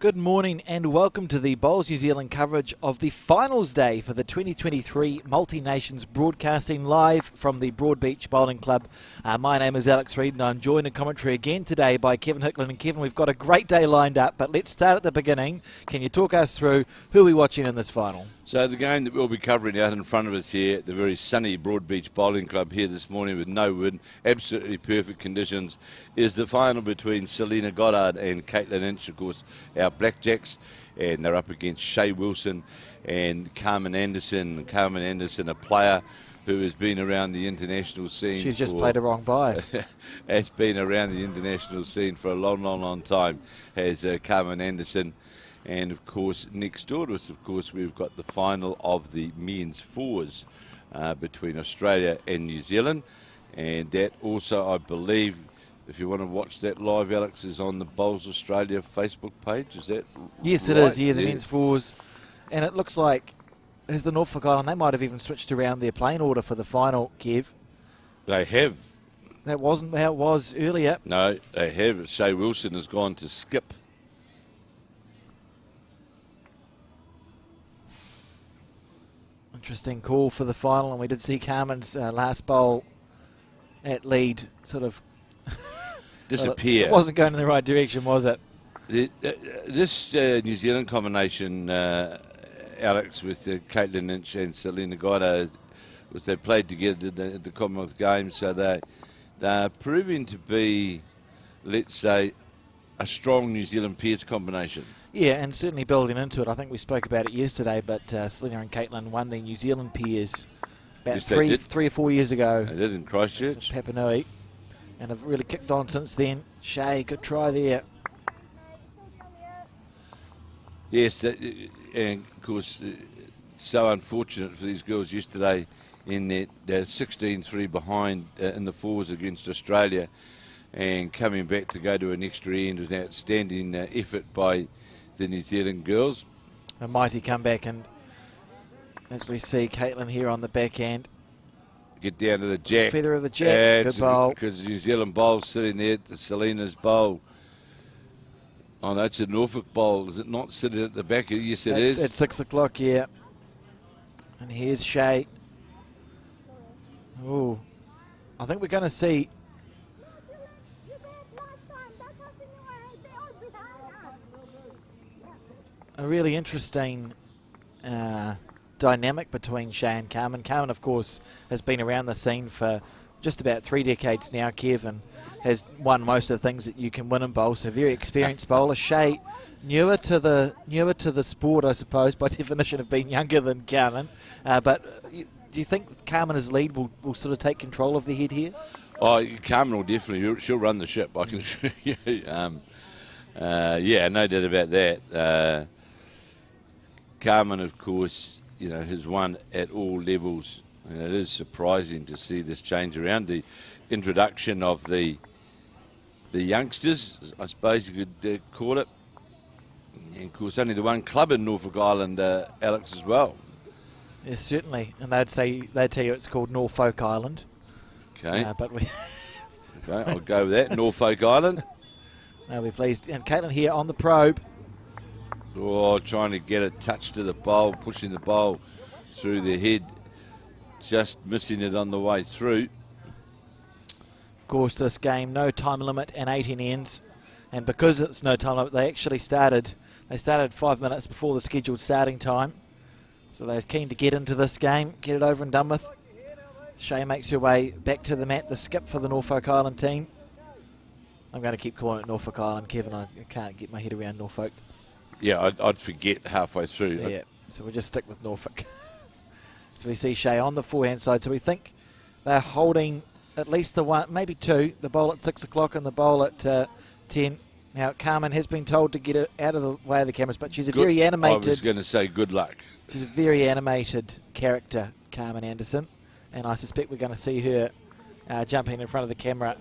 Good morning and welcome to the Bowls New Zealand coverage of the finals day for the 2023 Multi-Nations Broadcasting live from the Broadbeach Bowling Club. My name is Alex Reid and I'm joined in commentary again today by Kevin Hickland. And Kevin, we've got a great day lined up, but let's start at the beginning. Can you talk us through who are we watching in this final? So the game that we'll be covering out in front of us here at the very sunny Broadbeach Bowling Club here this morning with no wind, absolutely perfect conditions, is the final between Selena Goddard and Caitlin Inch, of course, our Blackjacks, and they're up against Shay Wilson and Carmen Anderson. Carmen Anderson, a player who has been around the international scene. She's just played a wrong bias. Has been around the international scene for a long time, has Carmen Anderson. And, of course, next door to us, of course, we've got the final of the men's fours between Australia and New Zealand. And that also, I believe, if you want to watch that live, Alex, is on the Bowls Australia Facebook page. Is that Yes, right? it is, yeah, the men's fours. And it looks like, as the Norfolk Island, they might have even switched around their playing order for the final, Kev. They have. That wasn't how it was earlier. No, they have. Shay Wilson has gone to skip. Interesting call for the final, and we did see Carmen's last bowl at lead sort of disappear. It wasn't going in the right direction, was it? This New Zealand combination, Alex, with Caitlin Inch and Selena Goddard, was they played together at the Commonwealth Games, so they're proving to be, let's say, a strong New Zealand pairs combination. Yeah, and certainly building into it. I think we spoke about it yesterday, but Selena and Caitlin won the New Zealand pairs about three or 4 years ago. They did in Christchurch. Papanui, and have really kicked on since then. Shay, good try there. Yes, and of course, so unfortunate for these girls yesterday in that they're 16-3 behind in the fours against Australia, and coming back to go to an extra end with an outstanding effort by the New Zealand girls. A mighty comeback, and as we see Caitlin here on the back end. Get down to the jack. Feather of the jack, good bowl. Because New Zealand bowl sitting there at the Selena's bowl. Oh, that's a Norfolk bowl. Is it not sitting at the back? Yes, it is. At 6 o'clock, yeah. And here's Shay. Oh, I think we're going to see a really interesting dynamic between Shay and Carmen. Carmen, of course, has been around the scene for just about 3 decades now, Kevin. Has won most of the things that you can win in bowl, so very experienced bowler. Shay, newer to the sport, I suppose, by definition of being younger than Carmen. But do you think Carmen's lead will sort of take control of the head here? Oh, Carmen will definitely. She'll run the ship, I can assure you. Yeah, no doubt about that. Carmen, of course, has won at all levels. And it is surprising to see this change around. The introduction of the youngsters, I suppose you could call it. And, of course, only the one club in Norfolk Island, Alex, as well. Yes, certainly. And they'd tell you it's called Norfolk Island. Okay. But we okay, I'll go with that. Norfolk Island. I'll be pleased. And Caitlin here on the probe. Oh, trying to get a touch to the bowl, pushing the bowl through the head, just missing it on the way through. Of course, this game, no time limit and 18 ends. And because it's no time limit, they actually started 5 minutes before the scheduled starting time. So they're keen to get into this game, get it over and done with. Shay makes her way back to the mat, the skip for the Norfolk Island team. I'm going to keep calling it Norfolk Island, Kevin. I can't get my head around Norfolk. Yeah, I'd forget halfway through. Yeah, so we'll just stick with Norfolk. So we see Shay on the forehand side. So we think they're holding at least the one, maybe two, the bowl at 6 o'clock and the bowl at 10. Now, Carmen has been told to get it out of the way of the cameras, but she's a very animated... I was going to say good luck. She's a very animated character, Carmen Anderson, and I suspect we're going to see her jumping in front of the camera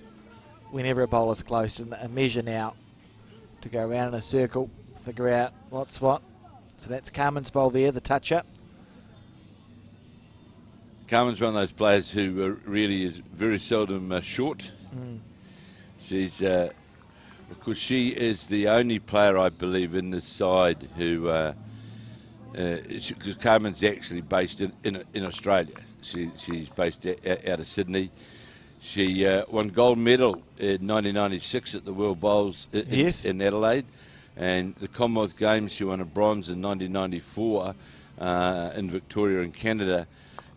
whenever a bowler's close and measure now to go around in a circle, figure out what's what. So that's Carmen's bowl there, the toucher. Carmen's one of those players who really is very seldom short. She's because she is the only player, I believe, in this side who, because Carmen's actually based in Australia. She's based out of Sydney. She won gold medal in 1996 at the World Bowls in Adelaide, and the Commonwealth Games she won a bronze in 1994 in Victoria in Canada,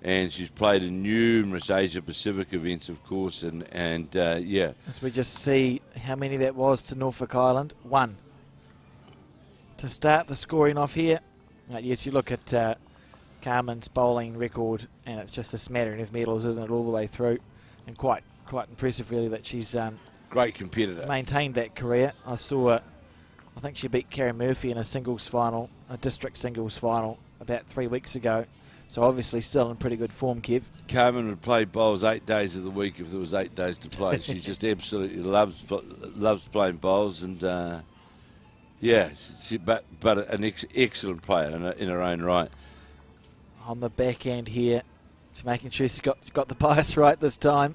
and she's played in numerous Asia Pacific events, of course, and yeah. As we just see how many that was to Norfolk Island, 1. To start the scoring off here, yes, you look at Carmen's bowling record, and it's just a smattering of medals, isn't it, all the way through. And quite impressive, really, that she's great competitor, maintained that career. I think she beat Karen Murphy in a singles final, a district singles final, about 3 weeks ago. So obviously still in pretty good form, Kev. Carmen would play bowls 8 days of the week if there was 8 days to play. She just absolutely loves playing bowls, and yeah, but an excellent player in her own right. On the back end here, she's making sure she's got the bias right this time.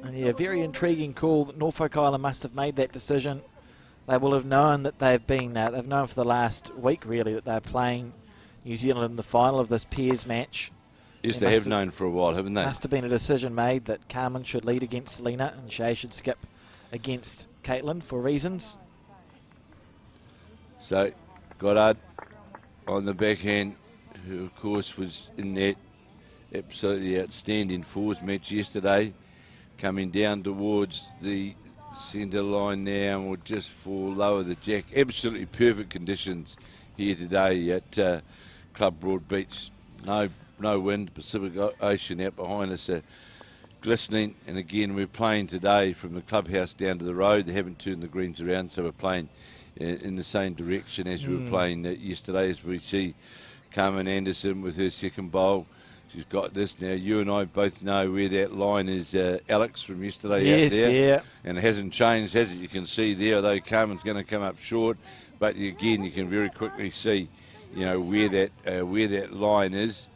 And yeah, very intriguing call that Norfolk Island must have made that decision. They will have known that they've known for the last week, really, that they're playing New Zealand in the final of this pairs match. Yes, they have known for a while, haven't they? Must have been a decision made that Carmen should lead against Selena and Shay should skip against Caitlin for reasons. So, Goddard on the backhand, who of course was in that absolutely outstanding fours match yesterday, coming down towards the centre line now and will just fall lower the jack. Absolutely perfect conditions here today at Club Broadbeach. No wind, Pacific Ocean out behind us glistening, and again we're playing today from the clubhouse down to the road. They haven't turned the greens around, so we're playing in the same direction as we were playing yesterday, as we see Carmen Anderson with her second bowl. She's got this now. You and I both know where that line is, Alex, from yesterday out there. Yeah. And it hasn't changed, has it? You can see there, although Carmen's going to come up short, but again, you can very quickly see, where that line is.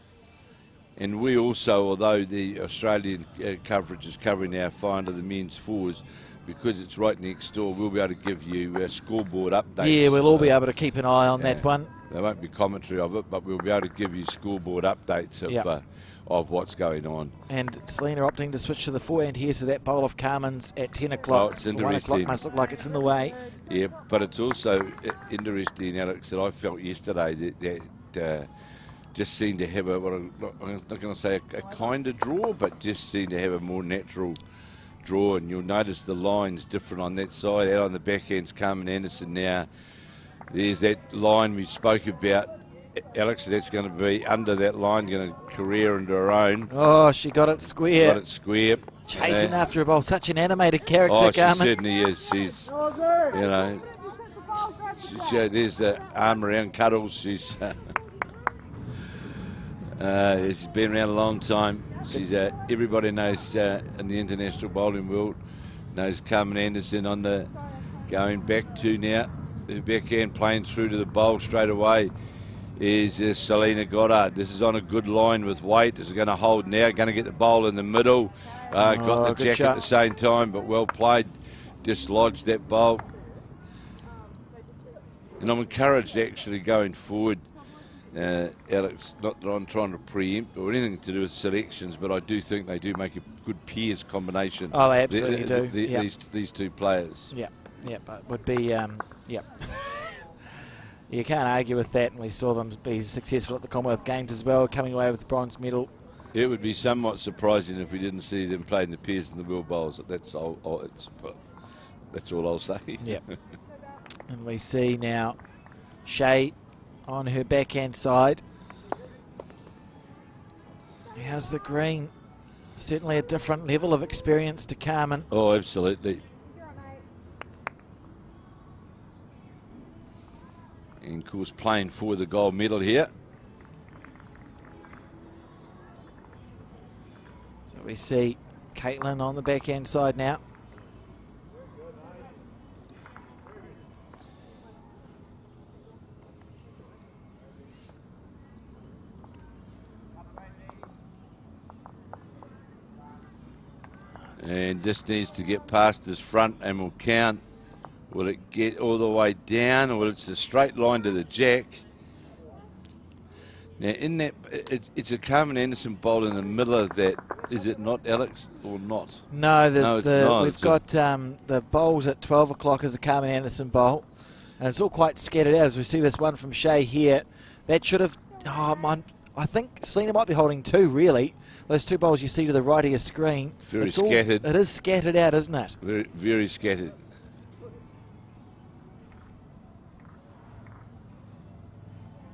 And we also, although the Australian coverage is covering our final of the men's fours, because it's right next door, we'll be able to give you scoreboard updates. Yeah, we'll all be able to keep an eye on that one. There won't be commentary of it, but we'll be able to give you scoreboard updates of what's going on. And Selena opting to switch to the forehand here, so that bowl of Carmen's at 10 o'clock. Oh, it's interesting. 1 o'clock must look like it's in the way. Yeah, but it's also interesting, Alex, that I felt yesterday that just seemed to have I'm not going to say a kind of draw, but just seemed to have a more natural draw, and you'll notice the line's different on that side. Out on the backhand's Carmen Anderson now. There's that line we spoke about, Alex, that's going to be under that line, going to career into her own. Oh, she got it square. Chasing after a ball. Such an animated character, Carmen. She certainly is. She's, there's the arm around Cuddles. She's she's been around a long time. She's everybody knows in the international bowling world knows Carmen Anderson on the going back to now. Her backhand playing through to the bowl straight away is Selena Goddard. This is on a good line with weight. This is going to hold now. Going to get the bowl in the middle. Got the jack shot at the same time, but well played. Dislodged that bowl. And I'm encouraged actually going forward, Alex, not that I'm trying to preempt or anything to do with selections, but I do think they do make a good pairs combination. Oh, they absolutely do. These two players. Yeah, but would be, you can't argue with that, and we saw them be successful at the Commonwealth Games as well, coming away with the bronze medal. It would be somewhat surprising if we didn't see them playing the pairs in the World Bowls. That's all I'll say. Yeah. And we see now Shay on her backhand side. How's the green? Certainly a different level of experience to Carmen. Oh, absolutely. And of course playing for the gold medal here. So we see Caitlin on the backhand side now. And just needs to get past this front and will count. Will it get all the way down, or will it's a straight line to the jack? Now, in that, it's a Carmen Anderson bowl in the middle of that. Is it not, Alex, or not? No, it's not. We've got the bowls at 12 o'clock as a Carmen Anderson bowl, and it's all quite scattered out. As we see this one from Shea here, that should have. I think Selena might be holding two, really. Those two bowls you see to the right of your screen. Very scattered. It is scattered out, isn't it? Very, very scattered.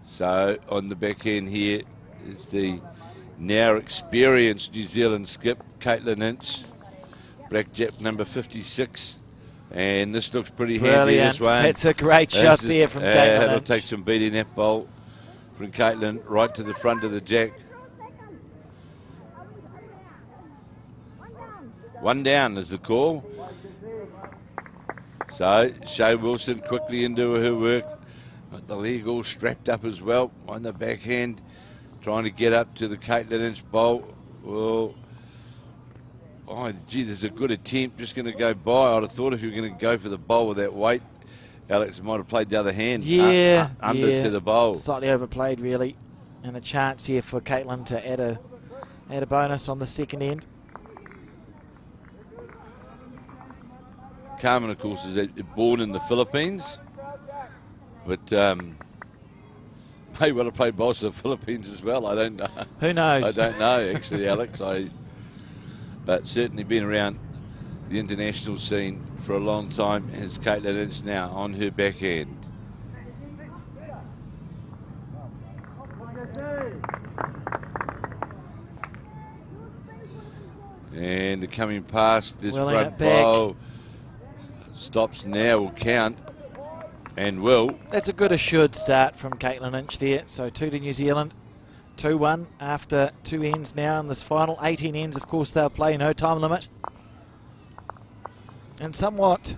So on the back end here is the now experienced New Zealand skip, Caitlin Inch, blackjack number 56. And this looks pretty handy, this one. That's a great shot there from Caitlin That'll Inch. take some beating, that bowl from Caitlin, right to the front of the jack. One down is the call. So Shea Wilson quickly into her work. Got the leg all strapped up as well on the backhand, trying to get up to the Caitlin Inch bowl. Well, oh, gee, there's a good attempt. Just going to go by. I'd have thought if you were going to go for the bowl with that weight, Alex might have played the other hand. Under to the bowl. Slightly overplayed, really. And a chance here for Caitlin to add a bonus on the second end. Carmen, of course, is born in the Philippines, but may well have played bowls for the Philippines as well. I don't know. Who knows? I don't know, actually, Alex. But certainly been around the international scene for a long time, as Caitlin Inch now on her backhand. And coming past this front bowl. Stops now, will count, and will. That's a good assured start from Caitlin Inch there. So 2 to New Zealand, 2-1 after 2 ends now in this final. 18 ends, of course, they'll play, no time limit. And somewhat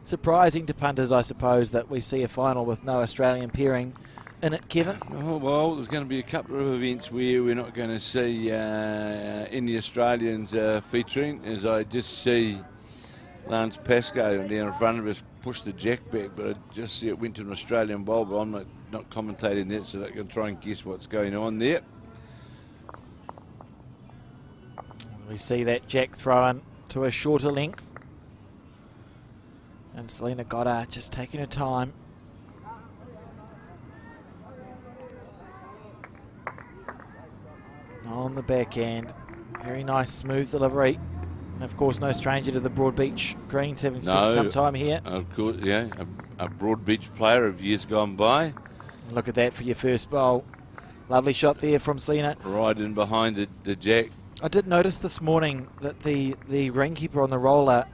surprising to punters, I suppose, that we see a final with no Australian pairing in it, Kevin. Oh, well, there's going to be a couple of events where we're not going to see any Australians featuring, as I just see Lance Pascoe down in front of us push the jack back, but I just see it went to an Australian bowl, but I'm not commentating that, so I can try and guess what's going on there. We see that jack thrown to a shorter length. And Selena Goddard just taking her time. On the backhand. Very nice, smooth delivery. And of course, no stranger to the Broadbeach greens, having spent some time here. Of course, yeah, a Broadbeach player of years gone by. Look at that for your first bowl. Lovely shot there from Selena. Right in behind the jack. I did notice this morning that the greenkeeper on the roller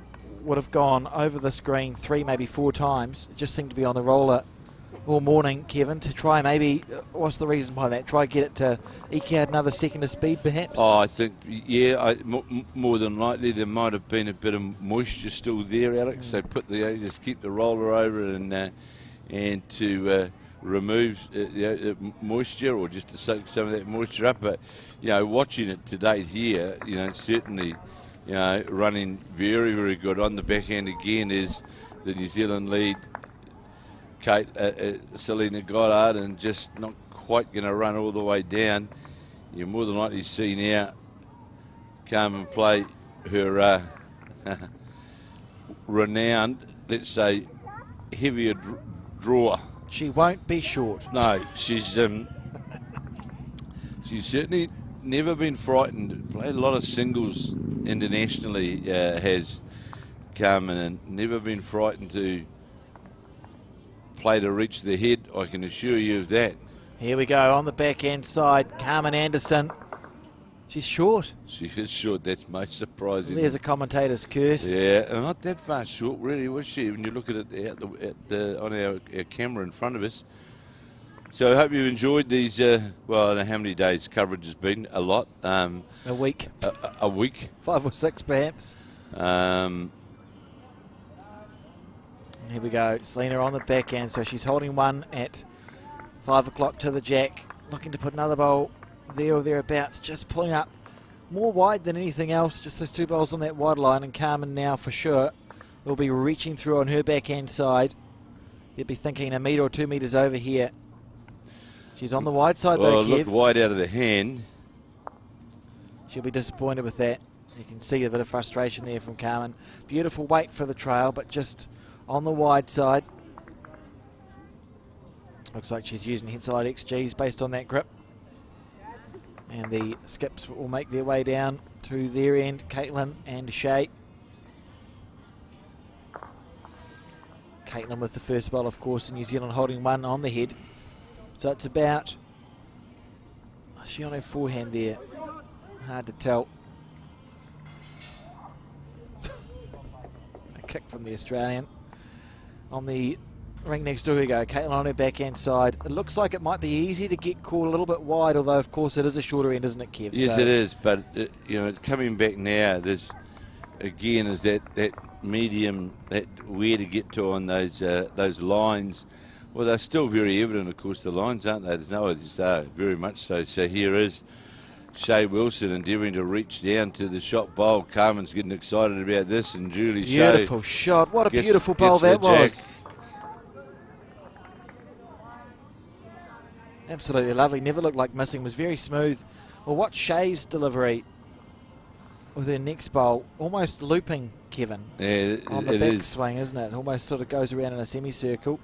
would have gone over the screen 3, maybe 4 times. It just seemed to be on the roller all morning, Kevin, to try maybe, what's the reason behind that? Try get it to eke out another second of speed, perhaps? Oh, I think, yeah, more than likely there might have been a bit of moisture still there, Alex. So just keep the roller over it and to remove moisture, or just to soak some of that moisture up. But, watching it to date here, certainly, running very, very good. On the backhand again is the New Zealand lead, Selena Goddard, and just not quite going to run all the way down. You're more than likely see now Carmen play her renowned, let's say, heavier draw. She won't be short. No, she's certainly never been frightened. Played a lot of singles internationally, has Carmen, and never been frightened to play to reach the head. I can assure you of that. Here we go on the backhand side. Carmen Anderson. She's short. She is short. That's most surprising. There's a commentator's curse. Yeah, not that far short, really, was she? When you look at it on our camera in front of us. So I hope you've enjoyed these. I don't know how many days coverage has been. A lot. A week. A week. 5 or 6, perhaps. Here we go. Selena on the backhand, so she's holding one at 5 o'clock to the jack. Looking to put another bowl there or thereabouts. Just pulling up more wide than anything else. Just those two bowls on that wide line, and Carmen now for sure will be reaching through on her backhand side. You'd be thinking a metre or 2 metres over here. She's on the wide side though, Kev. Looked wide out of the hand. She'll be disappointed with that. You can see a bit of frustration there from Carmen. Beautiful weight for the trail, but just on the wide side. Looks like she's using head-side XGs based on that grip. And the skips will make their way down to their end, Caitlin and Shay. Caitlin with the first bowl, of course, in New Zealand holding one on the head. So it's about, is she on her forehand there? Hard to tell. A kick from the Australian. On the ring next door we go, Caitlin on her backhand side. It looks like it might be easy to get caught a little bit wide, although of course it is a shorter end, isn't it, Kev? Yes, it is, but it's coming back now. There's again is that medium, that where to get to on those lines. Well, they're still very evident, of course, the lines, aren't they? There's no others there, very much so. So here is Shay Wilson endeavouring to reach down to the shot bowl. Carmen's getting excited about this, and Julie beautiful Shay shot. What a beautiful bowl that was. Absolutely lovely. Never looked like missing. Was very smooth. Well, watch Shay's delivery with her next bowl, almost looping, Kevin. Yeah, on the back swing, isn't it? Almost sort of goes around in a semicircle.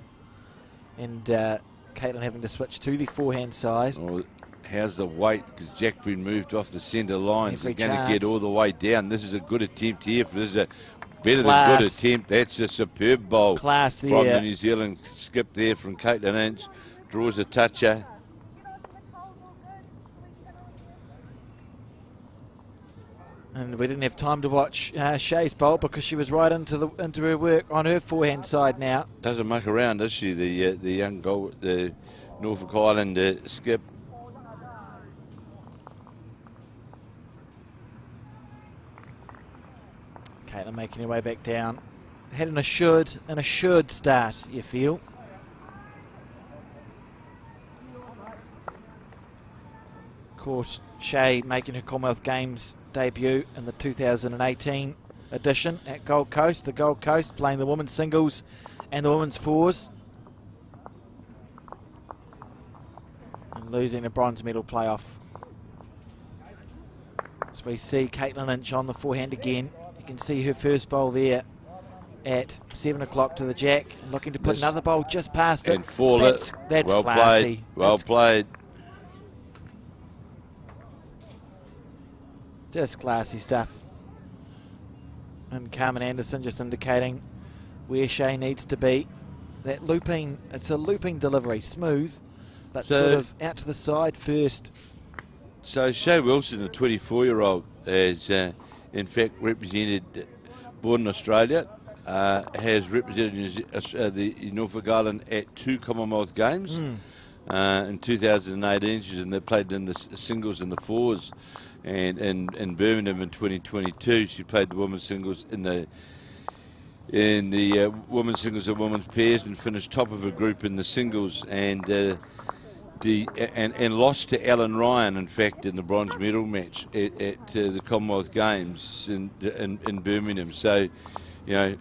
And Caitlin having to switch to the forehand side. Well, how's the weight? Because Jack been moved off the centre line. He's going to get all the way down. This is a good attempt here. This is a better than good attempt. That's a superb bowl. Class there. From the New Zealand skip there from Caitlin Inch. Draws a toucher. And we didn't have time to watch Shay's bowl because she was right into her work on her forehand side now. Doesn't muck around, does she? The young goal, the Norfolk Island skip. Caitlin making her way back down. Had an assured start, you feel. Of course, Shay making her Commonwealth Games debut in the 2018 edition at Gold Coast. The Gold Coast playing the women's singles and the women's fours. And losing a bronze medal playoff. So we see Caitlin Inch on the forehand again. You can see her first bowl there at 7 o'clock to the jack. Looking to put another bowl just past it. And fall that's well classy. Well played. Just classy stuff. And Carmen Anderson just indicating where Shay needs to be. That looping, it's a looping delivery, smooth, but sort of out to the side first. So Shay Wilson, the 24-year-old, has in fact represented, born in Australia, has represented the Norfolk Island at 2 Commonwealth Games. In 2018, she played in the singles and the fours. And in Birmingham in 2022, she played the women's singles in the women's singles and women's pairs and finished top of her group in the singles and lost to Alan Ryan, in fact, in the bronze medal match at the Commonwealth Games in Birmingham. So, you know,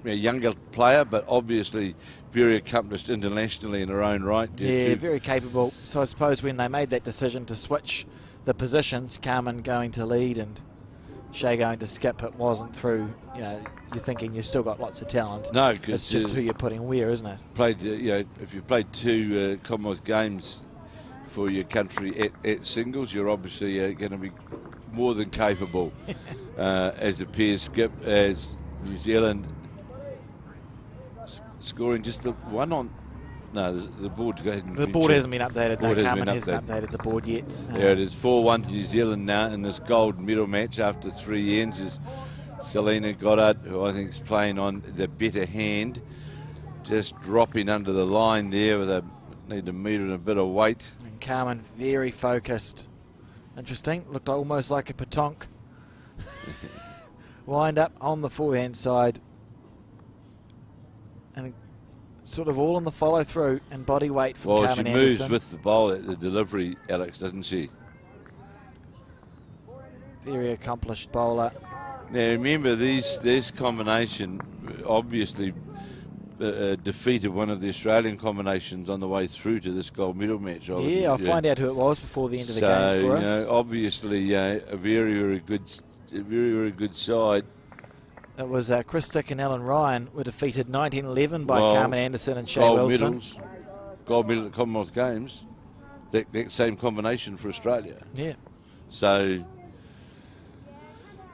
a younger player, but obviously very accomplished internationally in her own right. Yeah, very capable. So I suppose when they made that decision to switch the positions, Carmen going to lead and Shay going to skip, it wasn't through, you know, you're thinking you've still got lots of talent. No, because it's just who you're putting where, isn't it? Played, if you played 2 Commonwealth Games for your country at singles, you're obviously going to be more than capable as a pair skip, as New Zealand scoring just the one on. No, the board's go ahead and the board hasn't been updated. No, Carmen hasn't updated the board yet. There it is, 4-1 to New Zealand now in this gold medal match after 3 ends. As Selena Goddard, who I think is playing on the better hand, just dropping under the line there with need a metre and a bit of weight. And Carmen very focused. Interesting, looked almost like a petanque. Wind up on the forehand side. And sort of all on the follow through and body weight from Carmen Anderson. Well, she moves with the bowl at the delivery, Alex, doesn't she? Very accomplished bowler. Now remember, this combination obviously defeated one of the Australian combinations on the way through to this gold medal match. Yeah, I'll find out who it was before the end of the game for us. Obviously a very good side. It was Chris Dick and Alan Ryan were defeated 1911 by Carmen Anderson and Shea Wilson. Gold medal at Commonwealth Games. That same combination for Australia. Yeah. So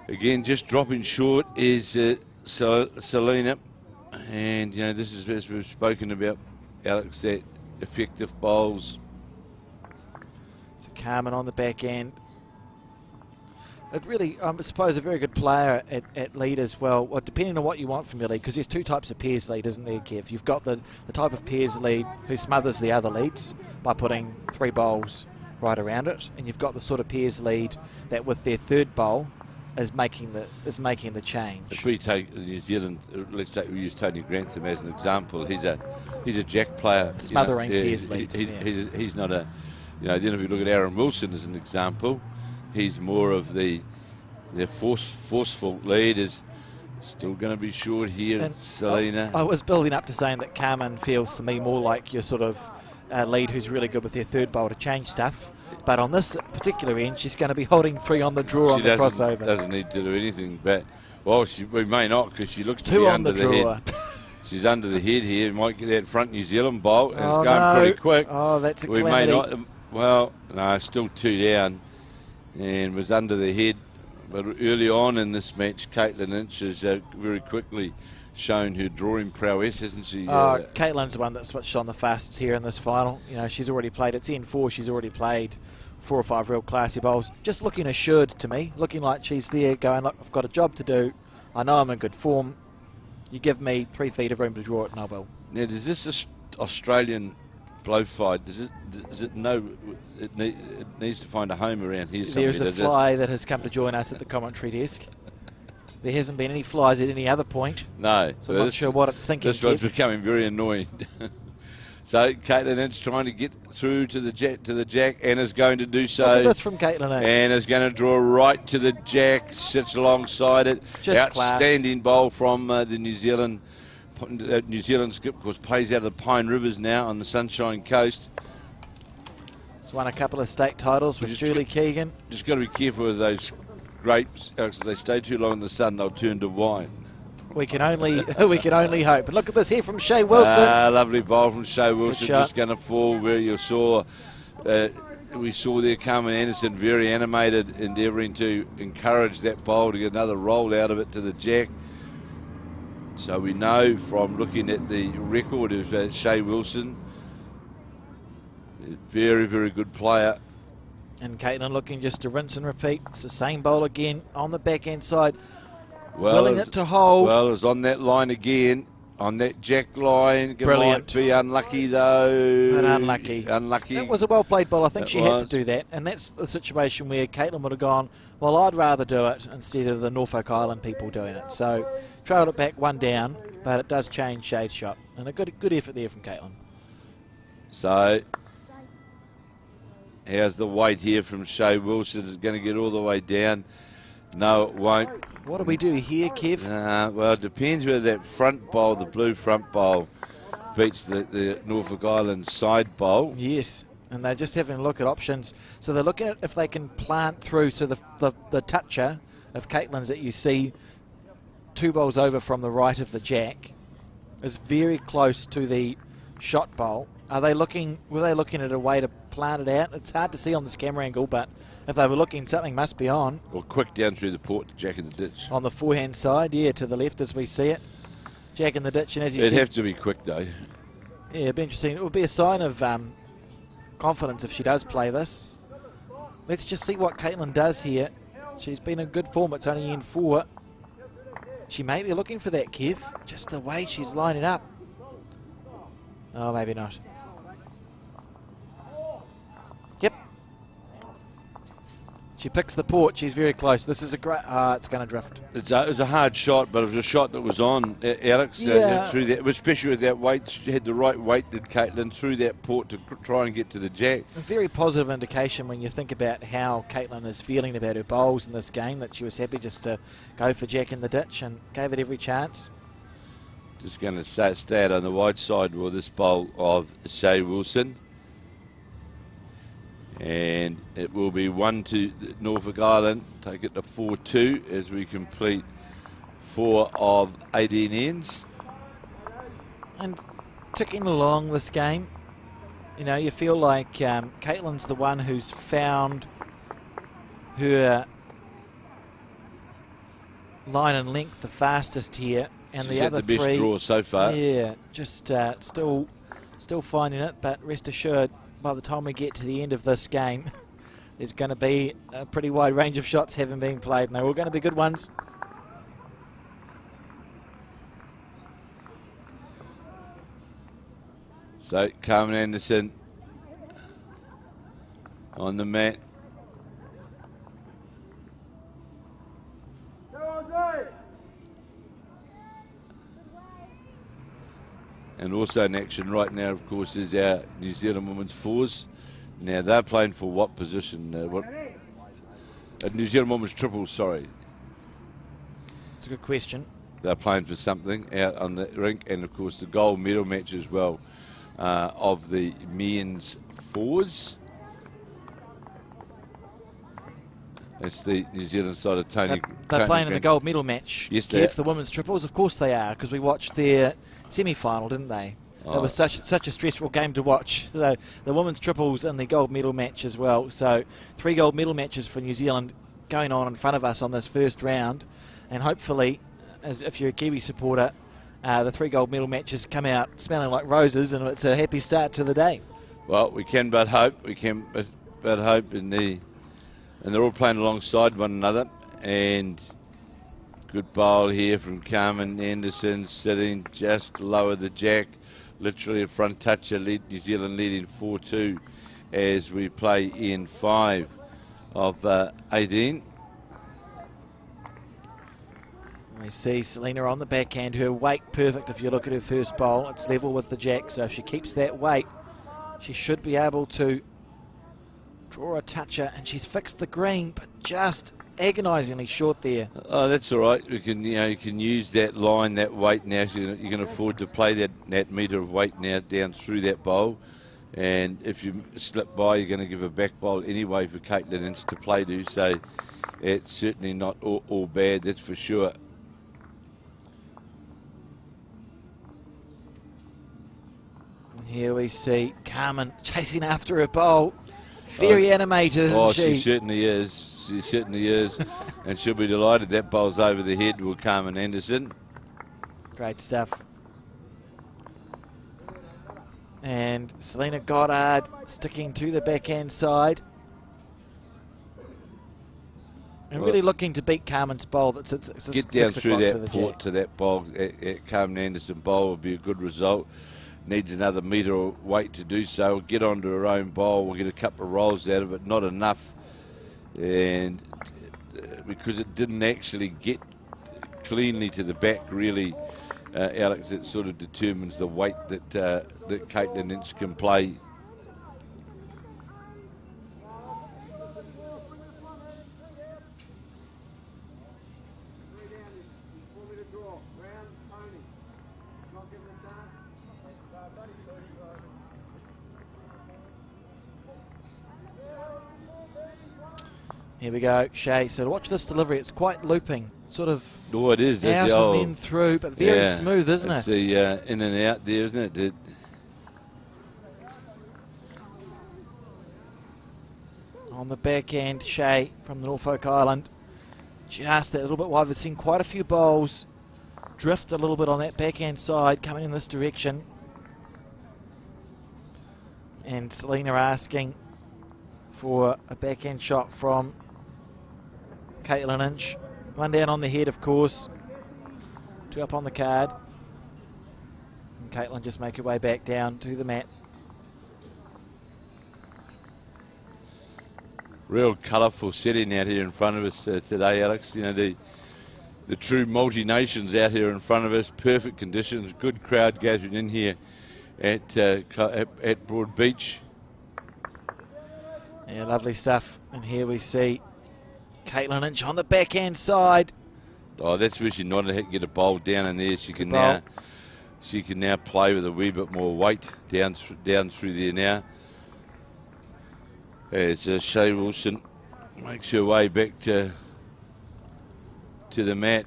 again, just dropping short is Selena. And, this is, as we've spoken about, Alex, that effective bowls. So Carmen on the back end. It really, I suppose, a very good player at lead as well. Well, depending on what you want from your lead, because there's two types of pairs lead, isn't there, Kev? You've got the type of pairs lead who smothers the other leads by putting 3 bowls right around it, and you've got the sort of pairs lead that with their third bowl is making the change. If we take New Zealand, let's say we use Tony Grantham as an example. He's a jack player, smothering pairs lead. He's not a, then if you look at Aaron Wilson as an example, he's more of the forceful lead. Is still going to be short here. And Selena. I was building up to saying that Carmen feels to me more like your sort of lead who's really good with their third bowl to change stuff. But on this particular end, she's going to be holding 3 on the draw on the crossover. She doesn't need to do anything. But, we may not, because she looks to be under the head. She's under the head here. Might get that front New Zealand bowl. And it's going pretty quick. Oh, that's a We calamity. may not. Well, no, still 2 down. And was under the head. But early on in this match, Caitlin Inch has very quickly shown her drawing prowess, hasn't she? Caitlin's the one that switched on the fastest here in this final. She's already played. It's N4. She's already played 4 or 5 real classy bowls. Just looking assured to me, looking like she's there going, look, I've got a job to do. I know I'm in good form. You give me 3 feet of room to draw it and I will. Now, does this Australian blow fight, it needs to find a home around here somewhere? There's a fly that has come to join us at the commentary desk. There hasn't been any flies at any other point. No. So I'm not sure what it's thinking. This one's becoming very annoying. So Caitlin Inch trying to get through to the jack. Anna's going to do so. Look at this from Caitlin Inch. Anna's going to draw right to the jack, sits alongside it. Just outstanding bowl from the New Zealand skip, of course, plays out of the Pine Rivers now on the Sunshine Coast. It's won a couple of state titles with Julie Keegan. Just got to be careful with those grapes. If they stay too long in the sun, they'll turn to wine. We can only hope. But look at this here from Shea Wilson. Lovely bowl from Shea Wilson, just going to fall where you saw. We saw there Carmen Anderson very animated, endeavouring to encourage that bowl to get another roll out of it to the jack. So we know from looking at the record of Shea Wilson, very, very good player. And Caitlin looking just to rinse and repeat. It's the same bowl again on the back end side. Willing it to hold. Well, it's on that line again, on that jack line. Brilliant. Might be unlucky though. But unlucky. That was a well played ball. I think she had to do that. And that's the situation where Caitlin would have gone, well, I'd rather do it instead of the Norfolk Island people doing it. So trailed it back 1 down, but it does change Shade's shot. And a good effort there from Caitlin. So how's the weight here from Shea Wilson? Is it going to get all the way down? No, it won't. What do we do here, Kev? Well, it depends whether that front bowl, the blue front bowl, beats the Norfolk Island side bowl. Yes, and they're just having a look at options. So they're looking at if they can plant through. So the toucher of Caitlin's that you see 2 bowls over from the right of the jack is very close to the shot bowl. Were they looking at a way to plant it out? It's hard to see on this camera angle, but if they were looking, something must be on. Or quick down through the port to jack in the ditch. On the forehand side, yeah, to the left as we see it. Jack in the ditch, and as you see... It'd have to be quick, though. Yeah, it'd be interesting. It would be a sign of confidence if she does play this. Let's just see what Caitlin does here. She's been in good form. It's only in 4. She may be looking for that, Kev. Just the way she's lining up. Oh, maybe not. She picks the port. She's very close. This is a great... it's going to drift. It was a hard shot, but it was a shot that was on, Alex. Yeah. Through that, especially with that weight. She had the right weight, did Caitlin, through that port to try and get to the jack. A very positive indication when you think about how Caitlin is feeling about her bowls in this game, that she was happy just to go for jack in the ditch and gave it every chance. Just going to stay out on the wide side with this bowl of Shay Wilson. And it will be 1 to Norfolk Island. Take it to 4-2 as we complete 4 of 18 ends. And ticking along this game, you know, you feel like Caitlin's the one who's found her line and length the fastest here. And She's the had other the best three, draw so far. Yeah, just still finding it, but rest assured, by the time we get to the end of this game, there's going to be a pretty wide range of shots having been played, and they're all going to be good ones. So Carmen Anderson on the mat. And also in action right now, of course, is our New Zealand women's fours. Now they're playing for what position? New Zealand women's triples, sorry. It's a good question. They're playing for something out on the rink, and of course the gold medal match as well of the men's fours. It's the New Zealand side of Tony. They're playing in the gold medal match. Yes, Kev, the women's triples. Of course they are, because we watched their semi-final, didn't they? It was such a stressful game to watch. So the women's triples and the gold medal match as well. So 3 gold medal matches for New Zealand going on in front of us on this first round, and hopefully, as if you're a Kiwi supporter, the 3 gold medal matches come out smelling like roses, and it's a happy start to the day. Well, we can but hope. We can but hope, and they're all playing alongside one another. And good bowl here from Carmen Anderson, sitting just lower the jack, literally a front toucher. New Zealand leading 4-2 as we play in 5 of 18. We see Selena on the backhand, her weight perfect. If you look at her first bowl, it's level with the jack, so if she keeps that weight, she should be able to draw a toucher, and she's fixed the green, but just agonisingly short there. Oh, that's all right. You can use that line, that weight now. So you can afford to play that metre of weight now down through that bowl. And if you slip by, you're going to give a back bowl anyway for Caitlin Ince to play to. So it's certainly not all bad, that's for sure. And here we see Carmen chasing after her bowl. Very animated, isn't she? Oh, she certainly is. She certainly is. And she'll be delighted that bowl's over the head with Carmen Anderson. Great stuff. And Selena Goddard sticking to the backhand side. And really looking to beat Carmen's bowl. That's get down through that port to that bowl. Carmen Anderson bowl would be a good result. Needs another metre of weight to do so. Get onto her own bowl. We'll get a couple of rolls out of it. Not enough. And because it didn't actually get cleanly to the back, really, Alex, it sort of determines the weight that Caitlin Ince can play. Here we go, Shay. So to watch this delivery, it's quite looping, sort of. Oh, it is. Out and then through, but very smooth, isn't it? It's the in and out there, isn't it? On the backhand, Shay from the Norfolk Island. Just that little bit wide. We've seen quite a few bowls drift a little bit on that backhand side coming in this direction. And Selena asking for a backhand shot from Caitlin Ince. One down on the head, of course. 2 up on the card. And Caitlin just make her way back down to the mat. real colourful setting out here in front of us today, Alex. You know, the true multi-nations out here in front of us. Perfect conditions, good crowd gathering in here at Broadbeach. Yeah, lovely stuff. And here we see Caitlin Inch on the backhand side. Oh, that's where she nodded. Had to get a bowl down in there. She can now play with a wee bit more weight down through there now. As Shay Wilson makes her way back to the mat.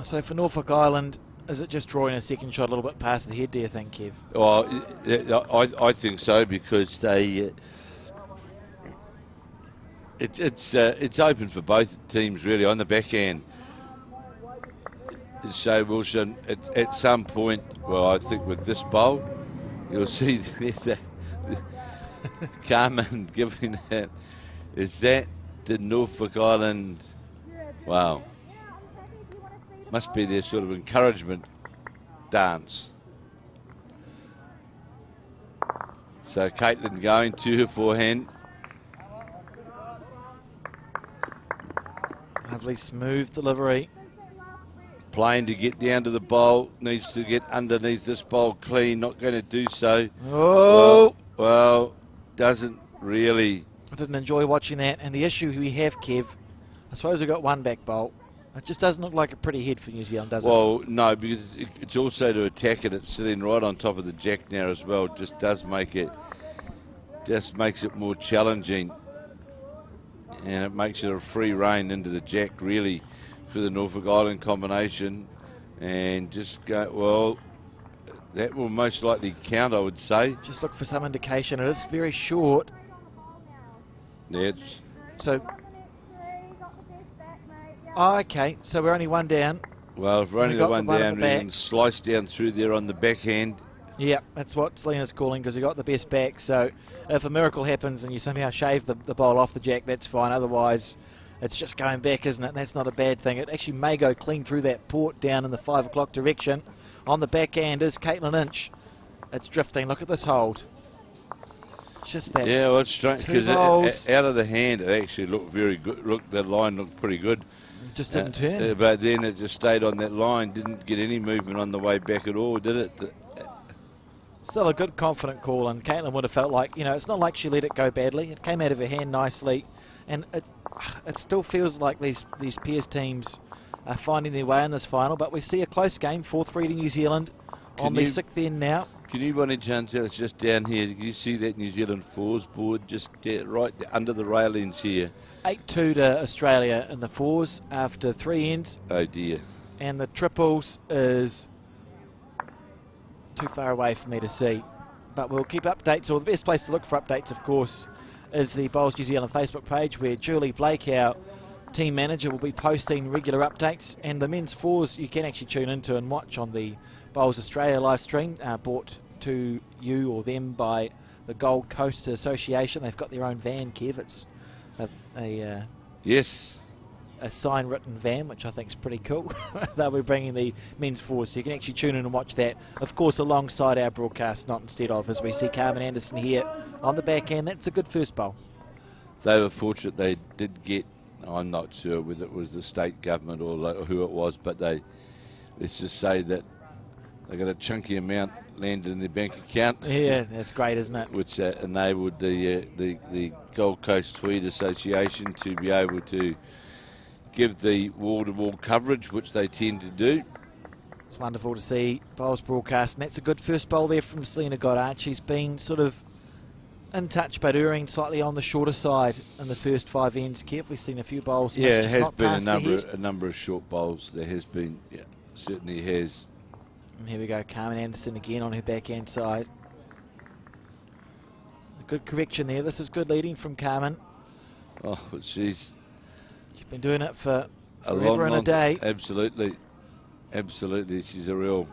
So for Norfolk Island, is it just drawing a second shot a little bit past the head, do you think, Kev? Well, I think so, because they it's open for both teams really on the backhand. Shay Wilson at some point, well, I think with this bowl, you'll see the Carmen giving that. Is that the Norfolk Island? Wow. Must be their sort of encouragement dance. So Caitlin going to her forehand. Lovely smooth delivery. Playing to get down to the bowl. Needs to get underneath this bowl clean. Not going to do so. Oh! Well, doesn't really. I didn't enjoy watching that. And the issue we have, Kev, I suppose we got one back bowl. It just doesn't look like a pretty head for New Zealand, does it? Well, no, because it's also to attack it. It's sitting right on top of the jack now as well. Just does make it, just makes it more challenging. And it makes it a free rein into the jack, really, for the Norfolk Island combination. And just go, well, that will most likely count, I would say. Just look for some indication. It is very short. Yeah, so, okay, so we're only one down. Well, if we're only the one down, we can can slice down through there on the backhand. Yeah, that's what Selena's calling, because we got the best back. So if a miracle happens and you somehow shave the bowl off the jack, that's fine. Otherwise, it's just going back, isn't it? That's not a bad thing. It actually may go clean through that port down in the 5 o'clock direction. On the backhand is Caitlin Inch. It's drifting. Look at this hold. Just that. Yeah, well, it's strange because out of the hand, it actually looked very good. Look, that line looked pretty good. It just didn't turn. But then it just stayed on that line. Didn't get any movement on the way back at all, did it? Still a good, confident call, and Caitlin would have felt like, you know, it's not like she let it go badly. It came out of her hand nicely, and it still feels like these Peers teams are finding their way in this final. But we see a close game, 4-3 to New Zealand on the 6th end now. Can you, by any chance, it's just down here, can you see that New Zealand fours board just right under the railings here? 8-2 to Australia in the fours after 3 ends. Oh dear. And the triples is too far away for me to see. But we'll keep updates, or the best place to look for updates, of course, is the Bowls New Zealand Facebook page, where Julie Blake, our team manager, will be posting regular updates. And the men's fours you can actually tune into and watch on the Bowls Australia live stream, brought to you or them by the Gold Coast Association. They've got their own van, Kev. It's yes, a sign written van, which I think is pretty cool. They'll be bringing the men's fours, so you can actually tune in and watch that, of course, alongside our broadcast, not instead of, as we see Carmen Anderson here on the backhand. That's a good first bowl. They were fortunate they did get, I'm not sure whether it was the state government or who it was, but let's just say that they got a chunky amount landed in their bank account. Yeah, that's great, isn't it? Which enabled the Gold Coast Tweed Association to be able to give the wall-to-wall coverage, which they tend to do. It's wonderful to see bowls broadcast, and that's a good first bowl there from Selena Goddard. She's been sort of in touch, but erring slightly on the shorter side in the first 5 ends. Kev, we've seen a few bowls. Yeah, it has been a number of short bowls. There has been, yeah, certainly has. And here we go, Carmen Anderson again on her backhand side. A good correction there. This is good leading from Carmen. Oh, she's been doing it for forever and a day. Absolutely. Absolutely. She's a real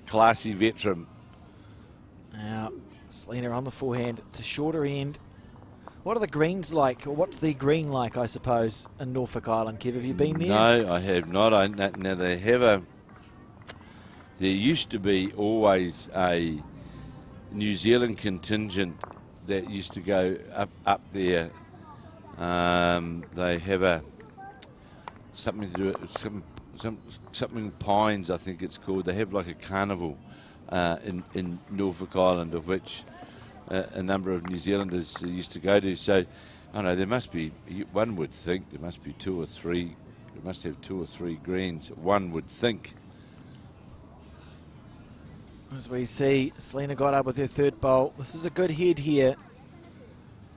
classy veteran. Now, Selena on the forehand. It's a shorter end. What are the greens like, or what's the green like, I suppose, in Norfolk Island? Kev, have you been there? No, I have not. Now, they have there used to be always a New Zealand contingent that used to go up there. They have something to do with something Pines, I think it's called. They have like a carnival in Norfolk Island, of which a number of New Zealanders used to go to. So, I know there must be. One would think there must be 2 or 3. They must have 2 or 3 greens. One would think. As we see, Selena got up with her third bowl. This is a good head here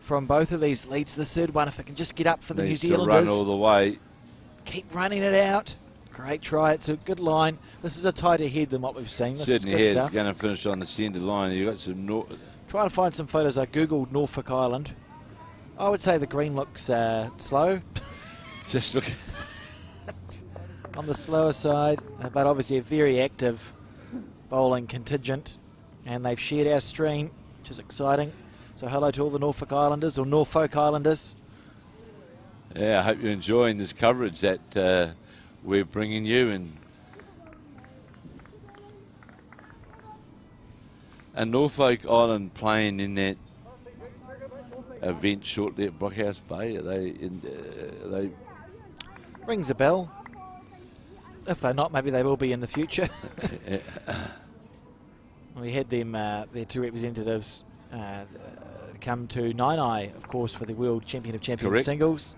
from both of these leads. The third one, if it can just get up for the New Zealanders. To run all the way. Keep running it out. Great try. It's a good line. This is a tighter head than what we've seen. This Certainly is good has. stuff. Going to finish on the centre line. You got some. Trying to find some photos. I googled Norfolk Island. I would say the green looks slow. Just look. On the slower side, but obviously a very active bowling contingent, and they've shared our stream, which is exciting. So hello to all the Norfolk Islanders, or Norfolk Islanders. Yeah, I hope you're enjoying this coverage that we're bringing you. And Norfolk Island playing in that event shortly at Brockhouse Bay. Are they Rings a bell. If they're not, maybe they will be in the future. We had them, their 2 representatives, come to Nine, of course, for the World Champion of Champions Correct. Singles.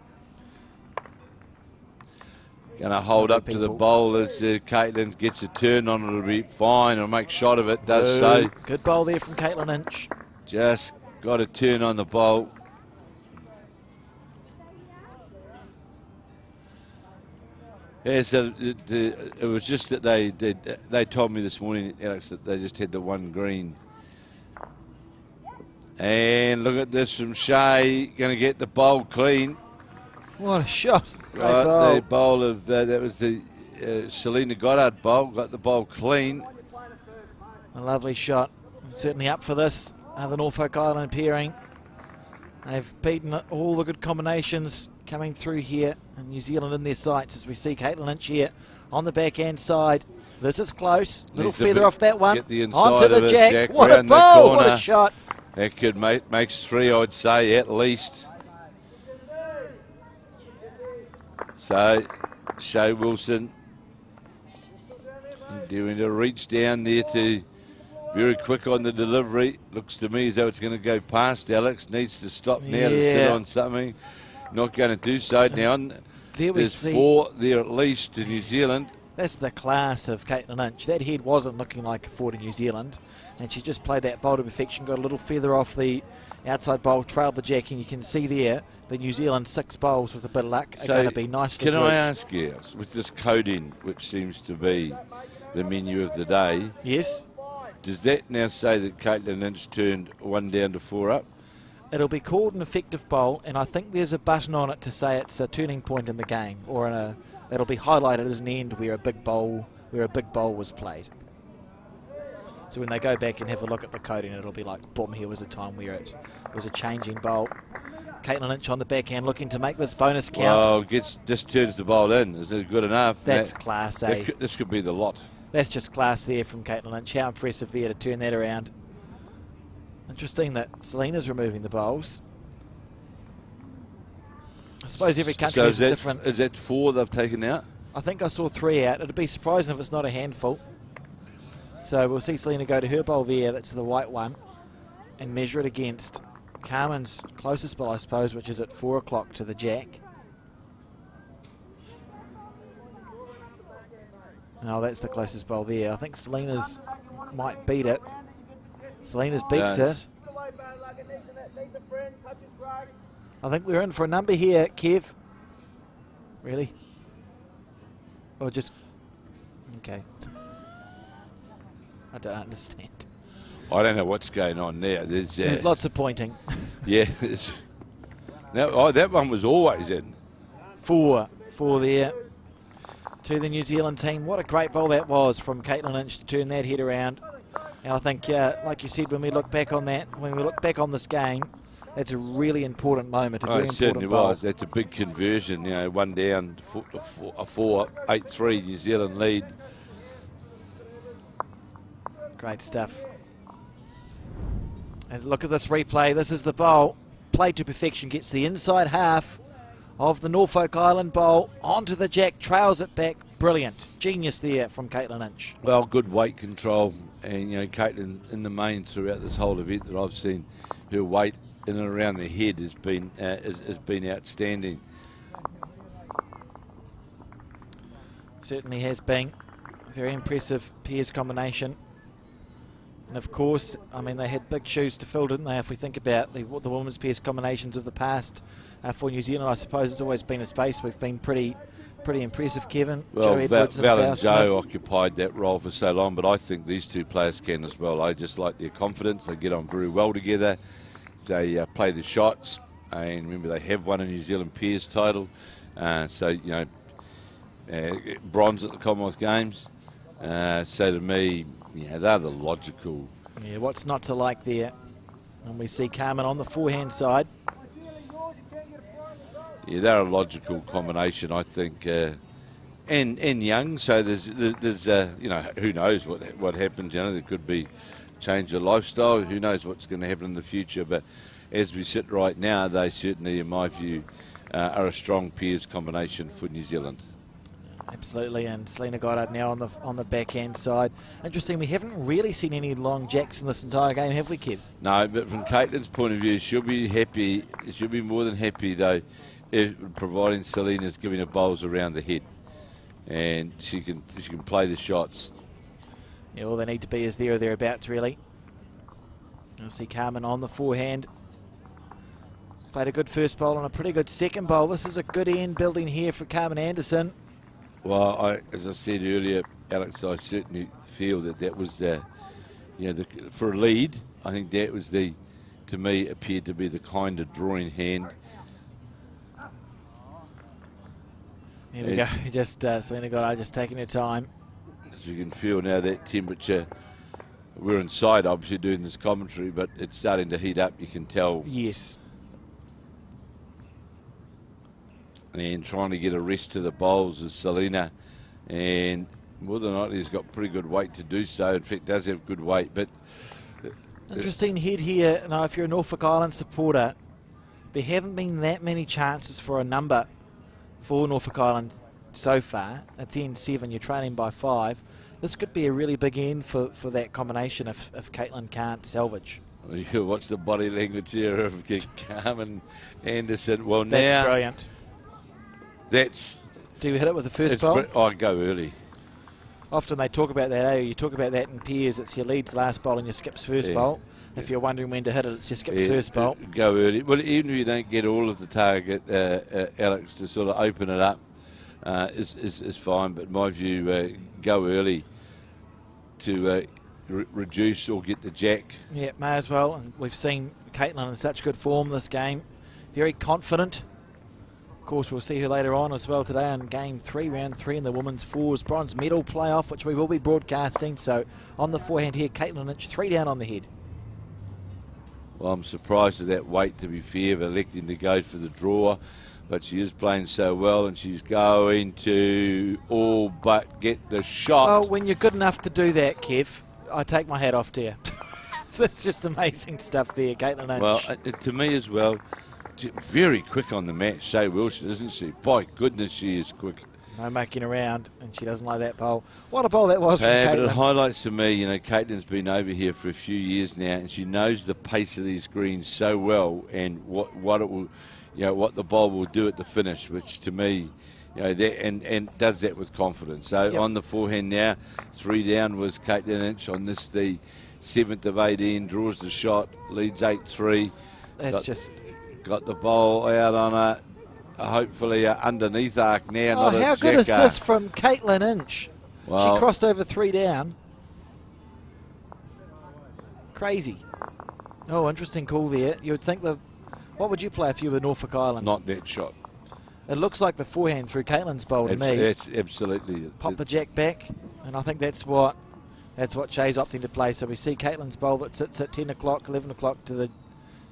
Going to hold up to the bowl as Caitlin gets a turn on it. It'll be fine. It'll make shot of it. Does so. Good bowl there from Caitlin Inch. Just got a turn on the bowl. Yeah, so it was just that they told me this morning, Alex, that they just had the 1 green. And look at this from Shea, going to get the bowl clean. What a shot. Great Right, bowl. the bowl of, that was the Selena Goddard bowl, got the bowl clean. A lovely shot. Certainly up for this. The Norfolk Island pairing. They've beaten all the good combinations coming through here, and New Zealand in their sights as we see Caitlin Inch here on the backhand side. This is close. Little feather off that one. Get the inside onto the of it, jack. What a bowl! What a shot! That could makes 3, I would say, at least. So, Shea Wilson doing a reach down there to very quick on the delivery. Looks to me as though it's going to go past Alex. Needs to stop now to sit on something. Not going to do so now. There's 4 there at least to New Zealand. That's the class of Caitlin Inch. That head wasn't looking like a 4 to New Zealand, and she just played that bowl to perfection. Got a little feather off the outside bowl, trailed the jack, and you can see there the New Zealand 6 bowls with a bit of luck are going to be nicely Can grouped. I ask you, with this coding, which seems to be the menu of the day, Yes. does that now say that Caitlin Inch turned 1 down to 4 up? It'll be called an effective bowl, and I think there's a button on it to say it's a turning point in the game, or it'll be highlighted as an end where a big bowl was played. So when they go back and have a look at the coding, it'll be like, boom, here was a time where it was a changing bowl. Caitlin Inch on the backhand looking to make this bonus count. Well, just turns the bowl in. Is it good enough? That's class, eh? This could be the lot. That's just class there from Caitlin Inch. How impressive there to turn that around. Interesting that Selena's removing the bowls. I suppose every country is different. Is that 4 they've taken out? I think I saw 3 out. It'd be surprising if it's not a handful. So we'll see Selena go to her bowl there. That's the white one. And measure it against Carmen's closest bowl, I suppose, which is at 4 o'clock to the jack. No, that's the closest bowl there. I think Selena's might beat it. Selena's beats her. I think we're in for a number here, Kev. Really? Or just... Okay. I don't understand. I don't know what's going on there. There's lots of pointing. Yeah. No, that one was always in. 4 there to the New Zealand team. What a great bowl that was from Caitlin Inch to turn that head around. And I think, like you said, when we look back on this game, that's a really important moment. It certainly was. That's a big conversion. 1 down, 4, 8-3 New Zealand lead. Great stuff. And look at this replay. This is the bowl. Played to perfection. Gets the inside half of the Norfolk Island bowl onto the jack. Trails it back. Brilliant. Genius there from Caitlin Inch. Well, good weight control. And, Caitlin, in the main throughout this whole event that I've seen, her weight in and around the head has been outstanding. Certainly has been. Very impressive pairs combination. And of course, I mean, they had big shoes to fill, didn't they? If we think about the women's pairs combinations of the past for New Zealand, I suppose it's always been a space we've been pretty impressive, Kevin. Well, Joe Edwards Val and and Joe occupied that role for so long, but I think these two players can as well. I just like their confidence. They get on very well together. They play the shots, and remember they have won a New Zealand pairs title. So bronze at the Commonwealth Games. So to me, they're the logical. Yeah, what's not to like there? And we see Carmen on the forehand side. Yeah, they're a logical combination, I think, and young. So there's who knows what happens. There could be change of lifestyle. Who knows what's going to happen in the future? But as we sit right now, they certainly, in my view, are a strong pairs combination for New Zealand. Absolutely, and Selena Goddard now on the backhand side. Interesting, we haven't really seen any long jacks in this entire game, have we, Kev? No, but from Caitlin's point of view, she'll be happy. She'll be more than happy, though, providing Selena's giving her bowls around the head, and she can play the shots. Yeah, all they need to be is there or thereabouts, really. You'll see Carmen on the forehand. Played a good first bowl and a pretty good second bowl. This is a good end building here for Carmen Anderson. Well, as I said earlier, Alex, I certainly feel that was for a lead. I think that was to me, appeared to be the kind of drawing hand. Here we go. Just Selena Goddard just taking her time. As you can feel now, that temperature. We're inside, obviously, doing this commentary, but it's starting to heat up. You can tell. Yes. And trying to get a rest to the bowls is Selena, and more than likely he's got pretty good weight to do so. In fact, does have good weight. But interesting head here. Now, if you're a Norfolk Island supporter, there haven't been that many chances for a number for Norfolk Island so far. It's N7. You're trailing by 5. This could be a really big end for that combination if Caitlin can't salvage. You watch the body language here of Carmen Anderson. Well, that's now brilliant. Do you hit it with the first bowl? I go early. Often they talk about that, You talk about that in pairs. It's your leads last bowl and your skips first bowl. If you're wondering when to hit it, it's your skips first bowl. Go early. Well, even if you don't get all of the target, Alex, to sort of open it up is fine. But in my view, go early to reduce or get the jack. Yeah, may as well. And we've seen Caitlin in such good form this game. Very confident. Of course, we'll see her later on as well today in Game 3, Round 3 in the Women's Fours Bronze Medal Playoff, which we will be broadcasting. So on the forehand here, Caitlin Inch, 3 down on the head. Well, I'm surprised at that weight, to be fair, of electing to go for the draw. But she is playing so well, and she's going to all but get the shot. Oh, when you're good enough to do that, Kev, I take my hat off to you. So it's just amazing stuff there, Caitlin Inch. Well, to me as well, very quick on the match, Shea Wilson, isn't she? By goodness, she is quick. No making around, and she doesn't like that bowl. What a bowl that was from Caitlin. But it highlights to me, Caitlin's been over here for a few years now, and she knows the pace of these greens so well, and what it will, what the bowl will do at the finish, which to me, that and does that with confidence. So on the forehand now, 3 down was Caitlin Inch on this, the 7th of 18, draws the shot, leads 8-3. That's got the bowl out on her. Hopefully underneath arc now. Oh, how good is this from Caitlin Inch? Well, she crossed over 3 down. Crazy. Oh, interesting call there. You would think what would you play if you were Norfolk Island? Not that shot. It looks like the forehand through Caitlin's bowl to me. That's absolutely. Pop the jack back, and I think that's what Shay's opting to play. So we see Caitlin's bowl that sits at 10 o'clock, 11 o'clock to the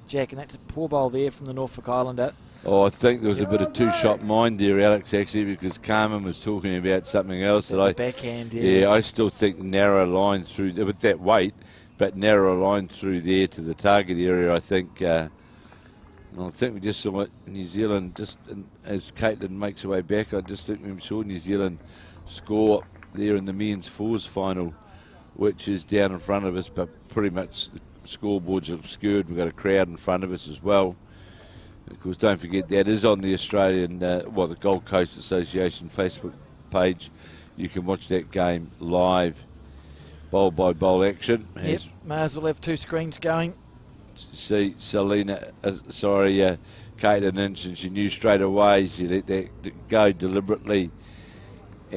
jack, and that's a poor bowl there from the Norfolk Islander. Oh, I think there was a bit of two-shot mind there, Alex, actually, because Carmen was talking about something else. Backhand, I still think narrow line through with that weight, but narrow line through there to the target area, I think. I think we just saw New Zealand, just as Caitlin makes her way back, I just think we saw New Zealand score there in the men's fours final, which is down in front of us, but pretty much the scoreboard's obscured. We've got a crowd in front of us as well. Of course, don't forget that is on the Australian, the Gold Coast Association Facebook page. You can watch that game live, bowl by bowl action. Yep, may as well have two screens going. See Caitlin in, and she knew straight away she let that go deliberately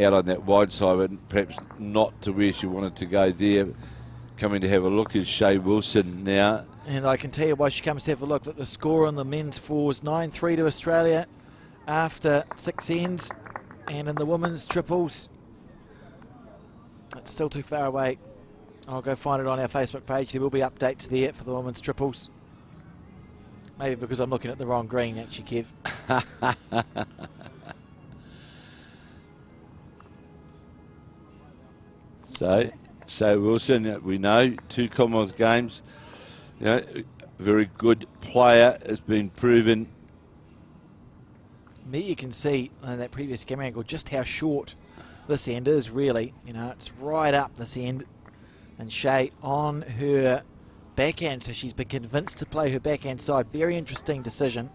out on that wide side, but perhaps not to where she wanted to go there. Coming to have a look is Shea Wilson now. And I can tell you why she comes to have a look, that the score on the men's fours, 9-3 to Australia after 6 ends. And in the women's triples, it's still too far away. I'll go find it on our Facebook page. There will be updates there for the women's triples. Maybe because I'm looking at the wrong green, actually, Kev. So Wilson, we know, 2 Commonwealth Games. Very good player, has been proven. You can see in that previous camera angle just how short this end is, really. It's right up this end. And Shea on her backhand, so she's been convinced to play her backhand side. Very interesting decision.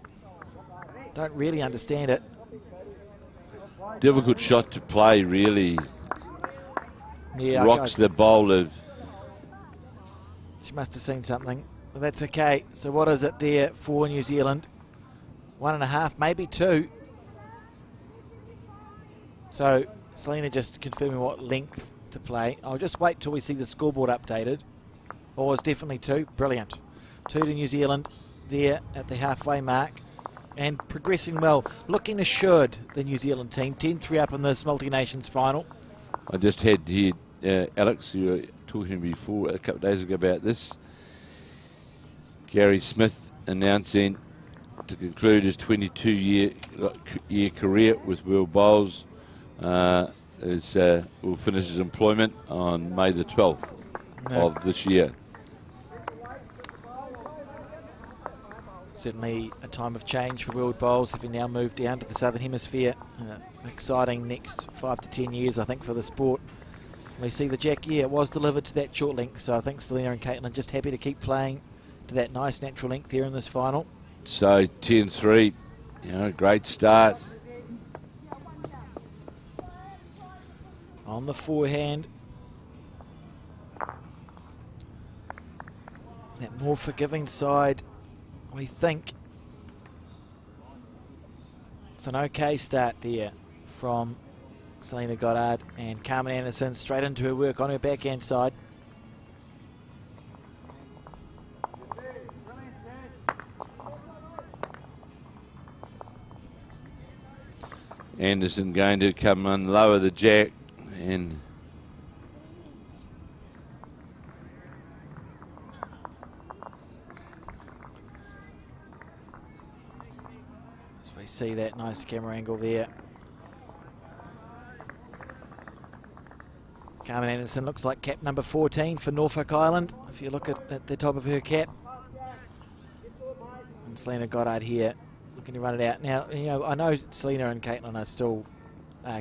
Don't really understand it. Difficult shot to play, really. Yeah, rocks the bowler. She must have seen something. But that's okay. So what is it there for New Zealand? 1.5, maybe 2. So Selena just confirming what length to play. I'll just wait till we see the scoreboard updated. Oh, it's definitely 2. Brilliant. 2 to New Zealand there at the halfway mark. And progressing well. Looking assured, the New Zealand team. 10-3 up in this multi-nations final. I just had here, Alex, you were talking before a couple of days ago about this. Gary Smith announcing to conclude his 22-year career with World Bowls. Will finish his employment on May the 12th of this year. Certainly a time of change for World Bowls, having now moved down to the Southern Hemisphere. Exciting next 5 to 10 years, I think, for the sport. We see the jack, it was delivered to that short length, so I think Selena and Caitlin just happy to keep playing to that nice natural length here in this final. So 10-3, great start. On the forehand. That more forgiving side, we think. It's an okay start there from Selena Goddard, and Carmen Anderson straight into her work on her backhand side. Anderson going to come and lower the jack, and so we see that nice camera angle there. Carmen Anderson looks like cap number 14 for Norfolk Island, if you look at the top of her cap. And Selena Goddard here looking to run it out. Now, I know Selena and Caitlin are still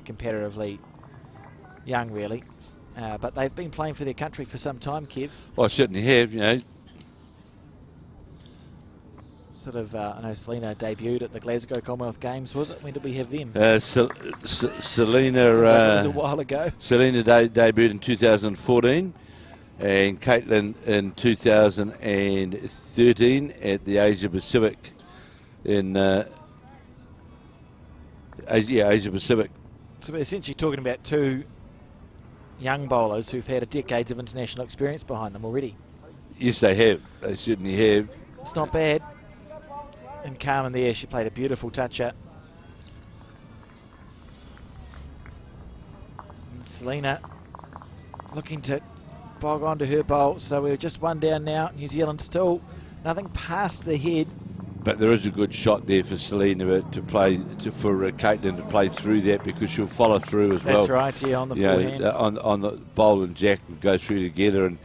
comparatively young, really, but they've been playing for their country for some time, Kev. Well, I certainly have, Sort of, I know Selena debuted at the Glasgow Commonwealth Games, was it? When did we have them? Selena, it was a while ago. Selena debuted in 2014, and Caitlin in 2013 at the Asia Pacific Asia Pacific. So we're essentially talking about 2 young bowlers who've had decades of international experience behind them already. Yes, they have. They certainly have. It's not bad. And Carmen there, she played a beautiful toucher. And Selena looking to bog onto her bowl. So we're just 1 down now. New Zealand still nothing past the head. But there is a good shot there for Selena to play, for Caitlin to play through that, because she'll follow through as well. That's right, yeah, on the forehand. On the bowl and jack will go through together, and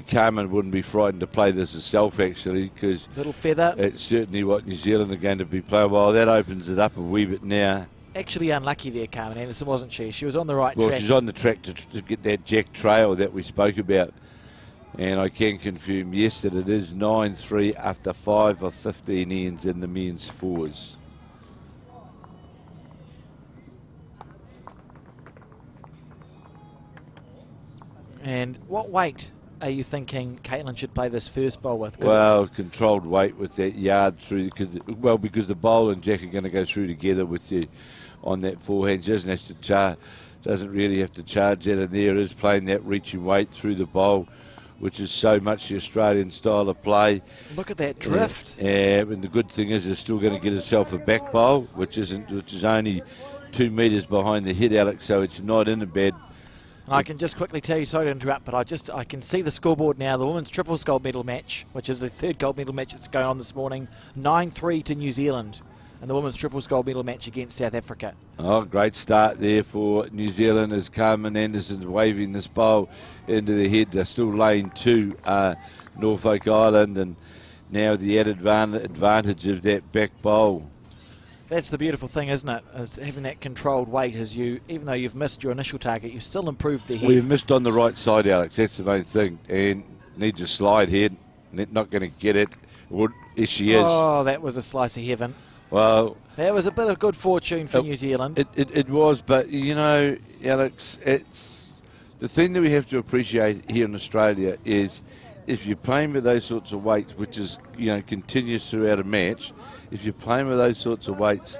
Carmen wouldn't be frightened to play this herself, actually, because Little feather. it's certainly what New Zealand are going to be playing. Well, that opens it up a wee bit now. Actually unlucky there, Carmen Anderson, wasn't she? She was on the right track. Well, she's on the track to get that jack trail that we spoke about. And I can confirm, yes, that it is 9-3 after 5 of 15 ends in the men's fours. And what weight are you thinking Caitlin should play this first bowl with? Well, controlled weight with that yard through, because the bowl and jack are going to go through together with you on that forehand. She doesn't really have to charge that, and there is playing that reaching weight through the bowl, which is so much the Australian style of play. Look at that drift. And the good thing is, still going to get herself a back bowl, which is only 2 metres behind the head, Alex. So it's not in a bad. I can just quickly tell you, sorry to interrupt, but I can see the scoreboard now. The women's triples gold medal match, which is the third gold medal match that's going on this morning, 9-3 to New Zealand, and the women's triples gold medal match against South Africa. Oh, great start there for New Zealand as Carmen Anderson's waving this bowl into the head. They're still lane 2, Norfolk Island, and now the added advantage of that back bowl. That's the beautiful thing, isn't it? Is having that controlled weight, as even though you've missed your initial target, you still improved the head. We've missed on the right side, Alex. That's the main thing. And needs a slide head. Not going to get it. Yes, she is. Oh, that was a slice of heaven. Well, that was a bit of good fortune for New Zealand. It was, but Alex, it's the thing that we have to appreciate here in Australia is if you're playing with those sorts of weights, which is continuous throughout a match. If you're playing with those sorts of weights,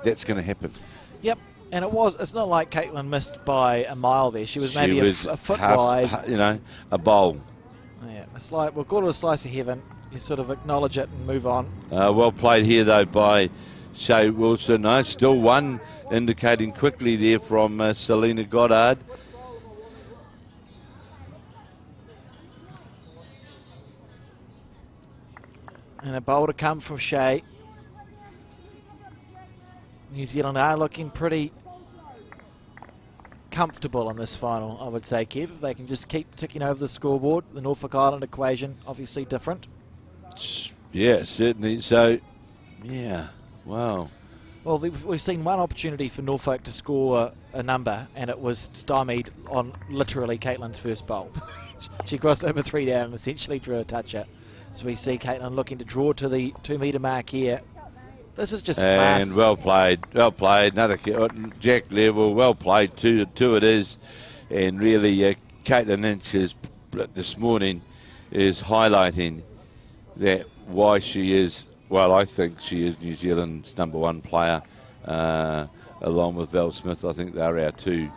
that's going to happen. Yep, and it's not like Caitlin missed by a mile there. She was maybe a foot wide. A bowl. Yeah, we'll call it a slice of heaven. You sort of acknowledge it and move on. Well played here, though, by Shea Wilson. No, still one, indicating quickly there from Selena Goddard. And a bowl to come from Shea. New Zealand are looking pretty comfortable in this final, I would say, Kev. If they can just keep ticking over the scoreboard. The Norfolk Island equation, obviously different. Yeah, certainly. So, yeah, wow. Well, we've seen one opportunity for Norfolk to score a number, and it was stymied on literally Caitlin's first bowl. She crossed over 3 down and essentially drew a toucher. So we see Caitlin looking to draw to the 2 metre mark here. This is just class. And well played. Another jack level, well played. Two it is. And really, Caitlin Inch this morning is highlighting that why she is, well, I think she is New Zealand's #1 player, along with Val Smith. I think they're our 2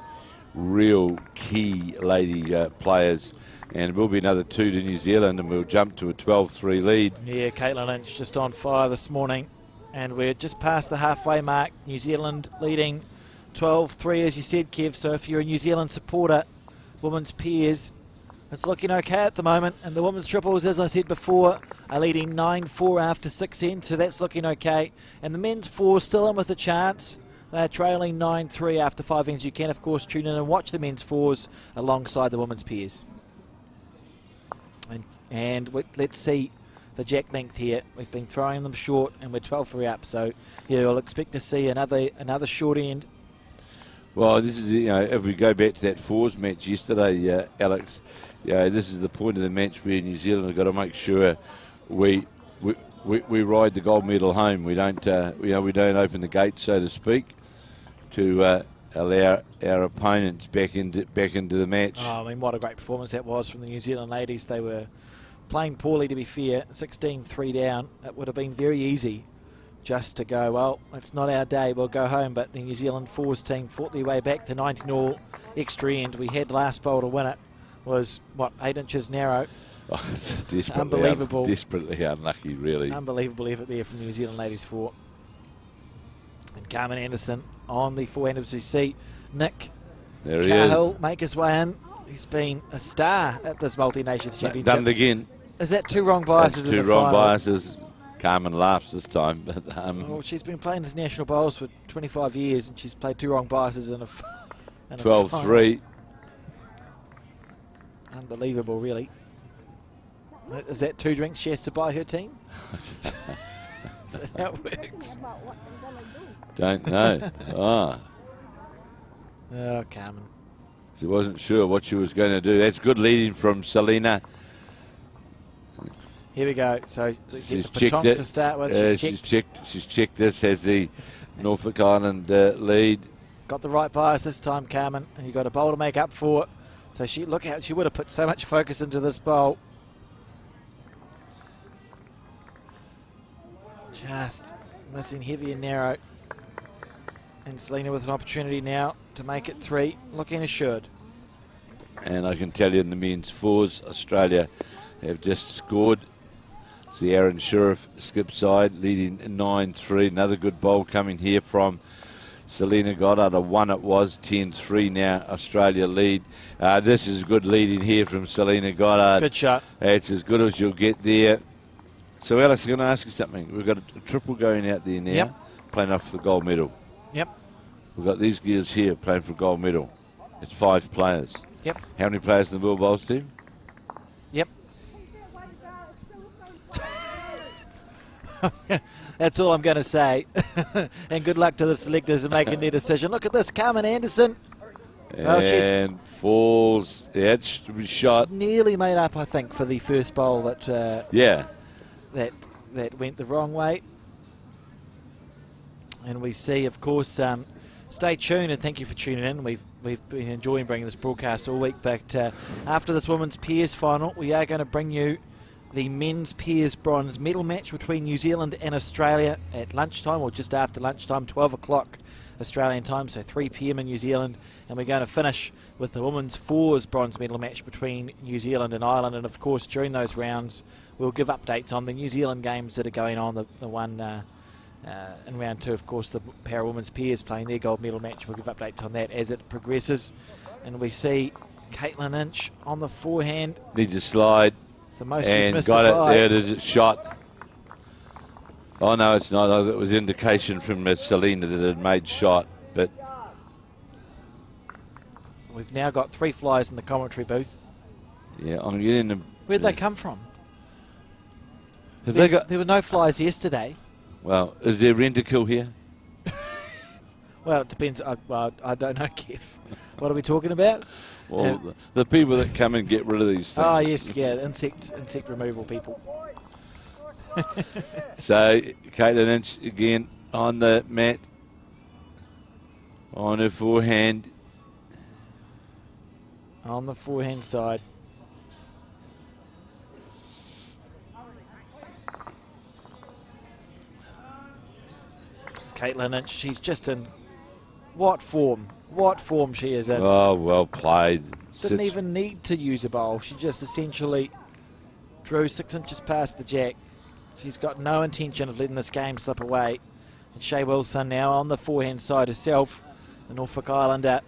real key lady players. And it will be another 2 to New Zealand, and we'll jump to a 12-3 lead. Yeah, Caitlin Inch just on fire this morning. And we're just past the halfway mark. New Zealand leading 12-3, as you said, Kev. So if you're a New Zealand supporter, women's peers, it's looking okay at the moment. And the women's triples, as I said before, are leading 9-4 after 6 ends. So that's looking okay. And the men's four still in with a chance. They're trailing 9-3 after 5 ends. You can, of course, tune in and watch the men's fours alongside the women's peers. And let's see the jack length here. We've been throwing them short, and we're 12-3 up. So yeah, you'll expect to see another short end. Well, this is if we go back to that fours match yesterday, Alex, this is the point of the match where New Zealand have got to make sure we ride the gold medal home. We don't we don't open the gate, so to speak, to allow our opponents back into the match. Oh, I mean, what a great performance that was from the New Zealand ladies. They were playing poorly, to be fair. 16-3 down. It would have been very easy just to go, well, it's not our day, we'll go home. But the New Zealand fours team fought their way back to 19-all extra end. We had last bowl to win it. Was, 8 inches narrow. Oh, unbelievable. Desperately unlucky, really. Unbelievable effort there from New Zealand ladies four. And Carmen Anderson on the forehand, as we see Nick Cahill make his way in. He's been a star at this multi-nations championship. Done it again. Is that 2 wrong biases in the final? 2 wrong biases. Carmen laughs this time. But, well, she's been playing this national bowls for 25 years, and she's played 2 wrong biases in a 12-3. Unbelievable, really. Is that 2 drinks she has to buy her team? Is that how it works? Don't know. Ah. Oh, Carmen. She wasn't sure what she was going to do. That's good leading from Selena. Here we go. So She's the checked it. to start with. She's checked this as the Norfolk Island lead. Got the right bias this time, Carmen. And you got a bowl to make up for. So look out. She would have put so much focus into this bowl. Just missing heavy and narrow. And Selena with an opportunity now to make it 3, looking assured. And I can tell you in the men's 4s, Australia have just scored. It's the Aaron Sheriff skip side leading 9-3. Another good bowl coming here from Selena Goddard. A 1 it was, 10-3 now. Australia lead. This is good leading here from Selena Goddard. Good shot. It's as good as you'll get there. So Alex, I'm going to ask you something. We've got a triple going out there now, Yep. playing off for the gold medal. Yep. We've got these gears here playing for gold medal. It's 5 players. Yep. How many players in the World Bowls team? Yep. That's all I'm going to say. And good luck to the selectors in making their decision. Look at this, Carmen Anderson. And falls. Yeah, it should be shot. Nearly made up, I think, for the first bowl that that went the wrong way. And we see, of course, stay tuned and thank you for tuning in. We've been enjoying bringing this broadcast all week. But after this women's pairs final, we are going to bring you the men's pairs bronze medal match between New Zealand and Australia at lunchtime, or just after lunchtime, 12 o'clock Australian time, so 3 p.m. in New Zealand. And we're going to finish with the women's 4s bronze medal match between New Zealand and Ireland. And of course, during those rounds, we'll give updates on the New Zealand games that are going on. The one in round 2, of course, the para women's pairs playing their gold medal match. We'll give updates on that as it progresses. And we see Caitlin Inch on the forehand. Needs a slide. It's the most And dismissed got it. by. There it is. It's shot. Oh, no, it's not. It was indication from Selena that it had made shot. But we've now got 3 flyers in the commentary booth. yeah, I'm getting them. Where'd they come from? Have they got? There were no flyers yesterday. Well, is there Rent-A-Kill here? Well, it depends. I don't know, Kev. What are we talking about? Well, the people that come and get rid of these things. Oh, yes, yeah, insect removal people. So, Caitlin Inch again on the mat, on her forehand. On the forehand side. Caitlin Inch, she's just in what form? What form she is in. Oh, well played. Didn't even need to use a bowl. She just essentially drew 6 inches past the jack. She's got no intention of letting this game slip away. And Shea Wilson now on the forehand side herself. The Norfolk Islander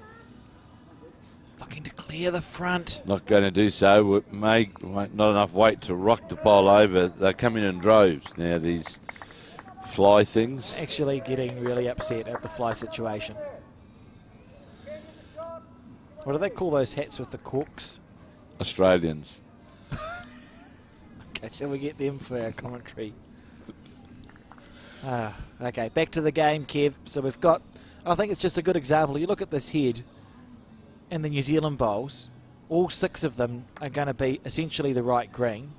looking to clear the front. Not going to do so. It may not enough weight to rock the pole over. They're coming in droves now, these fly things. Actually getting really upset at the fly situation. What do they call those hats with the corks? Australians. Okay, shall we get them for our commentary? Okay, back to the game, Kev. So we've got, I think it's just a good example. You look at this head in the New Zealand bowls. All 6 of them are going to be essentially the right green.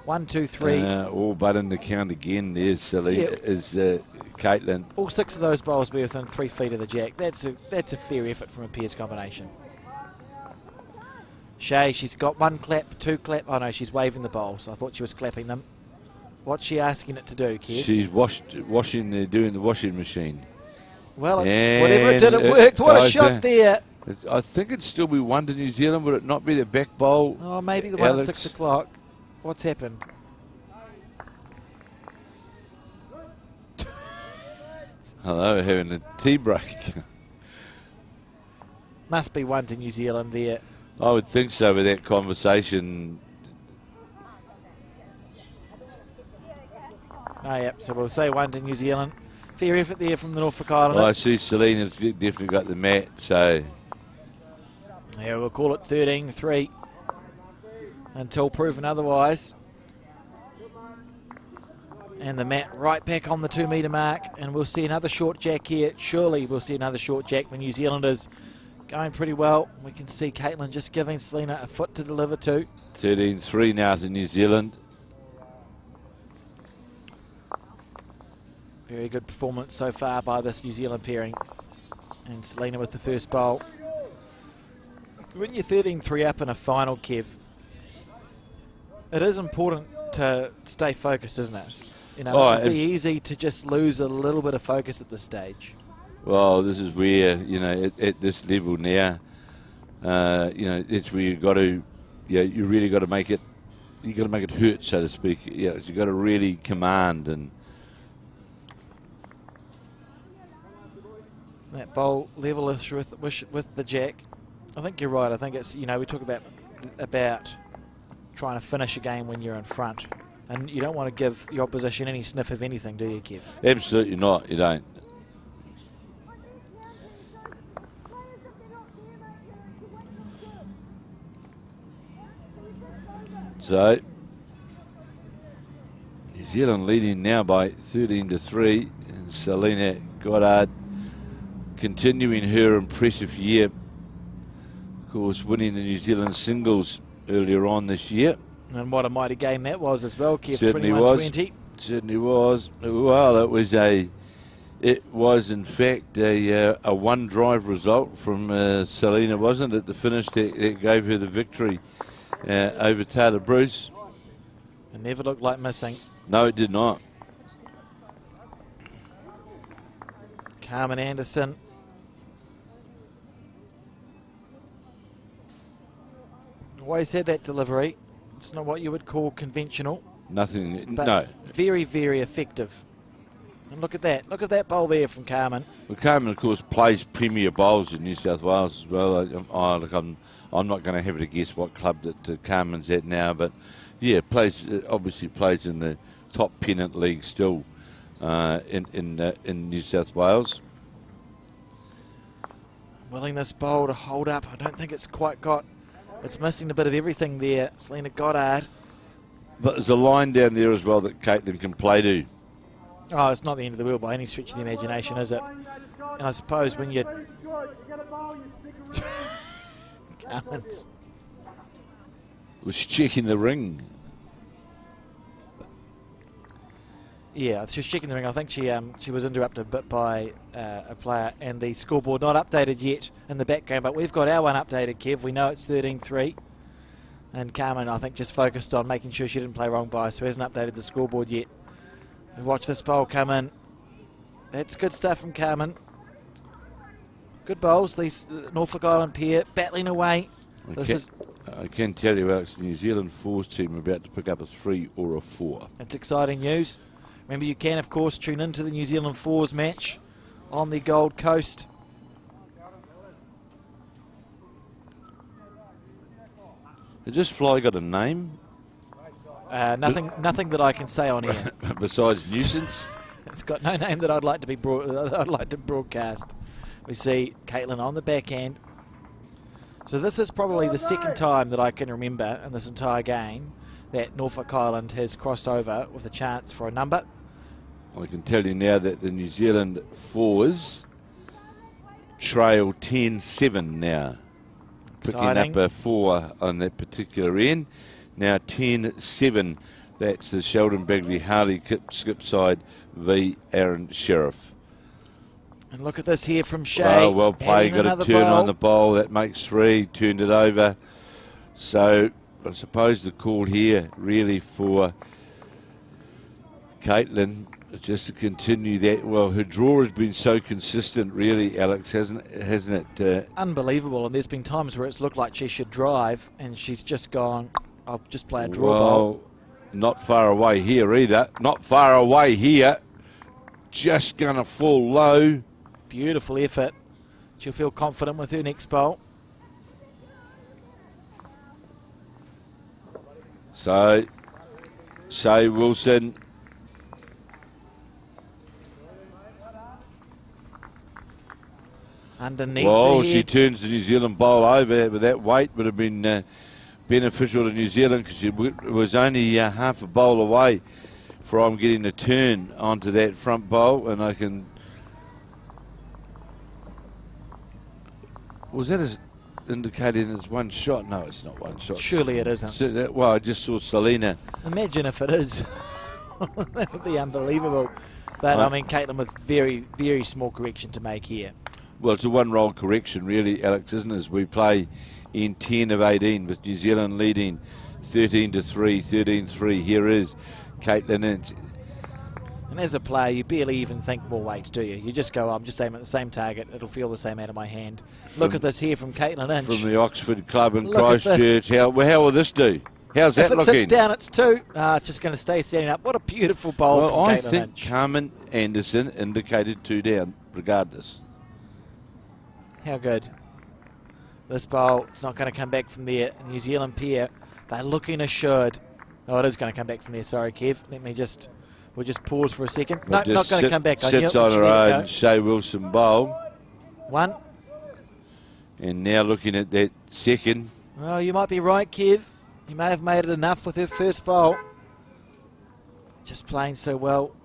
1, 2, 3. All but in the count again. There's silly. Is Caitlin. All 6 of those bowls be within 3 feet of the jack. That's a fair effort from a pairs combination. Shay, she's got 1 clap, 2 clap. Oh no, she's waving the bowls. I thought she was clapping them. What's she asking it to do, Kev? She's doing the washing machine. Well, whatever it did, it worked. What a shot there. I think it'd still be 1 to New Zealand. Would it not be the back bowl? Oh, maybe the one Alex? at 6 o'clock. What's happened? Hello, having a tea break. Must be 1 to New Zealand there. I would think so with that conversation. Oh, yep, so we'll say 1 to New Zealand. Fair effort there from the Norfolk Island. Well, I see Selena's definitely got the mat, so. Yeah, we'll call it 13-3 until proven otherwise. And the mat right back on the 2 metre mark, and we'll see another short jack here. Surely we'll see another short jack. The New Zealanders going pretty well. We can see Caitlin just giving Selena a foot to deliver to. 13-3 now to New Zealand. Very good performance so far by this New Zealand pairing. And Selena with the first bowl. When you're 13-3 up in a final, Kev, it is important to stay focused, isn't it? You know, it'd be easy to just lose a little bit of focus at this stage. Well, this is where, you know, at this level now, you know, it's where you've got to, you really got to make it, you got to make it hurt, so to speak. Yeah, you've got to really command. And that bowl level-ish with the jack. I think you're right. I think it's, you know, we talk about trying to finish a game when you're in front. And you don't want to give your opposition any sniff of anything, do you, Kev? Absolutely not, you don't. So, New Zealand leading now by 13-3, and Selena Goddard continuing her impressive year. Of course, winning the New Zealand singles earlier on this year. And what a mighty game that was as well, Kev. Certainly 21-20. Certainly was. Well, it was in fact a one-drive result from Selena, wasn't it? The finish that gave her the victory over Taylor Bruce. It never looked like missing. No, it did not. Carmen Anderson. Always had that delivery. It's not what you would call conventional. Nothing, but no. Very, very effective. And look at that. Look at that bowl there from Carmen. Well, Carmen, of course, plays premier bowls in New South Wales as well. Look, I'm not going to have to guess what club that Carmen's at now, but yeah, obviously plays in the top pennant league still in New South Wales. Willingness bowl to hold up. I don't think it's quite got. It's missing a bit of everything there. Selena Goddard. But there's a line down there as well that Caitlin can play to. Oh, it's not the end of the world by any stretch of the imagination, is it? And I suppose when you... Carmen's... Was checking the ring. Yeah, she was checking the ring. I think she was interrupted a bit by a player, and the scoreboard not updated yet in the back game, but we've got our one updated, Kev. We know it's 13-3. And Carmen, I think, just focused on making sure she didn't play wrong by, so hasn't updated the scoreboard yet. And watch this bowl come in. That's good stuff from Carmen. Good bowls, these Norfolk Island pair, battling away. I can tell you, Alex, the New Zealand fours team are about to pick up a 3 or a 4. That's exciting news. Remember, you can, of course, tune into the New Zealand fours match on the Gold Coast. Has this fly got a name? Nothing that I can say on here. Besides nuisance? It's got no name that I'd like to broadcast. We see Caitlin on the backhand. So this is probably the second time that I can remember in this entire game that Norfolk Island has crossed over with a chance for a number. I can tell you now that the New Zealand fours trail 10-7 now. Exciting. Picking up a 4 on that particular end. Now 10-7. That's the Sheldon Bagley Harley skip side v Aaron Sheriff. And look at this here from Shea. Oh, well played. Got a turn on the bowl. That makes 3. Turned it over. So I suppose the call here really for Caitlin just to continue that. Well, her draw has been so consistent, really, Alex, hasn't it? Unbelievable. And there's been times where it's looked like she should drive, and she's just gone, I'll just play a draw bowl. Not far away here either. Not far away here. Just going to fall low. Beautiful effort. She'll feel confident with her next bowl. So, Shea Wilson. Underneath. Well, she turns the New Zealand bowl over, but that weight would have been beneficial to New Zealand because it was only half a bowl away from getting a turn onto that front bowl, and I can. Was that as indicating as one shot? No, it's not one shot. Surely it isn't. So well, I just saw Selena. Imagine if it is. That would be unbelievable. But I mean, Caitlin with very, very small correction to make here. Well, it's a one-roll correction, really, Alex, isn't it? As we play in 10 of 18 with New Zealand leading 13-3, 13-3. Here is Caitlin Inch. And as a player, you barely even think more weight, do you? You just go, I'm just aiming at the same target. It'll feel the same out of my hand. Look at this here from Caitlin Inch. From the Oxford Club in Look Christchurch. How will this do? How's that looking? If it sits down, it's 2. It's just going to stay standing up. What a beautiful bowl from Caitlin Inch. I think Carmen Anderson indicated 2 down, regardless. How good. This bowl, it's not going to come back from there. New Zealand pair, they're looking assured. Oh, it is going to come back from there. Sorry, Kev. We'll just pause for a second. No, not going to come back. Sits on her own, Shea Wilson bowl. 1. And now looking at that second. Well, you might be right, Kev. You may have made it enough with her first bowl. Just playing so well.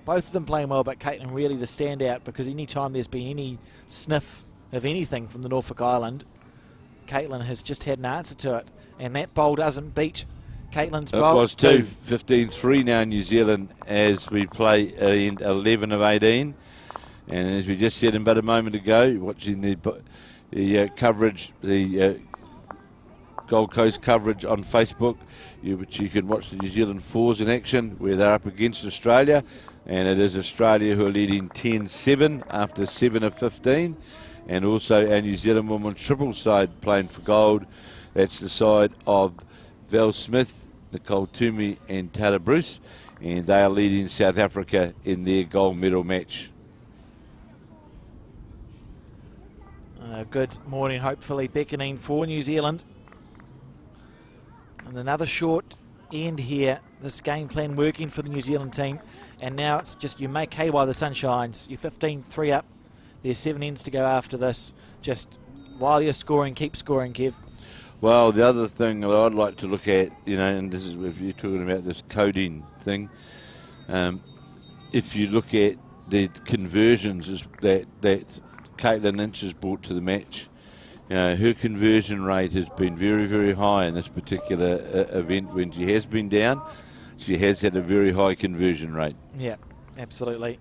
Both of them playing well, but Caitlin really the standout, because any time there's been any sniff of anything from the Norfolk Island, Caitlin has just had an answer to it. And that bowl doesn't beat Caitlin's bowl. It was 2, 15-3 now New Zealand as we play in 11 of 18. And as we just said about a moment ago, watching the coverage, the Gold Coast coverage on Facebook, which you can watch the New Zealand fours in action where they're up against Australia, and it is Australia who are leading 10-7 after 7 of 15, and also our New Zealand women's triple side playing for gold. That's the side of Val Smith, Nicole Toomey and Tara Bruce, and they are leading South Africa in their gold medal match. Good morning, hopefully beckoning for New Zealand. And another short end here. This game plan working for the New Zealand team. And now it's just you make hay while the sun shines. You're 15-3 up. There's 7 ends to go after this. Just while you're scoring, keep scoring, Kev. Well, the other thing that I'd like to look at, and this is if you're talking about this coding thing, if you look at the conversions that Caitlin Inch has brought to the match, her conversion rate has been very, very high in this particular event. When she has been down, she has had a very high conversion rate. Yeah, absolutely.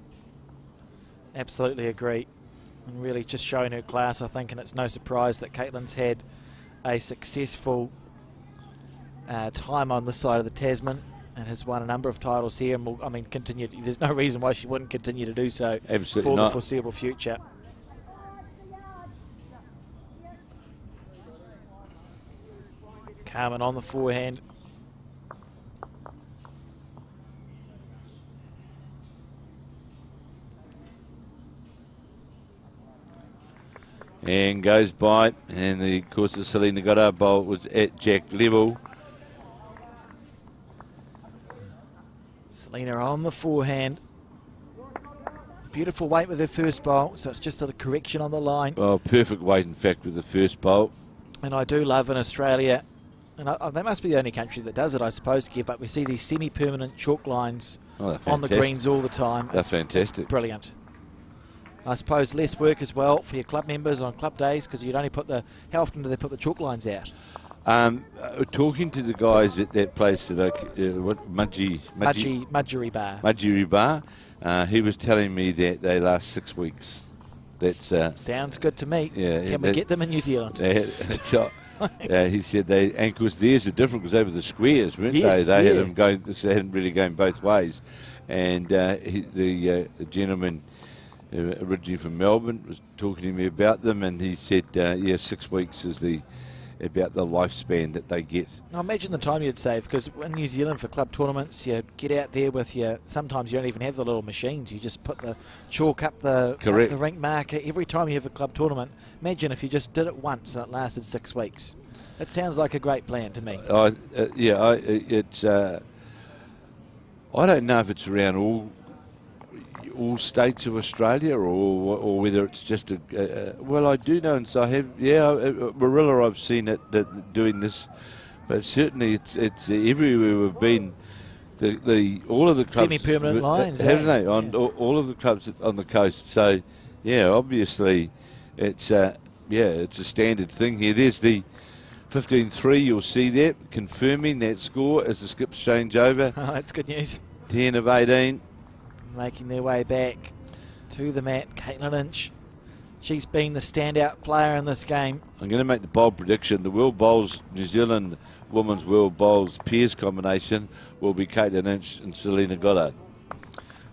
Absolutely agree. And really just showing her class, I think, and it's no surprise that Caitlin's had a successful time on this side of the Tasman and has won a number of titles here and will, continue. There's no reason why she wouldn't continue to do so. Absolutely for not. The foreseeable future. Carmen on the forehand. And goes by, and of course the Selena Goddard bowl was at jack level. Selena on the forehand. Beautiful weight with her first bowl, so it's just a correction on the line. Well, perfect weight in fact with the first bowl. And I do love in Australia, and they must be the only country that does it, I suppose, Kev, but we see these semi-permanent chalk lines on the greens all the time. That's fantastic. Brilliant. I suppose less work as well for your club members on club days, because you'd only put how often do they put the chalk lines out? Talking to the guys at that place, Mudgeeraba. He was telling me that they last 6 weeks. That's sounds good to me. Yeah, Can we get them in New Zealand? That's right. He said the ankles theirs are different because they were the squares, weren't yes, they? They had them going. They hadn't really going both ways. And the gentleman originally from Melbourne was talking to me about them, and he said, 6 weeks is about the lifespan that they get. Now imagine the time you'd save, because in New Zealand for club tournaments, you get out there with sometimes you don't even have the little machines, you just put the chalk up the rink marker every time you have a club tournament. Imagine if you just did it once and it lasted 6 weeks. That sounds like a great plan to me. I don't know if it's around all states of Australia or whether it's just well, I do know, and so I have, Marilla, I've seen it doing this, but certainly it's everywhere we've been. all of the clubs semi-permanent lines, haven't they? On all of the clubs on the coast. So, yeah, obviously, it's a standard thing here. There's the 15-3. You'll see that confirming that score as the skips change over. Oh, that's good news. 10 of 18. Making their way back to the mat, Caitlin Lynch. She's been the standout player in this game. I'm going to make the bold prediction. The World Bowls, New Zealand Women's World Bowls pairs combination will be Caitlin Lynch and Selena Goddard.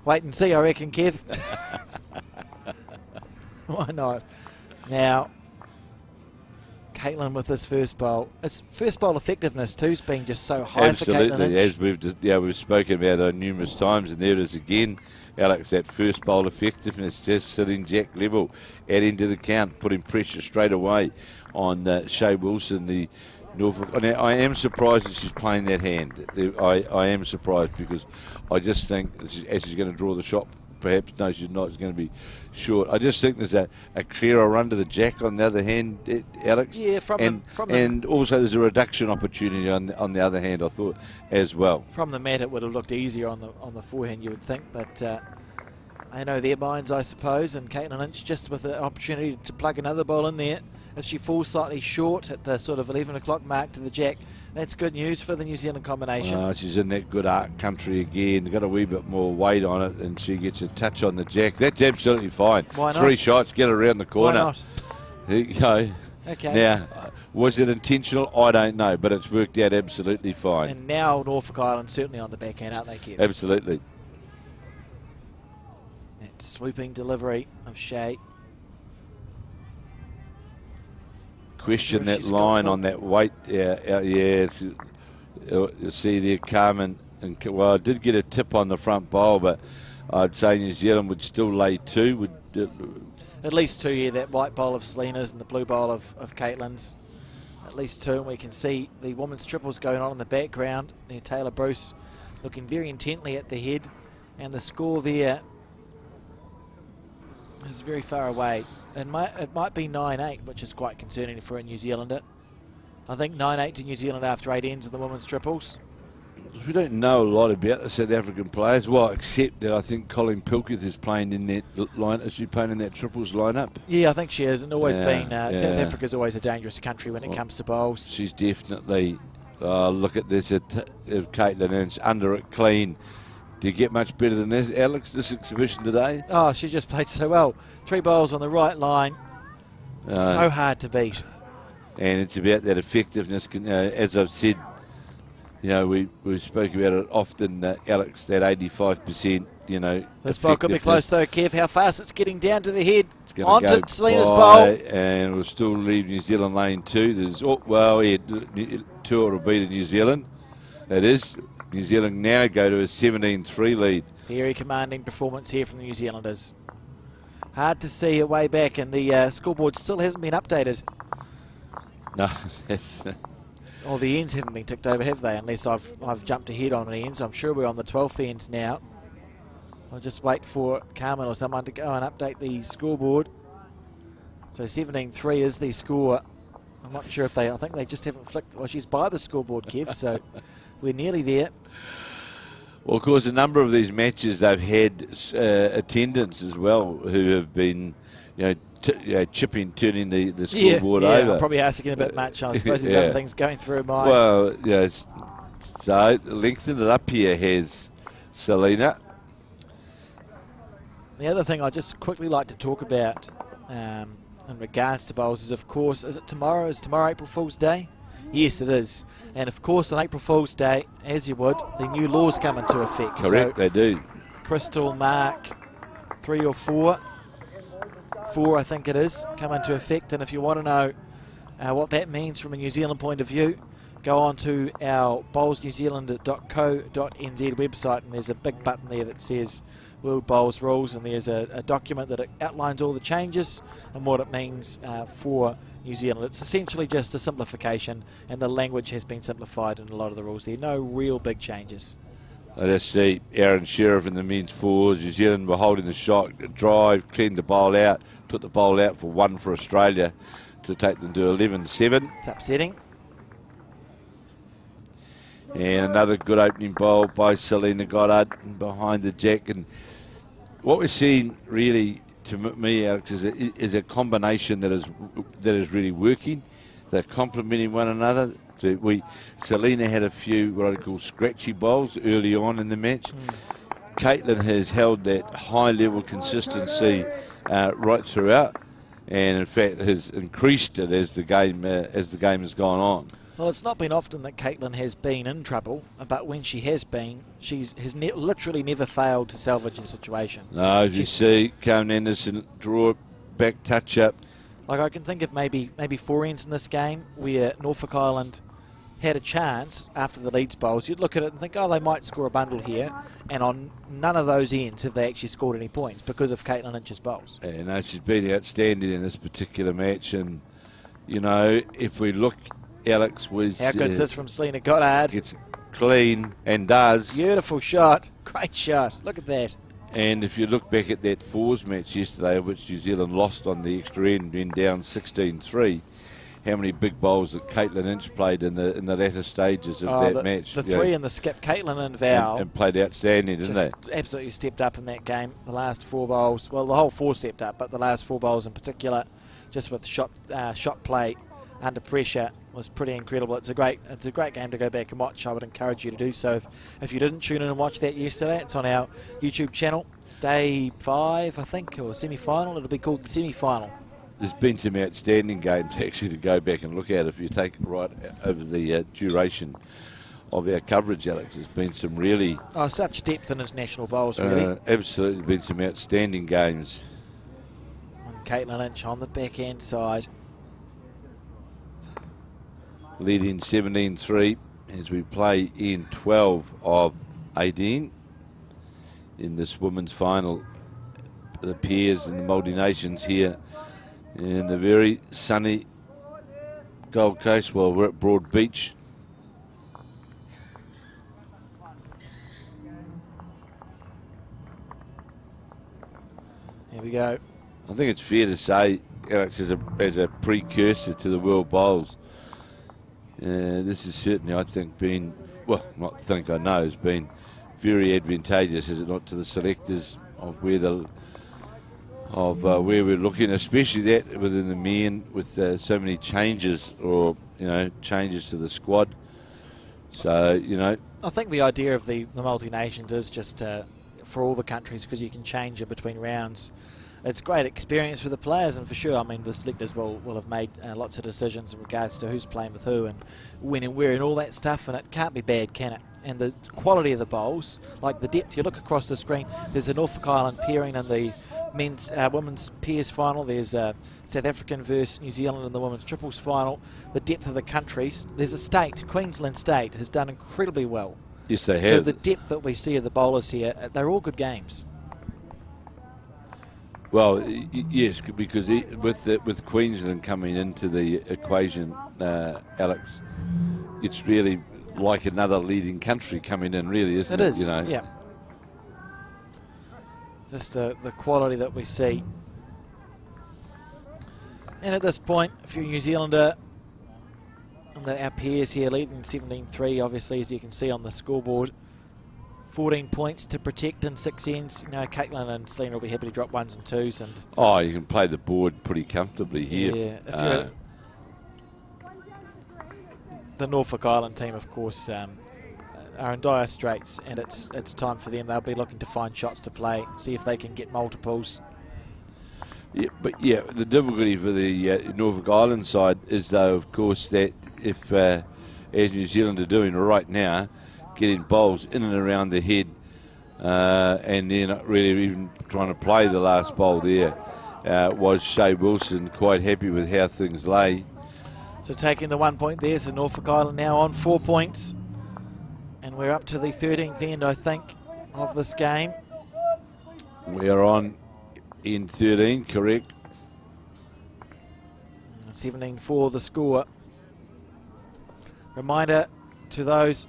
Wait and see, I reckon, Kev. Why not? Now, Caitlin with this first bowl. Its first bowl effectiveness too's been just so high for Caitlin Lynch. As we've spoken about it numerous times, and there it is again, Alex, that first bowl effectiveness just sitting jack level, adding to the count, putting pressure straight away on Shea Wilson, the Norfolk. Now, I am surprised that she's playing that hand. I am surprised because I just think as she's going to draw the shot, perhaps, no, she's not, it's going to be short. I just think there's a clearer run to the jack on the other hand, Alex. Yeah, and also there's a reduction opportunity on the other hand, I thought, as well. From the mat, it would have looked easier on the forehand, you would think, but I know their minds, I suppose, and Caitlin Lynch just with the opportunity to plug another ball in there. If she falls slightly short at the sort of 11 o'clock mark to the jack, that's good news for the New Zealand combination. She's in that good arc country again, got a wee bit more weight on it, and she gets a touch on the jack. That's absolutely fine. Why not? 3 shots, get her around the corner. Why not? There you go. Okay. Now, was it intentional? I don't know, but it's worked out absolutely fine. And now Norfolk Island certainly on the backhand, aren't they, Kev? Absolutely. That swooping delivery of Shea. Question that line on that weight. You see there, Carmen. Well, I did get a tip on the front bowl, but I'd say New Zealand would still lay 2. At least 2, yeah, that white bowl of Selena's and the blue bowl of Caitlin's. At least 2, and we can see the women's triples going on in the background. There, Taylor Bruce looking very intently at the head, and the score there is very far away. It might be 9-8, which is quite concerning for a New Zealander. I think 9-8 to New Zealand after 8 ends in the women's triples. We don't know a lot about the South African players, well, except that I think Colleen Pilketh is playing in that line. Is she playing in that triples lineup? Yeah, I think she is, and always been. Yeah. South Africa's always a dangerous country when it comes to bowls. She's definitely. Look at this, Caitlin Lynch under it clean. Do you get much better than this, Alex, this exhibition today? Oh, she just played so well. 3 bowls on the right line. So hard to beat. And it's about that effectiveness. As I've said, we spoke about it often, Alex, that 85%, This ball could be close though, Kev. How fast it's getting down to the head. It's onto Selena's bowl. And we'll still leave New Zealand lane 2. There's 2 it'll be to New Zealand. It is. New Zealand now go to a 17-3 lead. Very commanding performance here from the New Zealanders. Hard to see it way back, and the scoreboard still hasn't been updated. No, All the ends haven't been ticked over, have they? Unless I've jumped ahead on the ends. I'm sure we're on the 12th ends now. I'll just wait for Carmen or someone to go and update the scoreboard. So 17-3 is the score. I'm not sure if I think they just haven't flicked. Well, she's by the scoreboard, Kev, so we're nearly there. Well, of course, a number of these matches they've had attendants as well who have been, chipping, turning the scoreboard over. I'm probably asking a bit much. I suppose there's other things going through my. Well, so lengthened it up here has Selena. The other thing I'd just quickly like to talk about in regards to bowls is, of course, is tomorrow April Fool's Day? Yes, it is. And of course, on April Fool's Day, as you would, the new laws come into effect. Correct, so they do. Crystal, Mark, 3 or 4. 4, I think it is, come into effect. And if you want to know what that means from a New Zealand point of view, go on to our bowlsnewzealand.co.nz website, and there's a big button there that says World Bowls Rules, and there's a document that outlines all the changes and what it means for New Zealand. It's essentially just a simplification, and the language has been simplified in a lot of the rules there. No real big changes. Let's see, Aaron Sheriff in the men's 4s. New Zealand were holding the shot, drive, cleaned the bowl out, took the bowl out for 1 for Australia to take them to 11-7. It's upsetting. And another good opening bowl by Selena Goddard behind the jack. And what we're seeing really, to me, Alex, is a combination that is really working. They're complementing one another. Selena had a few what I call scratchy bowls early on in the match. Caitlin has held that high level consistency right throughout, and in fact has increased it as the game has gone on. Well, it's not been often that Caitlin has been in trouble, but when she has been, has literally never failed to salvage a situation. No, as you see, Carmen Anderson draw it back, touch up. Like I can think of maybe 4 ends in this game where Norfolk Island had a chance after the Leeds bowls. You'd look at it and think, oh, they might score a bundle here, and on none of those ends have they actually scored any points because of Caitlin Lynch's bowls. Yeah, no, she's been outstanding in this particular match, and you know, if we look, Alex was how good is this from Selena Goddard? Gets clean and does. Beautiful shot, great shot. Look at that. And if you look back at that fours match yesterday, of which New Zealand lost on the extra end, being down 16-3. How many big bowls that Caitlin Lynch played in the latter stages of that match. The three in the skip, Caitlin and Val. And played outstanding, didn't they? Absolutely stepped up in that game. The last 4 bowls, well, the whole 4 stepped up, but the last 4 bowls in particular, just with shot play under pressure, was pretty incredible. It's a great game to go back and watch. I would encourage you to do so. If you didn't tune in and watch that yesterday, it's on our YouTube channel. Day 5, I think, or semi-final. It'll be called the semi-final. There's been some outstanding games actually to go back and look at if you take it right over the duration of our coverage, Alex. There's been some really... Oh, such depth in international bowls, really. Absolutely, been some outstanding games. And Caitlin Lynch on the backhand side. Leading 17-3 as we play in 12 of 18 in this women's final. The pairs and the multi-nations here in the very sunny Gold Coast. Well, we're at Broadbeach. Here we go. I think it's fair to say, Alex, as a precursor to the World Bowls, this has certainly, I think, been, well, not think, I know, has been very advantageous, is it not, to the selectors of where we're looking, especially that within the men with so many changes changes to the squad. So, I think the idea of the multi-nations is just for all the countries, because you can change it between rounds. It's great experience for the players, and for sure, I mean, the selectors will have made lots of decisions in regards to who's playing with who and when and where and all that stuff, and it can't be bad, can it? And the quality of the bowls, like the depth, you look across the screen, there's a Norfolk Island pairing in the women's pairs final. There's South African versus New Zealand in the women's triples final. The depth of the countries. There's a state, Queensland State, has done incredibly well. Yes, they have. So the depth that we see of the bowlers here, they're all good games. Well, yes, because with Queensland coming into the equation, Alex, it's really like another leading country coming in, really, isn't it? It is, yeah. Just the quality that we see. And at this point, if you're a New Zealander, and our peers here leading 17-3, obviously, as you can see on the scoreboard. 14 points to protect in 6 ends. Caitlin and Selena will be happy to drop 1s and 2s. And you can play the board pretty comfortably here. Yeah. If you're the Norfolk Island team, of course, are in dire straits, and it's time for them. They'll be looking to find shots to play, see if they can get multiples. Yeah, but the difficulty for the Norfolk Island side is, though, of course, that if, as New Zealand are doing right now, getting bowls in and around the head, and they're not really even trying to play the last bowl there, was Shea Wilson quite happy with how things lay. So taking the 1 point there, so Norfolk Island now on 4 points. And we're up to the 13th end, I think, of this game. We're on in 13, correct. 17-4 the score. Reminder to those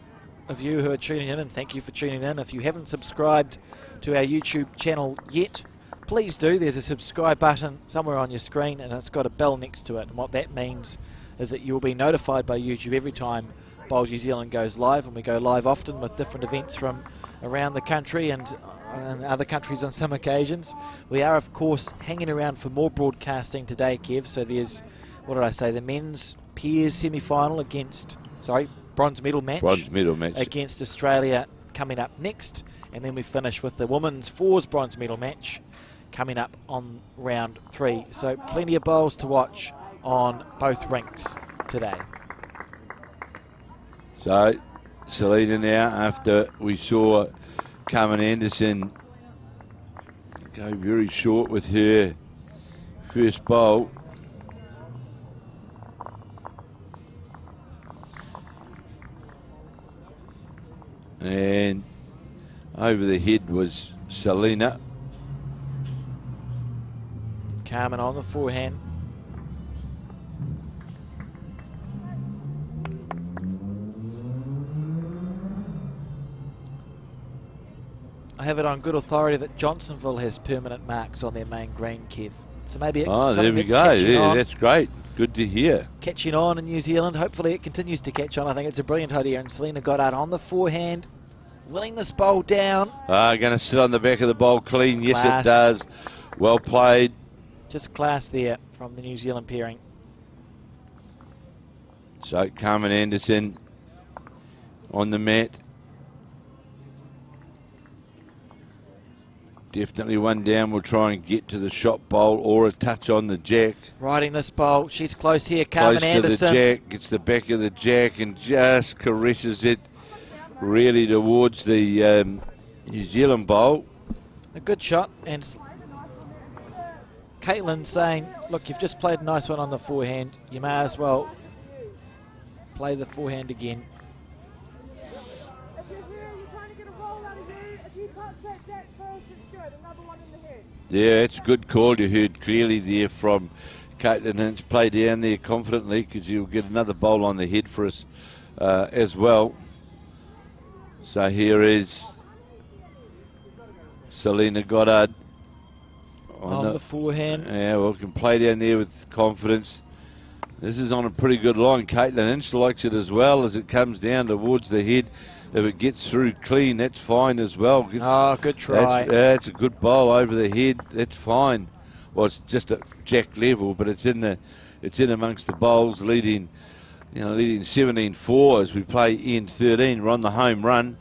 of you who are tuning in, and thank you for tuning in. If you haven't subscribed to our YouTube channel yet, please do. There's a subscribe button somewhere on your screen, and it's got a bell next to it. And what that means is that you'll be notified by YouTube every time Bowls New Zealand goes live, and we go live often with different events from around the country and other countries on some occasions. We are, of course, hanging around for more broadcasting today, Kev. So there's, what did I say, the men's pairs semi-final against, bronze medal match. Bronze medal match. Against Australia coming up next. And then we finish with the women's fours bronze medal match coming up on round 3. So plenty of bowls to watch on both rinks today. So Selena now, after we saw Carmen Anderson go very short with her first bowl. And over the head was Selena. Carmen on the forehand. I have it on good authority that Johnsonville has permanent marks on their main green, Kev. So maybe it's there something we that's go. catching on. That's great. Good to hear. Catching on in New Zealand. Hopefully it continues to catch on. I think it's a brilliant idea. And Selena Goddard on the forehand, winning this bowl down. Going to sit on the back of the bowl clean. Yes, Class. it does. Well played. Just class there from the New Zealand pairing. So Carmen Anderson on the mat. Definitely one down. We'll try and get to the shot bowl or a touch on the jack. Riding this bowl. She's close here. Carmen Close Anderson. to the jack. Gets the back of the jack and just caresses it really towards the New Zealand bowl. A good shot. And Caitlin saying, look, you've just played a nice one on the forehand. You may as well play the forehand again. Yeah, it's a good call. You heard clearly there from Caitlin Hinch. Play down there confidently because you'll get another bowl on the head for us as well. So here is Selena Goddard on the forehand. Yeah, well, can play down there with confidence. This is on a pretty good line. Caitlin Hinch likes it as well as it comes down towards the head. If it gets through clean, that's fine as well. Good try. That's a good bowl over the head. That's fine. Well, it's just at jack level, but it's in amongst the bowls, leading 17-4 as we play end 13. We're on the home run,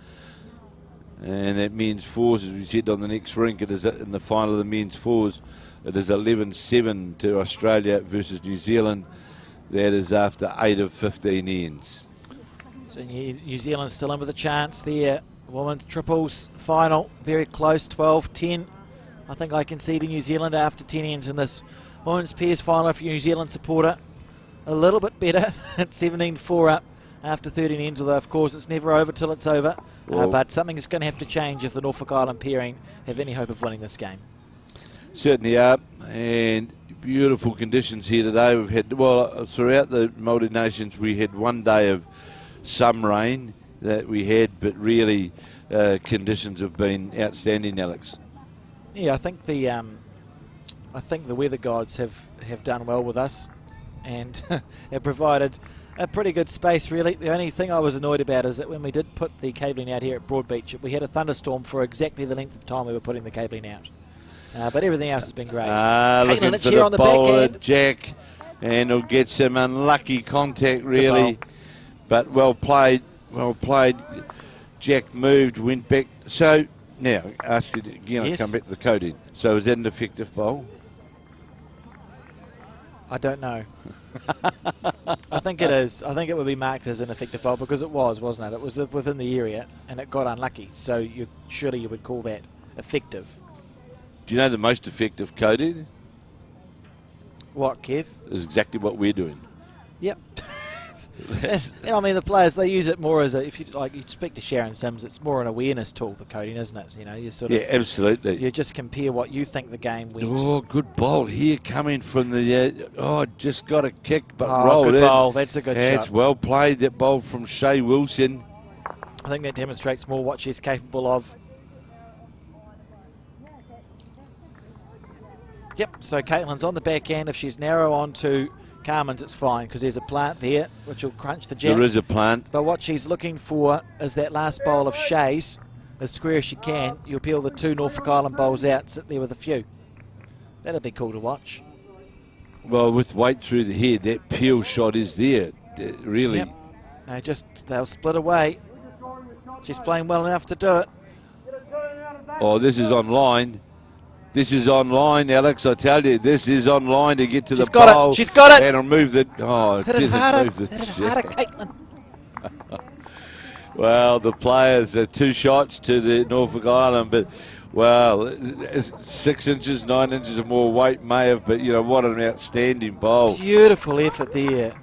and that men's fours, as we said on the next rink, it is in the final of the men's fours. It is 11-7 to Australia versus New Zealand. That is after 8 of 15 ends. So New Zealand still in with a chance there. Women's triples final, very close, 12-10. I think I can see the New Zealand after 10 ends in this women's pairs final. If you're a New Zealand supporter, a little bit better at 17-4 up after 13 ends, although of course it's never over till it's over. But something is going to have to change if the Norfolk Island pairing have any hope of winning this game. Certainly are, and beautiful conditions here today. We've had, throughout the Māori nations, we had one day of some rain that we had, but really conditions have been outstanding, Alex. Yeah, I think the weather gods have done well with us, and have provided a pretty good space, really. The only thing I was annoyed about is that when we did put the cabling out here at Broadbeach, we had a thunderstorm for exactly the length of time we were putting the cabling out. But everything else has been great. Looking for the bowler, Jack, and he'll get some unlucky contact, really. But well played. Jack moved, went back. So now, ask you again, I'll come back to the coding. So is that an effective bowl? I don't know. I think it is. I think it would be marked as an effective bowl because it was, wasn't it? It was within the area and it got unlucky. So surely you would call that effective. Do you know the most effective coding? What, Kev? Is exactly what we're doing. Yep. I mean, the players, they use it more as you speak to Sharon Sims, it's more an awareness tool, the coding, isn't it? You sort of, absolutely. You just compare what you think the game went. Oh, good bowl here coming from the, just got a kick but rolled good in. bowl, that's a good shot. It's well played, that bowl from Shea Wilson. I think that demonstrates more what she's capable of. Yep, so Caitlin's on the back end. If she's narrow on to Carmen's, it's fine because there's a plant there which will crunch the jab. There is a plant. But what she's looking for is that last bowl of Shays, as square as she can. You peel the 2 Norfolk Island bowls out, sit there with a few. That'd be cool to watch. Well, with weight through the head, that peel shot is there. Really. Yep. They'll split away. She's playing well enough to do it. Oh, this is online. This is online, Alex. I tell you, this is online to get to the bowl. She's got it. And it'll move the. Oh, Hit it harder. move the. Hit it harder, Caitlin. Well, the players are 2 shots to the Norfolk Island, but well, 6 inches, 9 inches or more weight may have, but you know what an outstanding bowl. Beautiful effort there.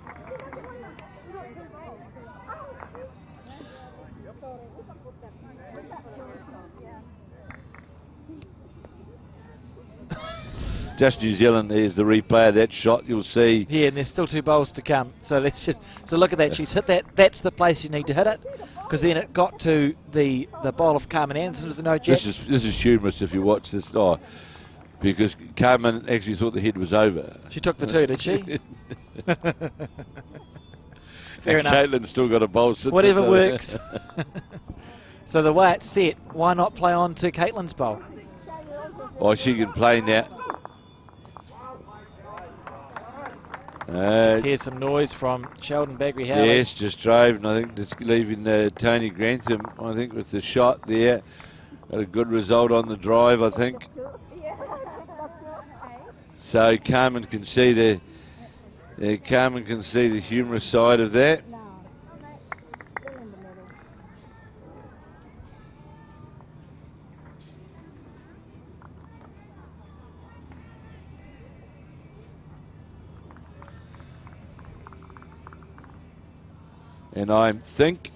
Just New Zealand is the replay of that shot. You'll see. Yeah, and there's still 2 bowls to come. So look at that. She's hit that. That's the place you need to hit it, because then it got to the bowl of Carmen Anderson with the no jab. This is humorous if you watch this. Oh, because Carmen actually thought the head was over. She took the 2, did she? Fair enough. Caitlin's still got a bowl sitting. Whatever works. So the way it's set, why not play on to Caitlin's bowl? Oh, she can play now. Just hear some noise from Sheldon Bagry-Howley. Yes, just drove, and I think just leaving Tony Grantham, I think, with the shot there. Got a good result on the drive, I think. So Carmen can see the humorous side of that. And I think,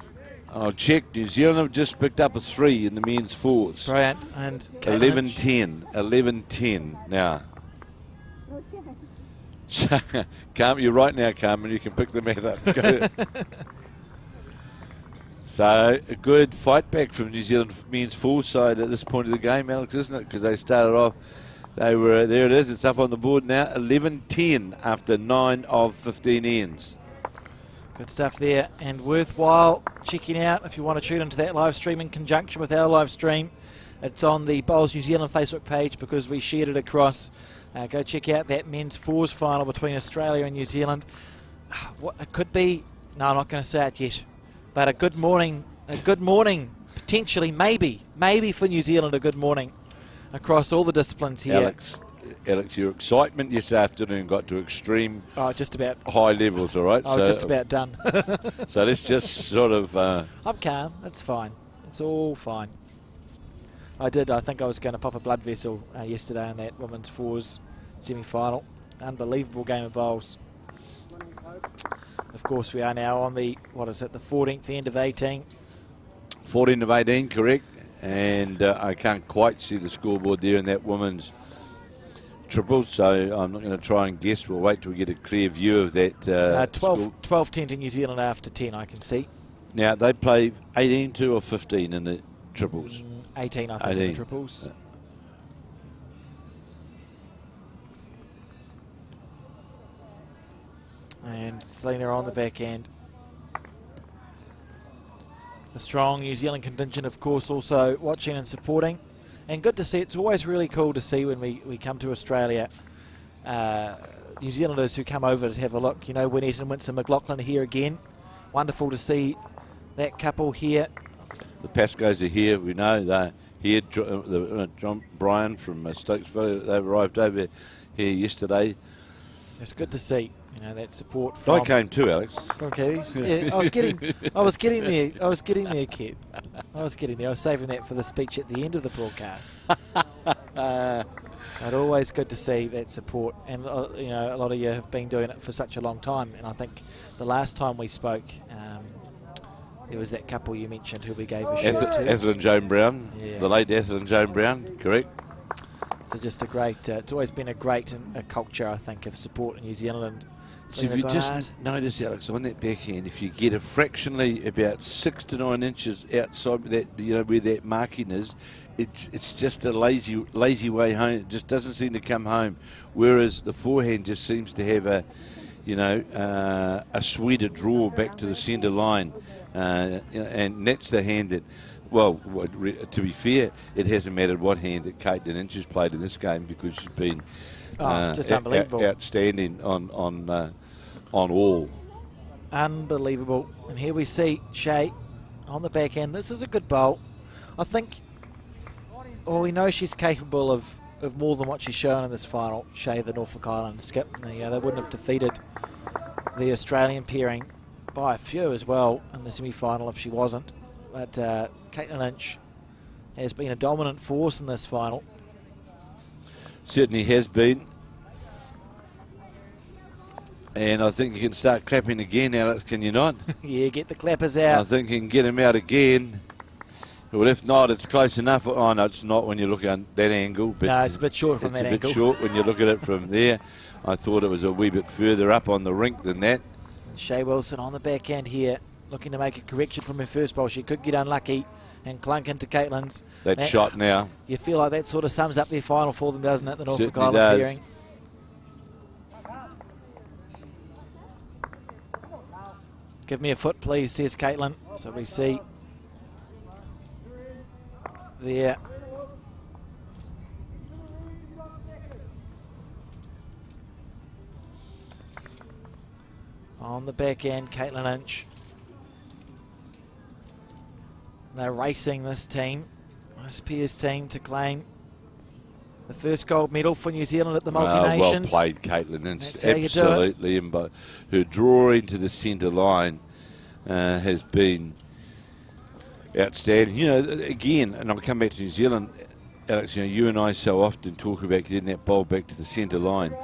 I'll check, New Zealand have just picked up a 3 in the men's 4s. Brilliant. And 11-10. 11-10 now. Carmen, you're right now, Carmen. You can pick the mat up. So, a good fight back from New Zealand men's 4 side at this point of the game, Alex, isn't it? Because they started off, they were, there it is, it's up on the board now, 11-10 after 9 of 15 ends. Good stuff there, and worthwhile checking out if you want to tune into that live stream in conjunction with our live stream. It's on the Bowls New Zealand Facebook page because we shared it across. Go check out that men's 4s final between Australia and New Zealand. What it could be, no, I'm not going to say it yet, but a good morning, potentially, maybe for New Zealand, a good morning across all the disciplines here. Alex, your excitement yesterday afternoon got to extreme just about high levels, all right? Just about done. So let's just sort of... I'm calm. It's fine. It's all fine. I think I was going to pop a blood vessel yesterday in that women's 4s semi-final. Unbelievable game of bowls. Of course, we are now on the, the 14th end of 18. 14 of 18, correct. And I can't quite see the scoreboard there in that women's triples, so I'm not going to try and guess. We'll wait till we get a clear view of that. 12-10 to New Zealand after 10, I can see. Now, they play 18-2 or 15 in the triples? 18, I think, 18. In the triples. And Selena on the back end. A strong New Zealand contingent, of course, also watching and supporting. And good to see. It's always really cool to see when we come to Australia, New Zealanders who come over to have a look. You know, Winnett and Winston McLaughlin are here again. Wonderful to see that couple here. The Pascoes are here. We know they're here. John Bryan from Stokesville, they arrived over here yesterday. It's good to see. You know, that support. I came too, Alex. From Kiwis. Yeah, I was getting there, Kit. I was getting there. I was saving that for the speech at the end of the broadcast. It's always good to see that support, and you know, a lot of you have been doing it for such a long time. And I think the last time we spoke, there was that couple you mentioned who we gave a shirt to. Ethel and Joan Brown, the late Ethel and Joan Brown, correct. So just a great, it's always been a great culture, I think, of support in New Zealand. So if you just notice, Alex, on that backhand, if you get a fractionally about 6 to 9 inches outside that, you know, where that marking is, it's just a lazy way home. It just doesn't seem to come home. Whereas the forehand just seems to have a, a sweeter draw back to the centre line. And that's the hand that, well, to be fair, it hasn't mattered what hand that Caitlin Inch has played in this game, because she's been just unbelievable, outstanding on all. Unbelievable. And here we see Shea on the back end. This is a good bowl. I think, well, we know she's capable of more than what she's shown in this final. Shea, the Norfolk Island skip. They wouldn't have defeated the Australian pairing by a few as well in the semi-final if she wasn't. But Caitlin Inch has been a dominant force in this final. Certainly has been. And I think you can start clapping again, Alex, can you not? Yeah, get the clappers out. I think you can get them out again. Well, if not, it's close enough. Oh, no, it's not when you look at that angle. But no, it's a bit short from that angle. It's a bit short when you look at it from there. I thought it was a wee bit further up on the rink than that. Shea Wilson on the back end here, looking to make a correction from her first bowl. She could get unlucky and clunk into Caitlin's. That shot now. You feel like that sort of sums up their final for them, doesn't it? The Norfolk Certainly Island does. pairing. Give me a foot, please, says Caitlin. So we see there. On the back end, Caitlin Inch. They're racing this team, this Piers team, to claim the first gold medal for New Zealand at the Multi-Nations. Well played, Caitlin Inch. That's how you do it. Absolutely. And her drawing to the centre line has been outstanding. Again, and I'll come back to New Zealand, Alex, you and I so often talk about getting that ball back to the centre line.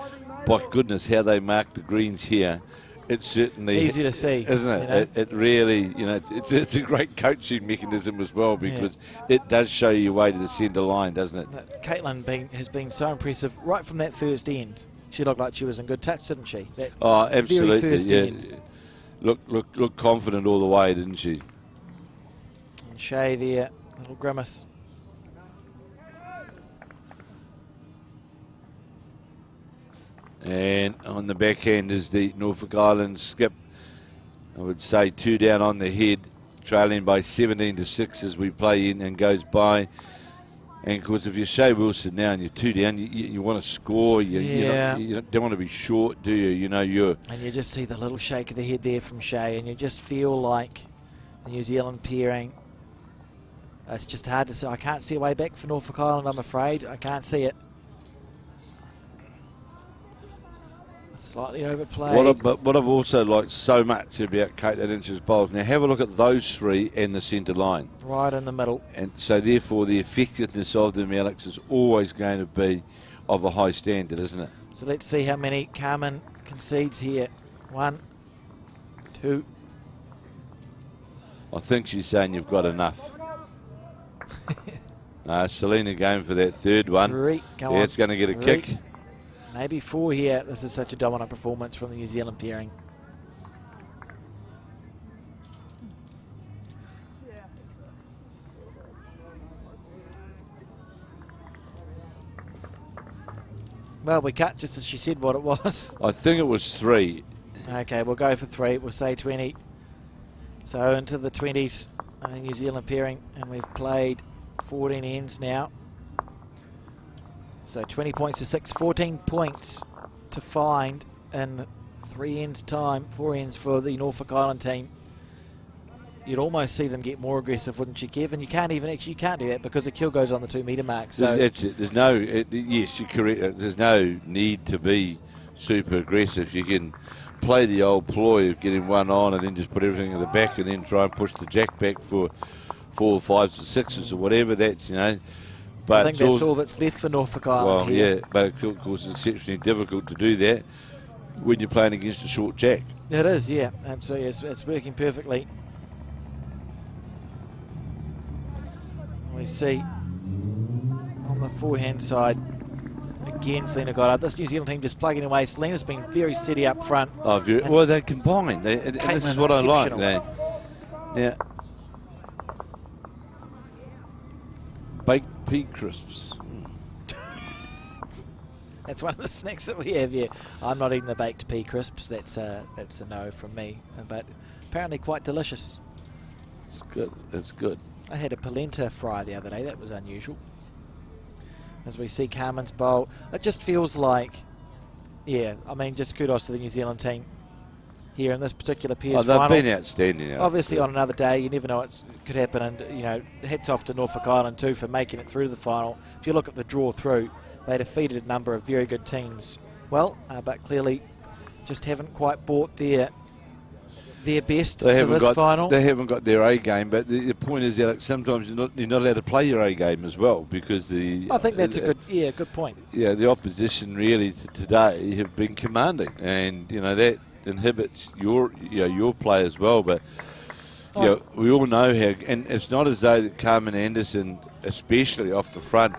By goodness, how they mark the greens here. It's certainly easy to see, isn't it? It really, it's a great coaching mechanism as well, because it does show you your way to the centre line, doesn't it? Caitlin has been so impressive right from that first end. She looked like she was in good touch, didn't she? That absolutely. Very first end. Look confident all the way, didn't she? And Shea there, little grimace. And on the back end is the Norfolk Island skip. I would say 2 down on the head, trailing by 17-6 as we play in and goes by. And of course, if you're Shea Wilson now and you're 2 down, you want to score. You don't want to be short, do you? And you just see the little shake of the head there from Shea, and you just feel like the New Zealand pairing. It's just hard to see. I can't see a way back for Norfolk Island, I'm afraid. I can't see it. Slightly overplayed. What I've also liked so much about Caitlin Inch's bowls, now have a look at those three and the centre line. Right in the middle. And so therefore the effectiveness of them, Alex, is always going to be of a high standard, isn't it? So let's see how many Carmen concedes here. 1, 2. I think she's saying you've got enough. Selena going for that third one. 3. Go on. It's going to get a 3. kick. Maybe 4 here. This is such a dominant performance from the New Zealand pairing. Well, we cut just as she said what it was. I think it was 3. Okay, we'll go for 3. We'll say 20. So into the 20s, New Zealand pairing, and we've played 14 ends now. So 20 points to 6, 14 points to find in 3 ends time, 4 ends for the Norfolk Island team. You'd almost see them get more aggressive, wouldn't you, Kev? And you can't do that because the kill goes on the 2 metre mark. So there's no, yes, you're correct. There's no need to be super aggressive. You can play the old ploy of getting one on and then just put everything in the back and then try and push the jack back for 4, 5s, or 6s or whatever. That's But I think that's all that's left for Norfolk Island here. Yeah, but of course it's exceptionally difficult to do that when you're playing against a short jack. It is, yeah, absolutely. It's working perfectly. We see on the forehand side, again, Selena got up. This New Zealand team just plugging away. Selena's been very steady up front. Well, they combine. And this is what I like. Yeah. Baked pea crisps. That's one of the snacks that we have, yeah. I'm not eating the baked pea crisps. That's a no from me. But apparently quite delicious. It's good. It's good. I had a polenta fry the other day. That was unusual. As we see Carmen's bowl, it just feels like, yeah, I mean, just kudos to the New Zealand team here in this particular pairs they've final. been outstanding. Obviously, on another day, you never know what could happen, and hats off to Norfolk Island too for making it through to the final. If you look at the draw through, they defeated a number of very good teams. Well, but clearly, just haven't quite brought their best to this final. They haven't got their A game, but the point is, Alex, sometimes you're not allowed to play your A game as well because I think that's a good point. Yeah, the opposition really today have been commanding, and that inhibits your play as well. But we all know how, and it's not as though that Carmen Anderson, especially off the front,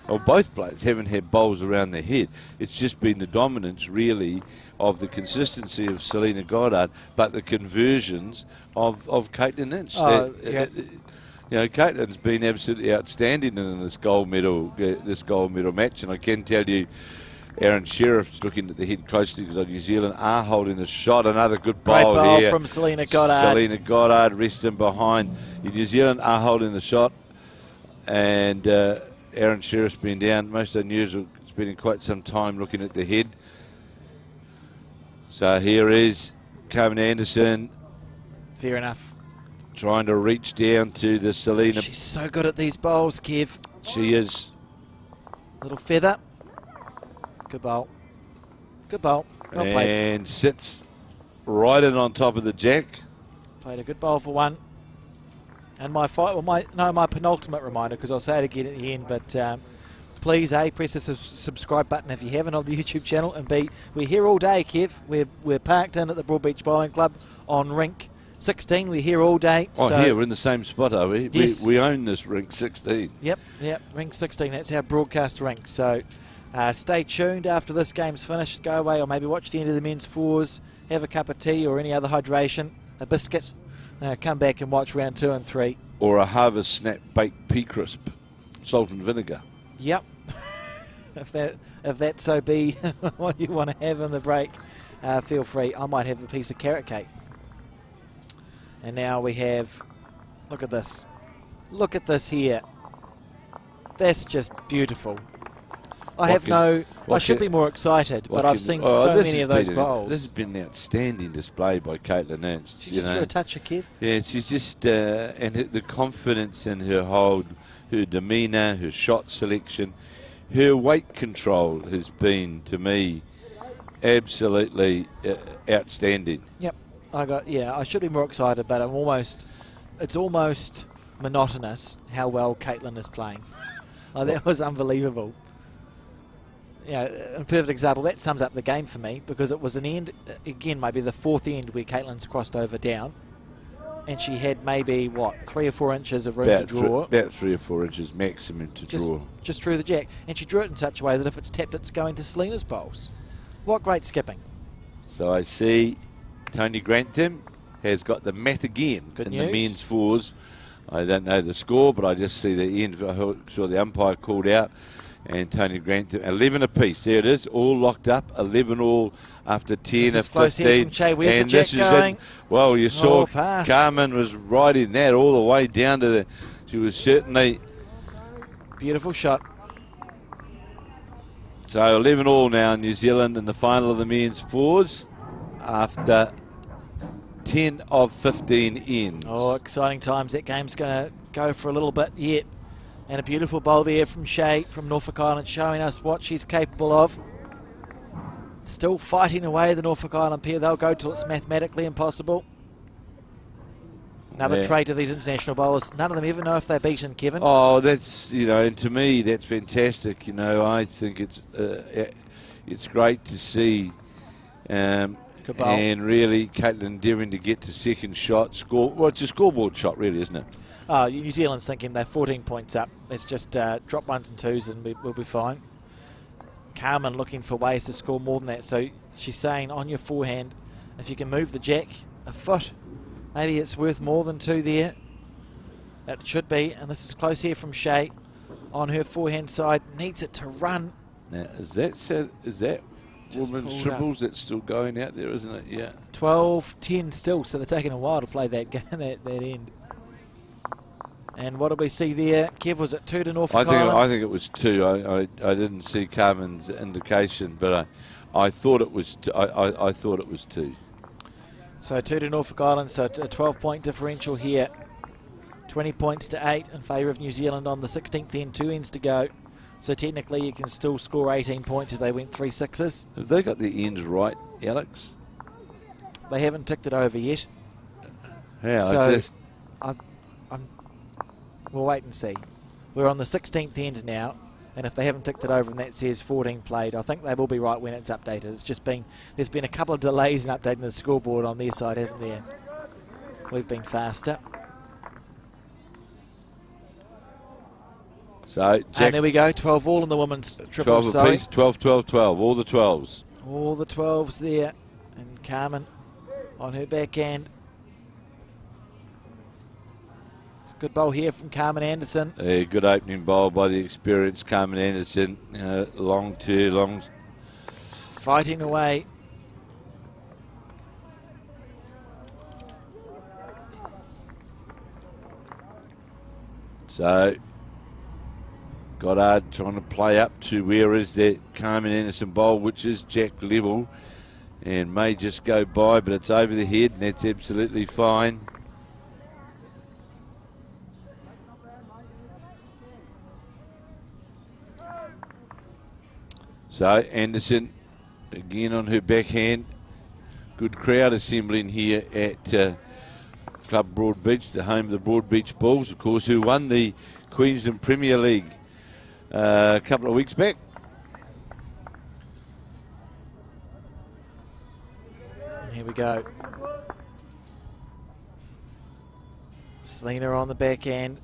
or both players haven't had bowls around their head. It's just been the dominance really of the consistency of Selena Goddard, but the conversions of Caitlin Ince. Caitlin's been absolutely outstanding in this gold medal match, and I can tell you, Aaron Sheriff's looking at the head closely because New Zealand are holding the shot. Another good bowl here from Selena Goddard. Selena Goddard resting behind. New Zealand are holding the shot, and Aaron Sheriff's been down. Most unusual. Spending quite some time looking at the head. So here is Carmen Anderson. Fair enough. Trying to reach down to the Selena. She's so good at these bowls, Kev. She is. Little feather. Good bowl. Good bowl. Well played. And sits right in on top of the jack. Played a good bowl for one. And my penultimate reminder, because I'll say it again at the end, but please, A, press the subscribe button if you haven't on the YouTube channel, and B, we're here all day, Kev. We're parked in at the Broadbeach Bowling Club on rink 16. We're here all day. Oh, so here, we're in the same spot, are we? Yes. We own this rink 16. Yep, rink 16. That's our broadcast rink. So stay tuned after this game's finished. Go away or maybe watch the end of the men's fours, have a cup of tea or any other hydration, a biscuit. Come back and watch round 2 and 3. Or a Harvest Snap baked pea crisp, salt and vinegar. Yep. if that so be what you want to have in the break, feel free. I might have a piece of carrot cake. And now we have, look at this. Look at this here. That's just beautiful. I should be more excited, but I've seen so many of those bowls. This has been an outstanding display by Caitlin Ince. She just threw a touch of Kev. Yeah, she's just, and the confidence in her hold, her demeanour, her shot selection, her weight control has been, to me, absolutely outstanding. Yep, I should be more excited, but it's almost monotonous how well Caitlin is playing. That was unbelievable. A perfect example, that sums up the game for me, because it was an end, again, maybe the fourth end where Caitlin's crossed over down, and she had maybe, 3 or 4 inches of room to draw. About 3 or 4 inches maximum to draw. Just drew the jack, and she drew it in such a way that if it's tapped, it's going to Selena's bowls. What great skipping. So I see Tony Grantham has got the mat again Good in news. The men's fours. I don't know the score, but I just see the end. I saw the umpire called out. And Tony Grantham, 11 apiece. There it is, all locked up, 11 all after 10 or 15. Where's the jack going? Well, you saw past. Carmen was riding that all the way down to the. She was certainly. Beautiful shot. So 11 all now, New Zealand in the final of the men's fours after 10 of 15 ends. Oh, exciting times. That game's going to go for a little bit yet. And a beautiful bowl there from Shay from Norfolk Island, showing us what she's capable of. Still fighting away, the Norfolk Island pair. They'll go till it's mathematically impossible. Another trait of these international bowlers. None of them ever know if they're beaten, Kevin. Oh, that's, and to me, that's fantastic. I think it's great to see. And really, Caitlin endeavouring to get to second shot. Well, it's a scoreboard shot, really, isn't it? New Zealand's thinking they're 14 points up. Let's just drop 1s and 2s and we'll be fine. Carmen looking for ways to score more than that. So she's saying on your forehand, if you can move the jack a foot, maybe it's worth more than 2 there. That should be. And this is close here from Shay on her forehand side. Needs it to run. Now, is that Just women's pulled triples that's still going out there, isn't it? Yeah. 12-10 still, so they're taking a while to play that game, that end. And what did we see there? Kev, was it 2 to Norfolk Island? I think it was 2. I didn't see Carmen's indication, but I thought it was. I thought it was 2. So 2 to Norfolk Island, so a 12-point differential here. 20 points to 8 in favour of New Zealand on the 16th end, 2 ends to go. So technically you can still score 18 points if they went 3 sixes. Have they got the ends right, Alex? They haven't ticked it over yet. Yeah, So we'll wait and see. We're on the 16th end now, and if they haven't ticked it over and that says 14 played, I think they will be right when it's updated. It's just there's been a couple of delays in updating the scoreboard on their side, haven't there? We've been faster. So, Jack, and there we go, 12 all in the women's triple. 12 apiece, 12, 12, 12, all the 12s. All the 12s there, and Carmen on her backhand. It's a good bowl here from Carmen Anderson. A good opening bowl by the experienced Carmen Anderson. Long. Fighting away. So, Goddard trying to play up to where is that Carmen Anderson bowl, which is Jack level, and may just go by, but it's over the head, and that's absolutely fine. So Anderson again on her backhand. Good crowd assembling here at Club Broadbeach, the home of the Broadbeach Bulls, of course, who won the Queensland Premier League a couple of weeks back. Here we go. Selena on the backhand.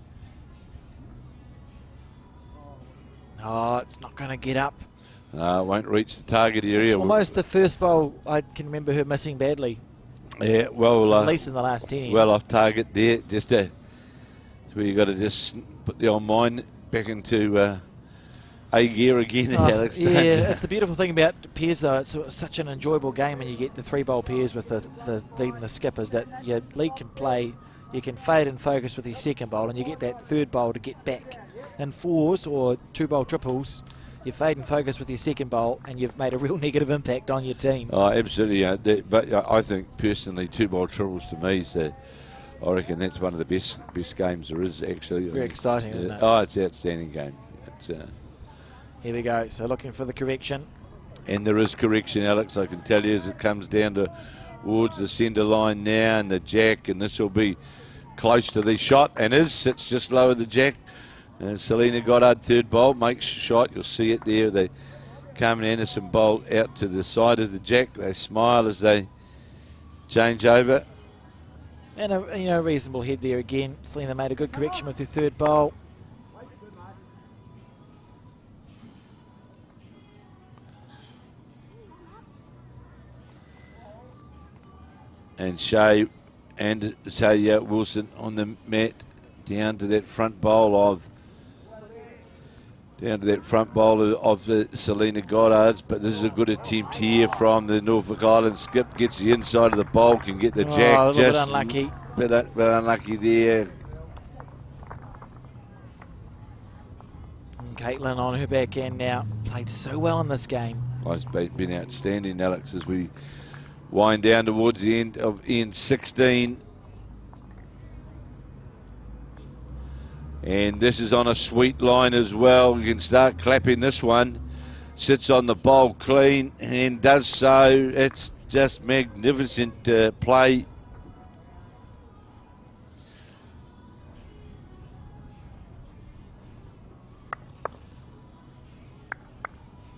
Oh, it's not going to get up. Won't reach the target area. It's almost the first bowl I can remember her missing badly. Yeah, well, at least in the last 10 well off target there. Just so where you got to just put the old mind back into A gear again, Alex. Yeah, it's the beautiful thing about pairs, though. It's such an enjoyable game when you get the 3-bowl pairs with the lead and the skippers, that your lead can play. You can fade and focus with your second bowl, and you get that third bowl to get back. In 4s or 2-bowl triples, you fade and focus with your second bowl, and you've made a real negative impact on your team. Oh, absolutely. But I think personally, 2-bowl triples to me is I reckon that's one of the best games there is, actually. Very exciting, isn't it? Oh, it's an outstanding game. It's here we go. So looking for the correction. And there is correction, Alex, I can tell you, as it comes down towards the centre line now, and the jack, and this will be close to the shot, and sits just lower the jack. And Selena Goddard, third bowl, makes shot. You'll see it there. The Carmen Anderson bowl out to the side of the jack. They smile as they change over. And a reasonable head there again. Selena made a good correction with her third bowl. And Shea Wilson on the mat down to that front bowl of the Selena Goddards. But this is a good attempt here from the Norfolk Island skip. Gets the inside of the bowl, can get the jack. A little bit unlucky. Bit unlucky there. And Caitlin on her backhand now. Played so well in this game. It's been outstanding, Alex, as we wind down towards the end of end 16. And this is on a sweet line as well. You can start clapping this one. Sits on the bowl clean and does so. It's just magnificent play.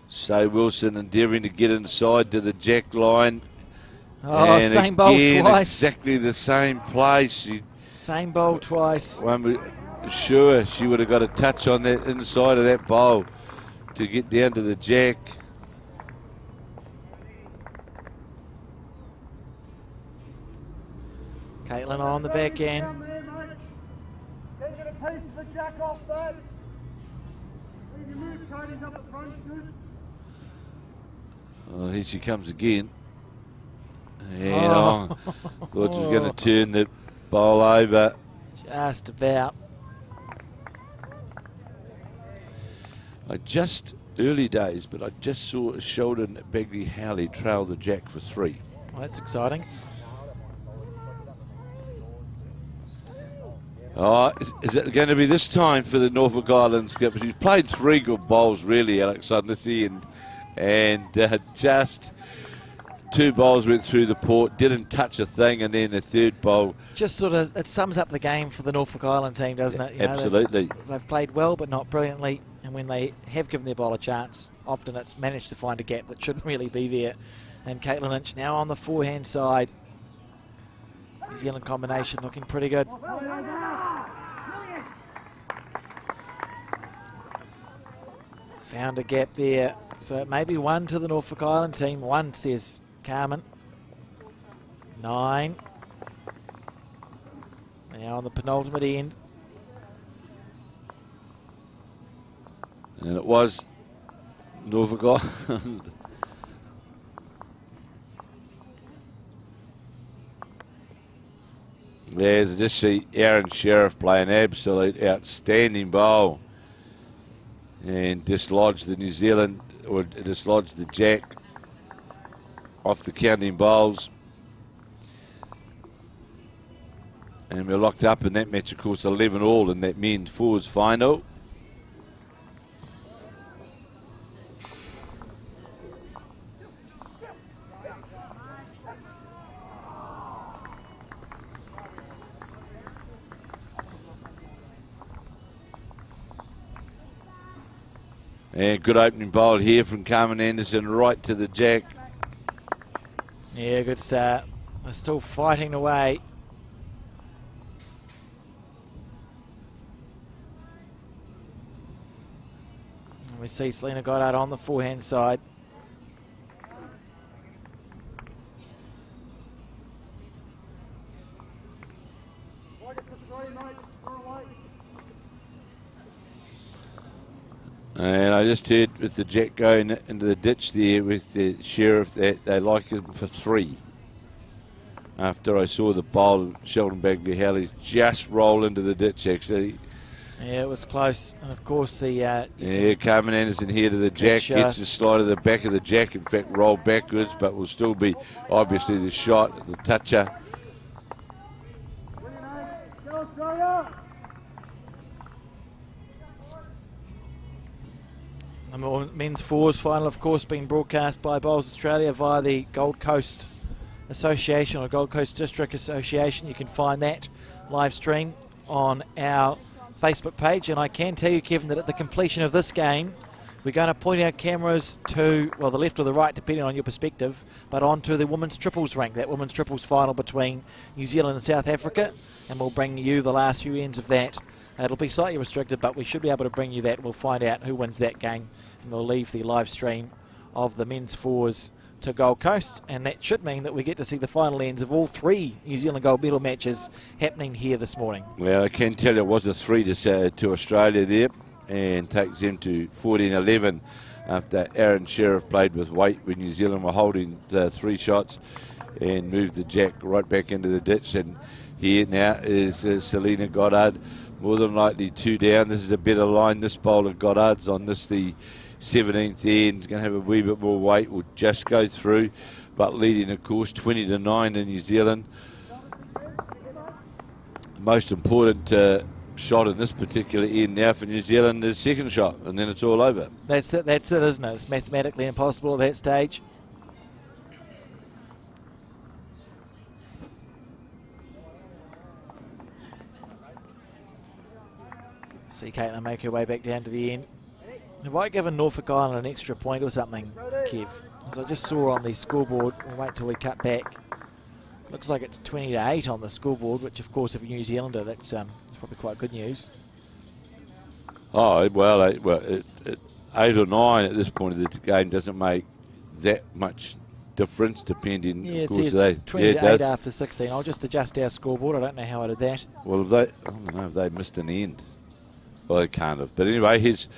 So Wilson endeavouring to get inside to the jack line. Oh, and same bowl twice. Exactly the same place. Same bowl twice. Sure, she would have got a touch on that inside of that bowl to get down to the jack. Caitlin on the backhand. Can you get a piece of the jack off that? You move Cody's up the front, good. Oh, here she comes again. And thought she was going to turn the bowl over. Just about. Early days, but I just saw Sheldon Begley Howley trail the jack for 3. Well, that's exciting. Oh, is it going to be this time for the Norfolk Island skipper? She's played 3 good bowls, really, Alex, on this end. And just 2 bowls went through the port, didn't touch a thing, and then the 3rd bowl. Just sort of, it sums up the game for the Norfolk Island team, doesn't it? You Absolutely. know, they've played well, but not brilliantly. And when they have given their bowler a chance, often it's managed to find a gap that shouldn't really be there. And Caitlin Lynch now on the forehand side. New Zealand combination looking pretty good. Found a gap there. So it may be 1 to the Norfolk Island team. 1, says Carmen. 9. Now on the penultimate end. And it was Norfolk Island. There's just see Aaron Sheriff play an absolute outstanding bowl and dislodged the New Zealand, or dislodged the jack off the counting bowls. And we're locked up in that match, of course, 11 all in that men's 4s final. And good opening bowl here from Carmen Anderson, right to the jack. Yeah, good start. They're still fighting away. And we see Selena Goddard on the forehand side. And I just heard with the jack going into the ditch there with the Sheriff that they like him for 3. After I saw the bowl, Sheldon Begley Howley just roll into the ditch actually. Yeah, it was close. And of course the... yeah, Carmen Anderson here to the jack, gets the slide of the back of the jack, in fact roll backwards, but will still be obviously the shot, the toucher. The men's 4s final, of course, being broadcast by Bowls Australia via the Gold Coast Association or Gold Coast District Association. You can find that live stream on our Facebook page. And I can tell you, Kevin, that at the completion of this game, we're going to point our cameras to, well, the left or the right, depending on your perspective, but onto the women's triples rank, that women's triples final between New Zealand and South Africa. And we'll bring you the last few ends of that. It'll be slightly restricted, but we should be able to bring you that. We'll find out who wins that game, and we'll leave the live stream of the men's 4s to Gold Coast, and that should mean that we get to see the final ends of all 3 New Zealand gold medal matches happening here this morning. Well, I can tell you it was a 3 to Australia there, and takes them to 14-11 after Aaron Sheriff played with weight when New Zealand were holding 3 shots and moved the jack right back into the ditch. And here now is Selena Goddard. More than likely 2 down. This is a better line. This bowler Goddard's on this, the 17th end. Going to have a wee bit more weight. Will just go through, but leading, of course, 20-9 in New Zealand. The most important shot in this particular end now for New Zealand is second shot, and then it's all over. That's it, isn't it? It's mathematically impossible at that stage. See Caitlin make her way back down to the end. Have I given Norfolk Island an extra point or something, Kev? As I just saw on the scoreboard, we'll wait till we cut back. Looks like it's 20-8 on the scoreboard, which of course if you're a New Zealander, that's probably quite good news. Oh, well, 8 or 9 at this point of the game doesn't make that much difference, depending. Yeah, of it course, says 20-8 after 16. I'll just adjust our scoreboard. I don't know how I did that. Well, I don't know if they missed an end. Well, they can't have. But anyway, here's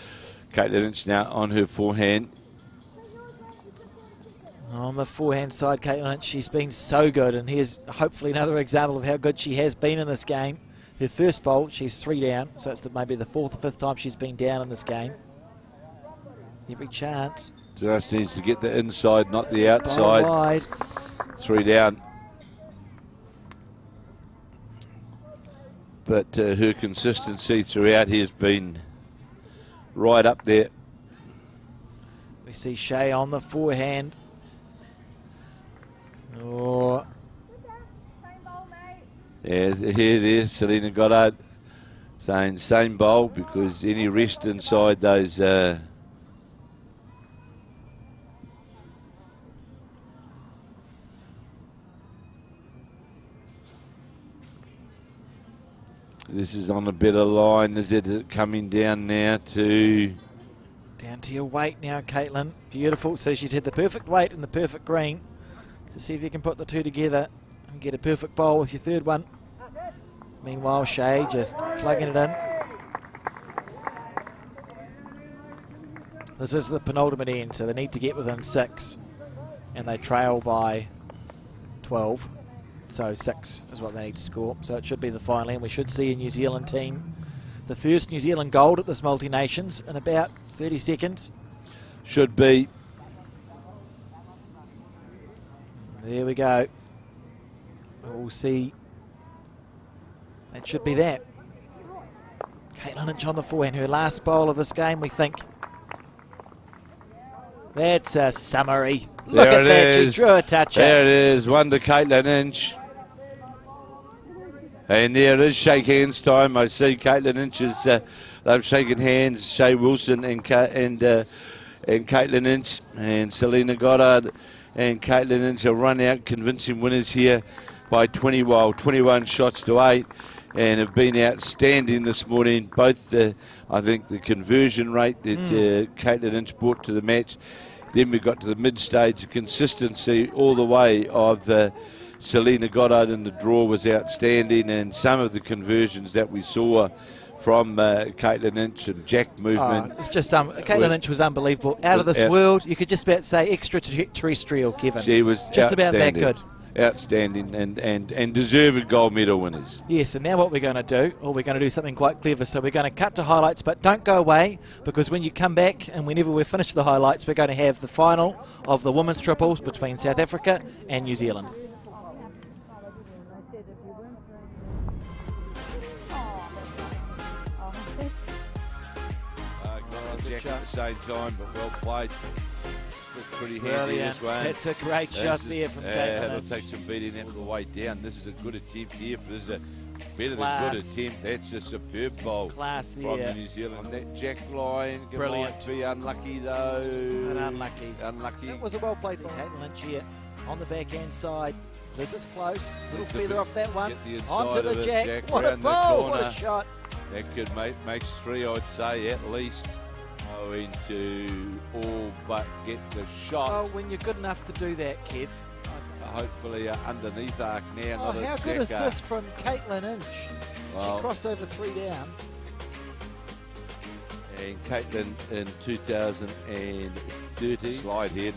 Caitlin Lynch now on her forehand. On the forehand side, Caitlin Lynch, she's been so good, and here's hopefully another example of how good she has been in this game. Her first bowl, she's 3 down, so it's maybe the 4th or 5th time she's been down in this game. Every chance. Just needs to get the inside, not the Bowl outside. wide. 3 down. But her consistency throughout has been right up there. We see Shea on the forehand. Oh. Yeah, here there's Selena Goddard saying same bowl because any rest inside those this is on a better line. Is it coming down now to... Down to your weight now, Caitlin. Beautiful. So she's had the perfect weight and the perfect green. To see if you can put the two together and get a perfect bowl with your third one. Meanwhile, Shea just plugging it in. This is the penultimate end, so they need to get within 6. And they trail by 12. So 6 is what they need to score. So it should be the final end. We should see a New Zealand team. The first New Zealand gold at this multi-nations in about 30 seconds. Should be. There we go. We'll see. That should be that. Caitlin Lynch on the forehand. Her last bowl of this game, we think. That's a summary. Look There at it that. is. She drew a touch. There it is. One to Caitlin Lynch. And there it is, shake hands time. I see Caitlin Lynch is, they've shaken hands, Shea Wilson and Caitlin Lynch, and Selena Goddard and Caitlin Lynch have run out convincing winners here by 21 shots to 8, and have been outstanding this morning. Both, I think, the conversion rate that Caitlin Lynch brought to the match. Then we got to the mid-stage, the consistency all the way of Selena Goddard in the draw was outstanding, and some of the conversions that we saw from Caitlin Lynch and jack movement. It's just Caitlin Lynch was unbelievable. Out of this world. You could just about say extraterrestrial, Kevin. She was just about that good. Outstanding and deserved gold medal winners. Yes, and now what we're going to do, we're going to do something quite clever. So we're going to cut to highlights, but don't go away, because when you come back and whenever we've finished the highlights, we're going to have the final of the women's triples between South Africa and New Zealand. Jack at the same time, but well played. Looked pretty handy this one. That's a great shot there from Caitlin. That'll take some beating out of the way down. This is a good attempt here. This is a better than good attempt. That's a superb bowl Class from there. New Zealand. That jack line Brilliant. might be unlucky though. But unlucky. Unlucky. It was a well played by Caitlin Lynch here on the backhand side. This is close. Little feather off that one. Get the inside Onto of the it, jack. What a round the bowl. What corner. a shot. That could make 3, I'd say, at least. Going to all but get the shot. Oh, when you're good enough to do that, Kev. Hopefully underneath arc now, not a how good is jacker. this from Caitlin Lynch? Well, She crossed over 3 down. and Caitlin in 2013 slide head,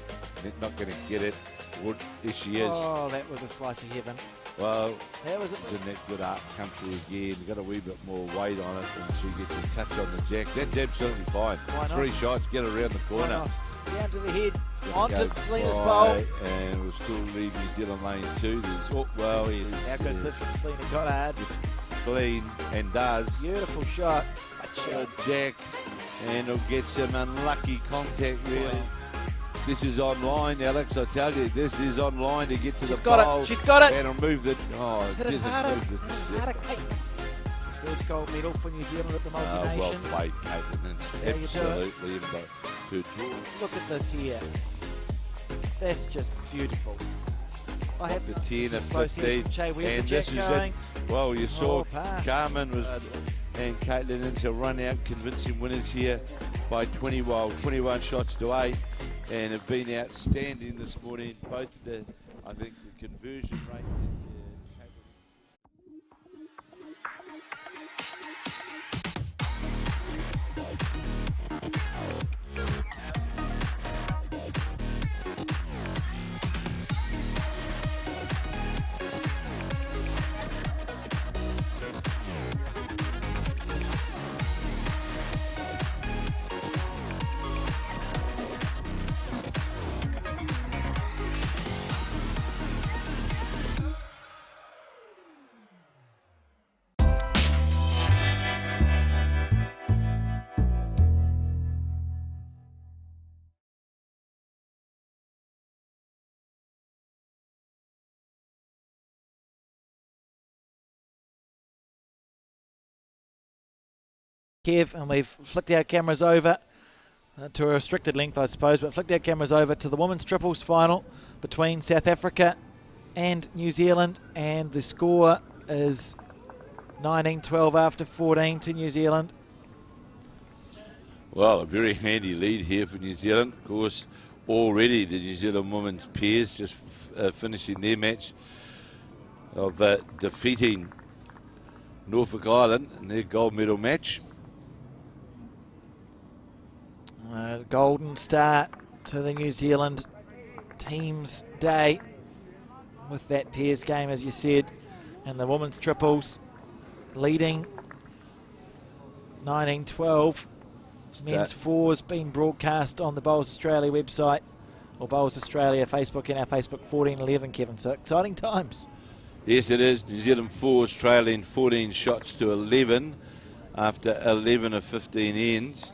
not going to get it. There she is. Oh, that was a slice of heaven. Well, That was it. in that good arc come through again. Got a wee bit more weight on it, and she gets a touch on the jack. That's absolutely fine. Why not? 3 shots, get around the Why corner. not? Down to the head. It's On gonna to go Selena's by, bowl. and we'll still leave New Zealand lane 2. How good is this from Selena Goddard? Clean and does. Beautiful shot. Jack, and it'll get some unlucky contact really. This is online, Alex, I tell you, this is online to get to the bowl. She's got it. And it'll move the, Hit it harder. First gold medal for New Zealand at the well multi-nations. played, Caitlin. That's how you do it. Absolutely in the good draw. Look at this here. That's just beautiful. I have The 10 this and close here 15, from Che. Where's and the this jack is going? it. Well, you saw pass. Carmen and Caitlin into run out, convincing winners here by 21 shots to 8, and have been outstanding this morning. Both the, I think, the conversion rate. Kev, and we've flicked our cameras over to a restricted length, I suppose, but flicked our cameras over to the women's triples final between South Africa and New Zealand, and the score is 19-12 after 14 to New Zealand. Well, a very handy lead here for New Zealand. Of course, already the New Zealand women's pairs just finishing their match of defeating Norfolk Island in their gold medal match. Golden start to the New Zealand team's day with that pairs game, as you said, and the women's triples leading 19-12. Men's fours being broadcast on the Bowls Australia website, or Bowls Australia Facebook, and our Facebook 14-11, Kevin. So exciting times. Yes, it is. New Zealand fours trailing 14 shots to 11 after 11 of 15 ends.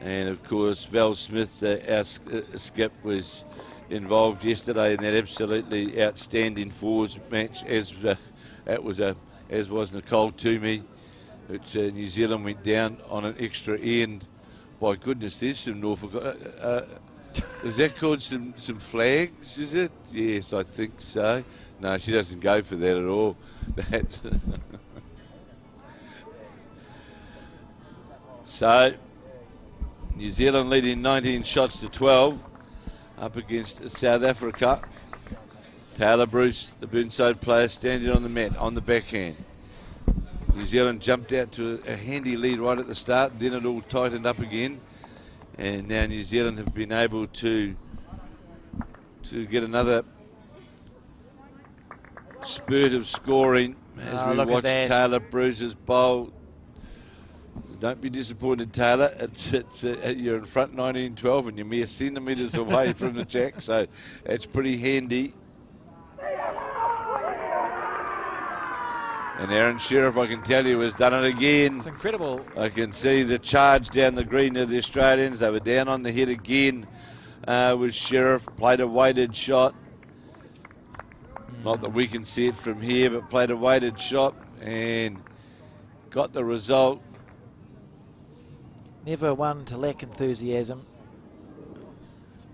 And of course, Val Smith, our skip, was involved yesterday in that absolutely outstanding fours match, as was Nicole Toomey. Which New Zealand went down on an extra end. By goodness, there's some Norfolk. Is that called some flags, is it? Yes, I think so. No, she doesn't go for that at all. So, New Zealand leading 19 shots to 12 up against South Africa. Taylor Bruce, the Burnside player, standing on the mat, on the backhand. New Zealand jumped out to a handy lead right at the start, then it all tightened up again, and now New Zealand have been able to get another spurt of scoring as we watch Taylor Bruce's bowl. Don't be disappointed, Taylor. You're in front 19-12 and you're mere centimetres away from the jack, so it's pretty handy. And Aaron Sheriff, I can tell you, has done it again. It's incredible. I can see the charge down the green of the Australians. They were down on the head again with Sheriff. Played a weighted shot. Not that we can see it from here, but played a weighted shot and got the result. Never one to lack enthusiasm.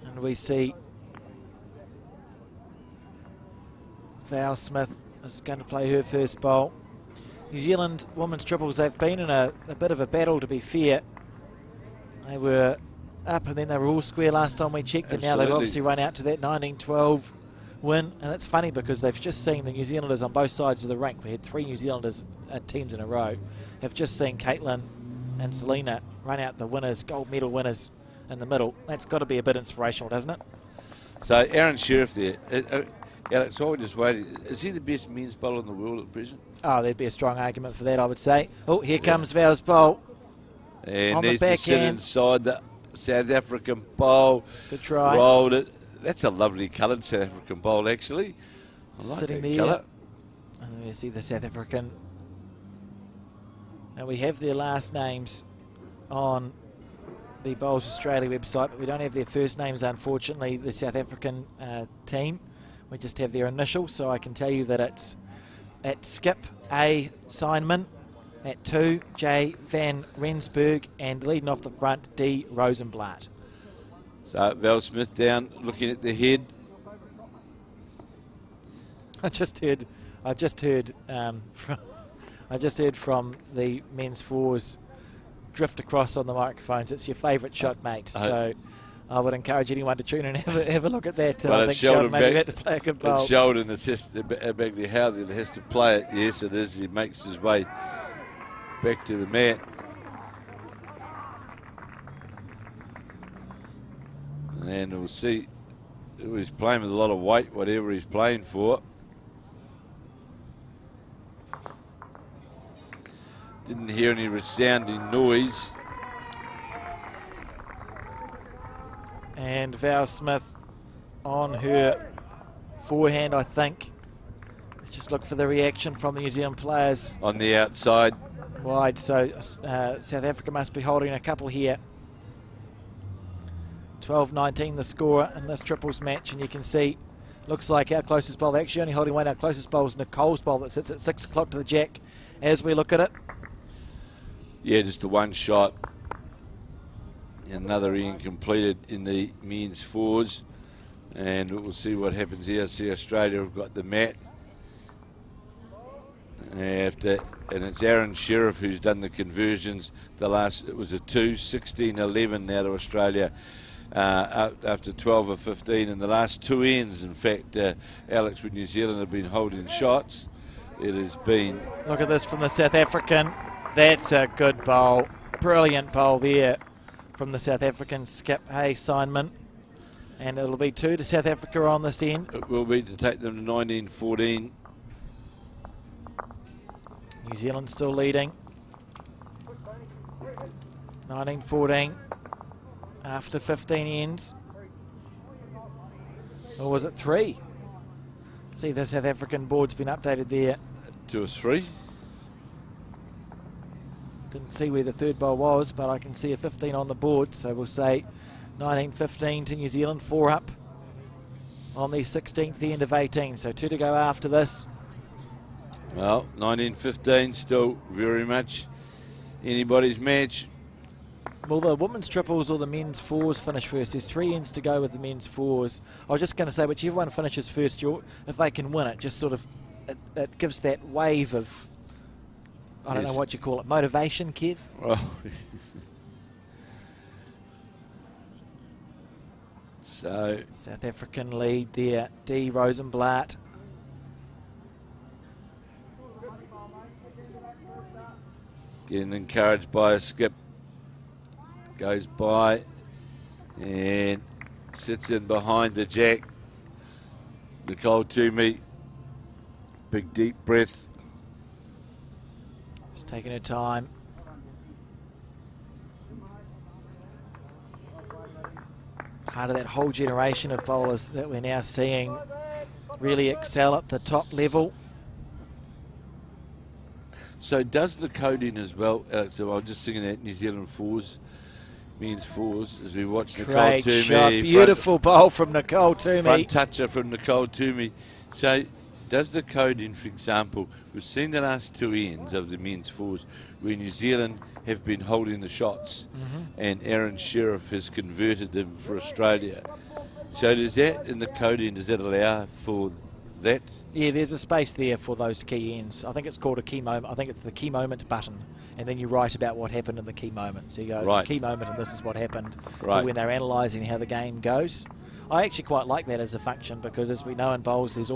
And we see Val Smith is going to play her first bowl. New Zealand women's triples, they've been in a bit of a battle, to be fair. They were up and then they were all square last time we checked, and now they've obviously run out to that 19-12 win. And it's funny because they've just seen the New Zealanders on both sides of the rink. We had three New Zealanders teams in a row. Have just seen Caitlin and Selena run out the winners, gold medal winners in the middle. That's got to be a bit inspirational, doesn't it? So Aaron Sheriff there. Alex, while we're just waiting, is he the best men's bowler in the world at present? Oh, there'd be a strong argument for that, I would say. Oh, here comes Val's bowl. And needs to sit inside the South African bowl. Good try. Rolled it. That's a lovely coloured South African bowl, actually. I like sitting that there. colour. And we see the South African. And we have their last names on the Bowls Australia website, but we don't have their first names, unfortunately, the South African team. We just have their initials, so I can tell you that it's at skip A. Seinemann, at 2 J. Van Rensburg, and leading off the front D. Rosenblatt. So Val Smith down, looking at the head. I just heard from the men's fours drift across on the microphones. It's your favourite shot, mate. So I would encourage anyone to tune in and have a look at that. Well, I think Sheldon maybe had to play a good bowl. It's Sheldon that's back to how he has to play it. Yes, it is. He makes his way back to the mat. And we'll see. He's playing with a lot of weight, whatever he's playing for. Didn't hear any resounding noise. And Val Smith on her forehand, I think. Let's just look for the reaction from the New Zealand players. On the outside. Wide, so South Africa must be holding a couple here. 12-19 the score in this triples match, and you can see, looks like our closest bowl, actually only holding one, our closest bowl is Nicole's bowl that sits at 6 o'clock to the jack as we look at it. Yeah, just the one shot. Another in completed in the men's fours. And we'll see what happens here. See, Australia have got the mat. And it's Aaron Sheriff who's done the conversions. It was a 2, 16-11 now to Australia after 12 or 15. And the last 2 ends, in fact, Alex, with New Zealand have been holding shots. It has been... Look at this from the South African. That's a good bowl. Brilliant bowl there from the South African Skip Simon. And it'll be 2 to South Africa on this end. It will be to take them to 19-14. New Zealand still leading. 19-14 after 15 ends. Or was it 3? See, the South African board's been updated there. 2 or 3. Didn't see where the third bowl was, but I can see a 15 on the board, so we'll say 19-15 to New Zealand, 4 up on the 16th, the end of 18. So 2 to go after this. Well, 19-15, still very much anybody's match. Will the women's triples or the men's fours finish first? There's 3 ends to go with the men's fours. I was just going to say, whichever one finishes first, if they can win it, just sort of, it gives that wave of, I don't know what you call it, motivation, Kev? Oh. So South African lead there, D. Rosenblatt. getting encouraged by a skip. Goes by and sits in behind the jack. Nicole Toomey, big deep breath. Just taking her time. Part of that whole generation of bowlers that we're now seeing really excel at the top level. So does the coding as well, so I'm just thinking that New Zealand fours, men's fours, as we watch Nicole Toomey. Shot. Beautiful bowl from Nicole Toomey. Front toucher from Nicole Toomey. So does the coding, for example, we've seen the last two ends of the men's fours where New Zealand have been holding the shots and Aaron Sheriff has converted them for Australia. So does that in the coding, does that allow for that? Yeah, there's a space there for those key ends. I think it's called a key moment. I think it's the key moment button, and then you write about what happened in the key moment. So you go, it's a key moment, and this is what happened when they're analysing how the game goes. I actually quite like that as a function because, as we know in bowls, there's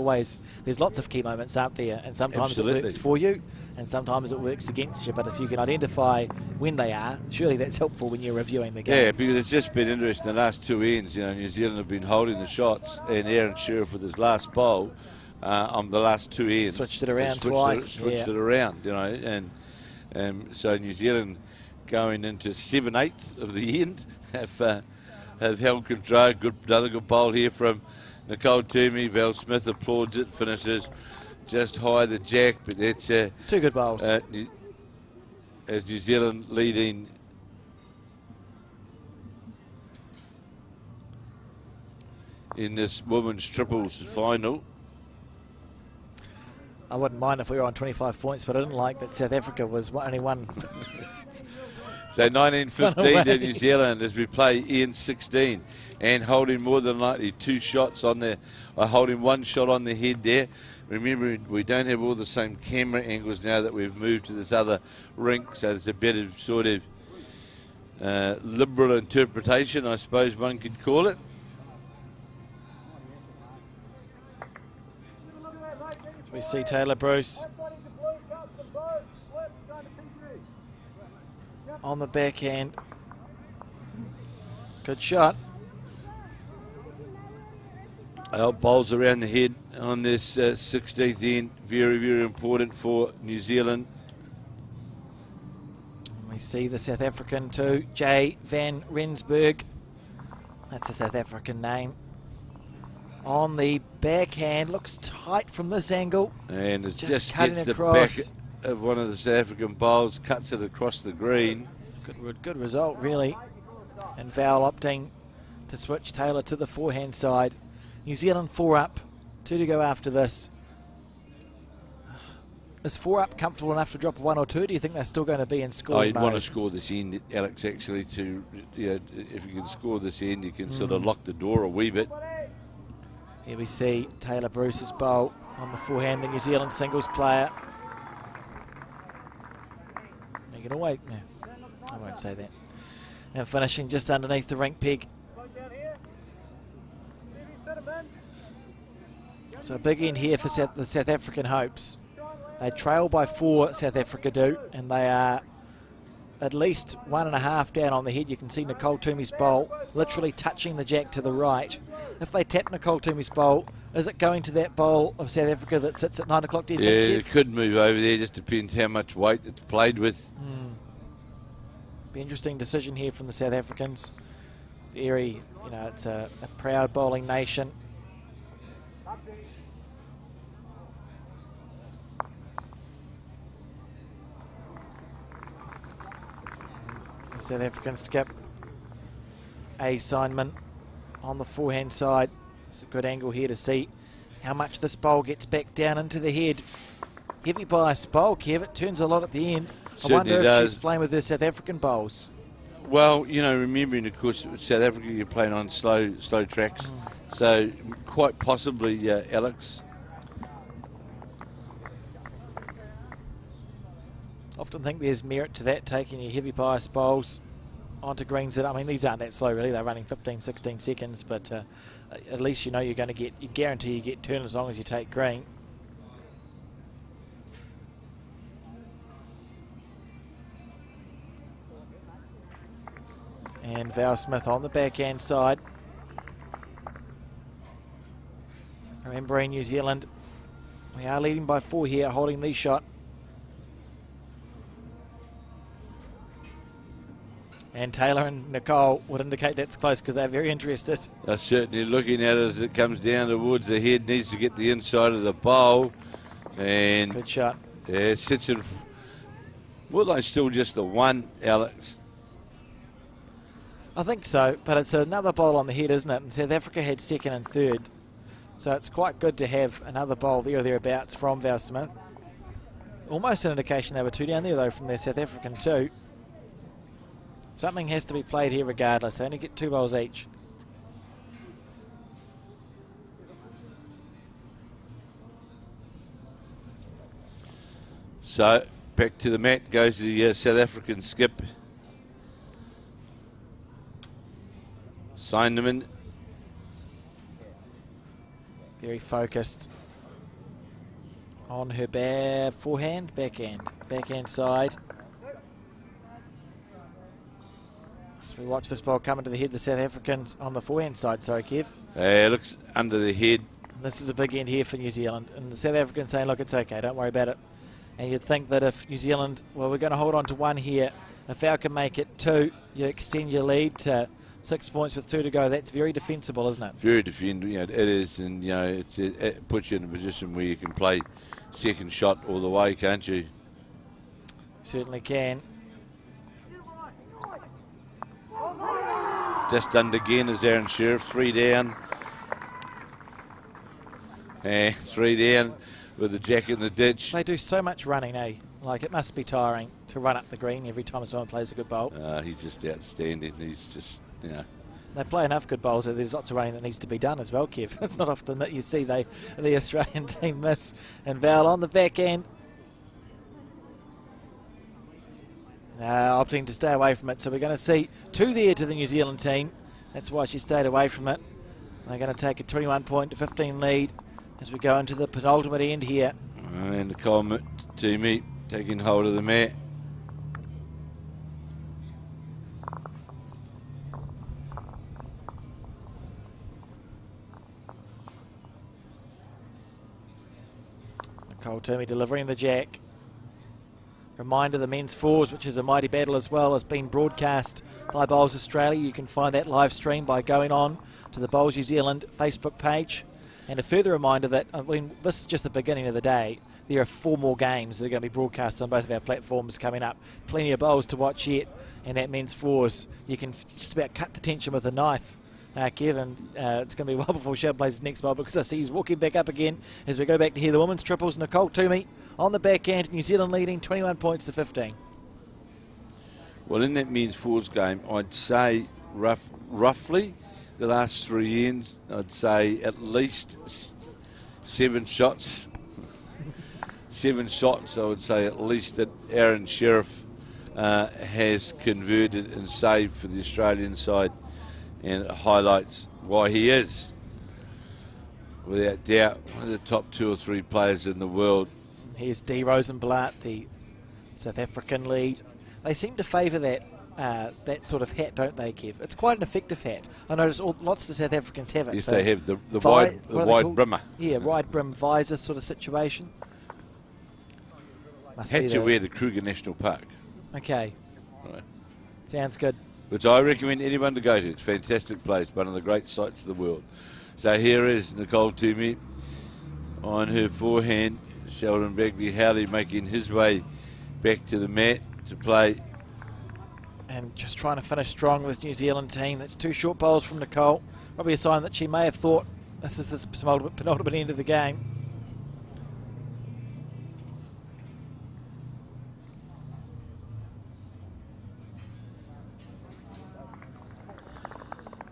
lots of key moments out there, and sometimes it works for you, and sometimes it works against you. But if you can identify when they are, surely that's helpful when you're reviewing the game. Yeah, because it's just been interesting. The last two ends, New Zealand have been holding the shots, and Aaron Sheriff with his last bowl on the last two ends switched it around twice. Switched it around, and so New Zealand going into 7/8 of the end have held control. Another good bowl here from Nicole Toomey. Val Smith applauds it, finishes just high the jack, but that's two good bowls. As New Zealand leading in this women's triples final. I wouldn't mind if we were on 25 points, but I didn't like that South Africa was only one. So 19-15 to New Zealand as we play in 16 and holding more than likely two shots on there, holding one shot on the head there. Remember, we don't have all the same camera angles now that we've moved to this other rink, so there's a better sort of liberal interpretation, I suppose one could call it. We see Taylor Bruce on the backhand. Good shot. Bowls around the head on this 16th end. Very, very important for New Zealand. We see the South African too, Jay van Rensburg. That's a South African name. On the backhand, looks tight from this angle. And it just cutting gets across. The back of one of the South African bowls, cuts it across the green. Good result, really. And Val opting to switch Taylor to the forehand side. New Zealand 4 up, 2 to go after this. Is 4 up comfortable enough to drop a 1 or 2? Do you think they're still going to be in score? Oh, you'd want to score this end, Alex, actually, to, you know, if you can score this end, you can sort of lock the door a wee bit. Here we see Taylor Bruce's bowl on the forehand, the New Zealand singles player. You can always, no, I won't say that. Now finishing just underneath the rink peg. So a big end here for the South African hopes. They trail by 4, South Africa do, and they are at least 1.5 down on the head. You can see Nicole Toomey's bowl literally touching the jack to the right. If they tap Nicole Toomey's bowl, is it going to that bowl of South Africa that sits at 9 o'clock, do you think, Kev? It could move over there, just depends how much weight it's played with. Be interesting decision here from the South Africans. Very, you know, it's a proud bowling nation. The South African skip, A. Signman on the forehand side. It's a good angle here to see how much this bowl gets back down into the head. Heavy biased bowl, Kev. It turns a lot at the end. I wonder if she's playing with her South African bowls. Well, you know, remembering, of course, South Africa, you're playing on slow tracks. So quite possibly, Alex. Often think there's merit to that, taking your heavy bias bowls onto greens. I mean, these aren't that slow, really. They're running 15, 16 seconds, but at least you know you're going to get, you guarantee you get turn as long as you take green. And Val Smith on the backhand side. Remembering New Zealand, we are leading by 4 here, holding the shot. And Taylor and Nicole would indicate that's close because they're very interested. They're certainly looking at it as it comes down towards the head. Needs to get the inside of the bowl. And good shot. Yeah, sits in. Well, they still just the 1, Alex. I think so, but it's another bowl on the head, isn't it? And South Africa had 2nd and 3rd. So it's quite good to have another bowl there or thereabouts from Val Smith. Almost an indication they were 2 down there, though, from their South African 2. Something has to be played here regardless. They only get 2 bowls each. So back to the mat goes the South African skip. Signman. Very focused on her backhand side. As we watch this ball come into the head, the South Africans on the forehand side. Sorry, Kev. Looks under the head. This is a big end here for New Zealand. And the South Africans saying, look, it's okay, don't worry about it. And you'd think that if New Zealand, well, we're going to hold on to 1 here. If Val can make it 2, you extend your lead to 6 points with 2 to go. That's very defensible, isn't it? Very defensible, you know, it is, and you know, it puts you in a position where you can play second shot all the way, can't you? Certainly can. Just done again as Aaron Sheriff, 3 down. And 3 down with the jack in the ditch. They do so much running, eh? Like, it must be tiring to run up the green every time someone plays a good bowl. He's just outstanding. He's just, you know. They play enough good bowls that there's lots of running that needs to be done as well, Kev. It's not often that you see the Australian team miss. And Val on the back end. Opting to stay away from it. So we're going to see 2 there to the New Zealand team. That's why she stayed away from it. They're going to take a 21-15 lead as we go into the penultimate end here. And Nicole Toomey taking hold of the mat. Nicole Toomey delivering the jack. Reminder, the men's 4s, which is a mighty battle as well, has been broadcast by Bowls Australia. You can find that live stream by going on to the Bowls New Zealand Facebook page. And a further reminder that, I mean, this is just the beginning of the day. There are 4 more games that are going to be broadcast on both of our platforms coming up. Plenty of bowls to watch yet. And that men's 4s, you can just about cut the tension with a knife Kevin. It's going to be a while before Shad plays his next bowl because I see he's walking back up again as we go back to hear the women's triples. Nicole Toomey on the backhand, New Zealand leading 21 points to 15. Well, in that men's fours game, I'd say roughly the last 3 ends, I'd say at least 7 shots. 7 shots, I would say at least that Aaron Sheriff has converted and saved for the Australian side. And it highlights why he is, without doubt, one of the top 2 or 3 players in the world. Here's Dee Rosenblatt, the South African lead. They seem to favour that sort of hat, don't they, Kev? It's quite an effective hat. I notice lots of the South Africans have it. Yes, they have the wide brimmer. Yeah, wide brim visor sort of situation. Hats you wear the Kruger National Park. Okay. Right. Sounds good. Which I recommend anyone to go to. It's a fantastic place, one of the great sights of the world. So here is Nicole Toomey on her forehand. Sheldon Bagley-Howley making his way back to the mat to play. And just trying to finish strong with this New Zealand team. That's 2 short bowls from Nicole. Probably a sign that she may have thought this is the penultimate end of the game.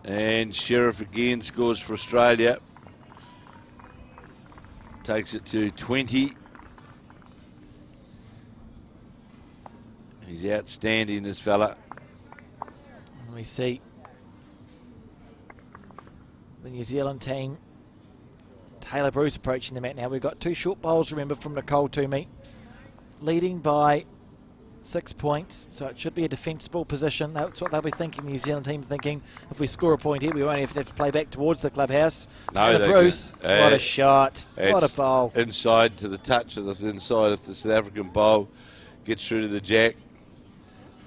And Sheriff again scores for Australia. Takes it to 20. He's outstanding, this fella. And we see the New Zealand team. Taylor Bruce approaching the mat now. We've got 2 short bowls, remember, from Nicole Toomey. Leading by 6 points, so it should be a defensible position. That's what they'll be thinking, the New Zealand team thinking, if we score a point here, we won't have to play back towards the clubhouse. No, Bruce, what a shot, what a bowl. Inside to the touch of the inside of the South African bowl, gets through to the jack,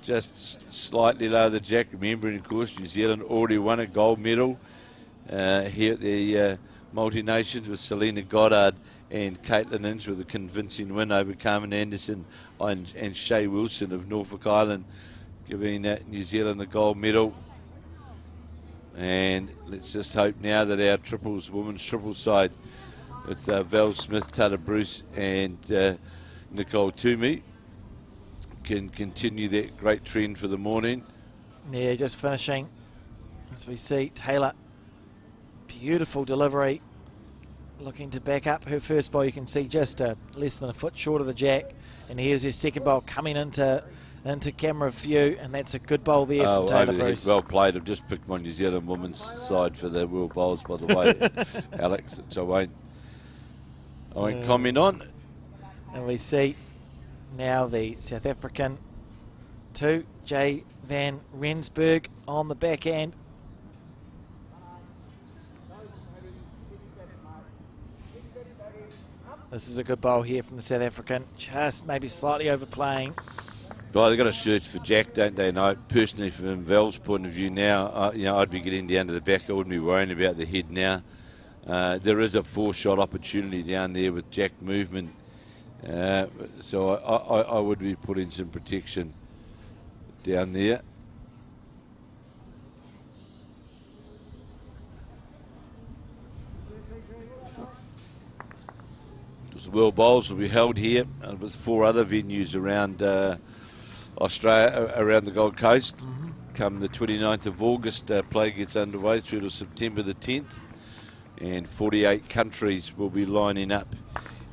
just slightly low the jack. Remembering, of course, New Zealand already won a gold medal here at the Multi-Nations with Selena Goddard and Caitlin Inge with a convincing win over Carmen Anderson and Shea Wilson of Norfolk Island, giving New Zealand the gold medal. And let's just hope now that our women's triples side with Val Smith, Taylor Bruce and Nicole Toomey can continue that great trend for the morning. Yeah, just finishing as we see Taylor. Beautiful delivery. Looking to back up her first bowl. You can see just less than a foot short of the jack. And here's her second bowl coming into camera view, and that's a good bowl there from Taylor Bruce. Well played. I've just picked my New Zealand women's side for the World Bowls, by the way, Alex, which I won't comment on. And we see now the South African 2, Jay van Rensburg on the backhand. This is a good bowl here from the South African. Just maybe slightly overplaying. Well, they've got to search for Jack, don't they? And I personally, from Val's point of view now, I'd be getting down to the back. I wouldn't be worrying about the head now. There is a 4-shot opportunity down there with Jack movement. So I would be putting some protection down there. The World Bowls will be held here with 4 other venues around Australia, around the Gold Coast. Come the 29th of August, play gets underway through to September the 10th, and 48 countries will be lining up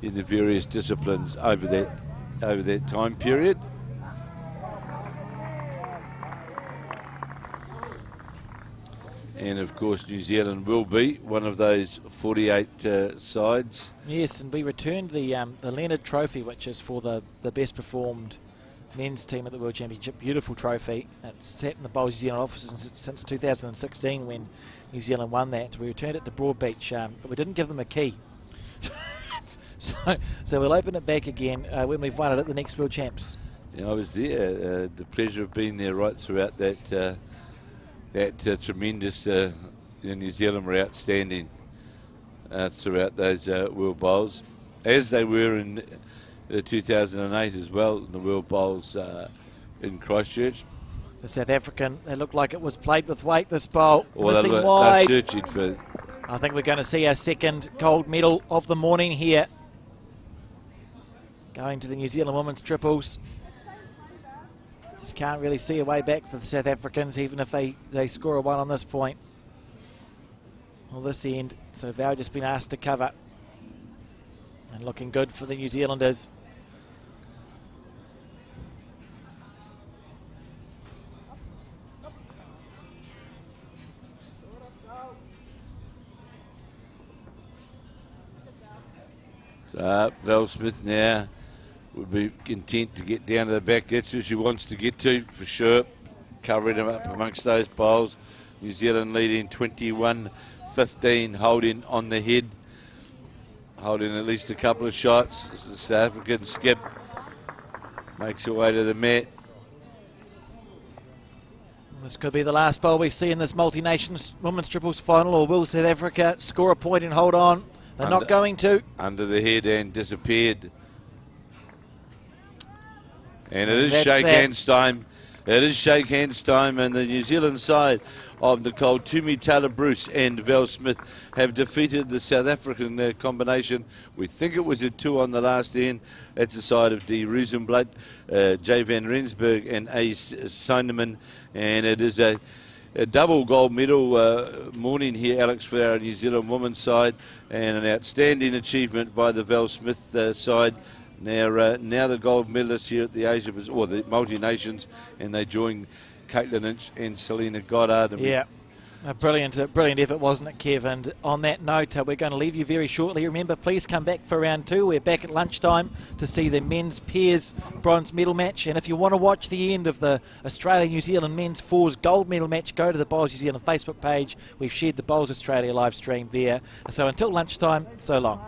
in the various disciplines over that time period. And of course, New Zealand will be one of those 48 sides. Yes, and we returned the Leonard Trophy, which is for the best performed men's team at the World Championship. Beautiful trophy. It's sat in the Bowls New Zealand offices since 2016 when New Zealand won that. We returned it to Broadbeach, but we didn't give them a key. so we'll open it back again when we've won it at the next World Champs. Yeah, I was there. The pleasure of being there right throughout that. Tremendous New Zealand were outstanding throughout those World Bowls, as they were in 2008 as well, in the World Bowls in Christchurch. The South African, it looked like it was played with weight, this bowl. Well, Missing they're wide. searching for. I think we're going to see our second gold medal of the morning here. Going to the New Zealand women's triples. Just can't really see a way back for the South Africans, even if they score a one on this point. Well, this end. So Val just been asked to cover. And looking good for the New Zealanders. Val Smith now would be content to get down to the back. That's who she wants to get to, for sure. Covering them up amongst those bowls. New Zealand leading 21-15, holding on the head. Holding at least a couple of shots. This is the South African skip. Makes her way to the mat. This could be the last bowl we see in this multi-nations women's triples final, or will South Africa score a point and hold on? They're not going to. Under the head and disappeared. And it is That's shake that. hands time. It is shake hands time, and the New Zealand side of Nicole Tumi-Taylor-Bruce and Val Smith have defeated the South African combination. We think it was a 2 on the last end. That's the side of D. Rosenblatt, J. Van Rensburg and A. Seinemann. And it is a double gold medal morning here, Alex, for our New Zealand women's side, and an outstanding achievement by the Val Smith side. Now the gold medalists here at the Asia, or the multi-nations, and they join Caitlin Inch and Selena Goddard. Yeah, a brilliant effort, wasn't it, Kev? And on that note, we're going to leave you very shortly. Remember, please come back for round 2. We're back at lunchtime to see the men's pairs bronze medal match. And if you want to watch the end of the Australia-New Zealand men's fours gold medal match, go to the Bowls New Zealand Facebook page. We've shared the Bowls Australia live stream there. So until lunchtime, so long.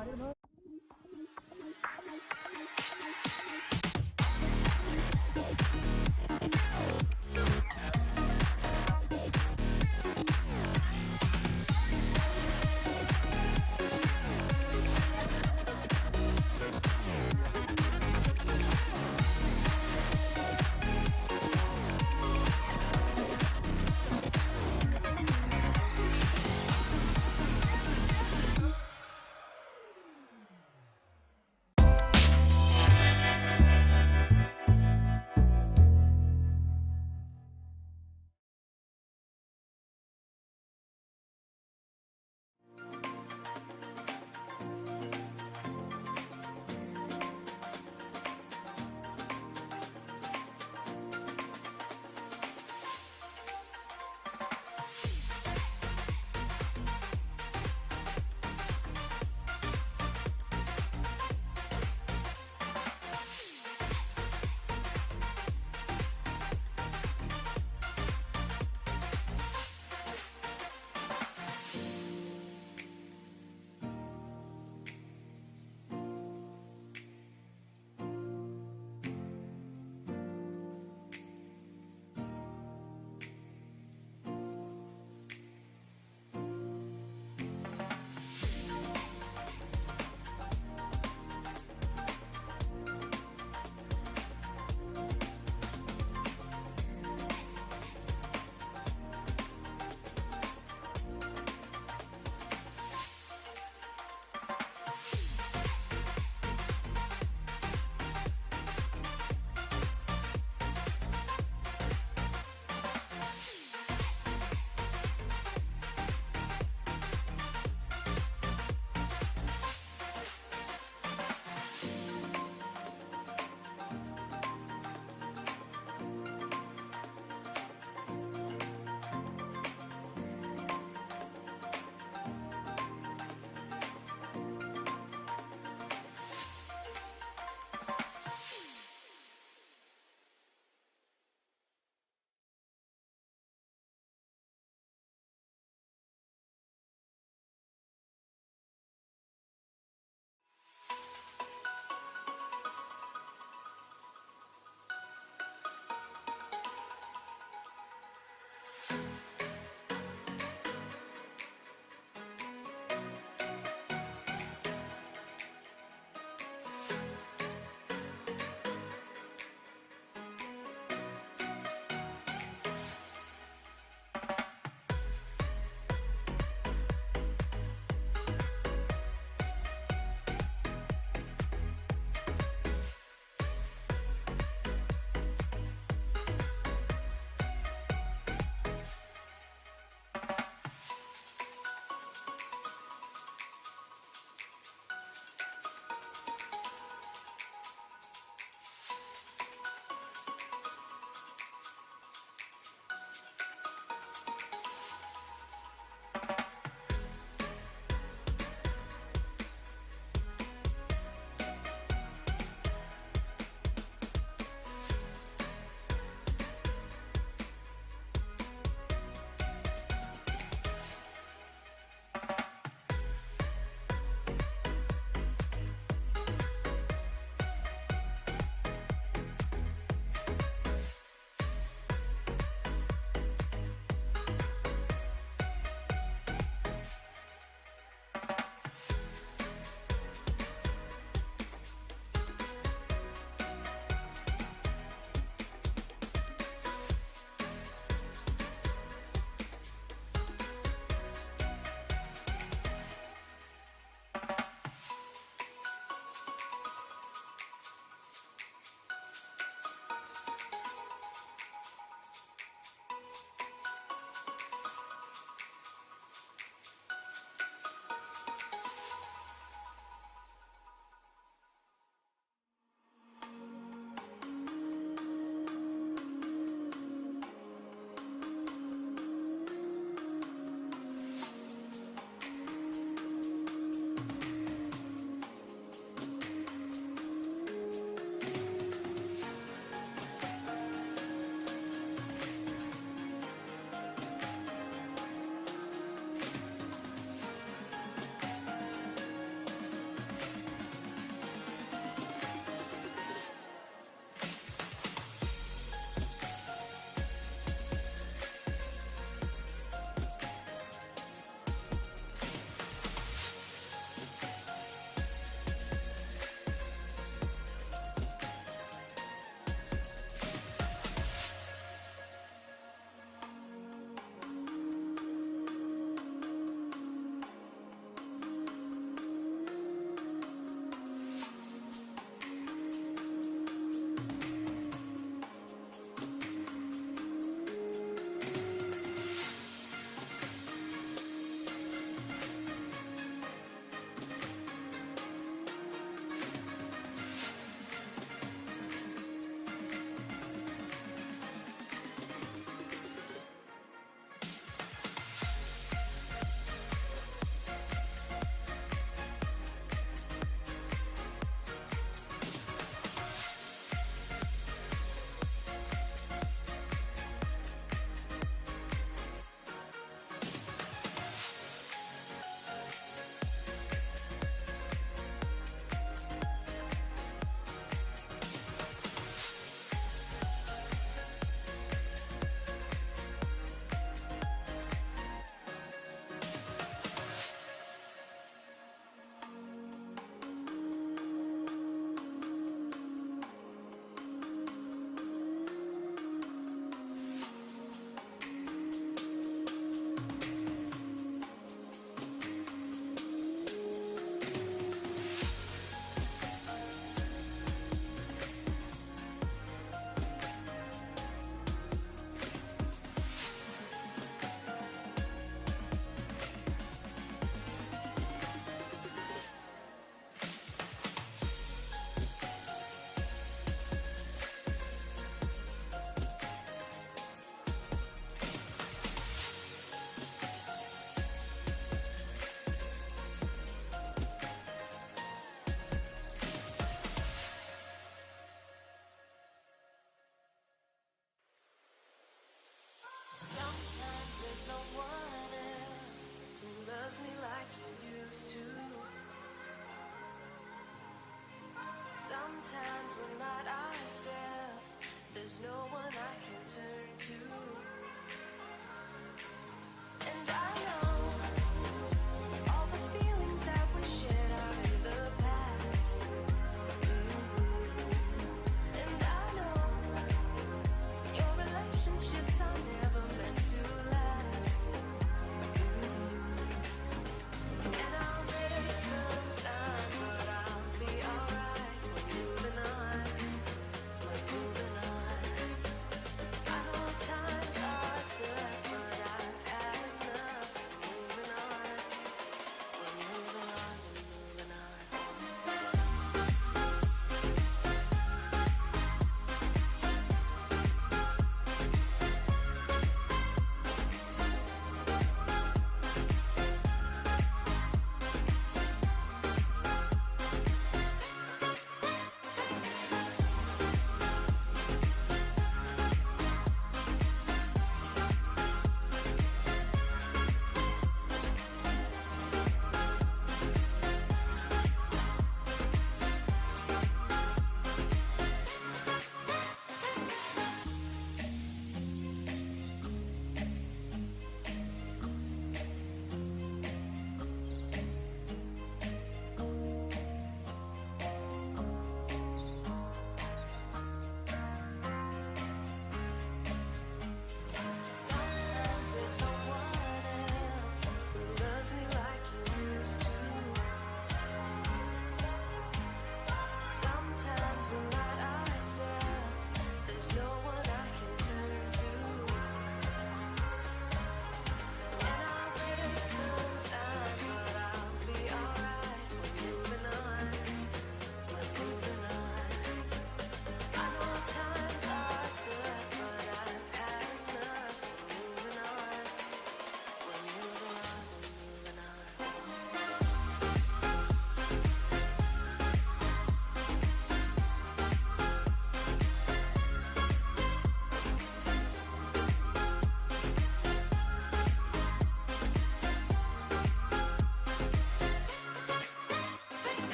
Sometimes we're not ourselves. There's no one I can turn to. And I know all the feelings that we shared are in the past. And I know your relationships are never meant to last. And I'll take some time, but I'll be alright. We're moving on. I know times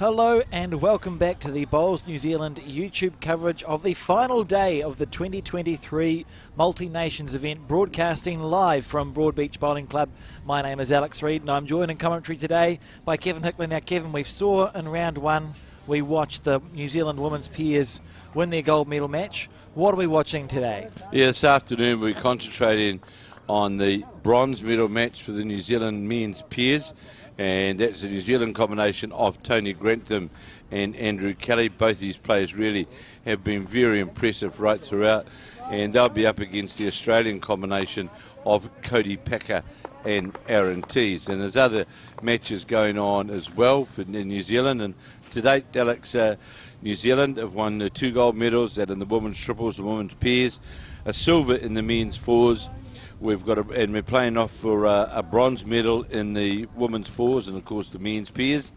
Hello and welcome back to the Bowls New Zealand YouTube coverage of the final day of the 2023 Multi-Nations event, broadcasting live from Broadbeach Bowling Club. My name is Alex Reid and I'm joined in commentary today by Kevin Hickley. Now Kevin, we saw in round one, we watched the New Zealand women's peers win their gold medal match. What are we watching today? Yeah, this afternoon we're concentrating on the bronze medal match for the New Zealand men's peers. And that's a New Zealand combination of Tony Grantham and Andrew Kelly. Both these players really have been very impressive right throughout, and they'll be up against the Australian combination of Cody Packer and Aaron Tees. And there's other matches going on as well for New Zealand, and to date, Alex, New Zealand have won the 2 gold medals, that in the women's triples, the women's pairs, a silver in the men's fours. We've got and we're playing off for a bronze medal in the women's fours and, of course, the men's pairs.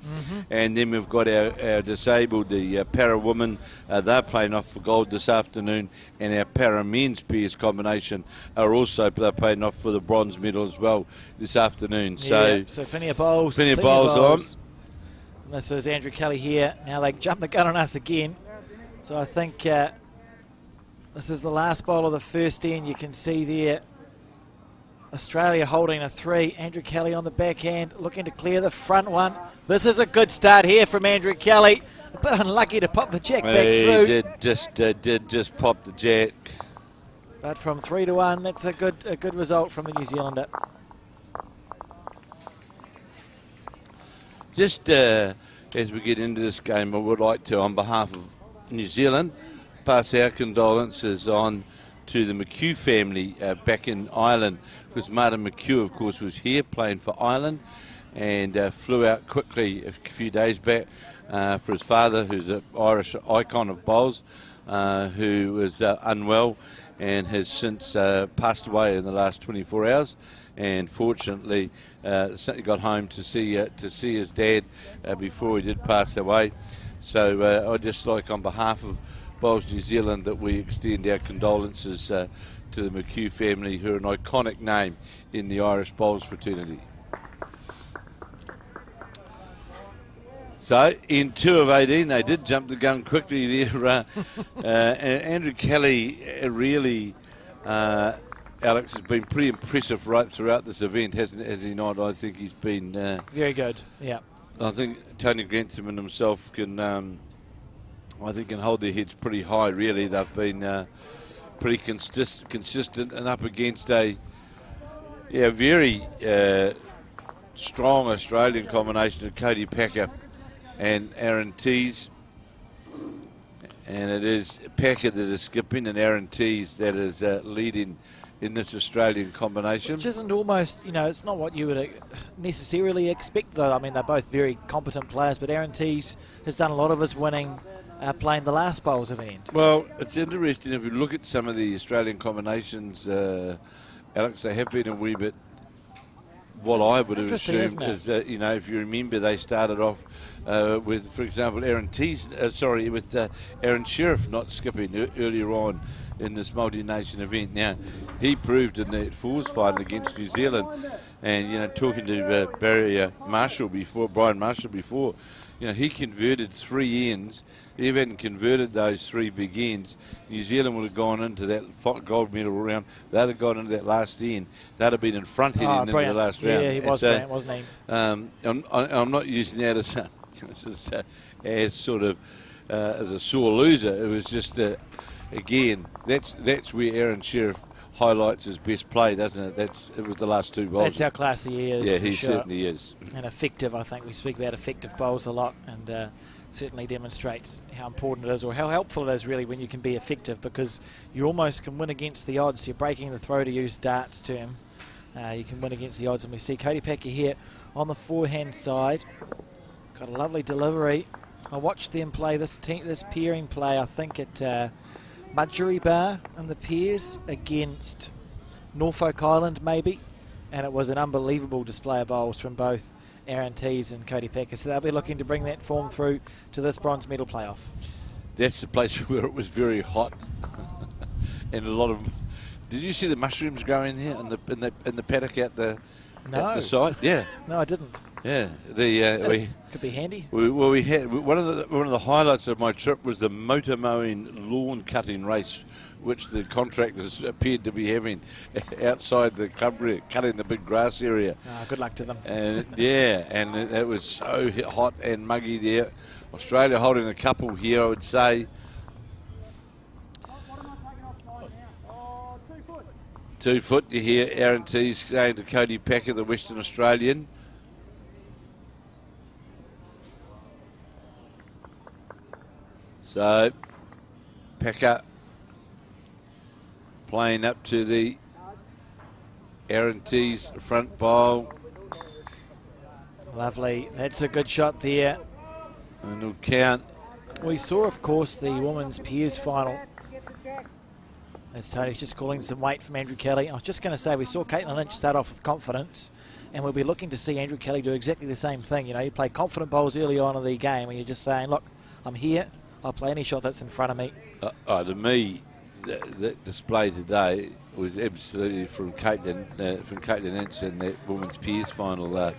And then we've got our disabled, the para women. They're playing off for gold this afternoon. And our para men's pairs combination are also playing off for the bronze medal as well this afternoon. Yeah, so plenty of bowls. Plenty of bowls on. And this is Andrew Kelly here. Now they jump the gun on us again. So I think this is the last bowl of the first end. You can see there Australia holding a 3. Andrew Kelly on the backhand, looking to clear the front one. This is a good start here from Andrew Kelly. A bit unlucky to pop the jack back through. He did just pop the jack. But from 3-1, that's a good result from the New Zealander. Just as we get into this game, I would like to, on behalf of New Zealand, pass our condolences on to the McHugh family back in Ireland, because Martin McHugh, of course, was here playing for Ireland and flew out quickly a few days back for his father, who's an Irish icon of bowls, who was unwell and has since passed away in the last 24 hours. And fortunately, got home to see his dad before he did pass away. So I'd just like, on behalf of Bowls New Zealand, that we extend our condolences to the McHugh family, who are an iconic name in the Irish bowls fraternity. So in 2 of 18, they did jump the gun quickly there. Andrew Kelly really, Alex, has been pretty impressive right throughout this event, has he not? I think he's been very good. Yeah. I think Tony Grantham and himself can hold their heads pretty high, really. They've been pretty consistent and up against a very strong Australian combination of Cody Packer and Aaron Tees. And it is Packer that is skipping and Aaron Tees that is leading in this Australian combination. Which isn't almost, it's not what you would necessarily expect, though. I mean, they're both very competent players, but Aaron Tees has done a lot of his winning playing the last bowls event. Well, it's interesting if you look at some of the Australian combinations, Alex, they have been a wee bit, what I would have assumed is, if you remember, they started off with, for example, Aaron Sheriff not skipping earlier on in this multi-nation event. Now, he proved in that fours final against New Zealand, and talking to Brian Marshall before, he converted 3 ends. If he hadn't converted those 3 big ends, New Zealand would have gone into that gold medal round. They'd have gone into that last end. They'd have been in front heading into the last round. Yeah, he was brilliant, wasn't he? I'm not using that as sort of as a sore loser. It was just again, that's where Aaron Sheriff highlights his best play, doesn't it? It was the last 2 bowls. That's how classy he is. Yeah, he certainly is. And effective. I think we speak about effective bowls a lot, and certainly demonstrates how important it is, or how helpful it is really when you can be effective, because you almost can win against the odds. You're breaking the throw, to use Dart's term. You can win against the odds, and we see Cody Packer here on the forehand side. Got a lovely delivery. I watched them play this pairing play, I think, at Mudgeeraba in the pairs against Norfolk Island maybe, and it was an unbelievable display of bowls from both Aaron Tees and Cody Packer. So they'll be looking to bring that form through to this bronze medal playoff. That's the place where it was very hot and a lot of. Did you see the mushrooms growing there in the paddock at the site? Yeah. No, I didn't. Yeah, Could be handy. we had one of the highlights of my trip was the motor mowing lawn cutting race, which the contractors appeared to be having outside the club, cutting the big grass area. Good luck to them. And and it was so hot and muggy there. Australia holding a couple here, I would say. 2 foot, you hear Aaron Tees saying to Cody Packer, the Western Australian. So, Packer playing up to the Aaron Tees front bowl. Lovely. That's a good shot there. And it'll count. We saw, of course, the women's peers final. As Tony's just calling some weight from Andrew Kelly. I was just going to say we saw Caitlin Lynch start off with confidence, and we'll be looking to see Andrew Kelly do exactly the same thing. You know, you play confident bowls early on in the game, and you're just saying, look, I'm here. I'll play any shot that's in front of me. To me, that display today was absolutely from Caitlin Lynch and that women's peers final.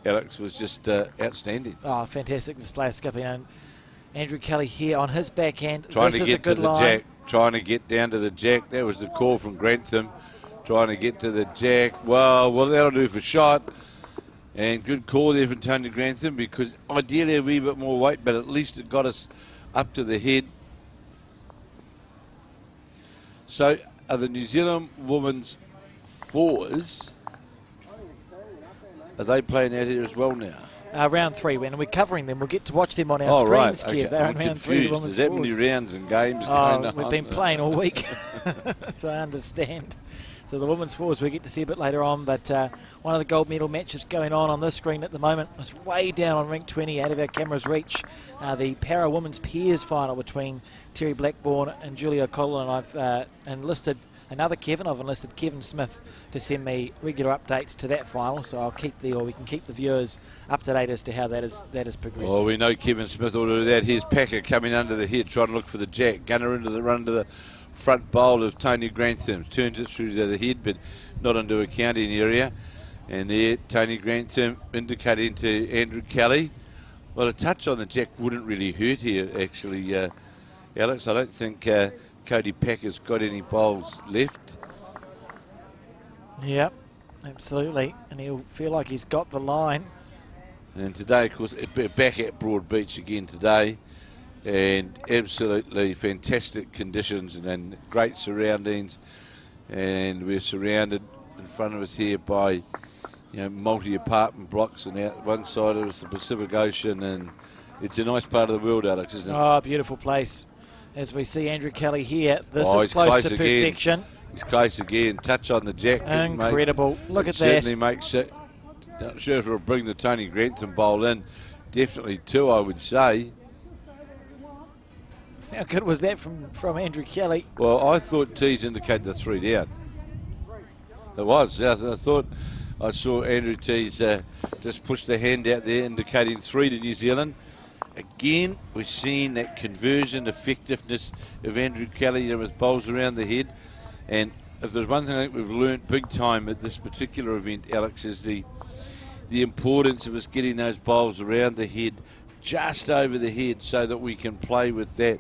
Alex was just outstanding. Oh, fantastic display of skipping. And Andrew Kelly here on his backhand. Trying this to is a get to good the line. jack. Trying to get down to the jack. That was the call from Grantham. Trying to get to the jack. Well, that'll do for shot. And good call there from Tony Grantham, because ideally a wee bit more weight, but at least it got us up to the head. So are the New Zealand women's fours, are they playing out here as well now? Round 3, when we're covering them, we'll get to watch them on our Right. screens. Okay. Kev. They're I'm in round 3. The confused. women's There's that many fours. rounds and games going on. We've been playing all week, so I understand. So the women's fours we get to see a bit later on, but one of the gold medal matches going on this screen at the moment. It's way down on rink 20, out of our camera's reach. The para women's peers final between Terry Blackburn and Julia O'Connell, and I've enlisted another Kevin. I've enlisted Kevin Smith to send me regular updates to that final, so we can keep the viewers up to date as to how that is progressing. Well, we know Kevin Smith will do that. Here's Packer coming under the head, trying to look for the jack. Gunner into the run to the front bowl of Tony Grantham. Turns it through to the head, but not into a counting area. And there, Tony Grantham indicating to Andrew Kelly. Well, a touch on the jack wouldn't really hurt here, actually, Alex. I don't think Cody Packer's got any bowls left. Yep, absolutely. And he'll feel like he's got the line. And today, of course, back at Broadbeach again today. And absolutely fantastic conditions and great surroundings. And we're surrounded in front of us here by, multi-apartment blocks, and out one side of us the Pacific Ocean, and it's a nice part of the world, Alex, isn't it? Oh, beautiful place. As we see Andrew Kelly here, this is he's close to again. perfection. He's close again. Touch on the jack. Incredible. Look at that. Certainly makes it. Not sure if it'll bring the Tony Grantham bowl in. Definitely 2, I would say. How good was that from Andrew Kelly? Well, I thought T's indicated the 3 down. It was. I thought I saw Andrew T's just push the hand out there, indicating 3 to New Zealand. Again, we're seeing that conversion effectiveness of Andrew Kelly with bowls around the head. And if there's one thing I think we've learnt big time at this particular event, Alex, is the importance of us getting those bowls around the head, just over the head, so that we can play with that.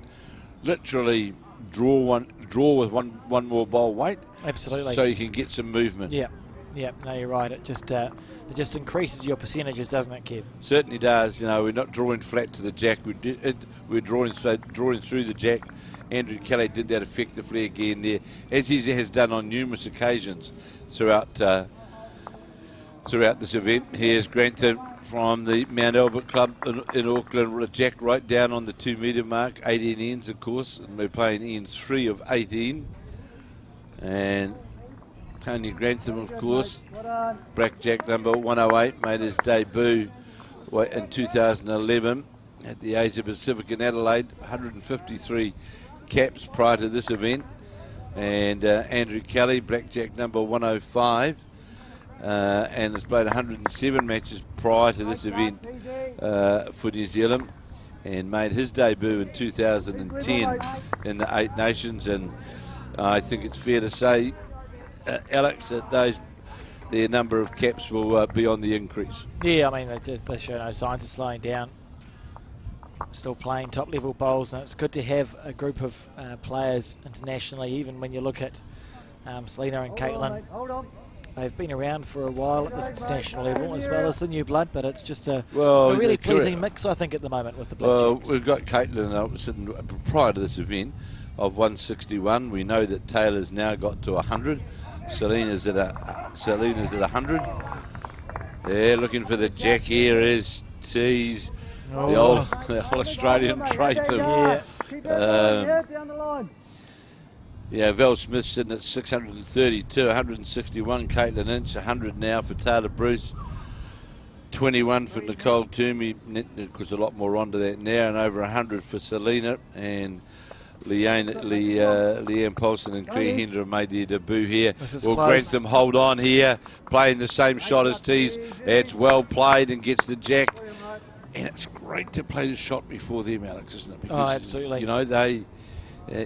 Literally draw with one more bowl weight. Absolutely. So you can get some movement. Yeah. No, you're right. It just increases your percentages, doesn't it, Kev? Certainly does. We're not drawing flat to the jack. We're drawing through the jack. Andrew Kelly did that effectively again there, as he has done on numerous occasions throughout this event. Here's Grantham from the Mount Albert Club in Auckland, with a jack right down on the 2 metre mark, 18 ends, of course, and we're playing ends 3 of 18. And Tony Grantham, of course, blackjack number 108, made his debut in 2011 at the Asia Pacific in Adelaide. 153 caps prior to this event. And Andrew Kelly, blackjack number 105, and has played 107 matches prior to this event for New Zealand, and made his debut in 2010 in the 8 Nations. And I think it's fair to say, Alex, that those their number of caps will be on the increase. Yeah, I mean, they show no signs of slowing down. Still playing top-level bowls, and it's good to have a group of players internationally, even when you look at Selena and Caitlin. They've been around for a while at this international level, as well as the new blood, but it's just a really pleasing mix, I think, at the moment with the Blackjacks. We've got Caitlin sitting prior to this event of 161. We know that Taylor's now got to 100. Selena's at 100. They're looking for the jack here. Is tease. The old Australian traitor. Val Smith sitting at 632, 161 Caitlin Inch, 100 now for Taylor Bruce, 21 for Nicole Toomey, because a lot more onto that now, and over 100 for Selena, and Leanne Paulson and Claire Hendra made their debut here. Will Grantham hold on here, playing the same shot as Tees. It's well played and gets the jack. And it's great to play the shot before them, Alex, isn't it? Because, absolutely. You know, they,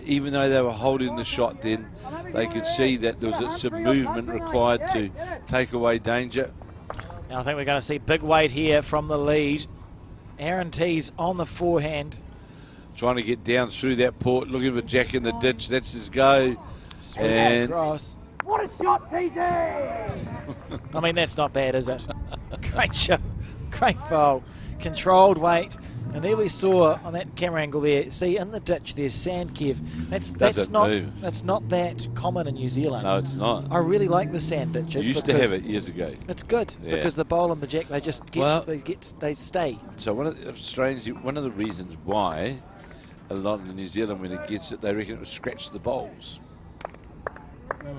even though they were holding the shot then, they could see that there was some movement required to take away danger. Now I think we're going to see big weight here from the lead. Aaron Tees on the forehand. Trying to get down through that port, looking for Jack in the ditch. That's his go. And cross. What a shot, TJ! I mean, that's not bad, is it? Great shot. Great bowl. Controlled weight. And there we saw on that camera angle there, see in the ditch there's sand, Kev. That's not that common in New Zealand. No, it's not. I really like the sand ditches. You used to have it years ago. It's good because the bowl and the jack, they just get, they stay. So one of the reasons why a lot in New Zealand, when it gets it, they reckon it will scratch the bowls. There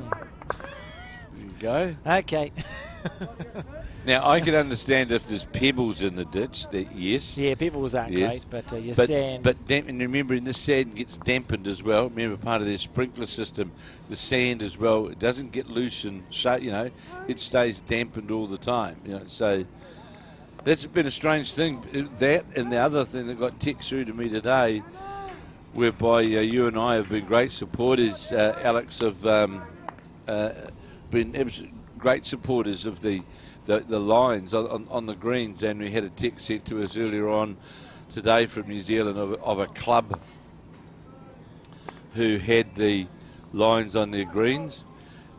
you go. Okay. Now, I can understand if there's pebbles in the ditch, that yes. Yeah, pebbles aren't great, but sand. But and remember, the sand gets dampened as well. Remember, part of their sprinkler system, the sand as well, it doesn't get loose and it stays dampened all the time. So that's been a strange thing. That and the other thing that got text through to me today, whereby you and I have been great supporters, Alex, have been great supporters of the lines on the greens, and we had a text sent to us earlier on today from New Zealand of a club who had the lines on their greens,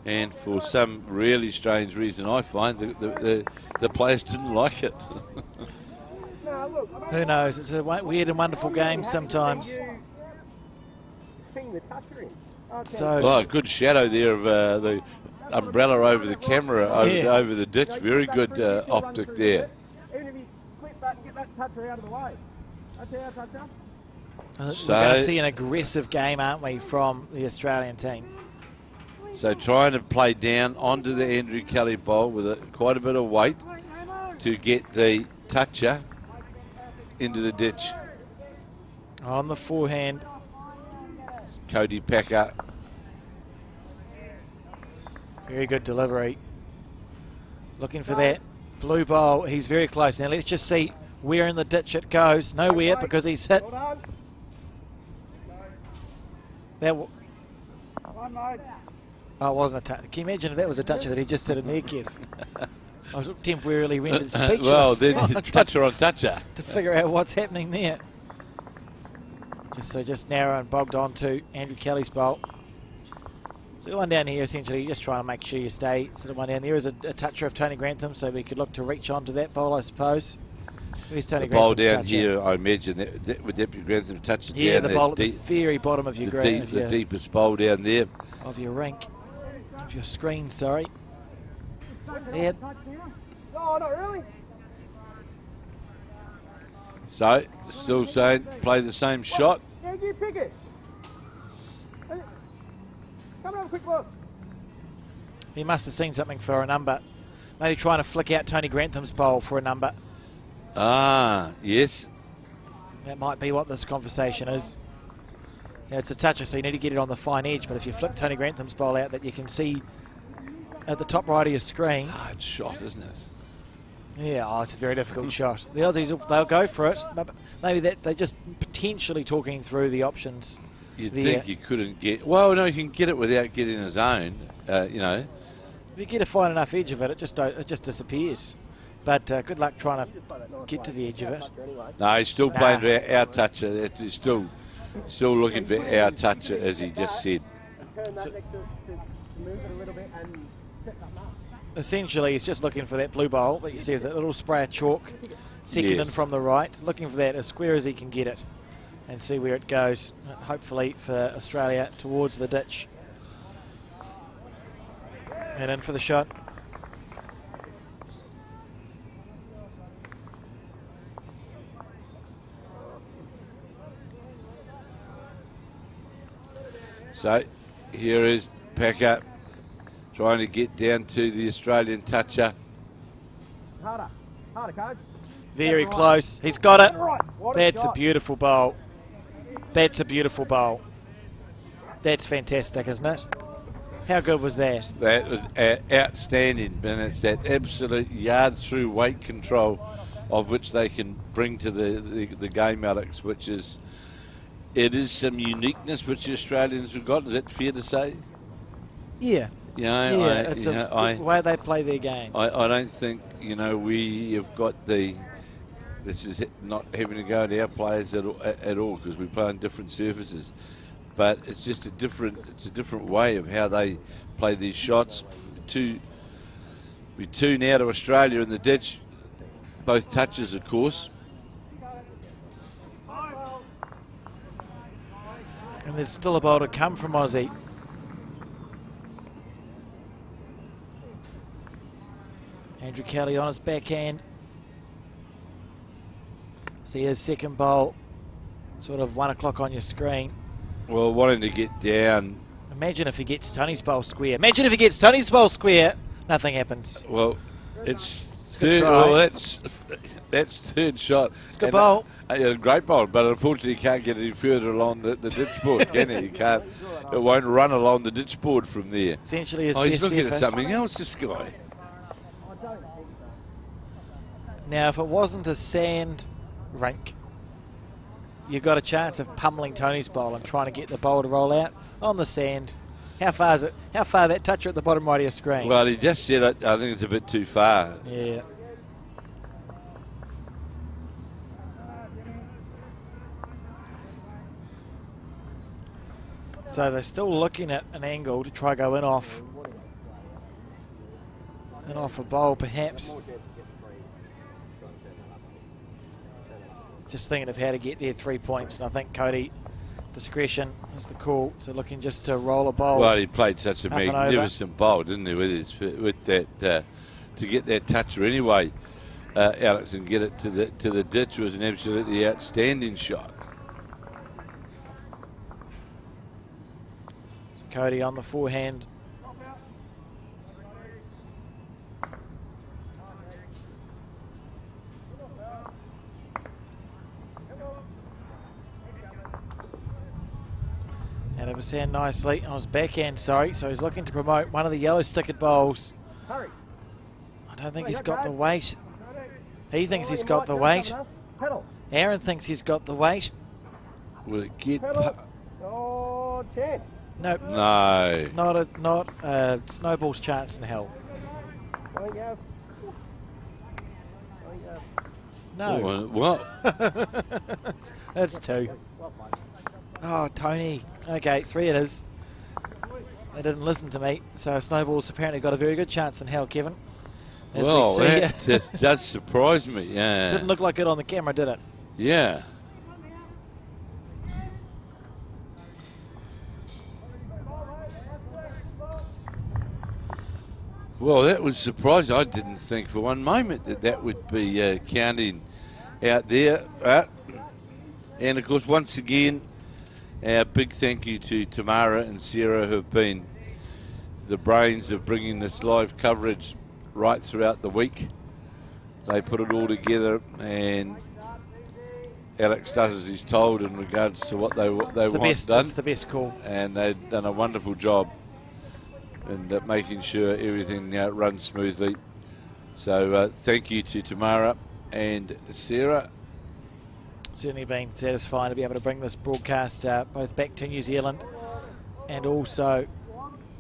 and for some really strange reason, I find the players didn't like it. Who knows? It's a weird and wonderful game sometimes. So good shadow there of the umbrella over the camera, over the ditch. Very good optic there. Even if you clip that and get that toucher out of the way. That's our toucher. We're going to see an aggressive game, aren't we, from the Australian team? So trying to play down onto the Andrew Kelly bowl with quite a bit of weight to get the toucher into the ditch. On the forehand. Cody Packer. Very good delivery. Looking for that blue bowl. He's very close. Now let's just see where in the ditch it goes. Nowhere because he's hit. That it wasn't a touch. Can you imagine if that was a toucher that he just hit in there, Kev? I was temporarily rendered speechless. Well, then toucher on toucher. To figure out what's happening there. Just narrow and bogged on to Andrew Kelly's bowl. So one down here, essentially, just trying to make sure you stay sort of one down. There is a toucher of Tony Grantham, so we could look to reach onto that bowl, I suppose. Where's Tony the bowl down toucher? here, I imagine, would that be Grantham touch it yeah, down? the bowl at the very bottom of your the deepest bowl down there. Of your rink. Of your screen, sorry. Yeah. Oh, not really. So, still saying, play the same shot. Yeah, you pick it. Come and have a quick look. He must have seen something for a number. Maybe trying to flick out Tony Grantham's bowl for a number. Ah, yes. That might be what this conversation is. Yeah, it's a toucher, so you need to get it on the fine edge, but if you flick Tony Grantham's bowl out that you can see at the top right of your screen. Hard shot, isn't it? Yeah, it's a very difficult shot. The Aussies, they'll go for it. But maybe they're just potentially talking through the options. You'd think you couldn't get... Well, no, you can get it without getting a zone, If you get a fine enough edge of it, it just disappears. But good luck trying to get to the edge of it. No, he's still playing for our toucher. He's still looking for our toucher, as he just said. Essentially, he's just looking for that blue bowl that you see with that little spray of chalk, second Yes. in from the right, looking for that as square as he can get it, and see where it goes. Hopefully for Australia towards the ditch. And in for the shot. So here is Packer trying to get down to the Australian toucher. Harder, coach. Very Right. close. He's got it. Right. What a That's a shot. beautiful bowl. That's a beautiful bowl. That's fantastic, isn't it? How good was that? That was outstanding, and it's that absolute yard-through weight control of which they can bring to the game, Alex, which is, it is some uniqueness which the Australians have got. Is that fair to say? Yeah. You know, Yeah, it's a way they play their game. I don't think, we have got this is not having to go at our players at all because we play on different surfaces, but it's just a different way of how they play these shots. We two now to Australia in the ditch, both touches of course. And there's still a bowl to come from Aussie. Andrew Kelly on his backhand. See his second bowl, sort of 1 o'clock on your screen. Well, wanting to get down. Imagine if he gets Tony's bowl square. Imagine if he gets Tony's bowl square. Nothing happens. Well, it's good third. try. Well, that's third shot. It's a good bowl. A great bowl, but unfortunately, you can't get any further along the ditch board, can you? You can't. It won't run along the ditch board from there. Essentially his He's best looking effort. at something else, this guy. Now, if it wasn't a sand rink, you've got a chance of pummeling Tony's bowl and trying to get the bowl to roll out on the sand. How far is it? How far that toucher at the bottom right of your screen? Well, he just said it. I think it's a bit too far. Yeah. So they're still looking at an angle to try go in off a bowl perhaps. Just thinking of how to get there 3 points, and I think Cody discretion is the call. So looking just to roll a bowl. Well, he played such a Up and over. magnificent bowl, didn't he, with that to get that toucher anyway, Alex, and get it to the ditch was an absolutely outstanding shot. So Cody on the forehand. Out of his hand nicely on his backhand, sorry. So he's looking to promote one of the yellow stickered bowls. Hurry. I don't think he's got the weight. He thinks he's got the weight. Pedal. Aaron thinks he's got the weight. Will it get? Pedal. Oh, chance. Nope. No. Not a snowball's chance in hell. Going go. No. What? That's two. Oh, Tony. Okay, 3 it is. They didn't listen to me, so Snowball's apparently got a very good chance in hell, Kevin. As we Well, see that here. just does surprise me. Yeah. Didn't look like it on the camera, did it? Yeah. Well, that was surprising. I didn't think for one moment that would be counting out there. And, of course, once again, our big thank you to Tamara and Sarah, who have been the brains of bringing this live coverage right throughout the week. They put it all together, and Alex does as he's told in regards to what they want done. It's the best call. And they've done a wonderful job in making sure everything runs smoothly. So thank you to Tamara and Sarah. Certainly been satisfying to be able to bring this broadcast both back to New Zealand and also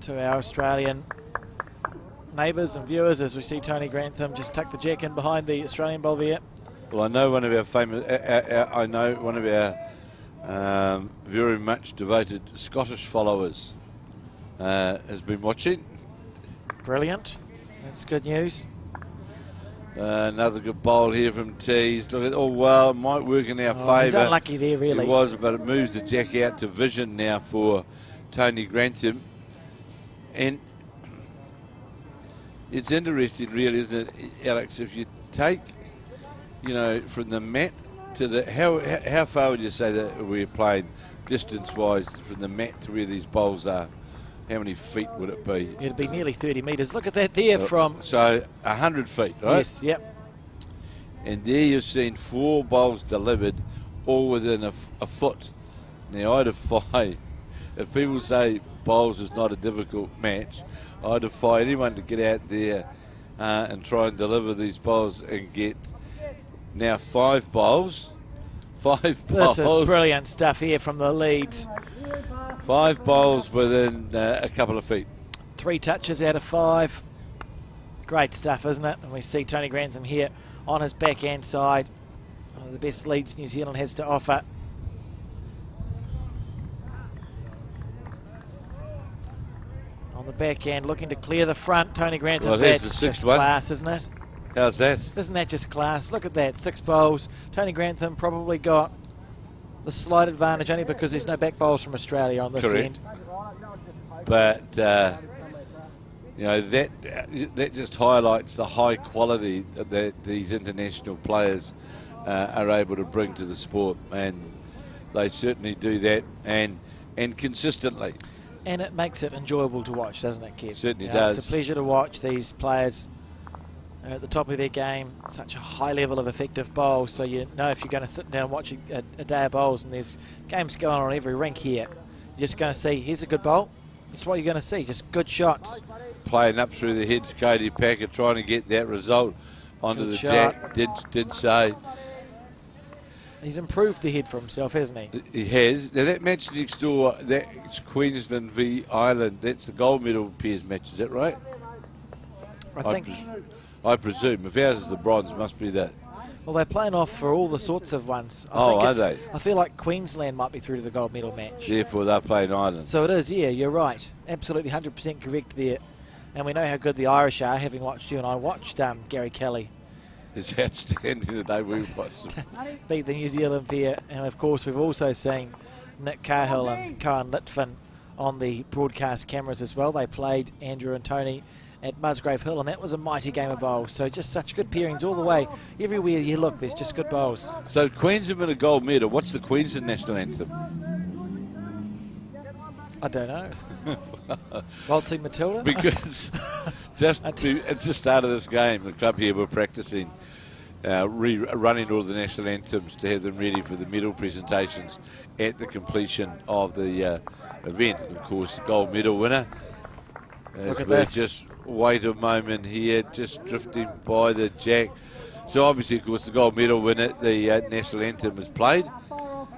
to our Australian neighbours and viewers as we see Tony Grantham just tuck the jack in behind the Australian bowl there. Well, I know one of our famous, very much devoted Scottish followers has been watching. Brilliant. That's good news. Another good bowl here from Tees. Look at, oh well, it might work in our favour. He's unlucky there, really. It was, but it moves the jack out to vision now for Tony Grantham. And it's interesting, really, isn't it, Alex? If you take, from the mat to the how far would you say that we're playing distance-wise from the mat to where these bowls are? How many feet would it be? It'd be nearly 30 metres. Look at that there from... So 100 feet, right? Yes, yep. And there you've seen 4 bowls delivered, all within a foot. Now I defy, if people say bowls is not a difficult match, I defy anyone to get out there and try and deliver these bowls and get now 5 bowls. 5 bowls. This is brilliant stuff here from the leads. 5 bowls within a couple of feet. 3 touches out of 5. Great stuff, isn't it? And we see Tony Grantham here on his backhand side. One of the best leads New Zealand has to offer. On the backhand, looking to clear the front. Tony Grantham, Well, here's the that's 6th just one. class, isn't it? How's that? Isn't that just class? Look at that, 6 bowls. Tony Grantham probably got the slight advantage only because there's no back bowls from Australia on this Correct. end. But that just highlights the high quality that these international players are able to bring to the sport, and they certainly do that, and consistently. And it makes it enjoyable to watch, doesn't it, Kev? Certainly does. It's a pleasure to watch these players at the top of their game, such a high level of effective bowls. So you know if you're going to sit down and watch a day of bowls, and there's games going on every rink here, you're just going to see, here's a good bowl. That's what you're going to see, just good shots. Playing up through the heads, Cody Packer trying to get that result onto Good the shot. jack. Did so. He's improved the head for himself, hasn't he? He has. Now that match next door, that's Queensland v Ireland. That's the gold medal pairs match, is that right? I think. I presume. If ours is the bronze, must be that. Well, they're playing off for all the sorts of ones. Are they? I feel like Queensland might be through to the gold medal match. Therefore, they're playing Ireland. So it is, yeah, you're right. Absolutely 100% correct there. And we know how good the Irish are, having watched you and I watched Gary Kelly It's outstanding the day we watched them. beat the New Zealand pair. And of course, we've also seen Nick Cahill and Cohen Litvin on the broadcast cameras as well. They played Andrew and Tony at Musgrave Hill, and that was a mighty game of bowls. So just such good pairings all the way. Everywhere you look, there's just good bowls. So Queensland win a gold medal. What's the Queensland national anthem? I don't know. Waltzing Matilda? Because just at the start of this game, the club here were practicing running all the national anthems to have them ready for the medal presentations at the completion of the event. And of course, the gold medal winner. Look at we this. just wait a moment here, just drifting by the jack. So obviously, of course, the gold medal winner, the national anthem is played.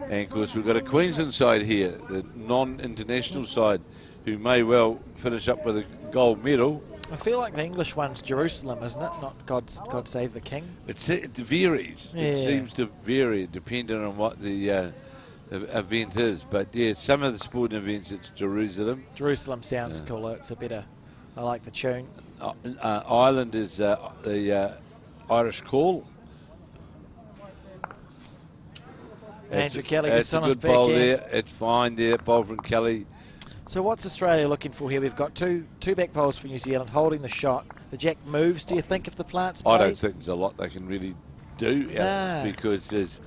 And of course, we've got a Queensland side here, the non-international side, who may well finish up with a gold medal. I feel like the English one's Jerusalem, isn't it? Not God Save the King. It varies. Yeah. It seems to vary depending on what the event is. But yeah, some of the sporting events, it's Jerusalem. Jerusalem sounds cooler. It's a better. I like the tune. Ireland is the Irish call. Andrew Kelly That's just a on his good bowl backhand. there. It's fine there, bowl from Kelly. So what's Australia looking for here? We've got two back bowls for New Zealand holding the shot. The jack moves. Do you think if the plant's played? I don't think there's a lot they can really do, Alex, because there's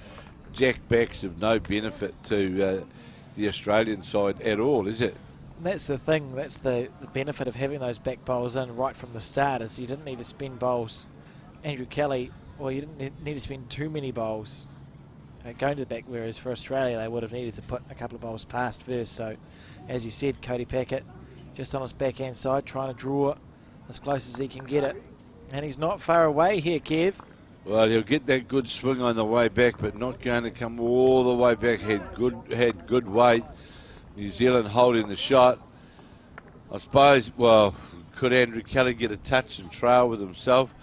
jack backs of no benefit to the Australian side at all, is it? That's the thing. That's the benefit of having those back bowls in right from the start, is you didn't need to spin bowls. Andrew Kelly, well, you didn't need to spin too many bowls going to the back, whereas for Australia they would have needed to put a couple of bowls past first. So, as you said, Cody Packett just on his backhand side trying to draw as close as he can get it. And he's not far away here, Kev. Well, he'll get that good swing on the way back, but not going to come all the way back. Had good weight. New Zealand holding the shot. I suppose, well, could Andrew Kelly get a touch and trail with himself?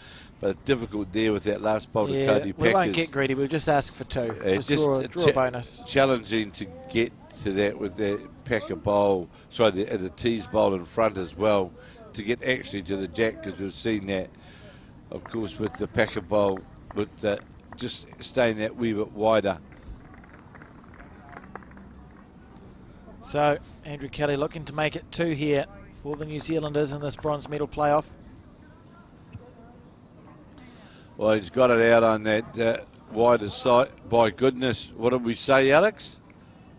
But difficult there with that last bowl to Cody Packers. We won't get greedy. We'll just ask for 2. Just draw a bonus. Challenging to get to that with the Packer bowl, the tees bowl in front as well, to get actually to the jack, because we've seen that, of course, with the Packer bowl, with just staying that wee bit wider. So Andrew Kelly looking to make it 2 here for the New Zealanders in this bronze medal playoff. Well, he's got it out on that wider side. By goodness, what did we say, Alex?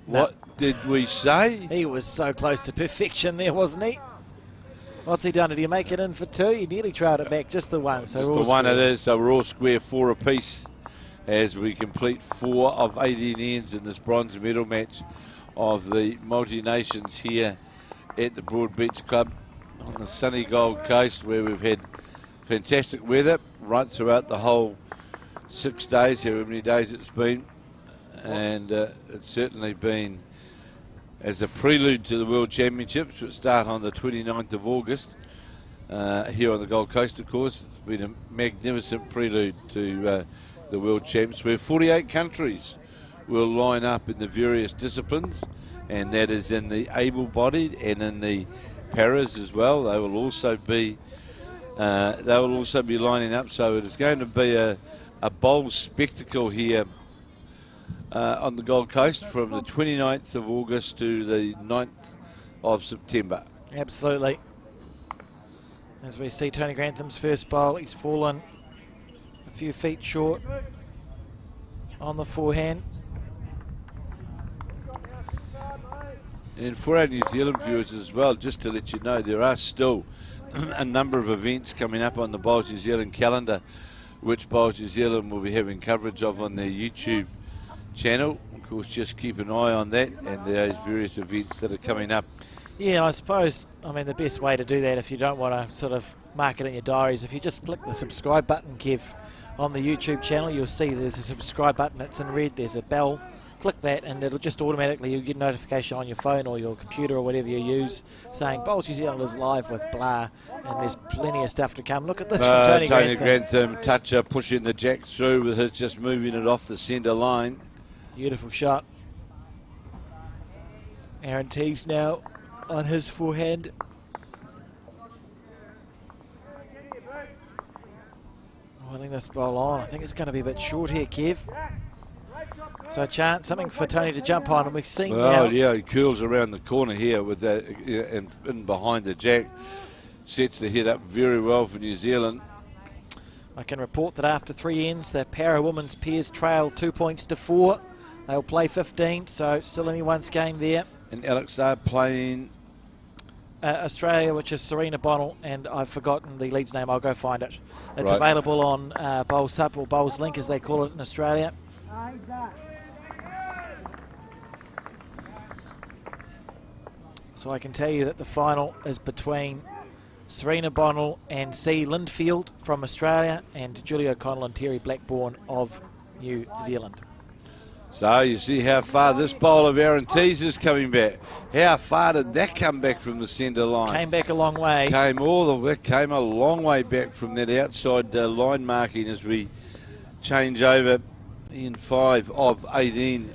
No. What did we say? He was so close to perfection there, wasn't he? What's he done? Did he make it in for 2? He nearly trailed it back, just the 1. So just the 1 it is, so we're all square 4 apiece as we complete 4 of 18 ends in this bronze medal match of the multi-nations here at the Broadbeach Club on the sunny Gold Coast, where we've had fantastic weather right throughout the whole 6 days, however many days it's been, and it's certainly been as a prelude to the World Championships, which start on the 29th of August here on the Gold Coast, of course. It's been a magnificent prelude to the World Champs, where 48 countries will line up in the various disciplines, and that is in the able-bodied and in the paras as well. They will also be lining up, so it is going to be a bold spectacle here on the Gold Coast from the 29th of August to the 9th of September. Absolutely. As we see Tony Grantham's first bowl, he's fallen a few feet short on the forehand. And for our New Zealand viewers as well, just to let you know, there are still a number of events coming up on the Bowls New Zealand calendar, which Bowls New Zealand will be having coverage of on their YouTube channel. Of course, just keep an eye on that and those various events that are coming up. Yeah, I suppose, the best way to do that, if you don't want to sort of mark it in your diaries, if you just click the subscribe button, Kev, on the YouTube channel, you'll see there's a subscribe button. It's in red. There's a bell. Click that and it'll just automatically, you'll get a notification on your phone or your computer or whatever you use saying Bowls New Zealand is live with blah, and there's plenty of stuff to come. Look at this from Tony Grantham. Toucher pushing the jack through with his just moving it off the centre line. Beautiful shot. Aaron Teague's now on his forehand. Holding this bowl on. I think it's going to be a bit short here, Kev. So a chance, something for Tony to jump on, and we've seen now. Yeah, he curls around the corner here with that, and in behind the jack. Sets the head up very well for New Zealand. I can report that after 3 ends, the para women's pairs trail 2 points to 4. They'll play 15, so still anyone's game there. And Alex, they're playing Australia, which is Serena Bonnell, and I've forgotten the lead's name. I'll go find it. It's right. available on Bowls Up, or Bowls Link as they call it in Australia. So I can tell you that the final is between Serena Bonnell and C. Lindfield from Australia, and Julie O'Connell and Terry Blackburn of New Zealand. So you see how far this bowl of Aaron Tees is coming back. How far did that come back from the centre line? Came back a long way. Came a long way back from that outside line marking as we change over in 5 of 18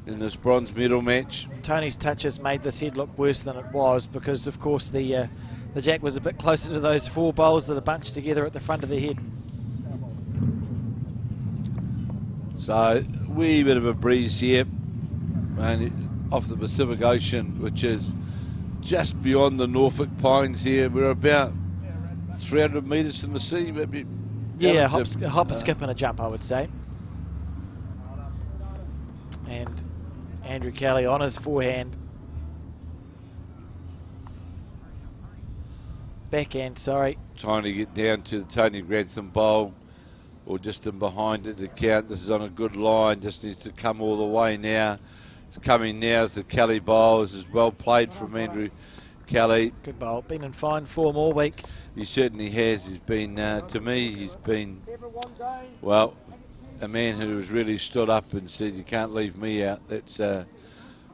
in this bronze medal match. Tony's touches made this head look worse than it was because, of course, the jack was a bit closer to those 4 bowls that are bunched together at the front of the head. So, wee bit of a breeze here, and off the Pacific Ocean, which is just beyond the Norfolk Pines here. We're about 300 metres from the sea, maybe. Yeah, a hop, a skip and a jump, I would say. And Andrew Kelly on his forehand. Backhand, sorry. Trying to get down to the Tony Grantham bowl, or just in behind it to count. This is on a good line, just needs to come all the way now. It's coming now as the Kelly bowl. This is well played from Andrew Kelly. Good bowl. Been in fine form all week. He certainly has. He's been, to me, he's been, well, a man who has really stood up and said, you can't leave me out. That's and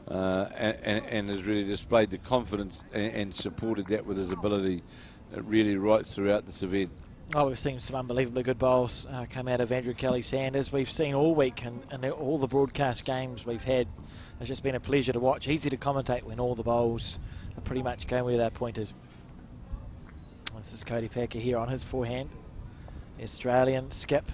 has really displayed the confidence and supported that with his ability really right throughout this event. Oh, we've seen some unbelievably good bowls come out of Andrew Kelly's hand, as we've seen all week, and all the broadcast games we've had. It's just been a pleasure to watch. Easy to commentate when all the bowls are pretty much going where they're pointed. This is Cody Packer here on his forehand. The Australian skip.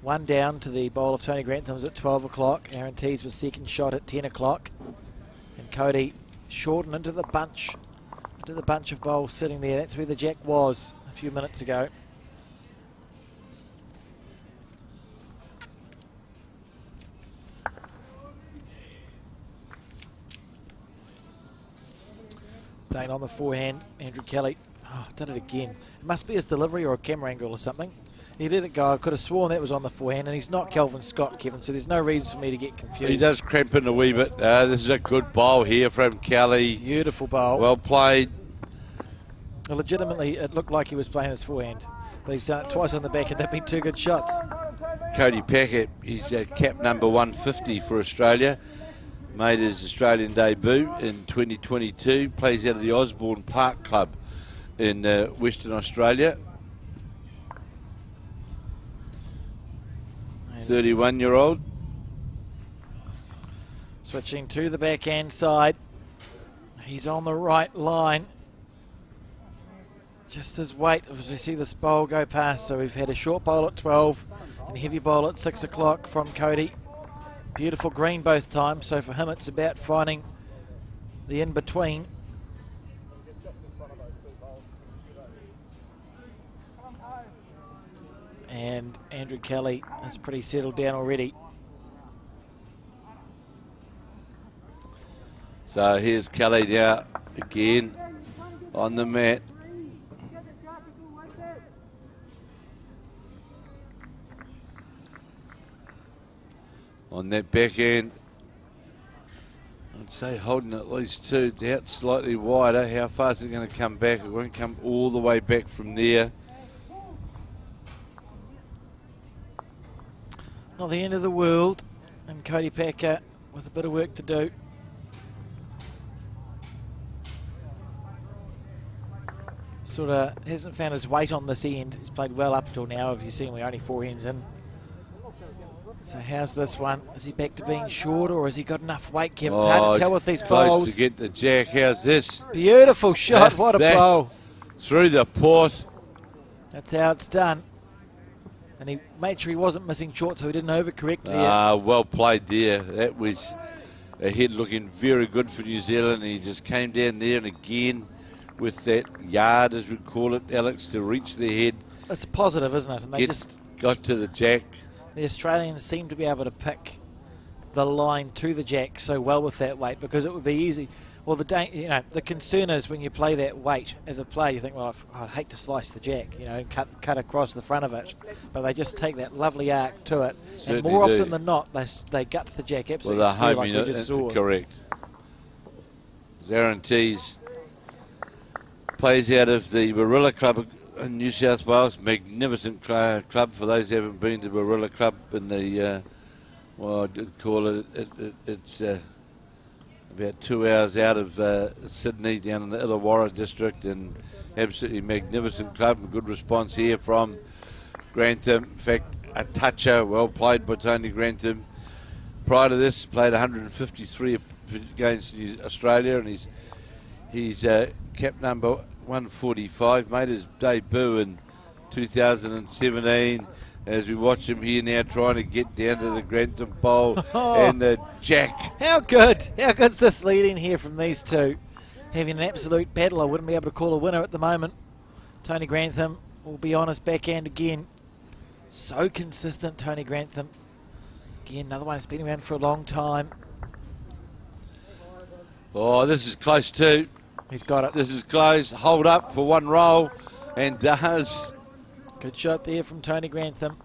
One down to the bowl of Tony Grantham's at 12 o'clock. Aaron Tees was second shot at 10 o'clock. And Cody shortened into the bunch of bowls sitting there. That's where the jack was a few minutes ago. Staying on the forehand, Andrew Kelly. Oh, did it again. It must be his delivery or a camera angle or something. He let it go. I could have sworn that was on the forehand, and he's not Kelvin Scott, Kevin, so there's no reason for me to get confused. He does cramp in a wee bit. This is a good bowl here from Kelly. Beautiful bowl. Well played. Legitimately, it looked like he was playing his forehand, but he's done it twice on the back, and they've been two good shots. Cody Packer, he's cap number 150 for Australia. Made his Australian debut in 2022. Plays out of the Osborne Park Club in Western Australia. 31-year-old. Switching to the backhand side. He's on the right line. Just his weight as we see this bowl go past. So we've had a short bowl at 12 and a heavy bowl at 6 o'clock from Cody. Beautiful green both times, so for him it's about finding the in-between. And Andrew Kelly is pretty settled down already. So here's Kelly now again on the mat. On that backhand, I'd say holding at least two, out slightly wider. How fast is it going to come back? It won't come all the way back from there. Not the end of the world, and Cody Packer with a bit of work to do. Sort of hasn't found his weight on this end. He's played well up until now. If you've seen, we're only 4 hands in. So how's this one? Is he back to being short, or has he got enough weight, Kevin? It's hard to tell with these close bowls. To get the jack. How's this? Beautiful shot. What a bowl. Through the port. That's how it's done. And he made sure he wasn't missing short, so he didn't overcorrect there. Well played there. That was a head looking very good for New Zealand. He just came down there and again with that yard, as we call it, Alex, to reach the head. It's positive, isn't it? And they just got to the jack. The Australians seem to be able to pick the line to the jack so well with that weight, because it would be easy. Well, the concern is when you play that weight as a player, you think, well, I'd hate to slice the jack, cut across the front of it. But they just take that lovely arc to it. Certainly and more do. often than not, they gut the jack absolutely Well, square, like we just saw. Correct. Aaron Tees plays out of the Barilla Club in New South Wales. Magnificent club for those who haven't been to Barilla Club in the, well, I did call it, it's about 2 hours out of Sydney, down in the Illawarra district, and absolutely magnificent club. A good response here from Grantham. In fact, a toucher, well played by Tony Grantham. Prior to this, played 153 against Australia, and he's cap number 145, made his debut in 2017. As we watch him here now trying to get down to the Grantham bowl and the jack. How good's this lead in here from these two? Having an absolute battle. I wouldn't be able to call a winner at the moment. Tony Grantham will be on his backhand again. So consistent, Tony Grantham. Again, another one that's been around for a long time. Oh, this is close too. He's got it. This is close. Hold up for one roll, and does. Good shot there from Tony Grantham.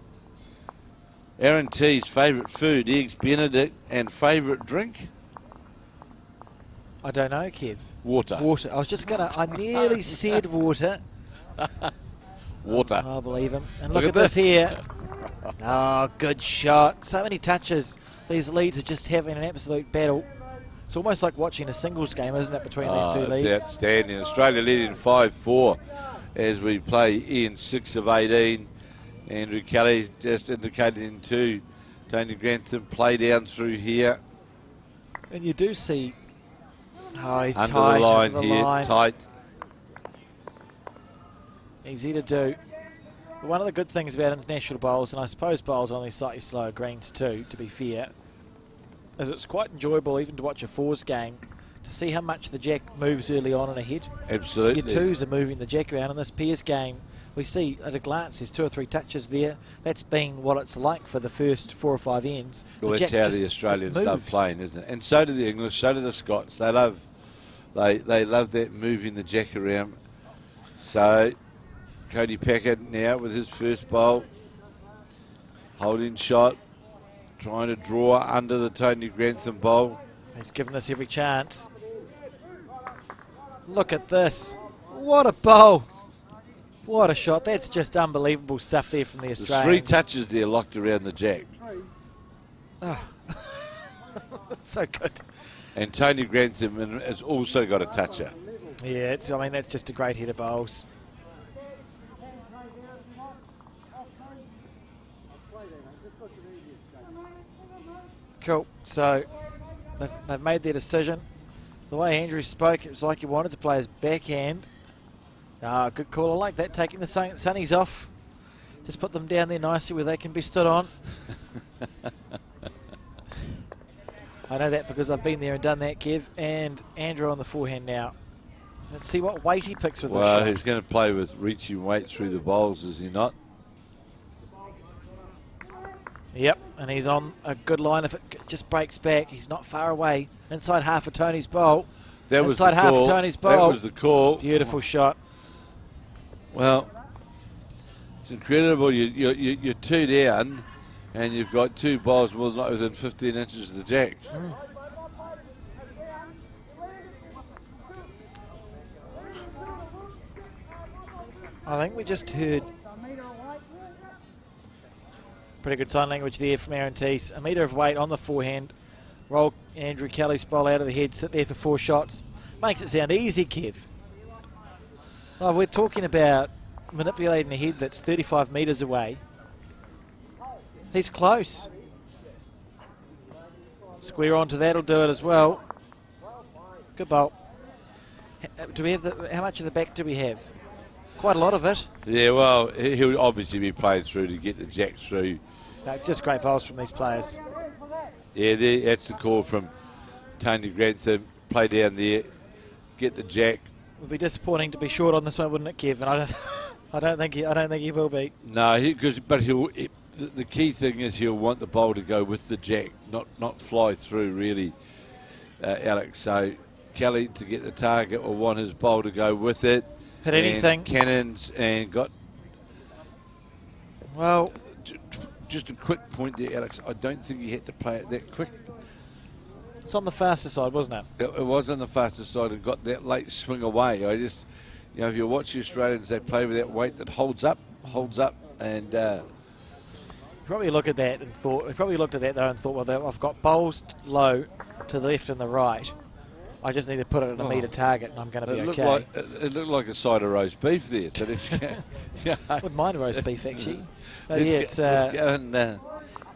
Aaron T's favourite food, eggs Benedict, and favourite drink? I don't know, Kev. Water. Water. I nearly said water. Water. I believe him. And look at this here. Oh, good shot. So many touches. These leads are just having an absolute battle. It's almost like watching a singles game, isn't it, between these two It's leagues? outstanding. Australia leading 5-4 as we play in 6 of 18. Andrew Kelly just indicated in 2. Tony Grantham play down through here. And you do see, he's Under tight, the line under the here, line. tight. Easy to do. But one of the good things about international bowls, and I suppose bowls on these slightly slower greens too, to be fair, is it's quite enjoyable even to watch a fours game to see how much the jack moves early on and ahead. Absolutely. Your twos are moving the jack around. In this pairs game, we see at a glance there's 2 or 3 touches there. That's been what it's like for the first 4 or 5 ends. Well, The that's jack how just the Australians love moves. playing, isn't it? And so do the English, so do the Scots. They love that moving the jack around. So Cody Packer now with his first bowl. Holding shot. Trying to draw under the Tony Grantham bowl. He's given this every chance. Look at this. What a bowl. What a shot. That's just unbelievable stuff there from the There's Australians. 3 touches there locked around the jack. That's so good. And Tony Grantham has also got a toucher. Yeah, I mean, that's just a great hit of bowls. Cool. So they've made their decision. The way Andrew spoke, it was like he wanted to play his backhand. Good call. I like that, taking the sunnies off. Just put them down there nicely where they can be stood on. I know that because I've been there and done that, Kev. And Andrew on the forehand now. Let's see what weight he picks with this Well, shot. he's going to play with reaching weight through the bowls, is he not? Yep, and he's on a good line. If it just breaks back, he's not far away. Inside half of Tony's bowl. That was the Inside half call. of Tony's That bowl. was the call. Beautiful shot. Well, it's incredible. You're 2 down, and you've got 2 bowls more than within 15 inches of the jack. I think we just heard pretty good sign language there from Aaron Teese. A metre of weight on the forehand. Roll Andrew Kelly's bowl out of the head. Sit there for 4 shots. Makes it sound easy, Kev. Oh, we're talking about manipulating a head that's 35 metres away. He's close. Square onto that'll do it as well. Good bowl. Do we have how much of the back do we have? Quite a lot of it. Yeah, well, he'll obviously be playing through to get the jack through. No, just great bowls from these players. Yeah, that's the call from Tony Grantham. Play down there, get the jack. It would be disappointing to be short on this one, wouldn't it, Kev? And I don't think he will be. No, the key thing is he'll want the bowl to go with the jack, not fly through really, Alex. So Kelly, to get the target, will want his bowl to go with it. Hit anything. Cannons and got. Well, just a quick point there, Alex. I don't think he had to play it that quick. it's on the faster side, wasn't it? It was on the faster side and got that late swing away. If you watch the Australians, they play with that weight that holds up, and Probably look at that and thought. Probably looked at that though and thought, well, I've got bowls low to the left and the right. I just need to put it at a metre target, and I'm going to be okay. It looked like a side of roast beef there. So let's go. I wouldn't mind roast beef actually. But Let's yeah, go and,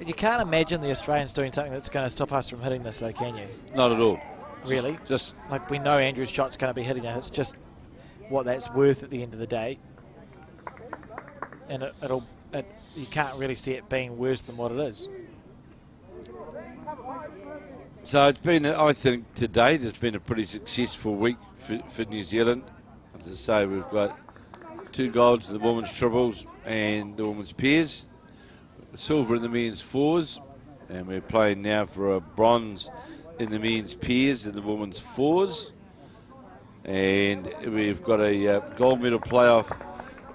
you can't imagine the Australians doing something that's going to stop us from hitting this, though, can you? not at all. Really? Just Like, we know Andrew's shot's going to be hitting it. It's just what that's worth at the end of the day. And you can't really see it being worse than what it is. so it's been. I think to date it's been a pretty successful week for New Zealand. As I say, we've got 2 golds in the women's triples and the women's pairs, silver in the men's fours, and we're playing now for a bronze in the men's pairs and the women's fours. And we've got a gold medal playoff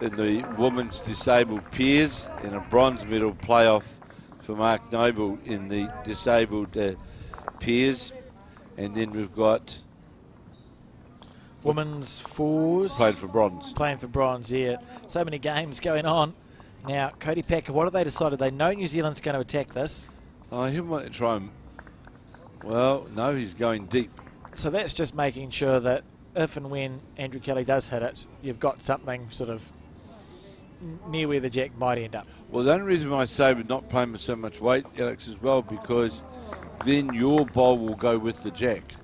in the women's disabled pairs and a bronze medal playoff for Mark Noble in the disabled pairs. And then we've got Women's fours. playing for bronze. Playing for bronze, yeah. So many games going on. Now, Cody Packer, what have they decided? They know New Zealand's going to attack this. He might try and Well, no, he's going deep. So that's just making sure that if and when Andrew Kelly does hit it, you've got something sort of near where the jack might end up. Well, the only reason why I say we're not playing with so much weight, Alex, as well, because then your bowl will go with the jack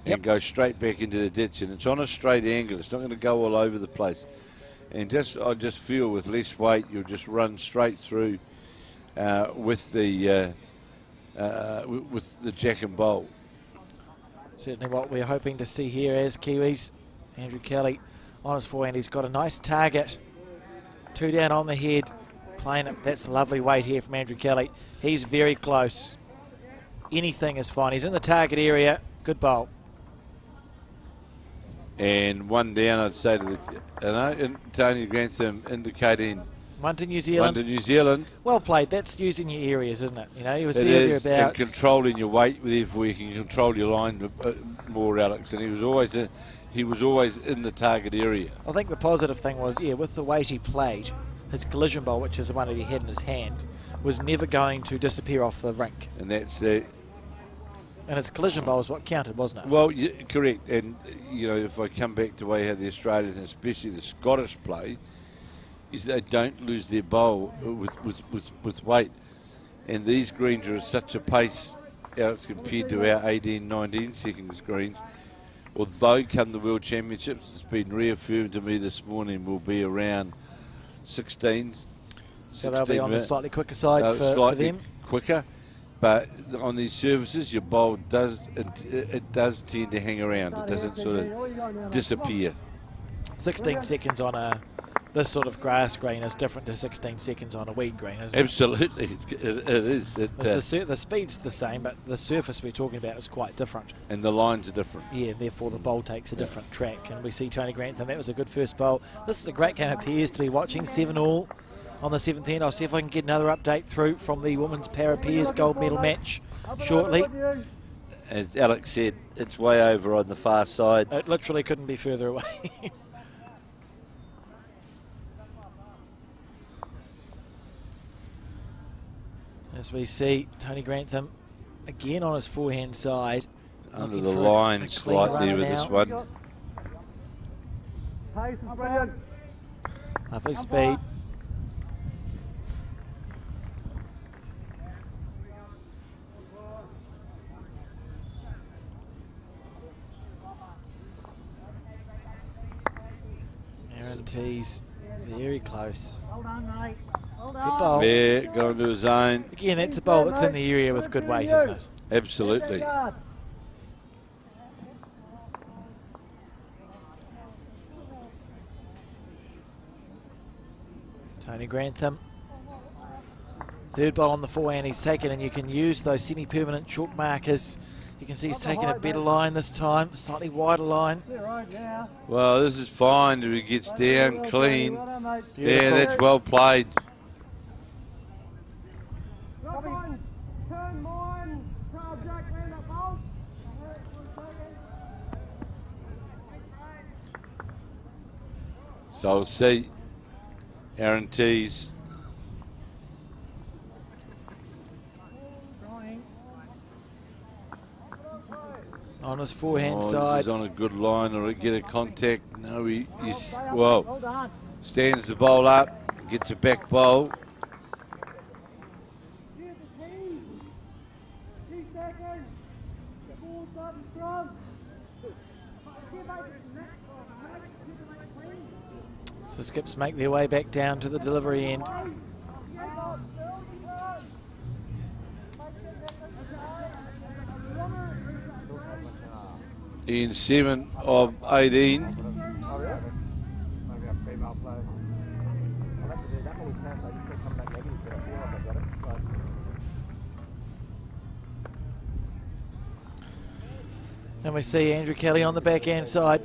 and go straight back into the ditch, and it's on a straight angle. It's not going to go all over the place. And I just feel with less weight, you'll just run straight through with the jack and bowl. Certainly what we're hoping to see here as Kiwis. Andrew Kelly on his forehand. He's got a nice target. 2 down on the head. Playing it. That's lovely weight here from Andrew Kelly. He's very close. Anything is fine. He's in the target area. Good bowl. And 1 down, I'd say to Tony Grantham indicating One to New Zealand. 1 to New Zealand. Well played. That's using your areas, isn't it? You know, he was It there is, and thereabouts. controlling your weight, therefore you can control your line more, Alex. And he was always in the target area. I think the positive thing was, with the weight he played, his collision bowl, which is the one that he had in his hand, was never going to disappear off the rink. And that's And his collision bowl is what counted, wasn't it? well, correct. And if I come back to way how the Australians, and especially the Scottish, play, is they don't lose their bowl with weight. And these greens are at such a pace, Alex, compared to our 18, 19 seconds greens. Although come the World Championships, it's been reaffirmed to me this morning, will be around 16. So they'll be on the slightly quicker side for slightly them. quicker. But on these surfaces, your bowl does tend to hang around. It doesn't sort of disappear. 16 seconds on this sort of grass green is different to 16 seconds on a weed green, isn't it? Absolutely, it is. The speed's the same, but the surface we're talking about is quite different. And the lines are different. Yeah, therefore the bowl takes a different track. And we see Tony Grantham, that was a good first bowl. This is a great game, appears to be watching. 7-all on the 7th end. I'll see if I can get another update through from the women's para pairs gold medal match shortly. As Alex said, it's way over on the far side. It literally couldn't be further away. As we see Tony Grantham again on his forehand side. Under looking the for line a clean slightly run with now. this one. Pace is brilliant. Lovely speed. Aaron T's very close. Well done, mate. Well Good done. bowl. There, going to the zone. Again, that's a bowl that's in the area with good weight, isn't it? Absolutely. Tony Grantham. Third bowl on the forehand he's taken, and you can use those semi-permanent chalk markers. You can see he's taken a better line this time, slightly wider line. Well, this is fine if he gets down clean. Yeah, Beautiful. that's well played. Turn mine. Carl Jack round that bowl. So we'll see Aaron T's. On his forehand This side. is on a good line, or get a contact. No, he's well, Well done. stands the bowl up, gets a back bowl. 2 seconds. Ball starting strong. So skips make their way back down to the delivery end. In 7 of 18. Maybe a female player. I'll have to do that many times. I just come back negative, but I feel like I got it. And we see Andrew Kelly on the backhand side.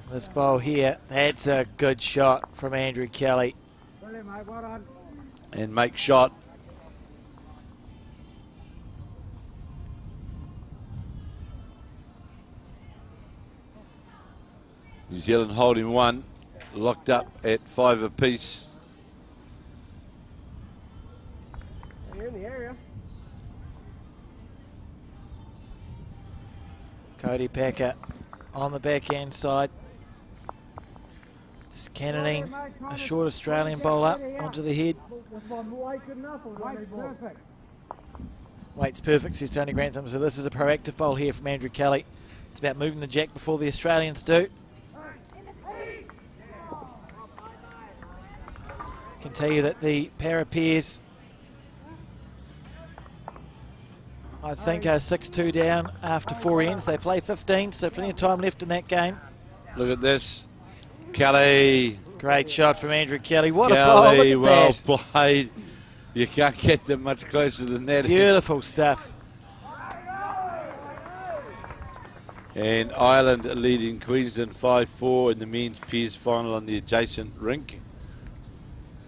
This bowl here, that's a good shot from Andrew Kelly. Brilliant, mate. Well done. And make shot. New Zealand holding one, locked up at 5 apiece. You're in the area. Cody Packer on the backhand side. Just cannoning a short Australian bowl up onto the head. Perfect. Weight's perfect, says Tony Grantham. So this is a proactive bowl here from Andrew Kelly. It's about moving the jack before the Australians do. Can tell you that the pair of pairs, I think, are 6-2 down after 4 ends. They play 15, so plenty of time left in that game. Look at this. Kelly. Great shot from Andrew Kelly. What a bowl, Kelly, look at well that. played. You can't get them much closer than that. Beautiful stuff. And Ireland leading Queensland 5-4 in the men's pairs final on the adjacent rink.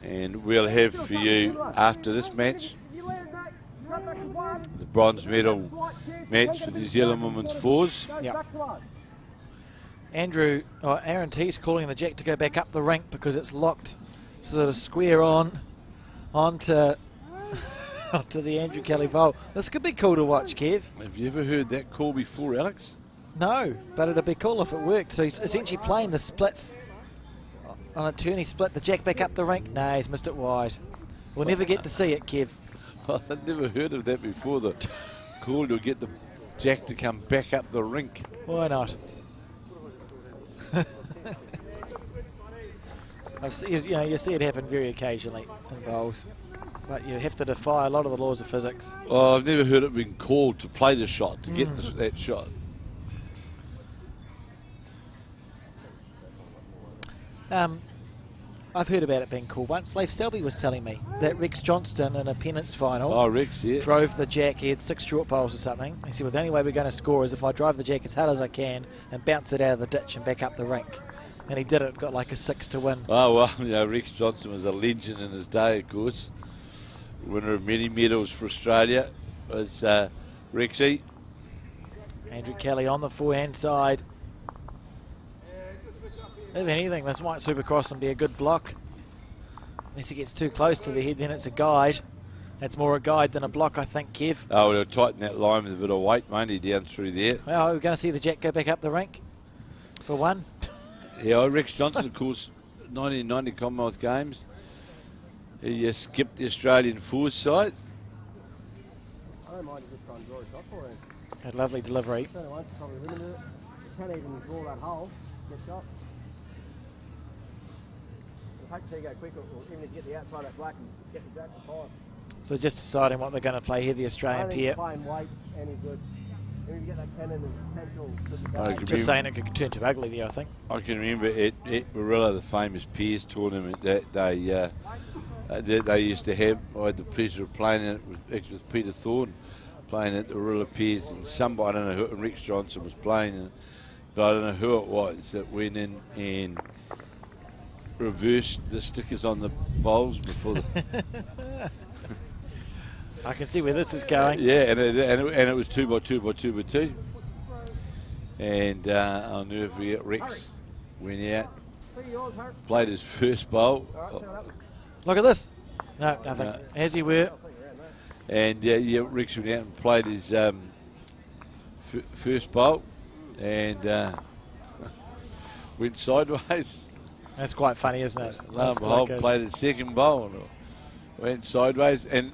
And we'll have for you after this match the bronze medal match for New Zealand women's fours. Yep. Aaron T's calling the jack to go back up the rink because it's locked sort of square on onto the Andrew Kelly bowl. This could be cool to watch, Kev. Have you ever heard that call before, Alex? No, but it'd be cool if it worked. So he's essentially playing the split on a turn. He split the jack back up the rink. No, he's missed it wide. We'll never get to see it, Kev. I've never heard of that before. The call to get the jack to come back up the rink. Why not? You see it happen very occasionally in bowls, but you have to defy a lot of the laws of physics. Oh, I've never heard it being called to play the shot, to get that shot. I've heard about it being called once. Leif Selby was telling me that Rex Johnston in a pennants final Rex, yeah. drove the jack. He had 6 short bowls or something. He said, well, the only way we're going to score is if I drive the jack as hard as I can and bounce it out of the ditch and back up the rink. And he did it, got like a 6 to win. Oh, well, Rex Johnston was a legend in his day, of course. Winner of many medals for Australia was Rexy. Andrew Kelly on the forehand side. If anything, this might supercross and be a good block. Unless he gets too close to the head, then it's a guide. That's more a guide than a block, I think, Kev. Oh, we'll tighten that line with a bit of weight, mainly down through there. Well, we're going to see the jack go back up the rink for one. Yeah, Rex Johnson, of course, 1990 Commonwealth Games. He skipped the Australian fours side. I don't mind if just try and draw a shot for him. A lovely delivery. Probably limited it. You can't even draw that hole. Get shot. I'd hate to see you go quick, or even if you get the outside of that black and get the jack for 5. So just deciding what they're going to play here, the I Australian think pair. playing weight any good. Even if you get that cannon and potential to be I bad. could Just saying it could turn too ugly there, I think. I can remember at Barilla, the famous Peers tournament that they used to have. I had the pleasure of playing it with Peter Thorne, playing at the Barilla Peers, and somebody, I don't know who, and Rex Johnson was playing, but I don't know who it was that went in and reversed the stickers on the bowls before the... I can see where this is going. Yeah, and it was 2 by 2 by 2 by 2. And I'll never forget, Rex went out, played his first bowl. Look at this. No, nothing. As he were. And Rex went out and played his first bowl and went sideways. That's quite funny, isn't it? That's quite Hole good. played his second bowl and went sideways, and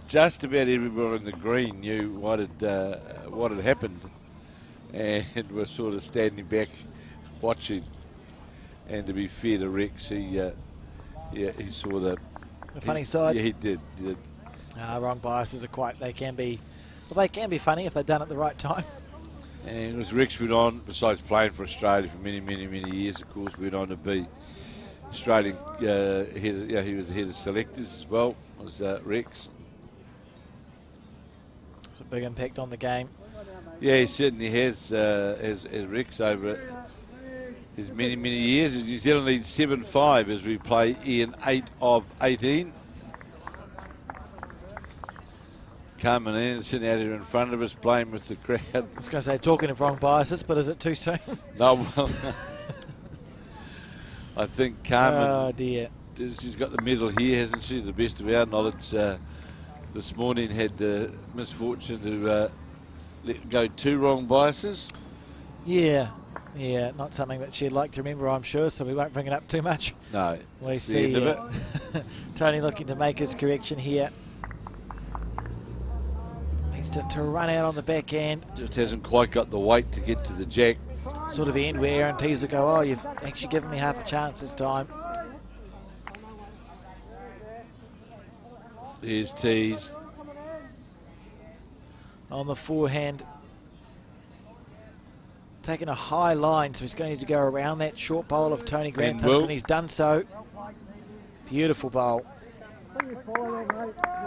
just about everyone on the green knew what had happened, and was sort of standing back, watching. And to be fair to Rex, he saw the funny side. Yeah, he did. Wrong biases are they can be funny if they're done at the right time. And as Rex went on, besides playing for Australia for many, many, many years, of course, went on to be Australian he was the head of selectors as well, was Rex. It's a big impact on the game. Yeah, he certainly has Rex over his many, many years. New Zealand leads 7-5 as we play in 8 of 18. Carmen Anderson out here in front of us playing with the crowd. I was going to say, talking of wrong biases, but is it too soon? No, well, I think Carmen... Oh, dear. she's got the medal here, hasn't she? To the best of our knowledge, this morning had the misfortune to let go 2 wrong biases. Yeah, not something that she'd like to remember, I'm sure, so we won't bring it up too much. No, We it's the see end of it. Tony looking to make his correction here. Needs to run out on the back end. Just hasn't quite got the weight to get to the jack. Sort of end where Aaron Tees will go, oh, you've actually given me half a chance this time. There's Tees. On the forehand. Taking a high line, so he's going to need to go around that short bowl of Tony Grantham's, and he's done so. Beautiful bowl.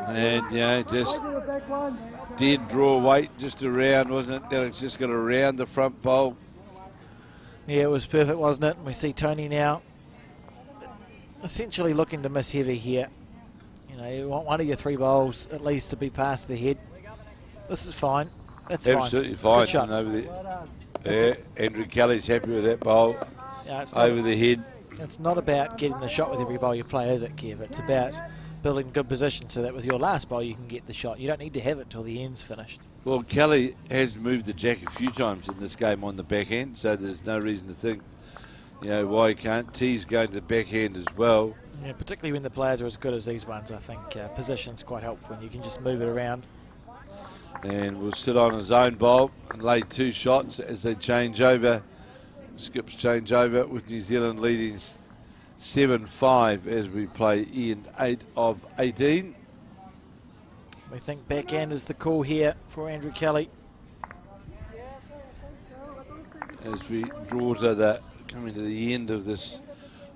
And, just did draw weight just around, wasn't it? It's just got around the front bowl. Yeah, it was perfect, wasn't it? And we see Tony now essentially looking to miss heavy here. You want one of your 3 bowls at least to be past the head. This is fine. That's absolutely fine. Good shot. Over there. Andrew Kelly's happy with that bowl. Yeah, it's over the head. It's not about getting the shot with every bowl you play, is it, Kev? It's about building good position so that with your last bowl you can get the shot. You don't need to have it till the end's finished. Well, Kelly has moved the jack a few times in this game on the backhand, so there's no reason to think, why he can't. T's going to the backhand as well. Yeah, particularly when the players are as good as these ones, I think position's quite helpful and you can just move it around. And will sit on his own bowl and lay 2 shots as they change over. Skips change over with New Zealand leading 7-5 as we play end 8 of 18. We think backhand is the call here for Andrew Kelly. As we draw to coming to the end of this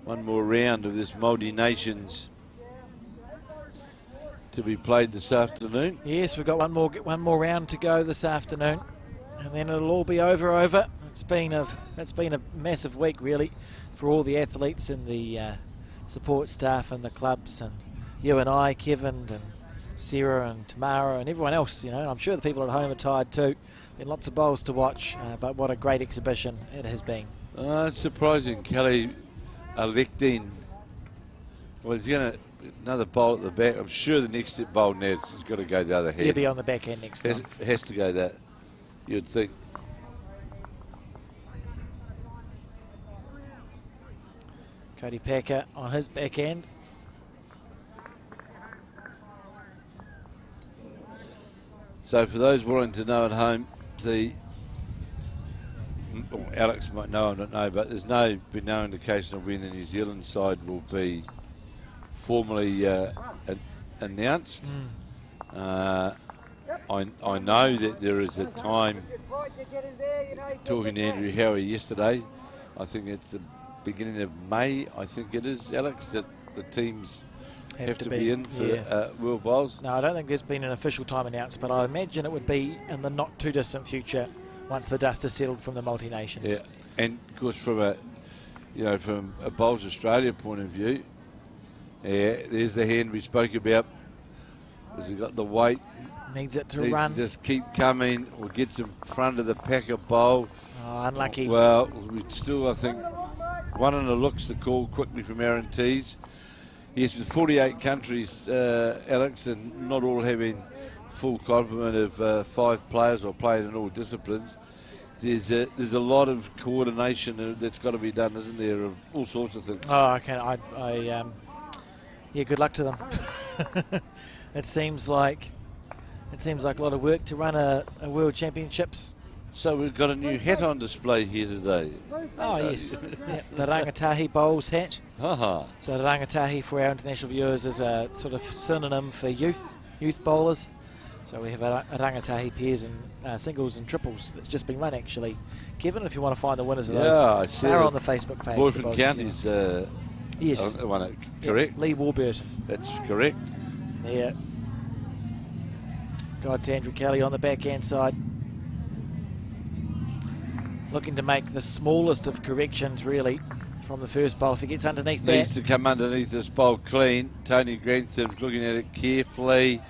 one more round of this multi-nations to be played this afternoon. Yes, we've got one more round to go this afternoon, and then it'll all be over. It's been a massive week really for all the athletes and the support staff and the clubs, and you and I, Kevin and Sarah and Tamara and everyone else. I'm sure the people at home are tired too. Been lots of bowls to watch, but what a great exhibition it has been. It's surprising Kelly electing. Well, he's going to another bowl at the back. I'm sure the next bowl now he's got to go the other hand. He'll be on the back end next time. Has to go that, you'd think. Cody Packer on his back end. So for those wanting to know at home, Alex might know, I don't know, but there's been no indication of when the New Zealand side will be formally announced. I know that there is a time, talking to Andrew Howie yesterday, I think it's the beginning of May, I think it is, Alex, that the teams have to be in for World Bowls. No, I don't think there's been an official time announced, but I imagine it would be in the not too distant future once the dust is settled from the multi-nations. Yeah, and of course from a Bowls Australia point of view, there's the hand we spoke about. Has he got the weight? Needs it to run. To just keep coming or gets in front of the Packer bowl. Oh, unlucky. Well, we still, I think, one in the looks the call quickly from Aaron Tees. Yes, with 48 countries, Alex, and not all having full complement of 5 players or playing in all disciplines, there's a lot of coordination that's got to be done, isn't there, of all sorts of things. Oh, okay. Yeah, good luck to them. It seems like a lot of work to run a World Championships. So we've got a new hat on display here today. Oh, yes. Yeah, the Rangatahi Bowls hat. Haha. So the Rangatahi for our international viewers is a sort of synonym for youth bowlers. So we have a Rangatahi pairs and singles and triples that's just been run actually. Kevin, if you want to find the winners of those, I see. they're on the Facebook page. Boyfriend County's yes. One, correct? Yeah, Lee Warburton. That's correct. Yeah. God to Andrew Kelly on the backhand side. Looking to make the smallest of corrections really from the first bowl. If he gets underneath Needs that. to come underneath this bowl clean. Tony Grantham's looking at it carefully.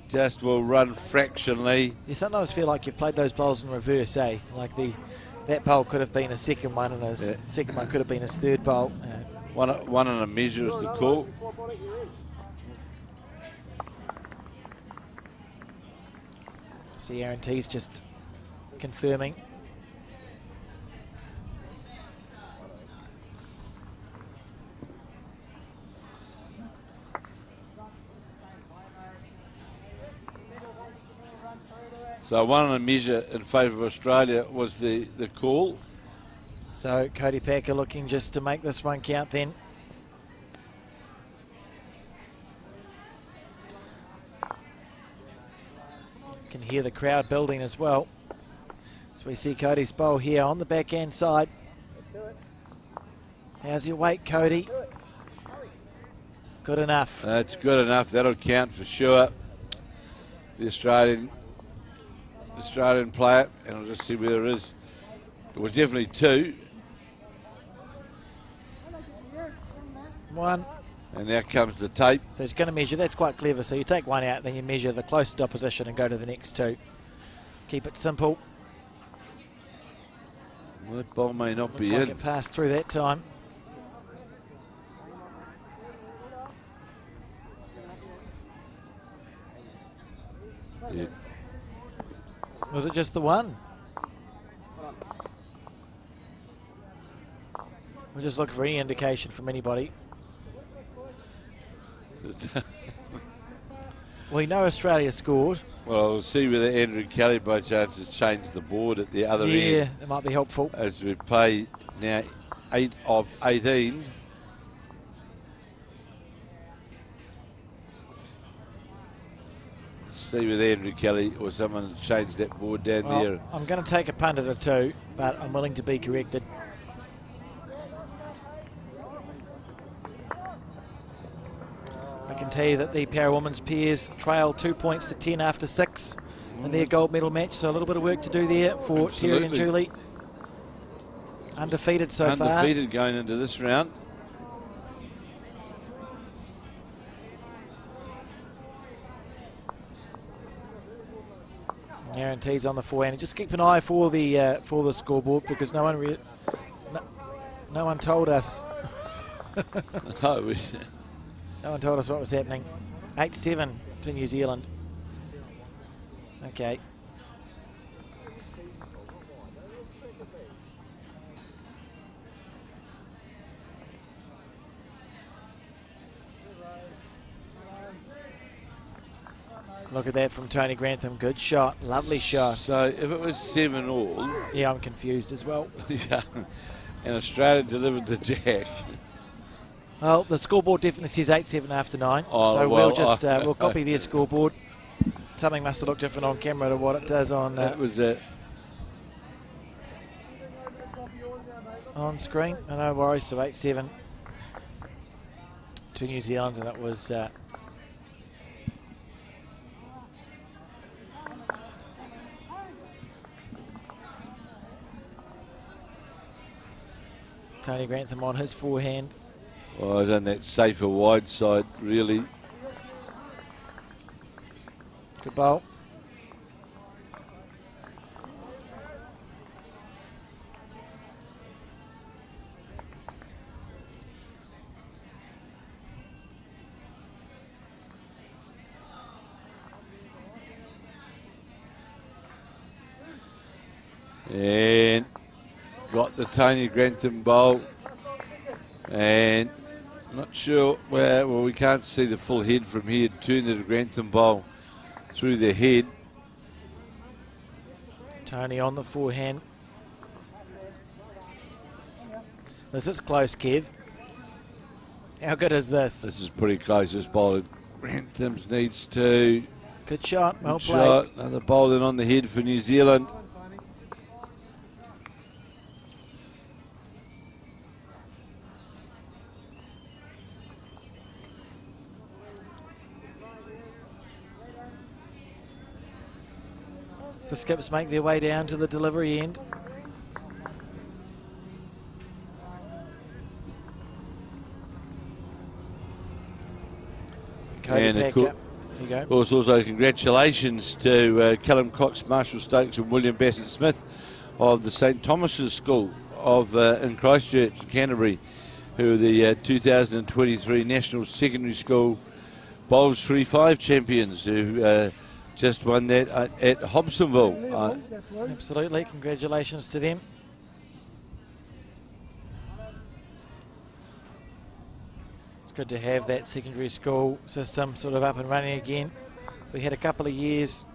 Just will run fractionally. You sometimes feel like you've played those bowls in reverse, Like that bowl could have been a second one and his second one could have been his third bowl. One and a measure is the call. See Aaron T's just confirming. So one and a measure in favour of Australia was the call. So Cody Packer looking just to make this one count then. Can hear the crowd building as well. So we see Cody's bowl here on the backhand side. How's your weight, Cody? Good enough. That's good enough. That'll count for sure. The Australian player, and I'll just see where there is. It was definitely 2. 1. And now comes the tape. So he's going to measure. That's quite clever. So you take 1 out, then you measure the closest opposition and go to the next 2. Keep it simple. Well, that ball may not be Like in. it passed through that time. Yeah. Was it just the 1? We're just looking for any indication from anybody. We know Australia scored. Well, we'll see whether Andrew Kelly by chance has changed the board at the other Yeah, end. that might be helpful. As we play now 8 of 18. See whether Andrew Kelly or someone has changed that board down Well, there. I'm going to take a punt at a 2, but I'm willing to be corrected. I can tell you that the Para Women's pairs trail 2 points to 10 after 6 in their gold medal match, so a little bit of work to do there for Terry and Absolutely. Julie. Undefeated so far. Undefeated going into this round. Aaron T's on the forehand. Just keep an eye for the scoreboard because no one told us. No, No one told us what was happening. 8-7 to New Zealand. Okay. Look at that from Tony Grantham. Good shot. Lovely shot. So if it was 7-all, Yeah, I'm confused as well. yeah, and Australia delivered the jack. Well, the scoreboard definitely says 8-7 after 9. Oh, So well, we'll just we'll copy their scoreboard. Something must have looked different on camera to what it does on That was on screen. No worries. So 8-7 to New Zealand, and that was. Tony Grantham on his forehand. I was on that safer wide side, really. Good bowl. And got the Tony Grantham bowl. And not sure where, well, we can't see the full head from here. Turn the Grantham bowl through the head. Tony on the forehand. This is close, Kev. How good is this? This is pretty close. This bowler, Grantham's needs to. Good shot. Well Good played. shot. Another bowling on the head for New Zealand. As the skips make their way down to the delivery end. Cody And of Packer. course, There you go. of course, also congratulations to Callum Cox, Marshall Stokes and William Bassett Smith of the St Thomas's School of in Christchurch, Canterbury, who are the 2023 National Secondary School Bowls 3-5 champions, who just won that at Hobsonville. Absolutely, congratulations to them. It's good to have that secondary school system sort of up and running again. We had a couple of years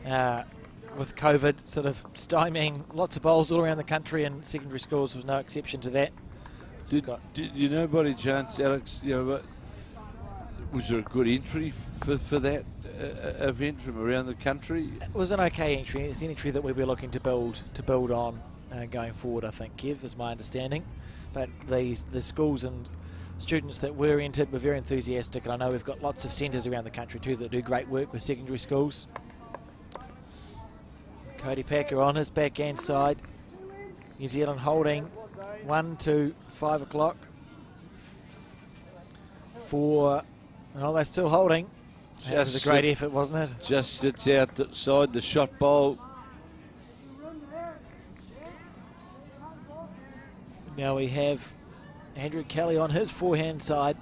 with COVID sort of stymieing lots of bowls all around the country, and secondary schools was no exception to that. Did you know by any chance, Alex, was there a good entry for that event from around the country? It was an okay entry. It's an entry that we'll be looking to build on going forward, I think, Kev, is my understanding. But the schools and students that were entered were very enthusiastic, and I know we've got lots of centres around the country too that do great work with secondary schools. Cody Packer on his backhand side. New Zealand holding 1 to 5 o'clock. Oh, they're still holding. That was a great effort, wasn't it? Just sits outside the shot bowl. Now we have Andrew Kelly on his forehand side.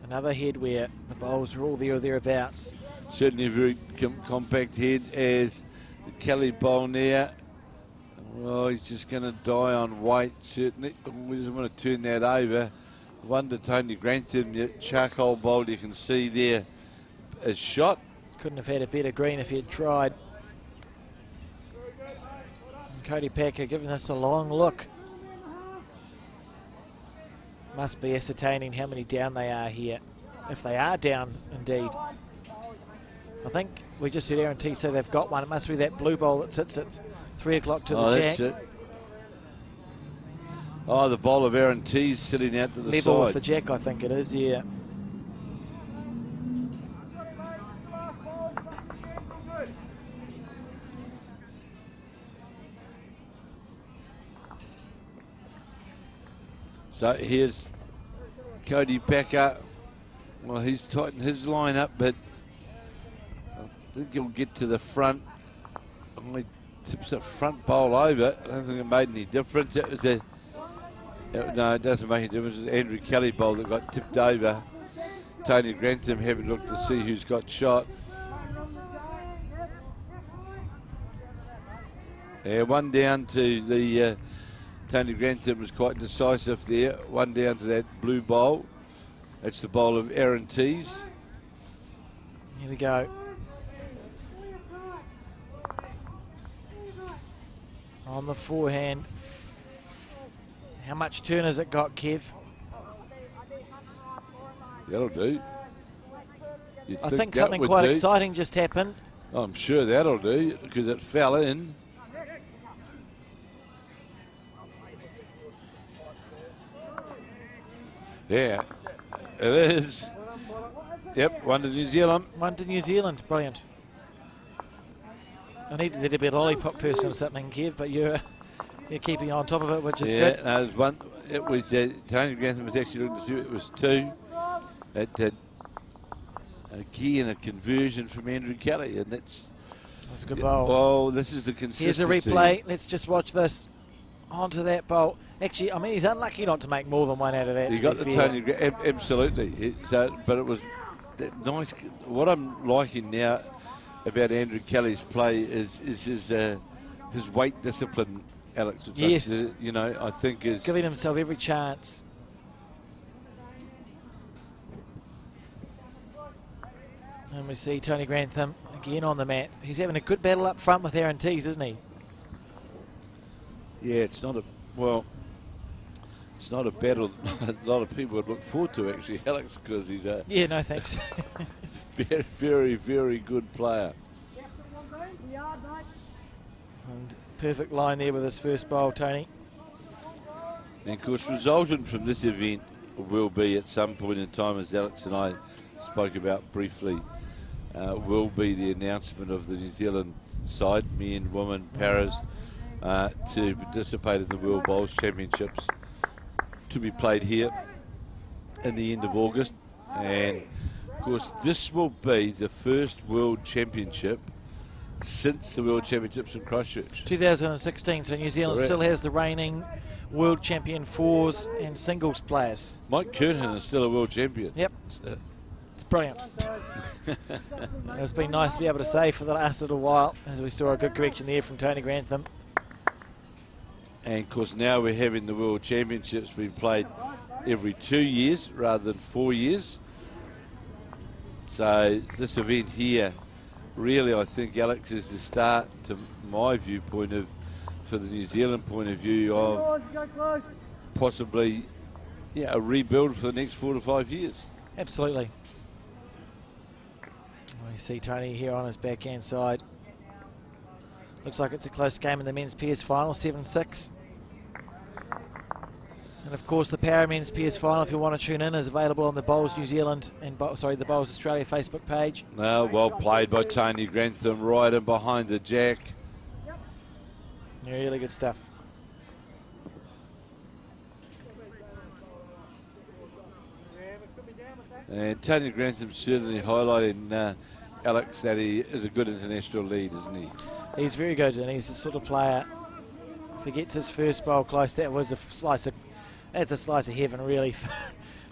Another head where the bowls are all there or thereabouts. Certainly a very compact head as the Kelly bowl now. Well, he's just going to die on weight, certainly. We just want to turn that over. One to Tony Grantham, the charcoal bowl you can see there is shot. Couldn't have had a better green if he had tried. And Cody Packer giving us a long look. Must be ascertaining how many down they are here. If they are down, indeed. I think we just heard Aaron T say they've got one. It must be that blue bowl that sits at 3 o'clock to the jack. That's it. Oh, the bowl of Aaron T's sitting out to the side. Level with the jack, I think it is, yeah. So here's Cody Packer. Well, he's tightened his line up, but I think he'll get to the front. Only tips the front bowl over. I don't think it made any difference. It was no, it doesn't make any difference. It was Andrew Kelly bowl that got tipped over. Tony Grantham having looked to see who's got shot. Yeah, one down to the Tony Grantham was quite decisive there. One down to that blue bowl. That's the bowl of Aaron T's. Here we go. On the forehand. How much turn has it got, Kev? That'll do. I think something quite exciting just happened. I'm sure that'll do because it fell in. Yeah, it is. Yep, one to New Zealand. One to New Zealand, brilliant. I needed there to be a lollipop person or something, Kev, but you're keeping on top of it, which is good. Yeah, no, one. It was Tony Grantham was actually looking to see it was two. It had again a conversion from Andrew Kelly, and that's a good bowl. Oh, this is the consistency. Here's a replay. Let's just watch this. Onto that bowl. Actually, I mean, he's unlucky not to make more than one out of that. He got the Tony, absolutely. But it was that nice. What I'm liking now about Andrew Kelly's play is his weight discipline, Alex. Yes. You know, I think is giving himself every chance. And we see Tony Grantham again on the mat. He's having a good battle up front with Aaron Tees, isn't he? Yeah, it's not a battle a lot of people would look forward to, actually, Alex, because he's a yeah, no thanks. very, very, very good player. And perfect line there with his first bowl, Tony. And of course, resultant from this event will be at some point in time, as Alex and I spoke about briefly, will be the announcement of the New Zealand side, men, women, paras, to participate in the World Bowls Championships to be played here in the end of August. And of course this will be the first World Championship since the World Championships in Christchurch. 2016, so New Zealand Correct. still has the reigning world champion fours and singles players. Mike Curtin is still a world champion. Yep. It's brilliant. It's been nice to be able to say for the last little while, as we saw a good correction there from Tony Grantham. And of course now we're having the World Championships being played every 2 years rather than 4 years. So this event here, really I think, Alex, is the start, to my viewpoint of, for the New Zealand point of view, of possibly a rebuild for the next 4 to 5 years. Absolutely. We see Tony here on his backhand side. Looks like it's a close game in the men's PS final, 7-6. And of course the Para Men's PS final, if you want to tune in, is available on the Bowls New Zealand and the Bowls Australia Facebook page. Well played by Tony Grantham, right in behind the jack. Really good stuff. And Tony Grantham certainly highlighting, Alex, that he is a good international lead, isn't he? He's very good, and he's the sort of player, if he gets his first bowl close, that's a slice of heaven really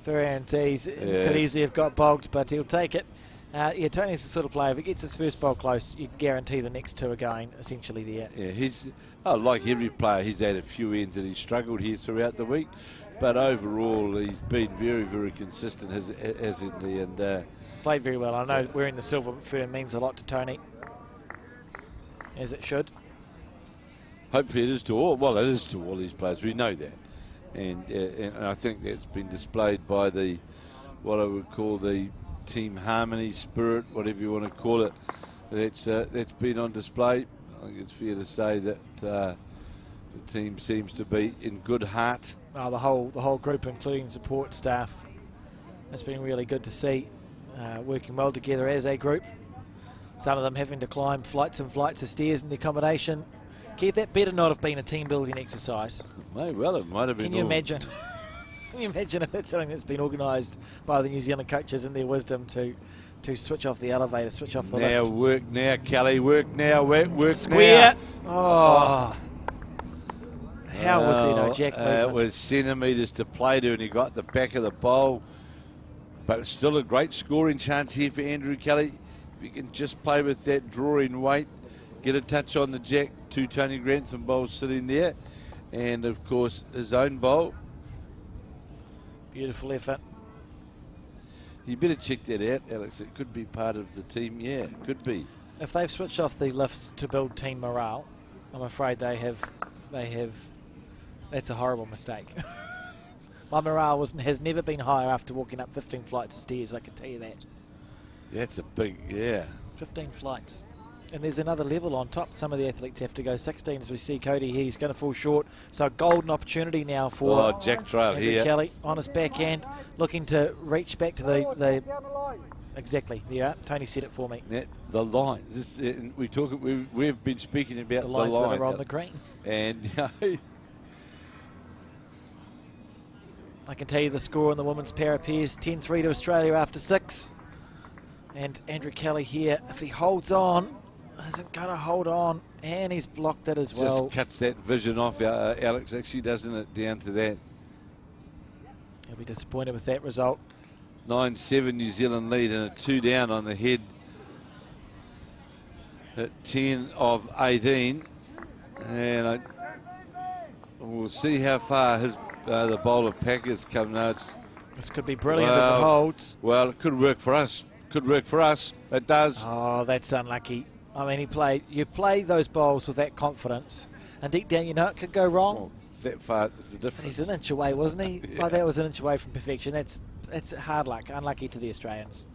for Antes. Could easily have got bogged, but he'll take it. Tony's the sort of player, if he gets his first bowl close, you guarantee the next two are going essentially there. Yeah, he's like every player, he's had a few ends that he's struggled here throughout the week, but overall he's been very, very consistent, hasn't he? And played very well. I know wearing the silver fern means a lot to Tony, as it should. Hopefully it is to all. Well, it is to all these players. We know that, and I think that's been displayed by the what I would call the team harmony spirit, whatever you want to call it. That's been on display. I think it's fair to say that the team seems to be in good heart. The whole group, including support staff, it's been really good to see, working well together as a group. Some of them having to climb flights and flights of stairs in the accommodation. Keith, that better not have been a team building exercise. Well, it might have been. Can you imagine? Can you imagine if that's something that's been organised by the New Zealand coaches in their wisdom to switch off the elevator, switch off the lift? Work now, Kelly. Work now. Work Square. now. Oh. How was there no jack movement? It was centimetres to play to, and he got the back of the bowl. But it's still a great scoring chance here for Andrew Kelly. If you can just play with that drawing weight, get a touch on the jack. Two Tony Grantham bowls sitting there, and of course his own bowl. Beautiful effort. You better check that out, Alex. It could be part of the team. Yeah, it could be. If they've switched off the lifts to build team morale, I'm afraid they have. That's a horrible mistake. My morale has never been higher after walking up 15 flights of stairs, I can tell you that. That's a big, 15 flights. And there's another level on top. Some of the athletes have to go 16, as we see Cody here. He's going to fall short. So a golden opportunity now for Jack Trail Andrew here. Kelly on his backhand, looking to reach back to the exactly. Yeah, Tony said it for me. The line. We've been speaking about The lines line that are on the green. And I can tell you the score on the women's para pairs, 10-3 to Australia after 6. And Andrew Kelly here, if he holds on, isn't going to hold on, and he's blocked it as well. Just cuts that vision off, Alex, actually, doesn't it, down to that. He'll be disappointed with that result. 9-7 New Zealand lead and a 2 down on the head at 10 of 18. And we'll see how far the bowler Packers come now. This could be brilliant if it holds. Well, it could work for us. Could work for us. It does. Oh, that's unlucky. I mean, you play those bowls with that confidence, and deep down you know it could go wrong. Well, that far is the difference. He's an inch away, wasn't he? Yeah. Like, that was an inch away from perfection. That's hard luck. Unlucky to the Australians.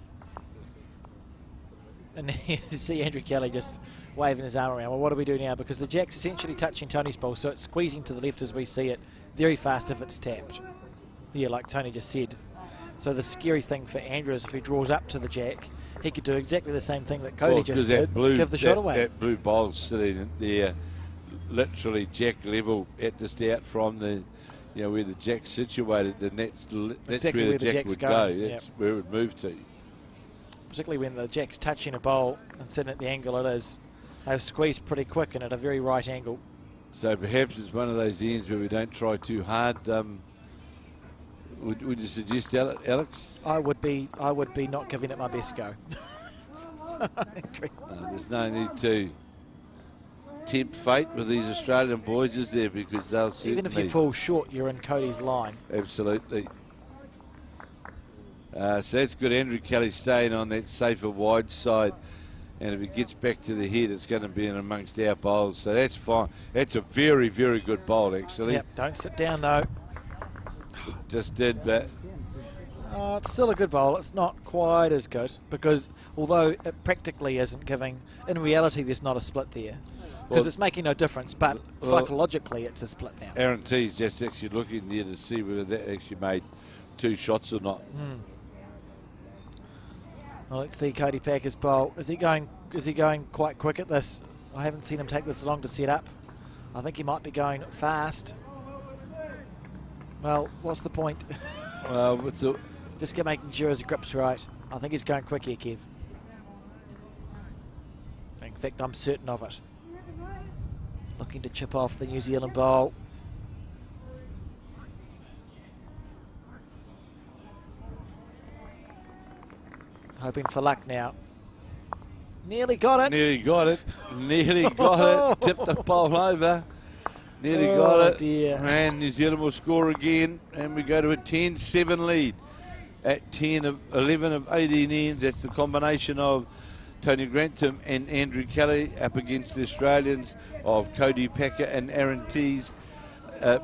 And you see Andrew Kelly just waving his arm around. Well, what do we do now? Because the jack's essentially touching Tony's bowl, so it's squeezing to the left as we see it very fast if it's tapped. Yeah, like Tony just said. So the scary thing for Andrew is if he draws up to the jack, he could do exactly the same thing that Cody just did, give the shot away. That blue bowl sitting there, literally jack level, just out from the, where the jack's situated, and that's exactly where the jack would go. Yep. That's where it would move to. Particularly when the jack's touching a bowl and sitting at the angle it is. They were squeezed pretty quick and at a very right angle. So perhaps it's one of those ends where we don't try too hard. Would you suggest, Alex? I would be not giving it my best go. So I agree. There's no need to tempt fate with these Australian boys, is there? Because they'll certainly... Even if you fall short, you're in Cody's line. Absolutely. So that's good. Andrew Kelly staying on that safer wide side. And if it gets back to the head, it's going to be in amongst our bowls. So that's fine. That's a very, very good bowl, actually. Yep, don't sit down, though. Just did that. It's still a good bowl. It's not quite as good because although it practically isn't giving, in reality there's not a split there because Well, it's making no difference, but psychologically it's a split now. Aaron T's just actually looking there to see whether that actually made 2 shots or not. Well, let's see Cody Packer's bowl. Is he going quite quick at this? I haven't seen him take this long to set up. I think he might be going fast. Well, what's the point? With the Just making sure his grip's right. I think he's going quick here, Kev. In fact, I'm certain of it. Looking to chip off the New Zealand bowl. Hoping for luck now. Nearly got it. Nearly got it. Nearly got it. Tipped the bowl over. Nearly got it. Dear. And New Zealand will score again. And we go to a 10-7 lead. At 11 of 18 ends. That's the combination of Tony Grantham and Andrew Kelly up against the Australians of Cody Packer and Aaron Tees.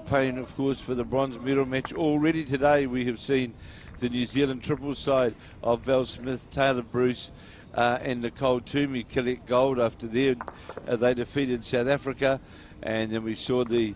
Playing, of course, for the bronze medal match. Already today we have seen the New Zealand triple side of Val Smith, Taylor Bruce and Nicole Toomey collect gold after they defeated South Africa. And then we saw the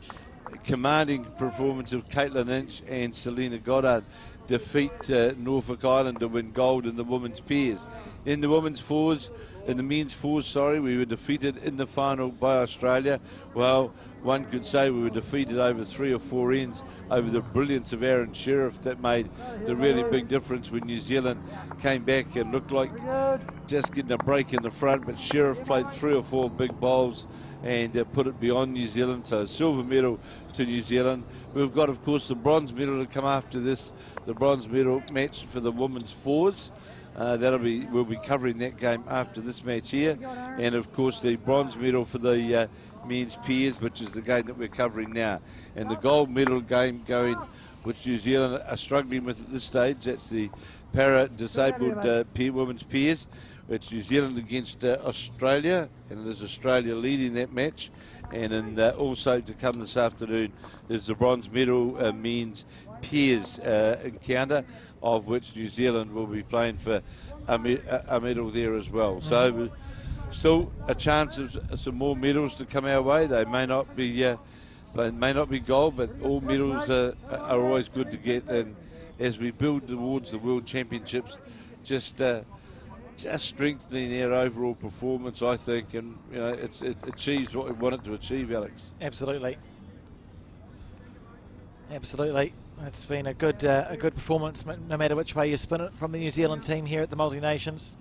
commanding performance of Caitlin Inch and Selena Goddard defeat Norfolk Island to win gold in the women's pairs. In the men's fours, we were defeated in the final by Australia. Well, one could say we were defeated over 3 or 4 ends over the brilliance of Aaron Sheriff that made the really big difference when New Zealand came back and looked like just getting a break in the front, but Sheriff played 3 or 4 big bowls and put it beyond New Zealand. So a silver medal to New Zealand. We've got, of course, the bronze medal to come after this, the bronze medal match for the women's fours. We'll be covering that game after this match here, and of course the bronze medal for the men's pairs, which is the game that we're covering now, and the gold medal game going, which New Zealand are struggling with at this stage. That's the para-disabled women's pairs. It's New Zealand against Australia, and it is Australia leading that match. And also to come this afternoon is the bronze medal men's pairs encounter, of which New Zealand will be playing for a medal there as well. So still a chance of some more medals to come our way. They may not be gold, but all medals are always good to get. And as we build towards the World Championships, just strengthening our overall performance, I think, and it achieves what we want it to achieve, Alex. Absolutely. It's been a good performance, no matter which way you spin it, from the New Zealand team here at the Multi-Nations.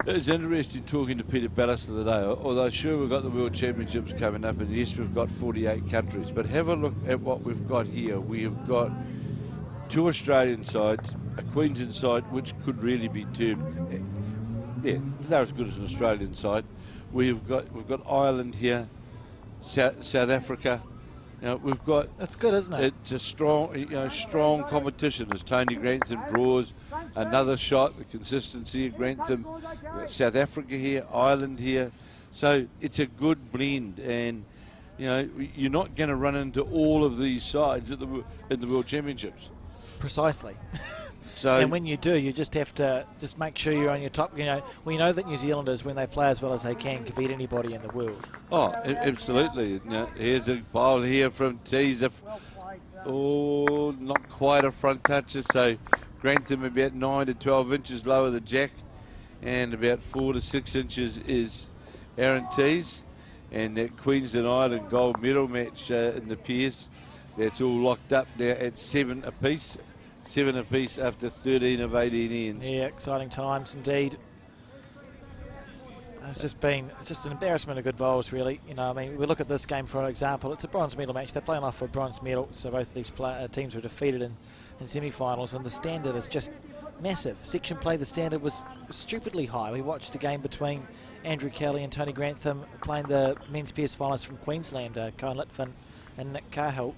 It was interesting talking to Peter Ballas the other day. Although sure we've got the World Championships coming up, and yes, we've got 48 countries, but have a look at what we've got here. We have got 2 Australian sides, a Queensland side, which could really be termed, they're as good as an Australian side. We've got Ireland here, South Africa. We've got. That's good, isn't it? It's a strong competition as Tony Grantham draws another shot. The consistency of Grantham, South Africa here, Ireland here. So it's a good blend, and you're not going to run into all of these sides in the World Championships. Precisely. So, and when you do, you just have to make sure you're on your top. We know that New Zealanders, when they play as well as they can beat anybody in the world. Oh, absolutely. Here's a bowl here from Tees. Not quite a front toucher. So Grantham about 9 to 12 inches lower than Jack, and about 4 to 6 inches is Aaron Tees. And that Queensland Island gold medal match in the pairs, that's all locked up now at 7 apiece. 7 apiece after 13 of 18 ends. Yeah, exciting times indeed. It's just been just an embarrassment of good bowls, really. You know, I mean, we look at this game for example. It's a bronze medal match. They're playing off for a bronze medal, so both of these teams were defeated in semi-finals, and the standard is just massive. Section play, the standard was stupidly high. We watched a game between Andrew Kelly and Tony Grantham playing the men's PS finalists from Queensland, Cohen Litfin and Nick Cahill.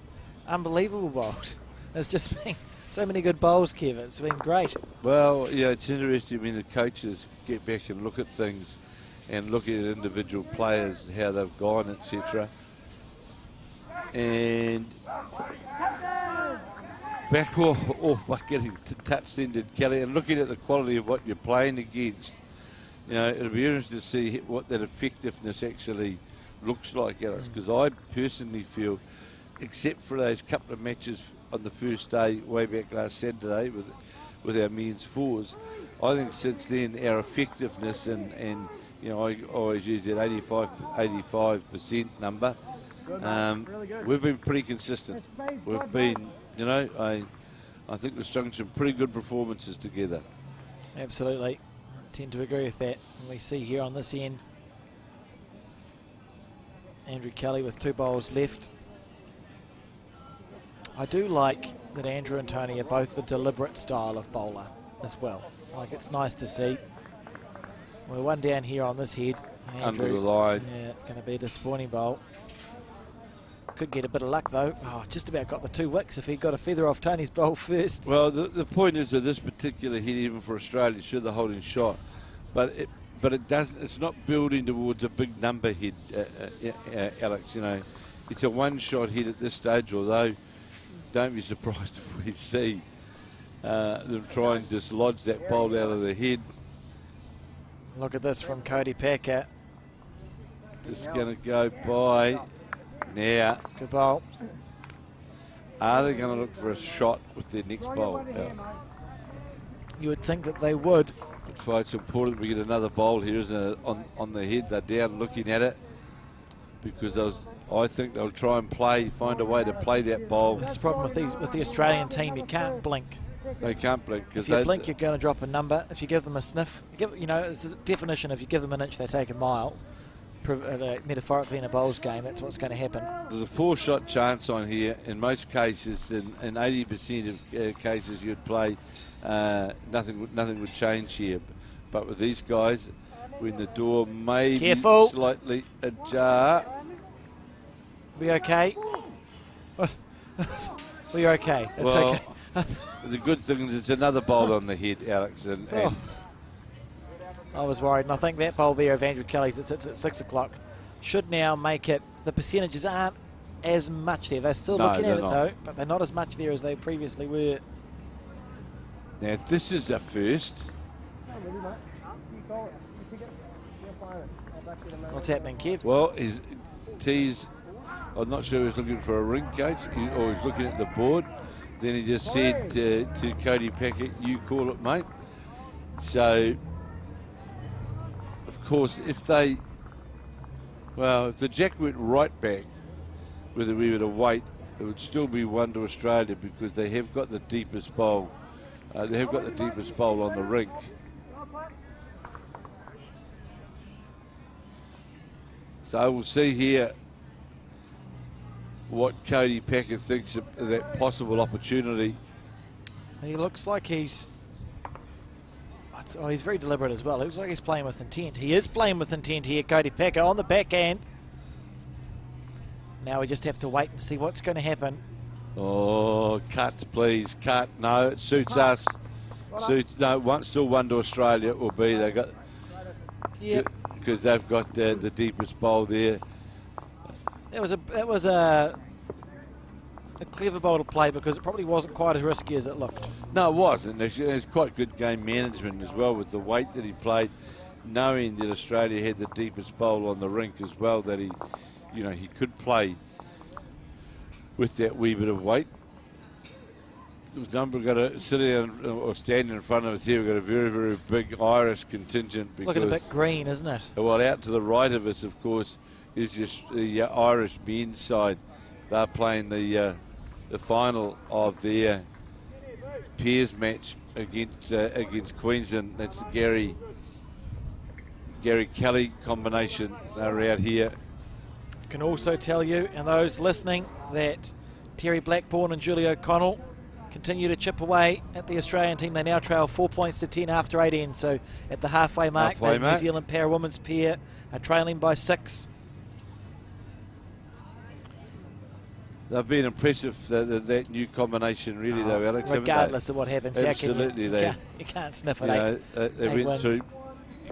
Unbelievable bowls. There's just been so many good bowls, Kev. It's been great. Well, yeah, it's interesting when the coaches get back and look at things and look at individual players, how they've gone, etc. And back by getting to touch then did Kelly, and looking at the quality of what you're playing against, you know, it'll be interesting to see what that effectiveness actually looks like, Alex, because I personally feel, except for those couple of matches on the first day way back last Saturday with our men's fours, I think since then our effectiveness and you know, I always use that 85% number. We've been pretty consistent. We've been, you know, I think we've strung some pretty good performances together. Absolutely. I tend to agree with that. And we see here on this end, Andrew Kelly with 2 bowls left. I do like that Andrew and Tony are both the deliberate style of bowler as well. Like, it's nice to see. We're one down here on this head. Andrew, under the line. Yeah, it's going to be a disappointing bowl. Could get a bit of luck though. Oh, just about got the 2 wicks if he got a feather off Tony's bowl first. Well, the point is with this particular hit, even for Australia, sure the holding shot, but it doesn't. It's not building towards a big number hit, Alex. You know, it's a 1-shot hit at this stage. Although, don't be surprised if we see them try and dislodge that bowl out of the head. Look at this from Cody Packer. Just going to go by now. Good bowl. Are they going to look for a shot with their next bowl? Yeah. You would think that they would. That's why it's important we get another bowl here, isn't it? On the head, they're down looking at it, because I think they'll try and find a way to play that bowl. That's the problem with the Australian team. You can't blink. They can't blink, because if you blink, you're going to drop a number. If you give them a sniff, you know, it's a definition. If you give them an inch, they take a mile. Metaphorically in a bowls game, that's what's going to happen. There's a 4-shot chance on here. In most cases, in 80% of cases, you'd play. Nothing would change here. But with these guys, when the door may be slightly ajar. Be okay. What? We're okay. It's well, okay. The good thing is it's another bowl on the head, Alex. And I was worried, and I think that bowl there of Andrew Kelly's that sits at 6 o'clock should now make it. The percentages aren't as much there. They're still looking at it though, but they're not as much there as they previously were. Now this is a first. What's happening, Kev? Well, I'm not sure he's looking for a ring, coach, or he's looking at the board. Then he just said to Cody Packer, "You call it, mate." So, of course, if the jack went right back with a wee bit of weight, it would still be 1 to Australia, because they have got the deepest bowl. They have got the deepest bowl on the rink. So we'll see here what Cody Packer thinks of that possible opportunity. He looks like he's very deliberate as well. It looks like he's playing with intent. He is playing with intent here, Cody Packer, on the backhand. Now we just have to wait and see what's going to happen. Oh, cut, please, cut. No, it suits us. Still 1 to Australia. It will be. They got, because they've got the deepest bowl there. That was a clever bowl to play, because it probably wasn't quite as risky as it looked. No, it wasn't. It's quite good game management as well, with the weight that he played, knowing that Australia had the deepest bowl on the rink as well, that he could play with that wee bit of weight. His number got to sit down or stand in front of us here. We've got a very, very big Irish contingent. Looking a bit green, isn't it? Well, out to the right of us, of course, is just the Irish men's side. They're playing the final of their pairs match against Queensland. That's Gary Gary Kelly combination are out here. Can also tell you, and those listening, that Terry Blackburn and Julie O'Connell continue to chip away at the Australian team. They now trail 4 points to 10 after 8 ends. So at the halfway mark, the New Zealand pair women's pair are trailing by 6. They've been impressive, that new combination, really, though, Alex. Regardless of what happens. Absolutely. You can't sniff at 8. They went wins. through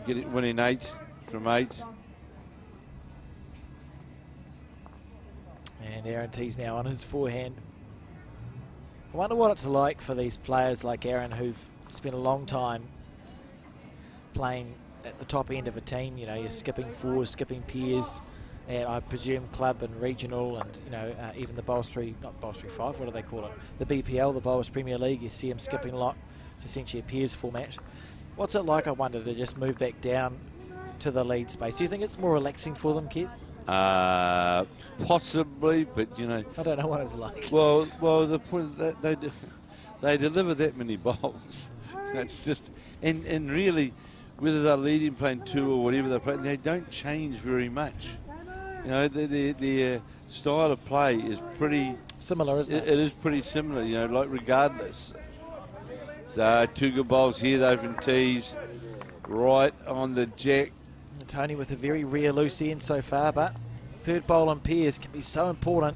winning 8 from 8. And Aaron T's now on his forehand. I wonder what it's like for these players like Aaron, who've spent a long time playing at the top end of a team. You know, you're skipping fours, skipping pairs, and I presume club and regional, and even the Bowls 3, not Bowls 3-5, what do they call it? The BPL, the Bowls Premier League. You see them skipping a lot, essentially a pairs format. What's it like, I wonder, to just move back down to the lead space? Do you think it's more relaxing for them, Kev? Possibly, but I don't know what it's like. Well, the point that they deliver that many bowls. It's just, and really, whether they're leading playing 2 or whatever they're playing, they don't change very much. Their style of play is pretty similar, isn't it? It is pretty similar. Like regardless. So 2 good bowls here though from Tees, right on the jack. Tony with a very rare loose end so far, but third bowl in pairs can be so important.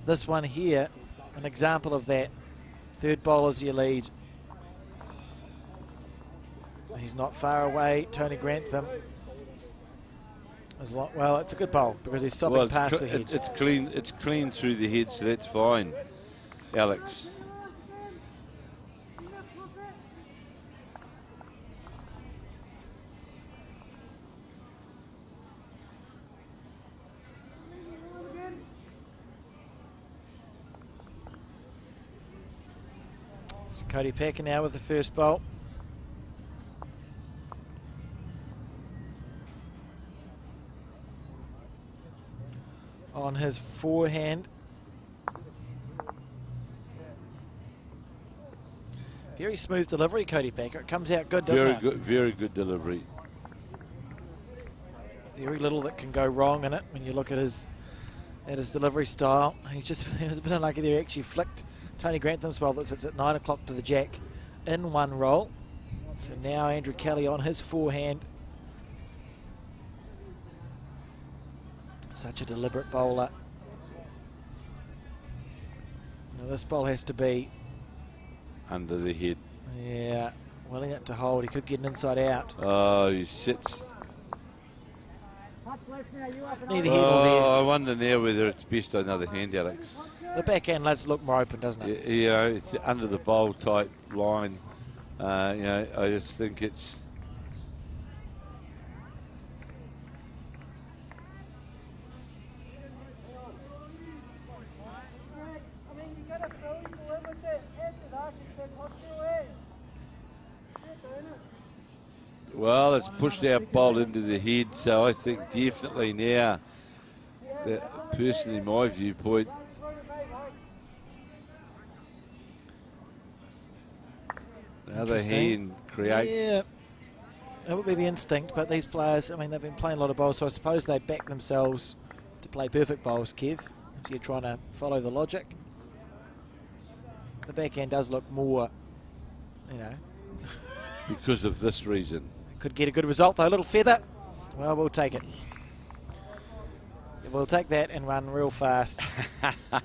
This one here, an example of that. Third bowl is your lead. He's not far away, Tony Grantham. Well, it's a good bowl because he's stopping past the head. It's clean through the head, so that's fine, Alex. So Cody Packer now with the first bowl. On his forehand. Very smooth delivery, Cody Packer. It comes out good, doesn't it? Very good delivery. Very little that can go wrong in it when you look at his delivery style. He was a bit unlucky there. He actually flicked Tony Grantham's ball that sits at 9 o'clock to the jack in one roll. So now Andrew Kelly on his forehand. Such a deliberate bowler. Now this ball has to be under the head. Yeah, willing it to hold. He could get an inside out. Oh, he sits. Neither here nor there. I wonder now whether it's best on the other hand, Alex. The backhand does look more open, doesn't it? It's under the bowl type line. I just think it's. Well, it's pushed our bowl into the head, so I think definitely now, personally, my viewpoint, the other hand creates. Yeah, it would be the instinct, but these players, I mean, they've been playing a lot of bowls, so I suppose they back themselves to play perfect bowls, Kev, if you're trying to follow the logic. The backhand does look more, because of this reason. Could get a good result though, a little feather. Well, we'll take it. We'll take that and run real fast. That's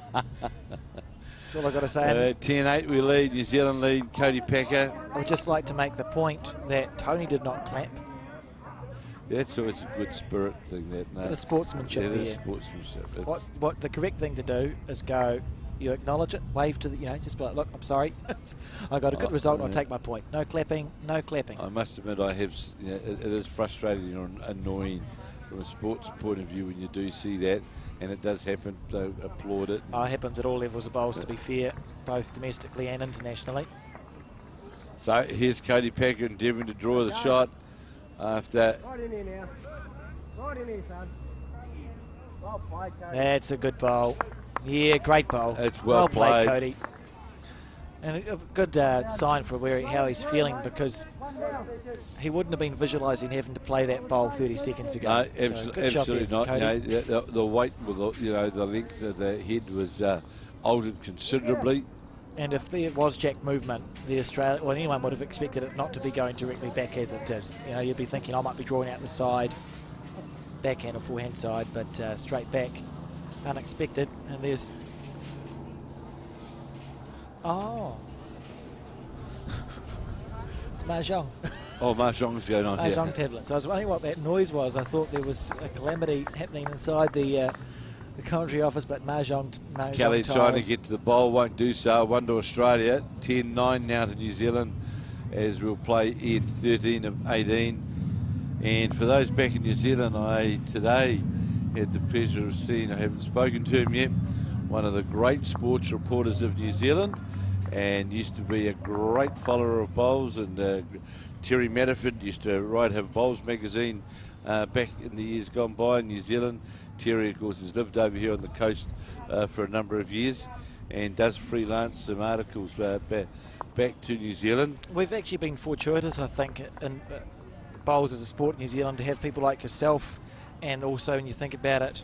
all I've got to say. 10-8 we lead, New Zealand lead, Cody Packer. I would just like to make the point that Tony did not clap. That's always a good spirit thing. That Bit of sportsmanship there. It is sportsmanship. What the correct thing to do is go, you acknowledge it, wave to the, just be like, look, I'm sorry. I got a good result, I'll take my point. No clapping, no clapping. I must admit, I have, it is frustrating and annoying from a sports point of view when you do see that, and it does happen, so applaud it. It happens at all levels of bowls, to be fair, both domestically and internationally. So here's Cody Packer endeavouring to draw the shot after. Right in here now. Right in here, son. Well played, Cody. That's a good bowl. Yeah, great bowl. It's well played, played, Cody. And a good sign for how he's feeling, because he wouldn't have been visualising having to play that bowl 30 seconds ago. No, So good job there absolutely from not. Cody. You know, the weight, the length of the head was altered considerably. And if there was jack movement, anyone would have expected it not to be going directly back as it did. You know, you'd be thinking I might be drawing out the side, backhand or forehand side, but straight back, unexpected. And there's it's Mahjong. Oh, Mahjong's going on here. Mahjong tablets. I was wondering what that noise was. I thought there was a calamity happening inside the commentary office, but Mahjong Kelly tiles. trying to get to the bowl, won't do so. 1 to Australia, 10-9 now to New Zealand, as we'll play in 13 of 18. And for those back in New Zealand, I today had the pleasure of seeing, I haven't spoken to him yet, one of the great sports reporters of New Zealand, and used to be a great follower of bowls. And Terry Matterford used to write her Bowls magazine back in the years gone by in New Zealand. Terry, of course, has lived over here on the coast for a number of years and does freelance some articles back to New Zealand. We've actually been fortuitous, I think, in bowls as a sport in New Zealand, to have people like yourself, and also when you think about it,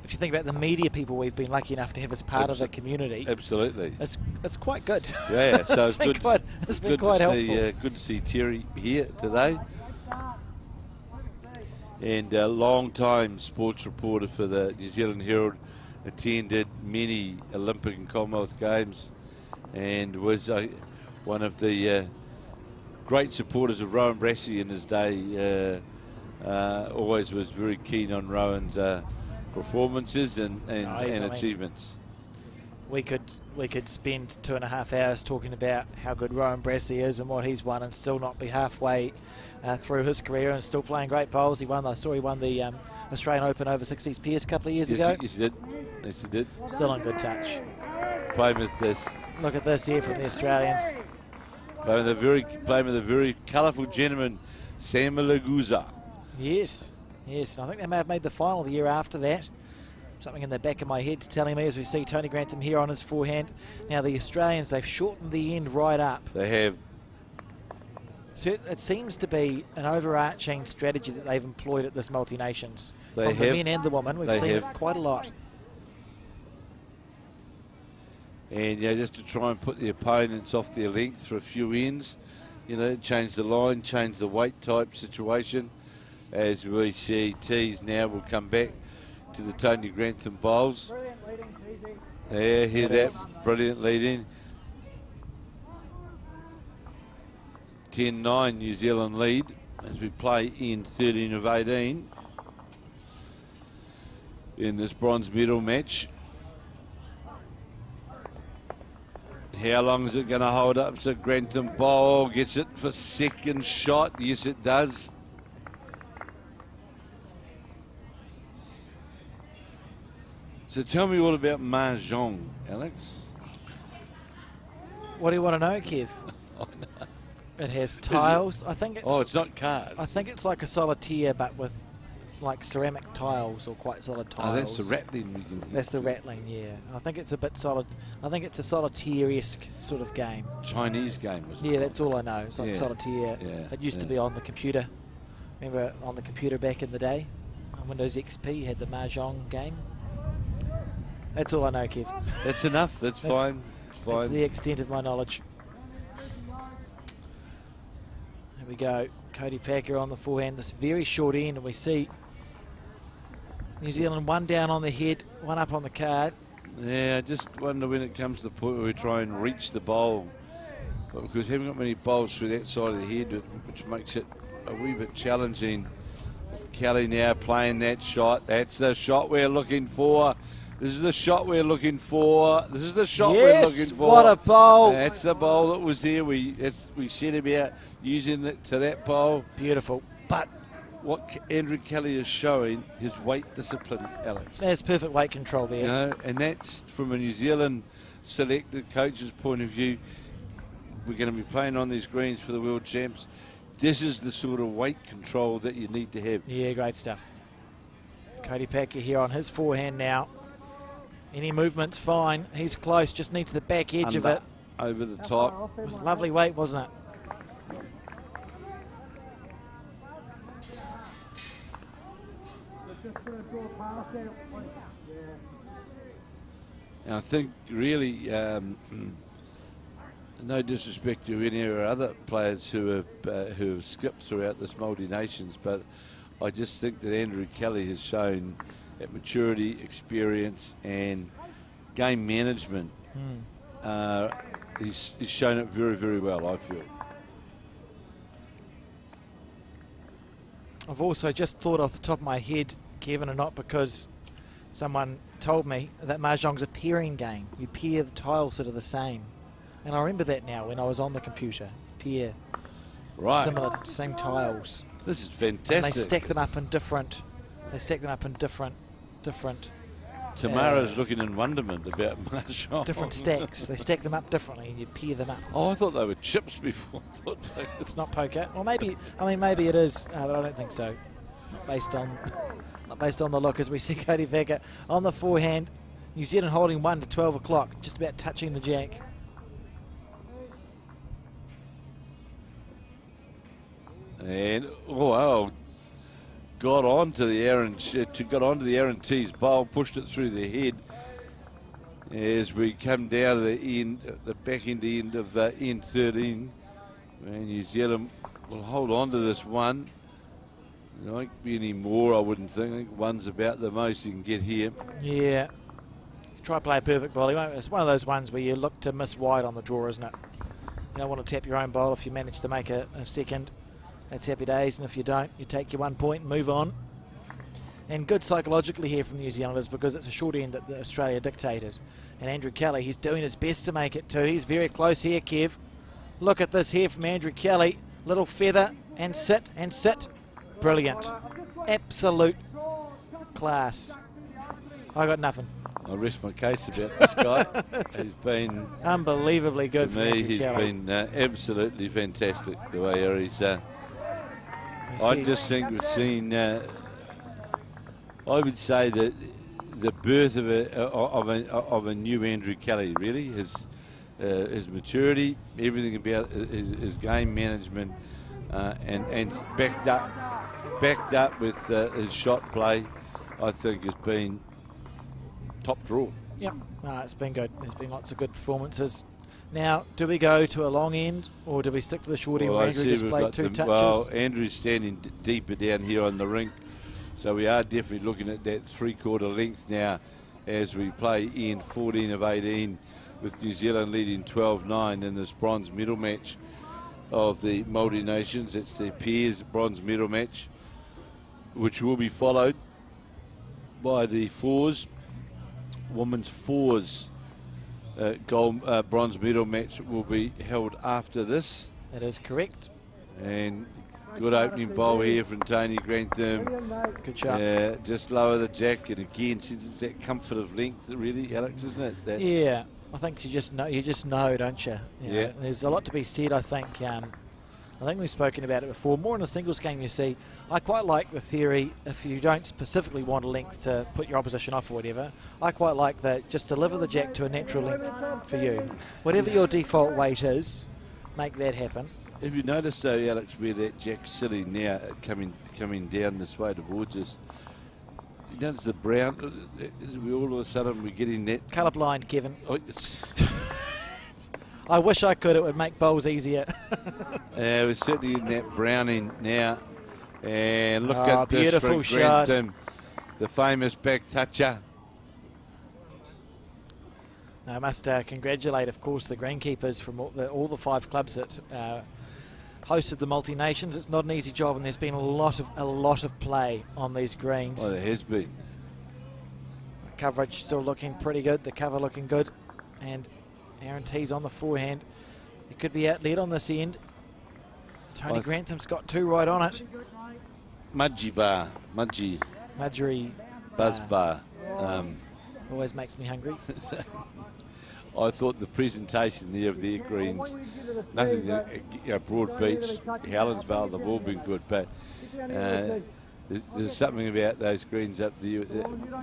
if you think about the media people we've been lucky enough to have as part of the community. Absolutely. It's quite good. Yeah, so it's good helpful. Good to see Terry here today. And a long-time sports reporter for the New Zealand Herald, attended many Olympic and Commonwealth Games, and was one of the great supporters of Rowan Brassey in his day. Always was very keen on Rowan's performances and achievements. We could spend 2.5 hours talking about how good Rowan Brassey is and what he's won, and still not be halfway through his career and still playing great bowls. He won the Australian Open over 60s Pierce a couple of years ago. Yes, he did. Yes, he did. Still in good touch. Playing with this. Look at this here from the Australians. Playing with a very colourful gentleman, Sam Laguza. Yes. I think they may have made the final the year after that. Something in the back of my head's telling me, as we see Tony Grantham here on his forehand. Now the Australians, they've shortened the end right up. They have. So it seems to be an overarching strategy that they've employed at this multi-nations. They From have. the men and the women, we've seen quite a lot. And just to try and put the opponents off their length for a few ends, change the line, change the weight type situation. As we see, tees now will come back to the Tony Grantham bowls. There, hear that brilliant lead in. 10-9 New Zealand lead as we play in 13 of 18 in this bronze medal match. How long is it going to hold up? So Grantham bowl gets it for second shot. Yes, it does. So tell me all about Mahjong, Alex. What do you want to know, Kev? Oh, no. It has tiles. I think it's. Oh, it's not cards. I think it's like a solitaire, but with like ceramic tiles or quite solid tiles. Oh, that's the rattling we can hear. That's the rattling, yeah. I think it's a bit solid. I think it's a solitaire-esque sort of game. Chinese game, was it? Yeah, that's all I know. It's like solitaire. Yeah, It used to be on the computer. Remember on the computer back in the day? On Windows XP had the Mahjong game. That's all I know, Kev. That's enough. That's fine. It's fine. That's the extent of my knowledge. There we go. Cody Packer on the forehand. This very short end, and we see New Zealand one down on the head, one up on the card. Yeah, I just wonder when it comes to the point where we try and reach the bowl. But because we haven't got many bowls through that side of the head, which makes it a wee bit challenging. Kelly now playing that shot. That's the shot we're looking for. This is the shot we're looking for. This is the shot we're looking for. What a bowl. That's the bowl that was there. We set about using it to that bowl. Beautiful. But what Andrew Kelly is showing his weight discipline, Alex. There's perfect weight control there. And that's from a New Zealand selected coach's point of view. We're going to be playing on these greens for the World Champs. This is the sort of weight control that you need to have. Yeah, great stuff. Cody Packer here on his forehand now. Any movement's fine. He's close, just needs the back edge of it. over the top. It was a lovely weight, wasn't it? And I think really, no disrespect to any of our other players who have skipped throughout this multi-nations, but I just think that Andrew Kelly has shown that maturity, experience, and game management. He's shown it very, very well, I feel. I've also just thought off the top of my head, Kevin, and not because someone told me, that Mahjong's a pairing game. You pair the tiles that are the same. And I remember that now when I was on the computer. Pair similar, same tiles. This is fantastic. And they stack them up in different. Tamara's looking in wonderment about Mahjong. Different stacks. They stack them up differently and you pair them up. Oh, I thought they were chips before. It's not poker. Well, maybe it is, but I don't think so. Not based on the look, as we see Cody Vega on the forehand. New Zealand holding 1 to 12 o'clock, just about touching the jack. And got onto the Aaron T's bowl, pushed it through the head as we come down to the end, the back end of end 13. And New Zealand will hold on to this one. There won't be any more, I wouldn't think. I think one's about the most you can get here. Yeah. Try to play a perfect volley. It's one of those ones where you look to miss wide on the draw, isn't it? You don't want to tap your own bowl if you manage to make a second. That's happy days, and if you don't, you take your 1 point and move on. And good psychologically here from the New Zealanders because it's a short end that Australia dictated. And Andrew Kelly, he's doing his best to make it too. He's very close here, Kev. Look at this here from Andrew Kelly. Little feather and sit and sit. Brilliant. Absolute class. I got nothing. I rest my case about this guy. He's been unbelievably good to for me. Andrew He's Kelly. been absolutely fantastic the way he's. I just think we've seen. I would say that the birth of a new Andrew Kelly. Really, his maturity, everything about his game management, and backed up with his shot play, I think has been top draw. Yep, it's been good. There's been lots of good performances. Now, do we go to a long end or do we stick to the short end? Well, Andrew just played 2 touches. Well, Andrew's standing deeper down here on the rink, so we are definitely looking at that 3/4 length now as we play end 14 of 18 with New Zealand leading 12-9 in this bronze medal match of the multi-nations. It's the pairs bronze medal match, which will be followed by the fours, women's fours bronze medal match will be held after this. That is correct. And good opening bowl here from Tony Grantham. Good shot. Just lower the jack, and again, it's that comfort of length, really, Alex, isn't it? That's yeah, I think you just know, don't you? Yeah. There's a lot to be said, I think. I think we've spoken about it before. More in a singles game, you see. I quite like the theory, if you don't specifically want a length to put your opposition off or whatever, I quite like that, just deliver the jack to a natural length for you. Whatever your default weight is, make that happen. Have you noticed, though, Alex, where that jack's sitting now, coming down this way towards us? You notice the brown, we all of a sudden we're getting that. Colourblind, Kevin. Oh, I wish I could. It would make bowls easier. We're certainly in that browning now. And look at this beautiful from shot. Grantham, the famous back toucher. I must congratulate, of course, the greenkeepers from all the 5 clubs that hosted the multi-nations. It's not an easy job, and there's been a lot of play on these greens. Oh, there has been. Coverage still looking pretty good. The cover looking good, and Aaron T's on the forehand. He could be outlet on this end. Tony Grantham's got 2 right on it. Mudgeeraba. Buzzbar. Always makes me hungry. I thought the presentation there of their greens, nothing, Broadbeach, Helensvale, they've all been good, but there's something about those greens up there.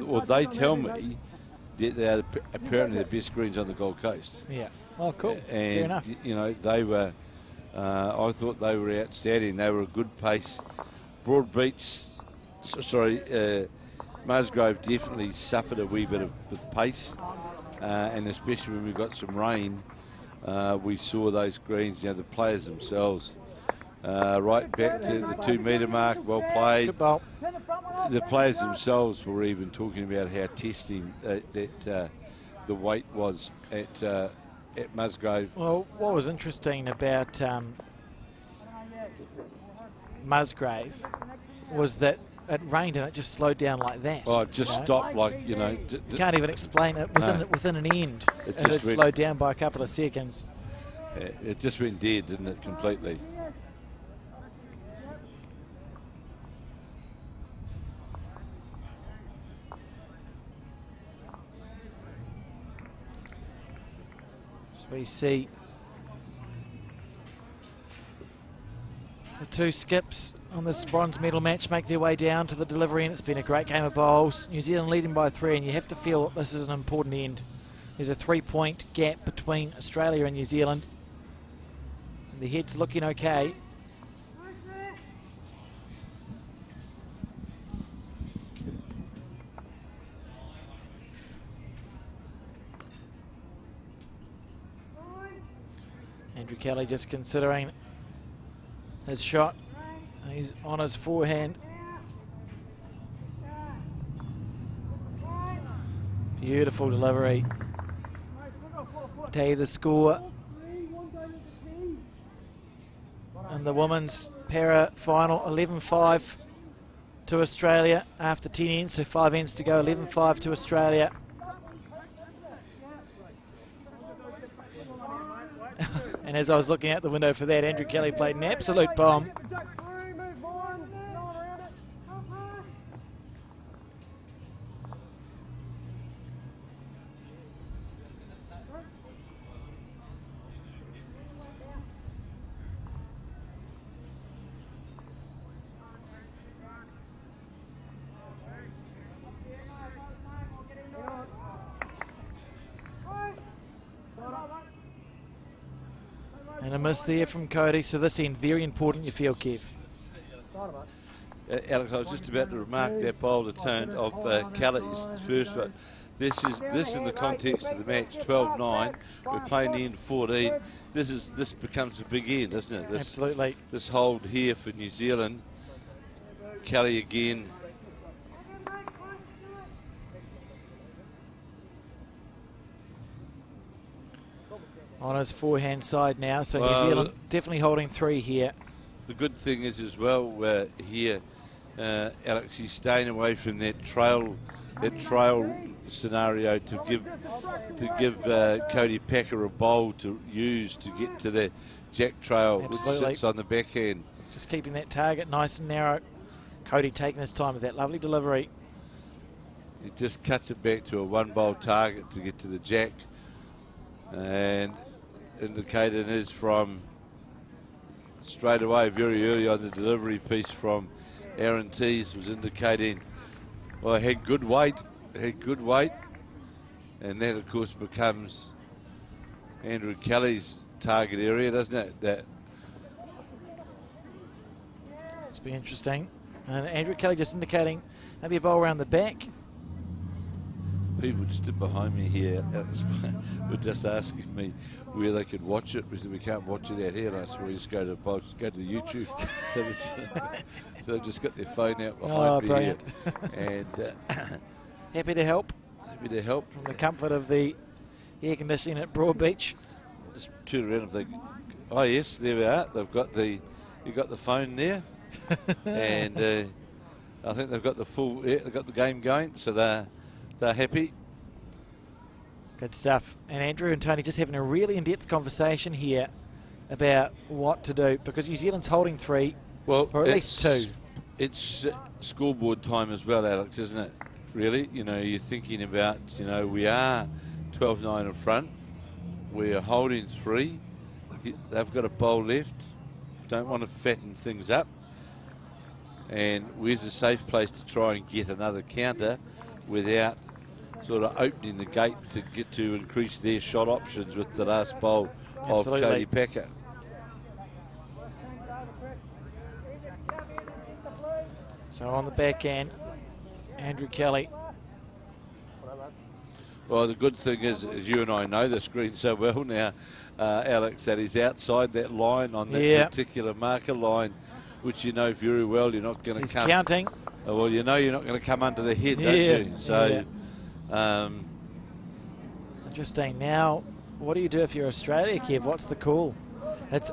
Or they tell me that they are apparently the best greens on the Gold Coast. Yeah. Oh, cool. And, Fair enough. you know, they were, I thought they were outstanding. They were a good pace. Broadbeach, Musgrave definitely suffered a wee bit with pace. And especially when we got some rain, we saw those greens, you know, the players themselves. Right back to the 2 metre mark, well played. Good ball. The players themselves were even talking about how testing the weight was at Musgrave. Well, what was interesting about Musgrave was that it rained and it just slowed down like that. Oh, it just stopped, like, you know. You can't even explain it within an end. It slowed down by a couple of seconds. It just went dead, didn't it, completely? So we see the two skips on this bronze medal match make their way down to the delivery, and it's been a great game of bowls. New Zealand leading by 3, and you have to feel that this is an important end. There's a 3-point gap between Australia and New Zealand, and the head's looking okay. Andrew Kelly just considering his shot. He's on his forehand. Beautiful delivery. Tell you the score. And the women's para final, 11-5 to Australia after 10 ends, so 5 ends to go, 11-5 to Australia. And as I was looking out the window for that, Andrew Kelly played an absolute bomb. And a miss there from Cody, so this end very important, you feel, Kev. Alex, I was just about to remark that bowler turn of Kelly's first, but this in the context of the match, 12-9, we're playing the end 14. This becomes a big end, doesn't it? Absolutely. This hold here for New Zealand. Kelly again. On his forehand side now, so New Zealand definitely holding 3 here. The good thing is as well here, Alex, he's staying away from that trail scenario to give Cody Packer a bowl to use to get to the jack trail, Absolutely. which sits on the backhand. Just keeping that target nice and narrow. Cody taking his time with that lovely delivery. He just cuts it back to a 1-bowl target to get to the jack, and indicated is from straight away, very early on the delivery piece from Aaron Tees was indicating, well, had good weight, and that of course becomes Andrew Kelly's target area, doesn't it? It's been interesting. And Andrew Kelly just indicating maybe a bowl around the back. People just stood behind me here were just asking me where they could watch it. We said we can't watch it out here. And I said, well, just go to the YouTube. So they've just got their phone out behind me brilliant. Here. And Happy to help. Happy to help. From the comfort of the air conditioning at Broadbeach. Just turn around and think, oh yes, there we are. You got the phone there. And I think they've got they've got the game going, so they're happy. Good stuff. And Andrew and Tony just having a really in-depth conversation here about what to do, because New Zealand's holding 3, well, or at least 2. It's scoreboard time as well, Alex, isn't it? Really, you're thinking about, we are 12-9 in front. We're holding 3. They've got a bowl left. Don't want to fatten things up. And where's a safe place to try and get another counter without sort of opening the gate to get to increase their shot options with the last bowl Absolutely. of Cody Packer. So on the back end, Andrew Kelly. Well, the good thing is, as you and I know the screen so well now, Alex, that he's outside that line on that particular marker line, which you know very well. You're not going to come. He's counting. Well, you know you're not going to come under the head, don't you? So, interesting. Now, what do you do if you're Australia, Kev? What's the call? It's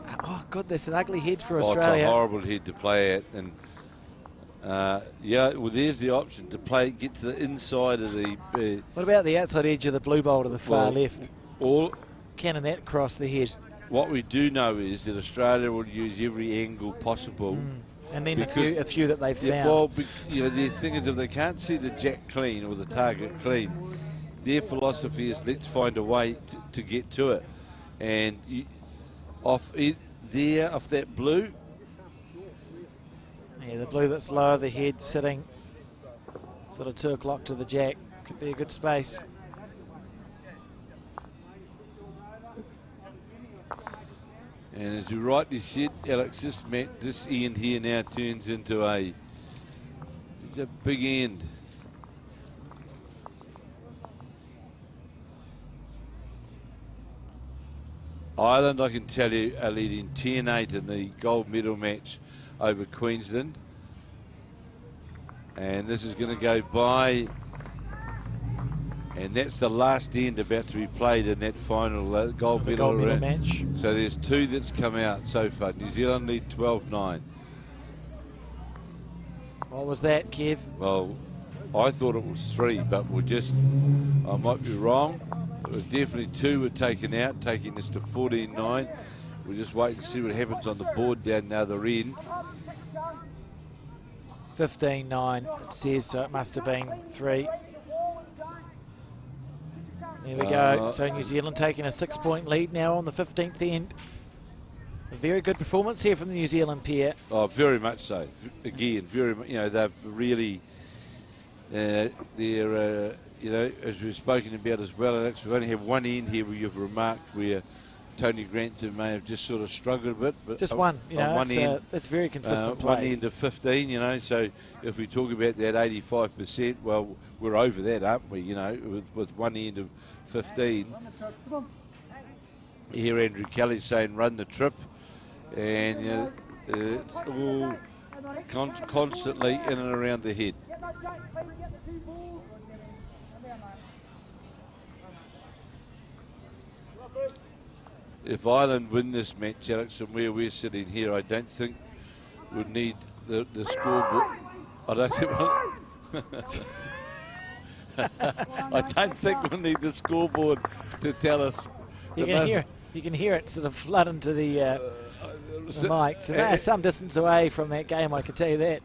God, that's an ugly head for Australia. It's a horrible head to play at, and well, there's the option to play, get to the inside of the. What about the outside edge of the blue bowl to the far left? All Can that cross the head? What we do know is that Australia will use every angle possible. And then a few that they've found. Well, the thing is, if they can't see the jack clean or the target clean, their philosophy is let's find a way to get to it. And off that blue. Yeah, the blue that's lower, the head sitting sort of 2 o'clock to the jack. Could be a good space. And as you rightly said, Alex, this end here now turns into it's a big end. Ireland, I can tell you, are leading 10-8 in the gold medal match over Queensland. And this is going to go by, and that's the last end about to be played in that final gold medal match. So there's 2 that's come out so far. New Zealand lead 12-9. What was that, Kev? Well, I thought it was 3, but I might be wrong. It was definitely 2 were taken out, taking us to 14-9. We'll just wait and see what happens on the board down the other end. 15-9 it says, so it must have been 3. There we go. So New Zealand taking a 6-point lead now on the 15th end. A very good performance here from the New Zealand pair. Oh, very much so. Again, they've really, as we've spoken about as well, Alex, we've only had one end here where you've remarked where Tony Grantham may have just sort of struggled a bit. But just one, one end, that's very consistent play. One end of 15, so if we talk about that 85%, well, we're over that, aren't we, with one end of 15. Here Andrew Kelly saying run the trip, and it's all constantly in and around the head. If Ireland win this match, Alex, from where we're sitting here, I don't think we'd need the scoreboard. I don't think I don't think we'll need the scoreboard to tell us. You can hear it sort of flood into the mic. So they're some distance away from that game, I can tell you that.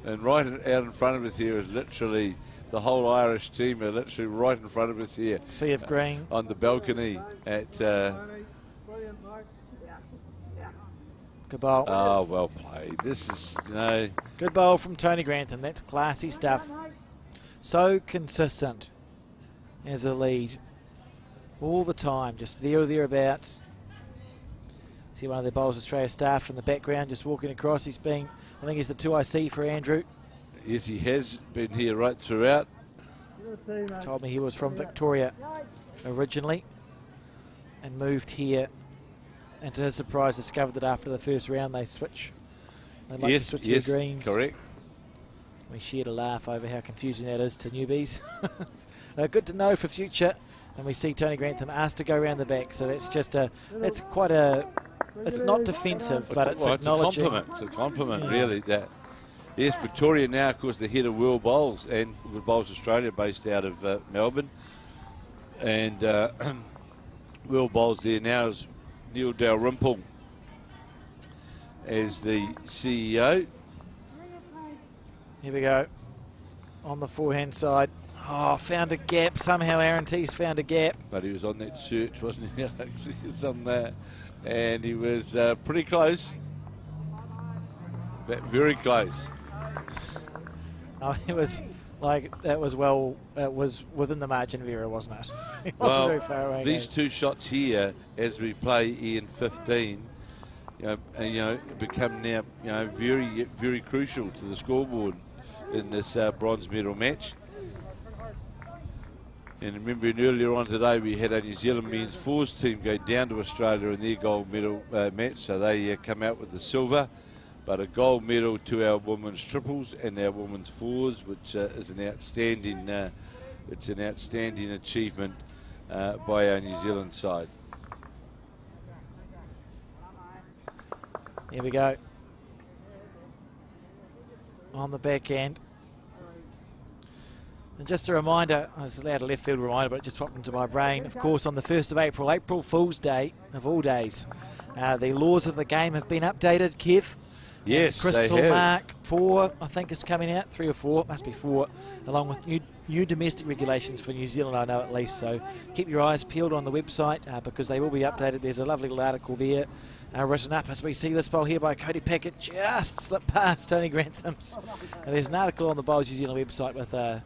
And right out in front of us here is literally the whole Irish team are literally right in front of us here. Sea of green. On the balcony at... Good bowl. Oh, well played. This is, Good bowl from Tony Grantham. That's classy stuff. So consistent as a lead. All the time, just there or thereabouts. See one of the Bowls Australia staff in the background just walking across. I think he's the 2IC for Andrew. Yes, he has been here right throughout. Told me he was from Victoria originally and moved here, and to his surprise discovered that after the first round they switch. They like to switch their greens. Correct. We shared a laugh over how confusing that is to newbies. Good to know for future. And we see Tony Grantham asked to go around the back, so that's just it's not defensive, but it's acknowledging. It's a compliment, really. Yes, Victoria now, of course, the head of World Bowls and World Bowls Australia, based out of Melbourne. And World Bowls there now is Neil Dalrymple as the CEO. Here we go. On the forehand side. Oh, found a gap. Somehow Aaron Tees found a gap. But he was on that search, wasn't he, Alex? He was on that. And he was pretty close. Very close. Oh, it was like that was it was within the margin of error, wasn't it? It wasn't very far away. These two shots here, as we play Ian 15, become now very very crucial to the scoreboard in this bronze medal match. And remembering earlier on today, we had a New Zealand men's fours team go down to Australia in their gold medal match, so they come out with the silver. But a gold medal to our women's triples and our women's fours, which is an outstanding, achievement by our New Zealand side. Here we go. On the back end. And just a reminder, I was allowed a left field reminder, but it just popped into my brain. Of course, on the 1st of April, April Fool's Day, of all days, the laws of the game have been updated, Kev. Yes, Crystal they have. Mark 4, I think, is coming out. 3 or 4, must be 4, along with new domestic regulations for New Zealand, I know at least. So keep your eyes peeled on the website because they will be updated. There's a lovely little article there written up as we see this bowl here by Cody Packett just slipped past Tony Granthams. And there's an article on the Bowls New Zealand website with a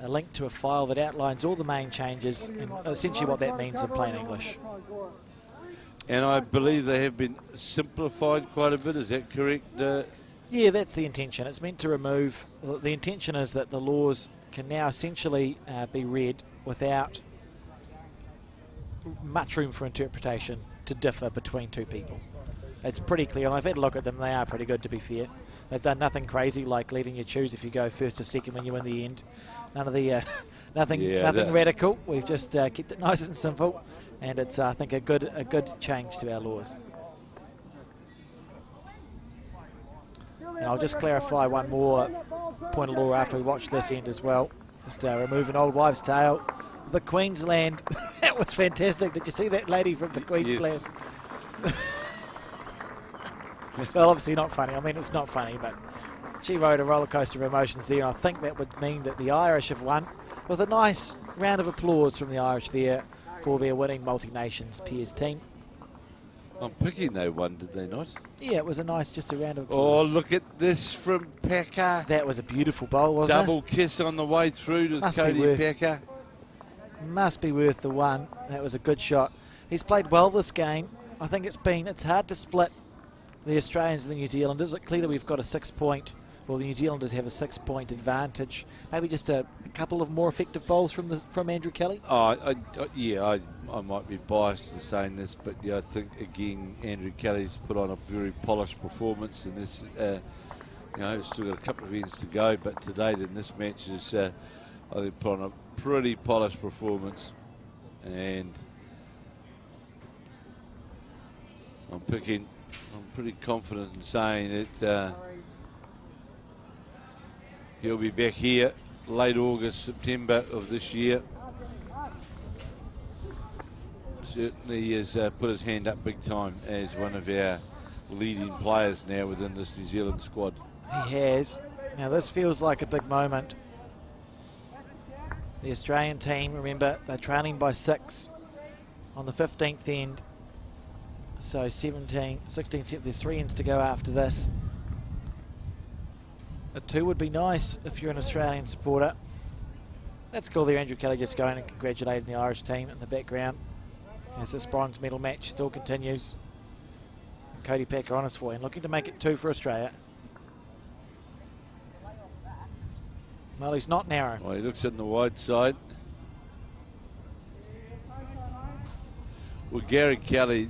link to a file that outlines all the main changes and essentially what that means in plain English. And I believe they have been simplified quite a bit, is that correct? Yeah, that's the intention. It's meant to remove, the intention is that the laws can now essentially be read without much room for interpretation to differ between two people. It's pretty clear, and I've had a look at them. They are pretty good, to be fair. They've done nothing crazy like letting you choose if you go first or second when you win the end. None of the nothing radical. We've just kept it nice and simple, and it's I think a good change to our laws. And I'll just clarify one more point of law after we watch this end as well. Just remove an old wives' tale. The Queensland, that was fantastic. Did you see that lady from the Queensland? Yes. Well, obviously not funny. I mean, it's not funny, but she rode a roller coaster of emotions there, and I think that would mean that the Irish have won, with a nice round of applause from the Irish there for their winning multi-nations peers team. I'm picking they won, did they not? Yeah, it was just a round of Oh, applause. look at this from Packer. That was a beautiful bowl, wasn't Double kiss on the way through to Must be Cody worth- Packer. it? Must be worth the one. That was a good shot. He's played well this game. I think it's hard to split the Australians and the New Zealanders. It's clear that we've got a 6-point, well, the New Zealanders have a 6-point advantage. Maybe just a couple of more effective bowls from Andrew Kelly. I might be biased in saying this, but yeah, I think again Andrew Kelly's put on a very polished performance in this. He's still got a couple of ends to go, but to date in this match is I think put on a pretty polished performance, and I'm pretty confident in saying that he'll be back here late August, September of this year. Certainly has put his hand up big time as one of our leading players now within this New Zealand squad. He has. Now this feels like a big moment. The Australian team, remember, they're trailing by 6 on the 15th end. So 17, 16, 17, there's 3 ends to go after this. A 2 would be nice if you're an Australian supporter. That's cool there, Andrew Kelly just going and congratulating the Irish team in the background as this bronze medal match still continues. And Cody Packer on his forehand, looking to make it 2 for Australia. Well, he's not narrow. Well, he looks in the wide side. Well, Gary Kelly,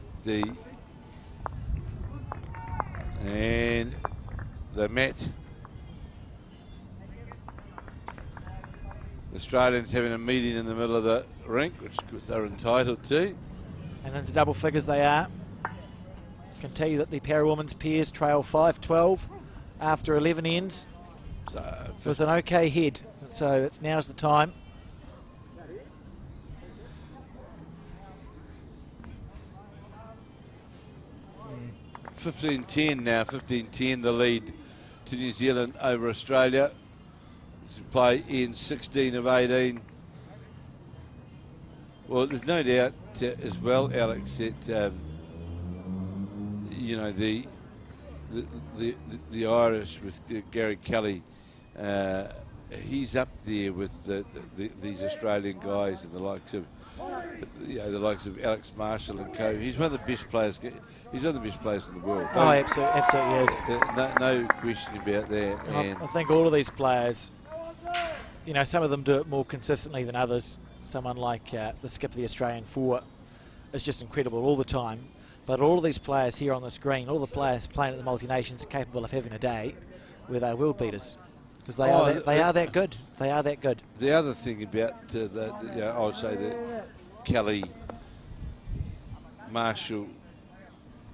and the Met. Australians having a meeting in the middle of the rink, which of course they're entitled to. And into double figures they are. Can tell you that the para-women's pairs trail 5-12 after 11 ends So with an okay head. So now's the time. Mm. 15-10 now, 15-10 the lead to New Zealand over Australia. As we play in 16 of 18. Well, there's no doubt as well, Alex, that the Irish with Gary Kelly he's up there with these Australian guys and the likes of, Alex Marshall and co. He's one of the best players. He's one of the best players in the world. Oh, absolutely is. No question about that. And I think all of these players, some of them do it more consistently than others. Someone like the skip of the Australian four is just incredible all the time. But all of these players here on the screen, all the players playing at the multi-nations are capable of having a day where they're world beaters. Because they are that good. They are that good. The other thing about I would say that Kelly, Marshall,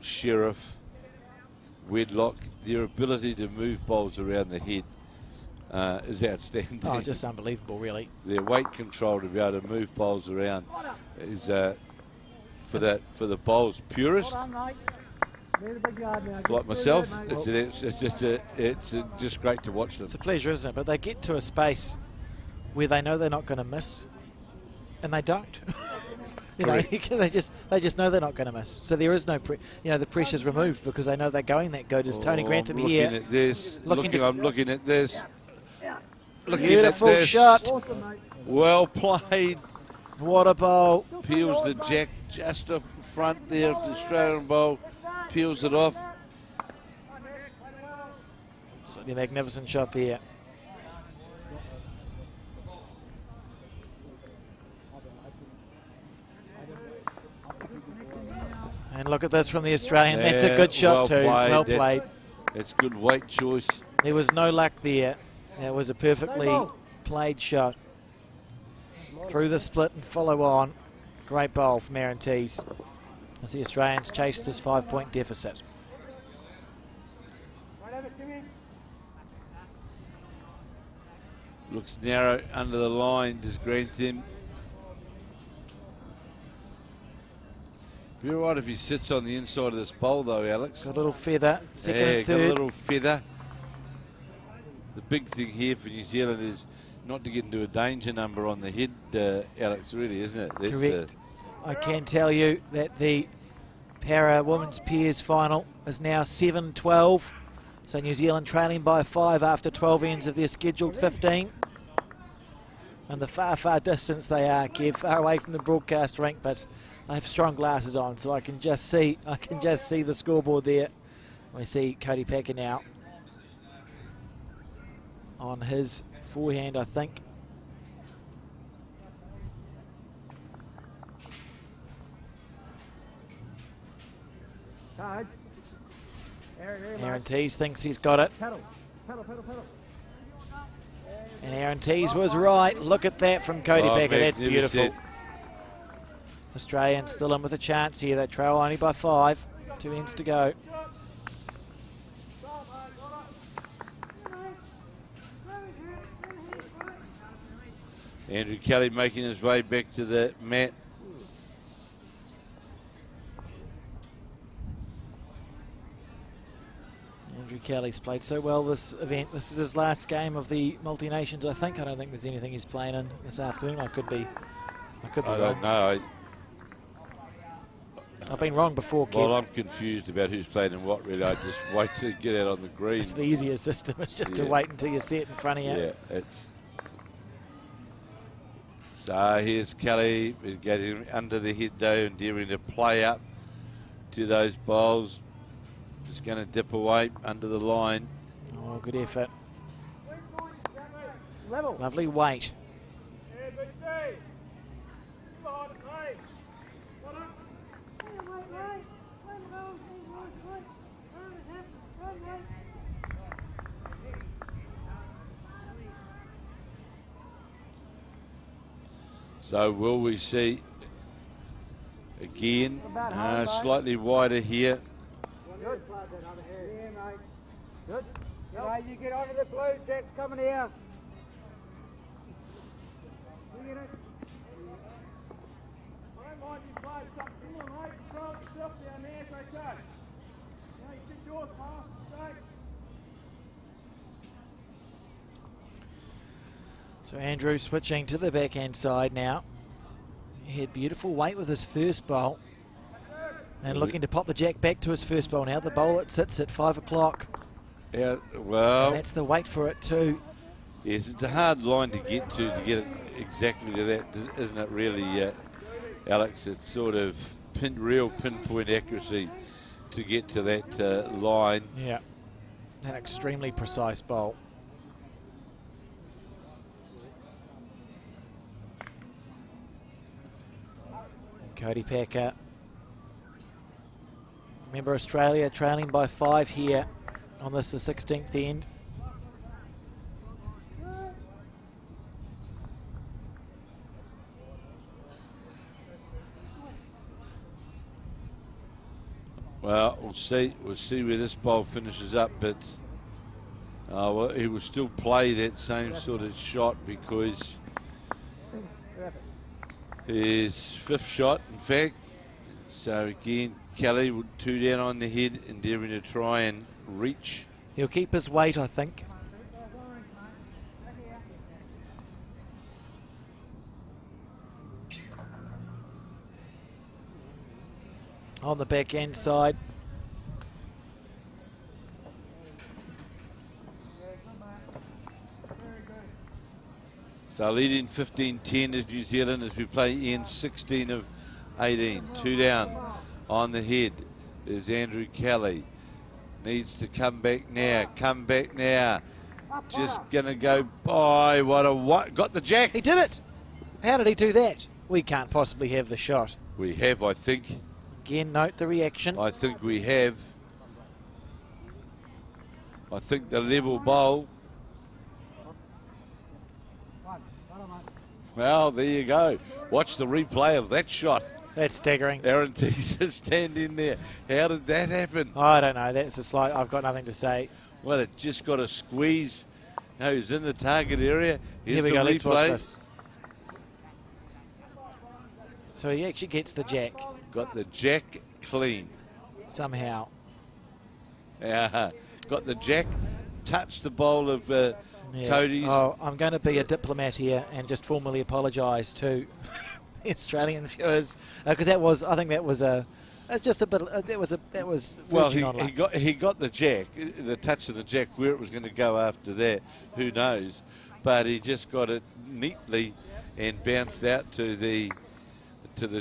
Sheriff, Wedlock, their ability to move bowls around the head is outstanding. Oh, just unbelievable, really. Their weight control to be able to move bowls around is for the bowls purist. Like myself, it's just great to watch them. It's a pleasure, isn't it? But they get to a space where they know they're not going to miss, and they don't. They just know they're not going to miss. So there is no, the pressure's removed because they know they're going that good. As Tony Grantham here, I'm looking at this. Beautiful shot. Well played. What a bowl. Peels the jack just in front there of the Australian bowl. Peels it off. Absolutely magnificent shot there. And look at this from the Australian. That's a good shot too. Well played. It's good weight choice. There was no luck there. That was a perfectly played shot. Through the split and follow on. Great bowl from Aaron Tees as the Australians chase this 5-point deficit. Looks narrow under the line, does Grantham. Be all right if he sits on the inside of this bowl though, Alex. Got a little feather, second and third. Got a little feather. The big thing here for New Zealand is not to get into a danger number on the head, Alex, really, isn't it? That's correct. I can tell you that the para women's pairs final is now 7-12. So New Zealand trailing by 5 after 12 ends of their scheduled 15. And the far distance they are, Kev, far away from the broadcast rink, but I have strong glasses on, so I can just see the scoreboard there. We see Cody Packer now on his forehand, I think. Aaron Tees thinks he's got it. And Aaron Tees was right. Look at that from Cody Packer. That's beautiful. Australians still in with a chance here. They trail only by 5. 2 ends to go. Andrew Kelly making his way back to the mat. Andrew Kelly's played so well this event. This is his last game of the multi-nations, I think. I don't think there's anything he's playing in this afternoon. I could be I wrong. don't know. I've been wrong before, Kev. Well, I'm confused about who's playing and what, really. I just wait to get out on the green. It's the easiest system. It's just to wait until you see it in front of you. Yeah, it's... So here's Kelly. He's getting under the head, though, and daring to play up to those bowls. Just going to dip away under the line. Oh, good effort. Lovely weight. So will we see again, slightly wider here. Good. Yeah, mate. Good. Right, you get onto the blue, Jack's coming here. You get it. I don't mind you play something. Come on, mate. Control yourself down there. It's okay. Now you get yours, pass. Straight. So Andrew switching to the backhand side now. He had beautiful weight with his first bowl. And looking to pop the jack back to his first bowl now. The bowl that sits at 5 o'clock. Yeah, well... And that's the weight for it too. Yes, it's a hard line to get get it exactly to that, isn't it really, Alex? It's sort of real pinpoint accuracy to get to that line. Yeah, an extremely precise bowl. And Cody Packer. Remember, Australia trailing by 5 here on this, the 16th end. Well, we'll see. We'll see where this bowl finishes up, but well, he will still play that same sort of shot because his fifth shot, in fact. So again, Kelly with 2 down on the head, endeavouring to try and reach. He'll keep his weight, I think. On the back end side. So leading 15-10 is New Zealand as we play in 16 of 18. 2 down on the head is Andrew Kelly. Needs to come back now. Come back now. Just going to go by. What? Got the jack. He did it. How did he do that? We can't possibly have the shot. We have, I think. Again, note the reaction. I think we have. I think the level bowl. Well, there you go. Watch the replay of that shot. That's staggering. Aaron Teaser standing there. How did that happen? I don't know. That's a slight. I've got nothing to say. Well, it just got a squeeze. No, he's in the target area. Here's Here we the go. replay. Let's watch this. So he actually gets the jack Got the jack clean. somehow. Got the jack. Touched the bowl of Yeah. Cody's. Oh, I'm going to be a diplomat here and just formally apologise to the Australian viewers because that was. I think that was a. Just a bit. That was. Well, verging on luck. he got the jack, the touch of the jack. Where it was going to go after that, who knows? But he just got it neatly and bounced out to the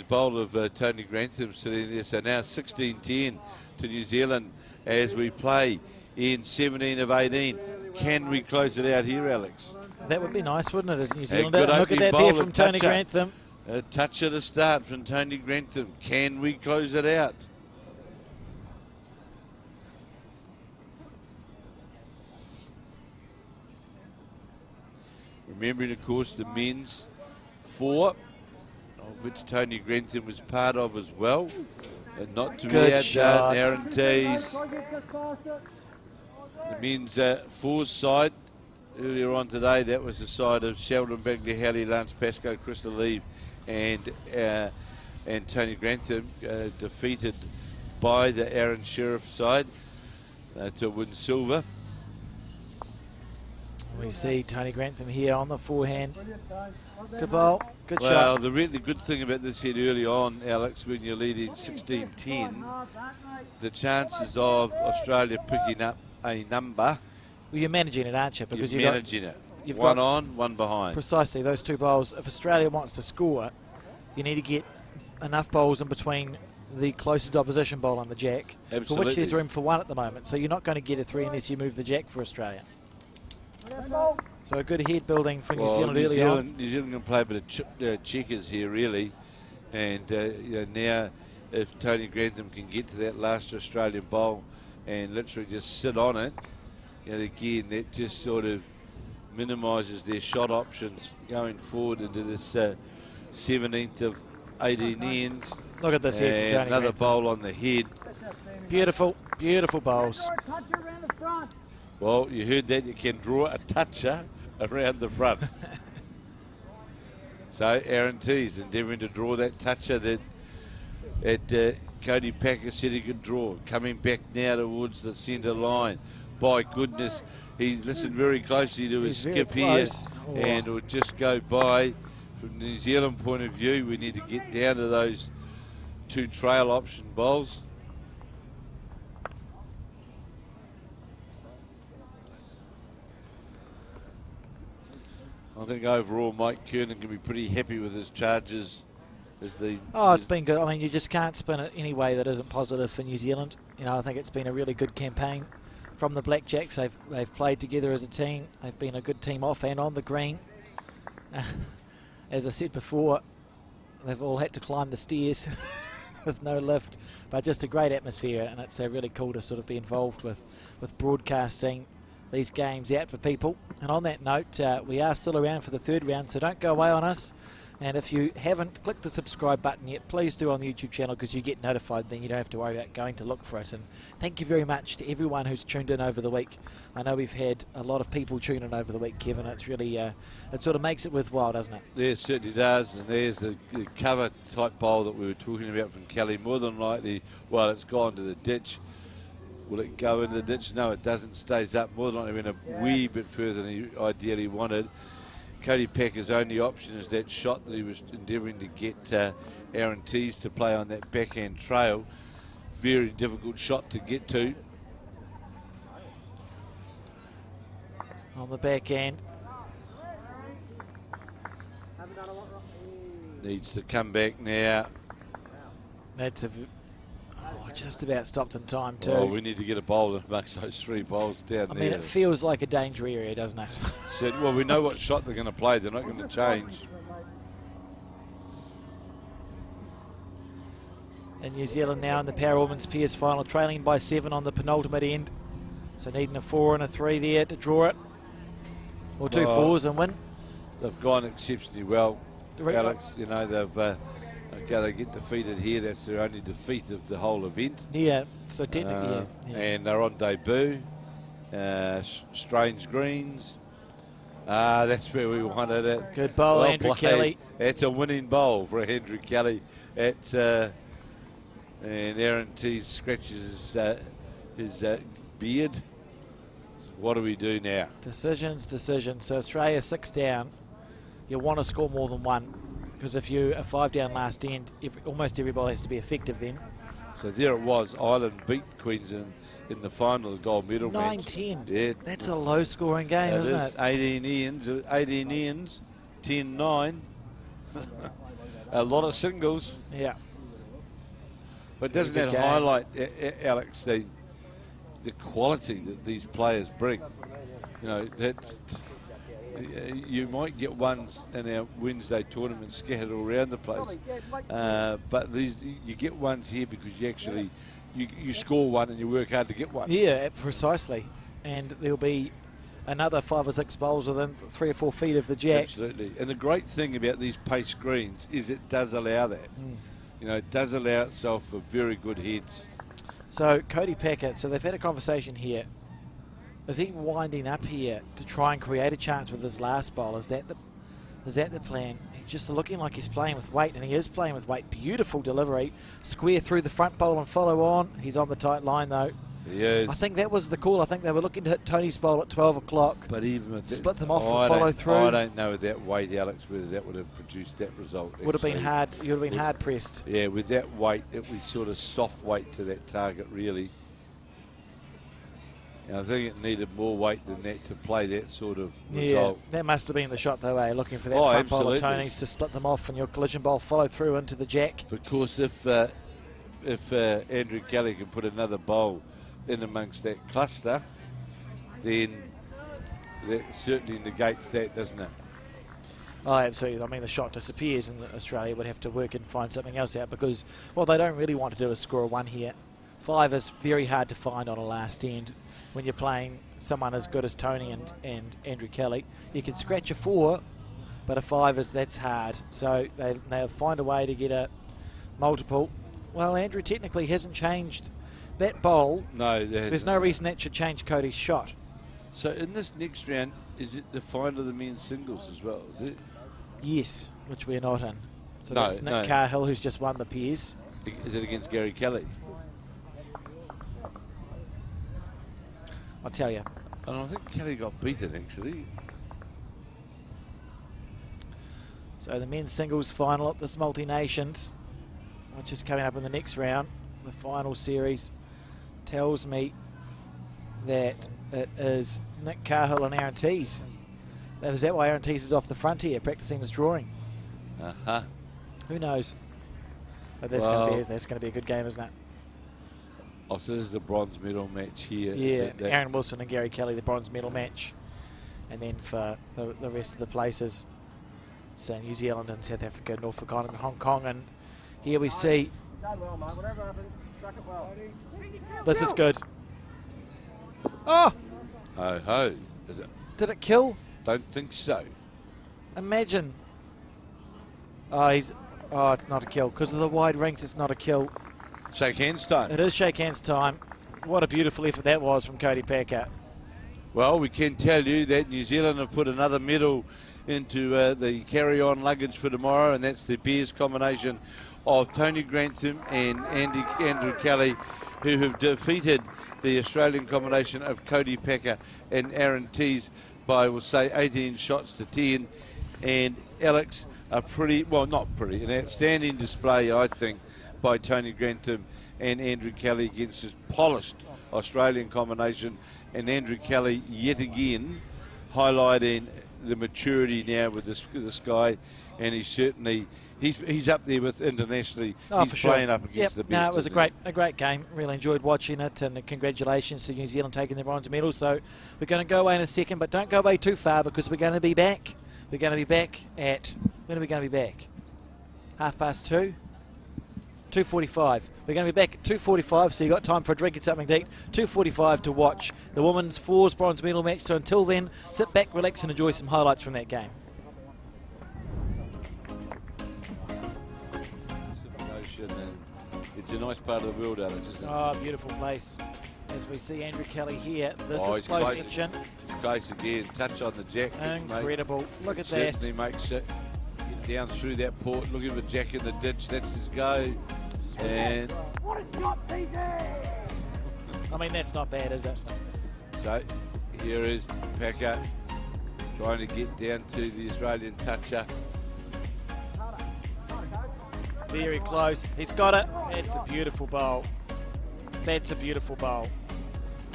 bowl of Tony Grantham sitting there. So now 16-10 to New Zealand as we play in 17 of 18. Can we close it out here, Alex? That would be nice, wouldn't it, as New Zealand? good Look at opening that bowl there of from Tony toucher. Grantham. A touch at the start from Tony Grantham. Can we close it out? Remembering, of course, the men's 4, of which Tony Grantham was part of as well. And not to Good be outdone, shot. Aaron Tees. The men's 4 side, earlier on today, that was the side of Sheldon Bagley, Halley, Lance Pascoe, Crystal Lee, and Tony Grantham, defeated by the Aaron Sheriff side to win silver. We see Tony Grantham here on the forehand. Good bowl. Good Well, shot. the really good thing about this head early on, Alex, when you're leading 16-10, the chances of Australia picking up a number, Well, you're managing it, aren't you? Because you're managing it. you've One got- on, one behind. precisely those 2 bowls. If Australia wants to score, you need to get enough bowls in between the closest opposition bowl and the jack, for which Absolutely. there's room for 1 at the moment. So you're not going to get a 3 unless you move the jack for Australia. So a good head building for New Zealand early on. New Zealand can play a bit of checkers here, really. And now, if Tony Grantham can get to that last Australian bowl and literally just sit on it, again, that just sort of minimises their shot options going forward into this 17th of 18 ends. Look at this here And from Tony another Grantham. bowl on the head. Beautiful, beautiful bowls. Well, you heard that. You can draw a toucher around the front. So Aaron Tees endeavouring to draw that toucher that Cody Packer said he could draw. Coming back now towards the centre line. By goodness, he listened very closely to his He's very skip here, close. Oh. and it would just go by. From the New Zealand point of view, we need to get down to those 2 trail option bowls. I think overall Mike Kernan can be pretty happy with his charges. It's been good. I mean, you just can't spin it any way that isn't positive for New Zealand. You know, I think it's been a really good campaign from the Blackjacks. They've played together as a team. They've been a good team off and on the green. As I said before, they've all had to climb the stairs with no lift, but just a great atmosphere, and it's really cool to sort of be involved with broadcasting these games out for people. And on that note, we are still around for the third round, so don't go away on us. And if you haven't clicked the subscribe button yet, please do on the YouTube channel, because you get notified, then you don't have to worry about going to look for it. And thank you very much to everyone who's tuned in over the week. I know we've had a lot of people tune in over the week, Kevin. It's really, it sort of makes it worthwhile, doesn't it? Yeah, it certainly does. And there's the cover type bowl that we were talking about from Kelly. More than likely, well, it's gone to the ditch. Will it go into the ditch? No, it doesn't. Stays up. More than likely went a wee bit further than he ideally wanted. Cody Packer's only option is that shot that he was endeavouring to get Aaron Tees to play on that backhand trail. Very difficult shot to get to. On the backhand. Needs to come back now. That's just about stopped in time too. Well, we need to get a bowl amongst those three bowls down there. I mean, it feels like a danger area, doesn't it? So, well, we know what shot they're going to play. They're not going to change. And New Zealand now in the Power Women's Pairs final, trailing by 7 on the penultimate end. So needing a 4 and a 3 there to draw it. Or two fours and win. They've gone exceptionally well, Alex. You know, they've... Okay, they get defeated here. That's their only defeat of the whole event. Yeah, so technically, yeah. And they're on debut. Strange greens. That's where we wanted it. Good bowl, well Andrew played. Kelly. That's a winning bowl for Andrew Kelly. And Aaron Tees scratches his beard. What do we do now? Decisions. So Australia 6 down. You want to score more than one. Because if you are 5 down last end, almost every ball has to be effective then. So there it was. Ireland beat Queensland in the final, the gold medal match. 9-10. Yeah. That's a low-scoring game, isn't it? 18 ends, 10-9. A lot of singles. Yeah. But doesn't that highlight, Alex, the quality that these players bring? You know, that's... You might get ones in our Wednesday tournament scattered all around the place, but you get ones here because you actually you score one and you work hard to get one. Yeah, precisely. And there'll be another 5 or 6 bowls within 3 or 4 feet of the jack. Absolutely. And the great thing about these pace greens is it does allow that. You know, it does allow itself for very good heads. So Cody Packer, so they've had a conversation here. Is he winding up here to try and create a chance with his last bowl? Is that the plan? He's just looking like he's playing with weight, and he is playing with weight. Beautiful delivery. Square through the front bowl and follow on. He's on the tight line, though. He is. I think that was the call. I think they were looking to hit Tony's bowl at 12 o'clock. But even with split them off and follow through. I don't know with that weight, Alex, whether that would have produced that result. Would have been hard. You would have been hard pressed. Yeah, with that weight, it was sort of soft weight to that target, really. And I think it needed more weight than that to play that sort of result. Yeah, that must have been the shot, though, looking for that front bowl of Tony's to split them off and your collision bowl follow through into the jack. Because if Andrew Kelly can put another bowl in amongst that cluster, then that certainly negates that, doesn't it? Oh, absolutely. I mean, the shot disappears and Australia would have to work and find something else out because what they don't really want to do is score a 1 here. 5 is very hard to find on a last end. When you're playing someone as good as Tony and Andrew Kelly, you can scratch a 4, but a 5 that's hard. So they'll find a way to get a multiple. Well, Andrew technically hasn't changed that bowl. No, there's no reason that should change Cody's shot. So in this next round, is it the final of the men's singles as well? Is it? Yes, which we're not in. So no, that's Nick Carhill, who's just won the pairs. Is it against Gary Kelly? I'll tell you. And I think Kelly got beaten, actually. So the men's singles final at this multi-nations, which is coming up in the next round. The final series tells me that it is Nick Carhill and Aaron Tees. Is that why Aaron Teese is off the front here, practicing his drawing? Uh-huh. Who knows? But that's Well- going to be a good game, isn't it? Oh, so this is the bronze medal match here. Is Yeah, it that? Aaron Wilson and Gary Kelly, the bronze medal match. And then for the rest of the places, so New Zealand and South Africa, Norfolk Island and Hong Kong. And here we see, Done well, mate. Whatever happens, struck it well. this is good. Oh, Ho ho. Is it? did it kill? Don't think so. Imagine. Oh, it's not a kill. Because of the wide rings, it's not a kill. Shake hands time. It is shake hands time. What a beautiful effort that was from Cody Packer. Well, we can tell you that New Zealand have put another medal into the carry-on luggage for tomorrow, and that's the pairs combination of Tony Grantham and Andrew Kelly, who have defeated the Australian combination of Cody Packer and Aaron Teese by, we'll say, 18 shots to 10. And Alex, an outstanding display, I think, by Tony Grantham and Andrew Kelly against this polished Australian combination. And Andrew Kelly, yet again, highlighting the maturity now with this guy, and he's up there with internationally. Oh, he's for sure. playing up against the best. No, it was isn't a great game. Really enjoyed watching it, and congratulations to New Zealand taking the bronze medal. So we're going to go away in a second, but don't go away too far because we're going to be back. We're going to be back at, when are we going to be back? 2:30? 2:45. We're going to be back at 2:45, so you've got time for a drink and something to eat. 2:45 to watch the women's fours bronze medal match. So until then, sit back, relax, and enjoy some highlights from that game. And it's a nice part of the world, Alex, isn't it? Oh, beautiful place. As we see Andrew Kelly here, this Oh, is he's close close. to chin. It's close again. Touch on the jack. Incredible. Look at that. Certainly makes it get down through that port. Looking for Jack in the ditch. That's his go. And What a shot, PJ! I mean, that's not bad, is it? so here is Packer trying to get down to the Australian toucher. Very close. He's got it. It's a beautiful bowl. That's a beautiful bowl.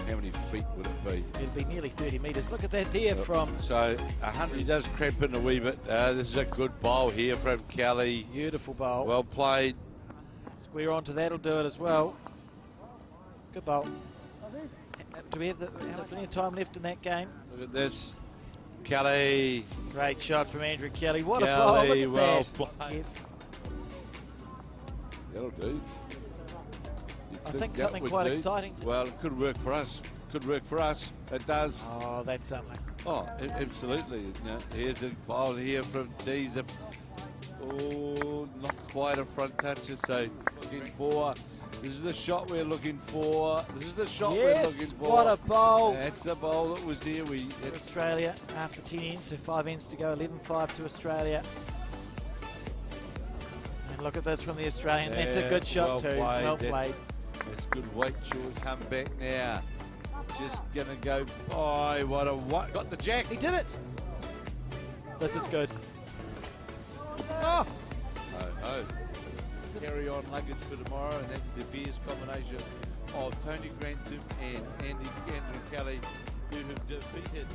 How many feet would it be? It'll be nearly 30 metres. Look at that there from So 100. He does cramp in a wee bit. This is a good bowl here from Kelly. beautiful bowl. Well played. Square onto that'll do it as well. Good bowl. Do we have is there plenty of time left in that game? Look at this. Kelly. Great shot from Andrew Kelly. What a bowl. Look Kelly, at well that. played. That'll do. You'd I think that something would quite do. exciting. Well, it could work for us. Could work for us. It does. Oh, that's something. Oh, absolutely. Now, here's a bowl here from Teese. Oh, not quite a front toucher, so looking for. This is the shot we're looking for. This is the shot we're Yes, looking for. what a bowl. That's the bowl that was there. Australia after 10 ends, so 5 ends to go, 11-5 to Australia. And look at this from the Australian. That's a Yeah, good shot well too. played. Well That's- played. That's good weight. Short come back now. Just gonna go by. What? Got the jack. He did it. This is good. Oh, Oh. Carry on luggage for tomorrow, and that's the Bears combination of Tony Grantham and Andrew Kelly, who have defeated.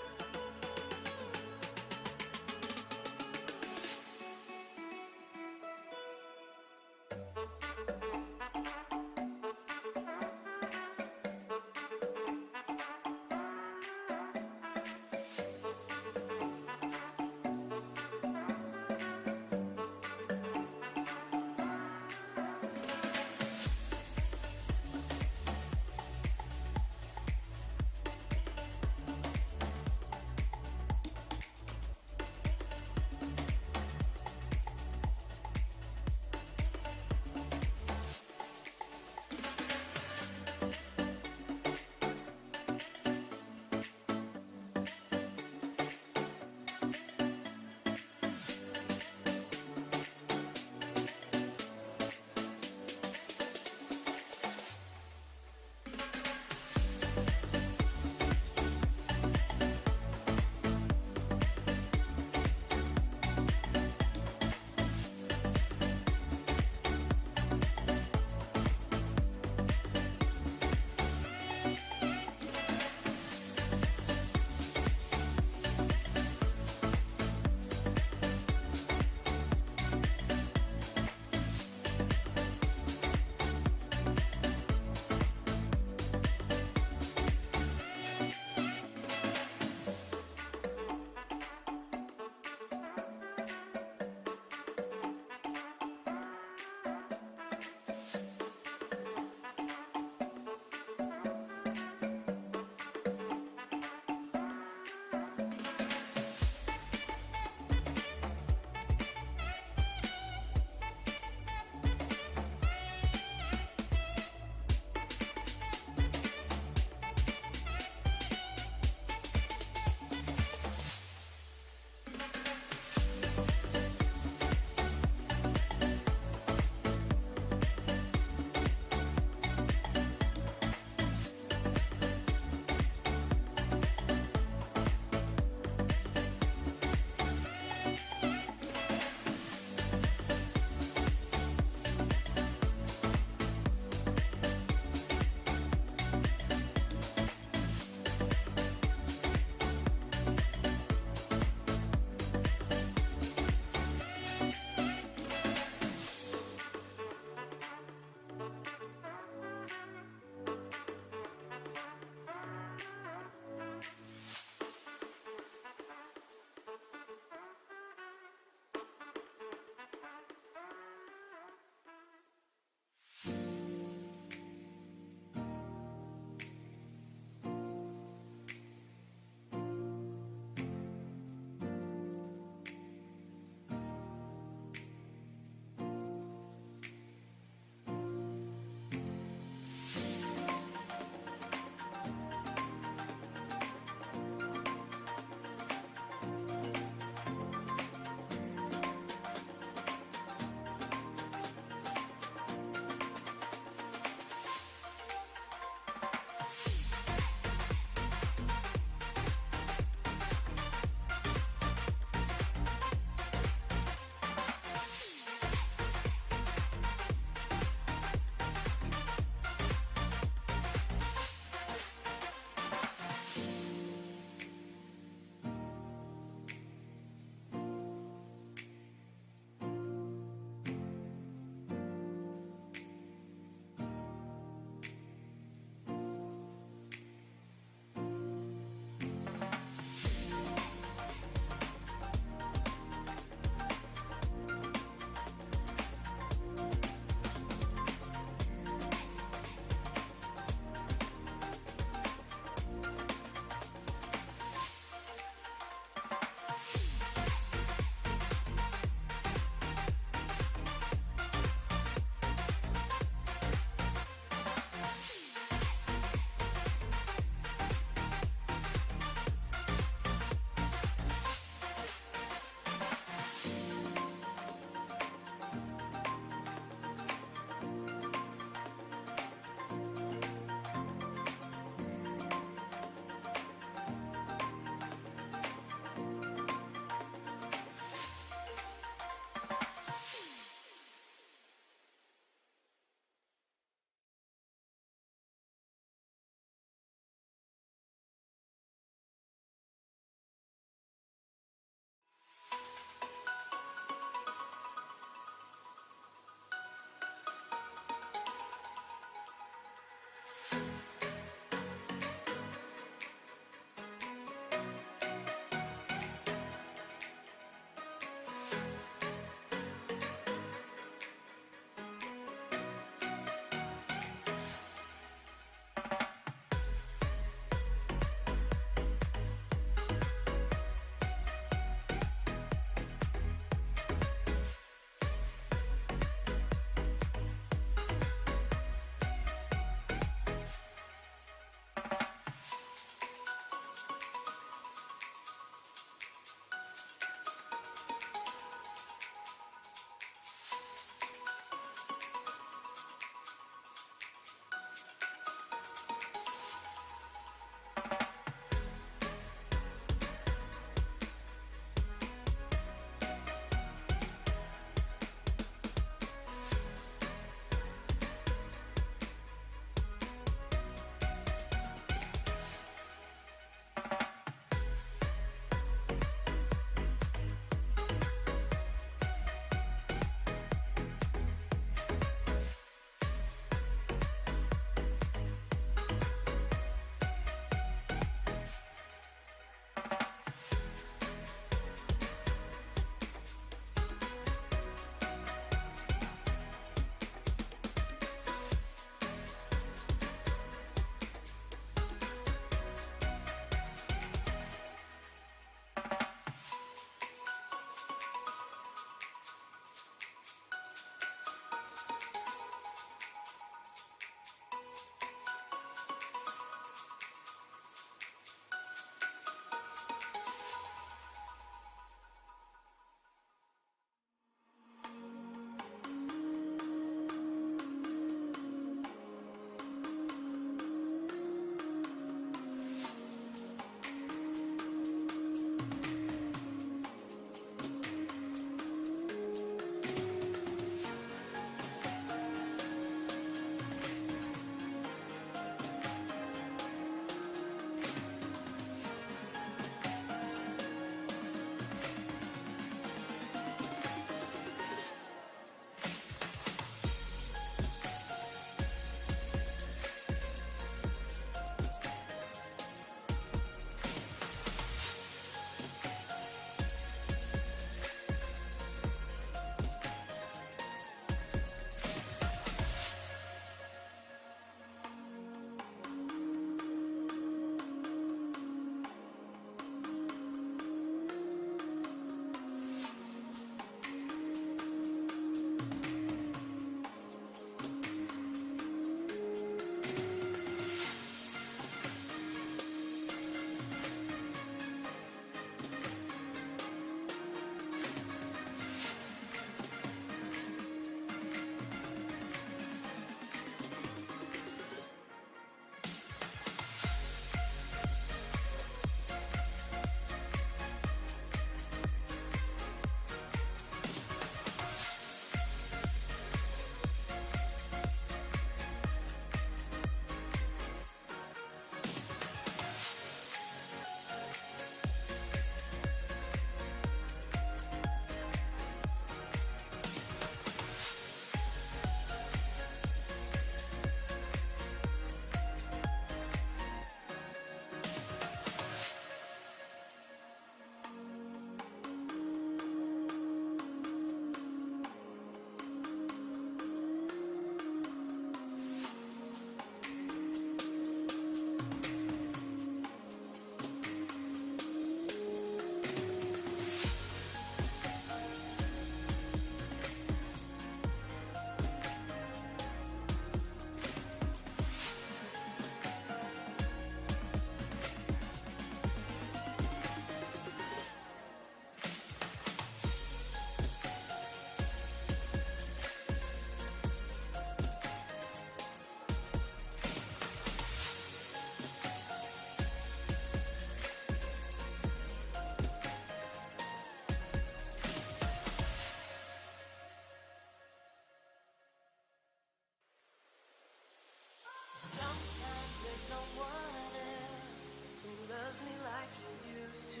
there's no one else who loves me like you used to.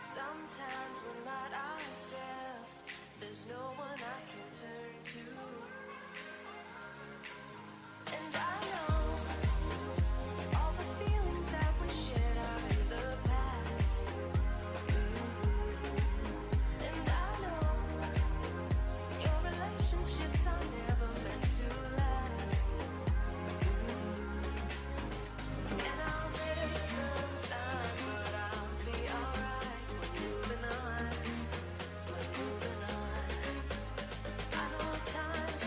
Sometimes we're not ourselves, there's no one I can turn to. And I know all the feelings that we shared are in the past. And I know your relationships are never meant to last. And I'll take some time, but I'll be alright. We're moving on, we're moving on. I know times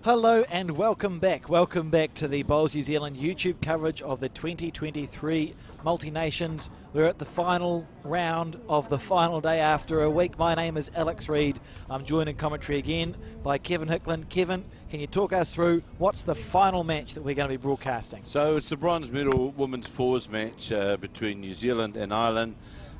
Hello and welcome back. Welcome back to the Bowls New Zealand YouTube coverage of the 2023 Multi-Nations. We're at the final round of the final day after a week. My name is Alex Reid. I'm joined in commentary again by Kevin Hickland. Kevin, can you talk us through what's the final match that we're going to be broadcasting? So it's the bronze medal women's fours match between New Zealand and Ireland.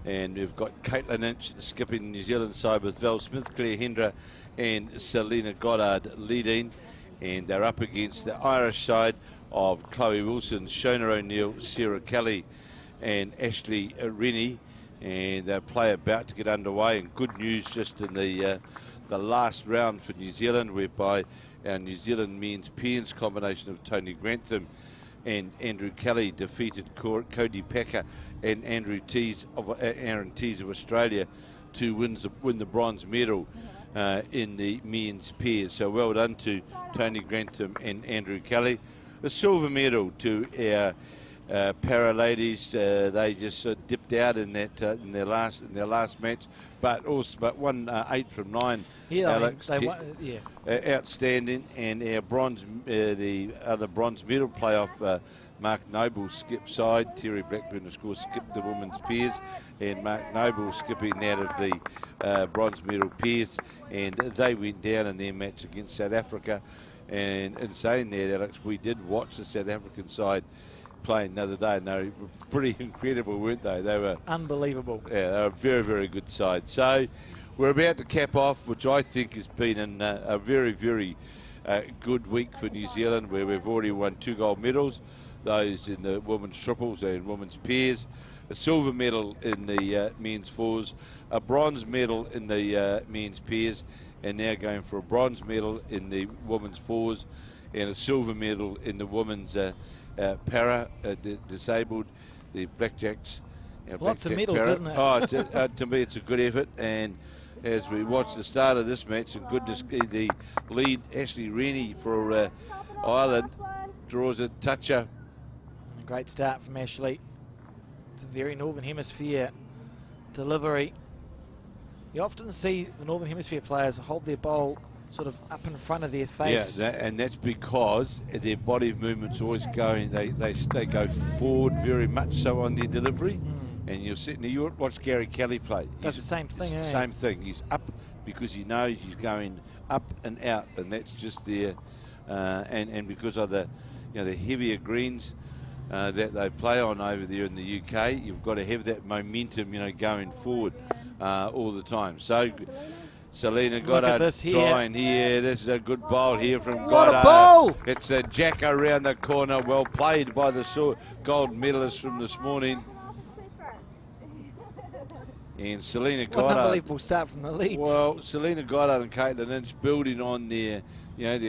And we've got Caitlin Inch skipping the New Zealand side with Val Smith, Claire Hendra and Selena Goddard leading. And they're up against the Irish side of Chloe Wilson, Shona O'Neill, Sarah Kelly and Ashley Rennie. And their play about to get underway. And good news just in the last round for New Zealand, whereby our New Zealand men's pairs combination of Tony Grantham and Andrew Kelly defeated Cody Packer and Aaron Tees of Australia to win the bronze medal in the men's pairs. So well done to Tony Grantham and Andrew Kelly. A silver medal to our para ladies. They just dipped out in that in their last match, but won 8 from 9. Yeah, Alex, outstanding. And our the other bronze medal playoff. Mark Noble skipped side. Terry Blackburn, of course, skipped the women's pairs, and Mark Noble skipping out of the bronze medal pairs, and they went down in their match against South Africa. And in saying that, Alex, we did watch the South African side playing the other day, and they were pretty incredible, weren't they? They were unbelievable. Yeah, they were a very, very good side. So we're about to cap off, which I think has been a very, very good week for New Zealand, where we've already won 2 gold medals, those in the women's triples and women's pairs, a silver medal in the men's fours, a bronze medal in the men's pairs, and now going for a bronze medal in the women's fours and a silver medal in the women's para disabled, the Blackjacks. Lots of medals, para. isn't it? Oh, to me it's a good effort. And as we watch the start of this match, and goodness, the lead Ashley Rennie for Ireland draws a toucher. Great start from Ashley. It's a very Northern Hemisphere delivery. You often see the Northern Hemisphere players hold their bowl sort of up in front of their face. Yeah, and that's because their body movement's always going, they go forward very much so on their delivery. And you'll sit, now you watch Gary Kelly play. That's the same thing, eh? Same thing. He's up because he knows he's going up and out, and that's just there. And because of the heavier greens that they play on over there in the UK, you've got to have that momentum, going forward all the time. So Selena Goddard trying here. This is a good bowl here from Goddard. What a bowl! It's a jack around the corner. Well played by the gold medalist from this morning. And Selena Goddard. What an unbelievable start from the leads. Well, Selena Goddard and Caitlin Inch building on their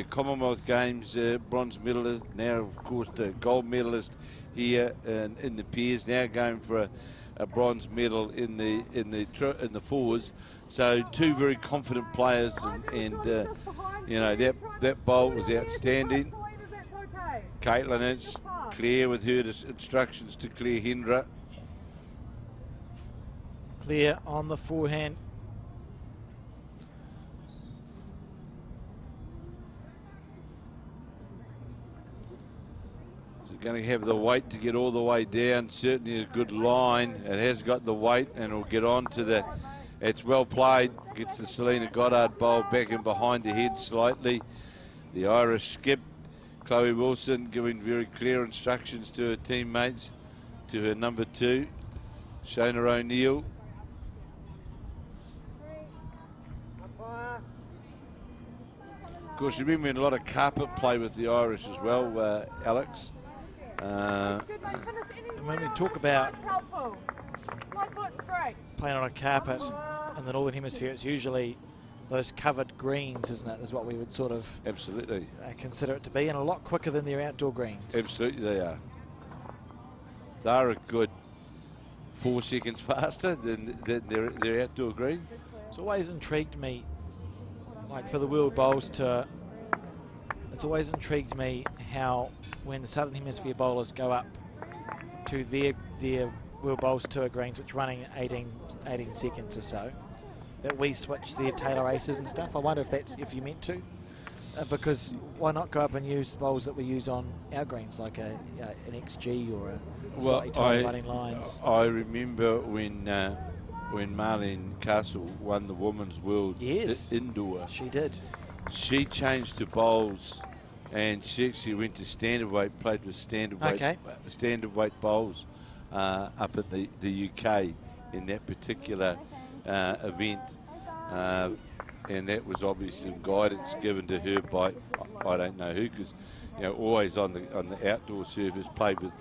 Commonwealth Games bronze medalist. Now, of course, the gold medalist here in the pairs. Now going for a bronze medal in the fours. So 2 very confident players, and that bowl was outstanding. Caitlin Inch, Claire with her instructions to Claire Hendra. Claire on the forehand. Is it going to have the weight to get all the way down? Certainly a good line. It has got the weight, and it'll get on to the... It's well played. Gets the Selena Goddard bowl back and behind the head slightly. The Irish skip. Chloe Wilson giving very clear instructions to her teammates, to her number 2, Shona O'Neill. Of course, you've been a lot of carpet play with the Irish as well, Alex. And when we talk about playing on a carpet in the Northern Hemisphere, it's usually those covered greens, isn't it? Is what we would sort of absolutely consider it to be, and a lot quicker than their outdoor greens. Absolutely, they are. They're a good 4 seconds faster than their outdoor green. It's always intrigued me, like for the World Bowls Tour, it's always intrigued me how when the Southern Hemisphere bowlers go up to their World Bowls Tour greens, which running 18 seconds or so, that we switch their tailor aces and stuff. I wonder if you meant to. because why not go up and use bowls that we use on our greens, like an XG or a slightly tighter running lines? I remember when Marlene Castle won the Women's World Indoor. She did. She changed to bowls, and she actually went to standard weight, played with standard weight bowls up at the UK in that particular event. And that was obviously some guidance given to her by I don't know who, because always on the outdoor surface played with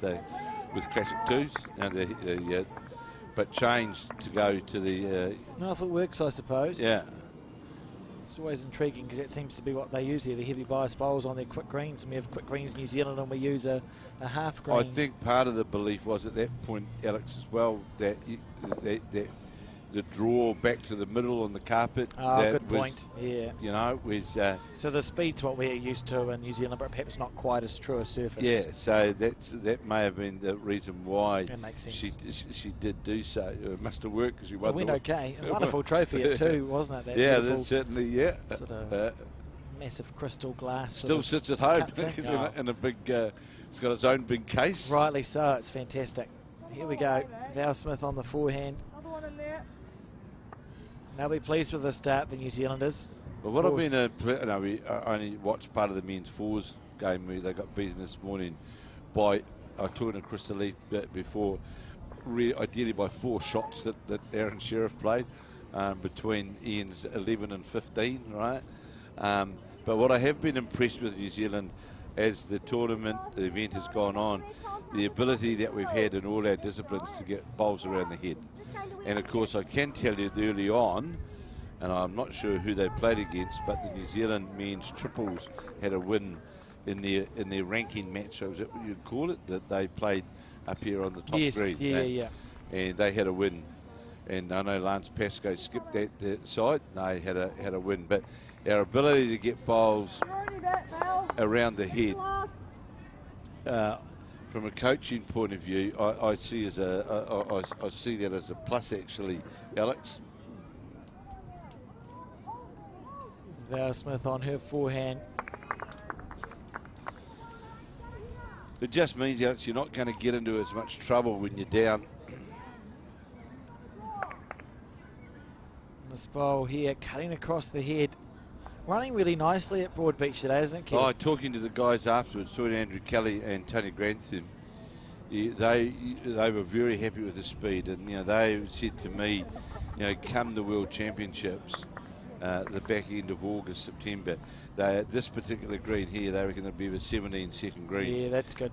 classic twos, and but changed to go to the. Norfolk works, I suppose. Yeah. It's always intriguing because it seems to be what they use here, the heavy bias bowls on their quick greens, and we have quick greens in New Zealand and we use a half green. I think part of the belief was at that point, Alex, as well, that the draw back to the middle on the carpet. Oh, that good was, point. Yeah. Was. So the speed's what we're used to in New Zealand, but perhaps not quite as true a surface. Yeah. So that may have been the reason why that makes sense. she did do so. It must have worked because she won. It went okay. A wonderful trophy it too, wasn't it? That yeah, that's certainly. Yeah. Sort of massive crystal glass. Still sits at home in a big. It's got its own big case. Rightly so. It's fantastic. Here we go. Val Smith on the forehand. They'll be pleased with the start, the New Zealanders. But what I've been, we only watched part of the men's fours game where they got beaten this morning by, I told Crystal Leaf before, ideally by 4 shots that Aaron Sheriff played between Ian's 11 and 15, right? But what I have been impressed with New Zealand as the event has gone on, the ability that we've had in all our disciplines to get bowls around the head. And of course, I can tell you that early on, and I'm not sure who they played against, but the New Zealand men's triples had a win in their ranking match. So is that what you'd call it? That they played up here on the top green. Yeah. And they had a win. And I know Lance Pascoe skipped that side. They had a win. But our ability to get bowls around the head. From a coaching point of view, I see I see that as a plus, actually, Alex. Val Smith on her forehand. It just means, Alex, you're not going to get into as much trouble when you're down. This bowl here, cutting across the head. Running really nicely at Broadbeach today, isn't it, Kev? Oh, talking to the guys afterwards, talking to Andrew Kelly and Tony Grantham, they were very happy with the speed, and they said to me, come the World Championships, the back end of August, September, at this particular green here, they reckon it'll be the 17-second green. Yeah, that's good.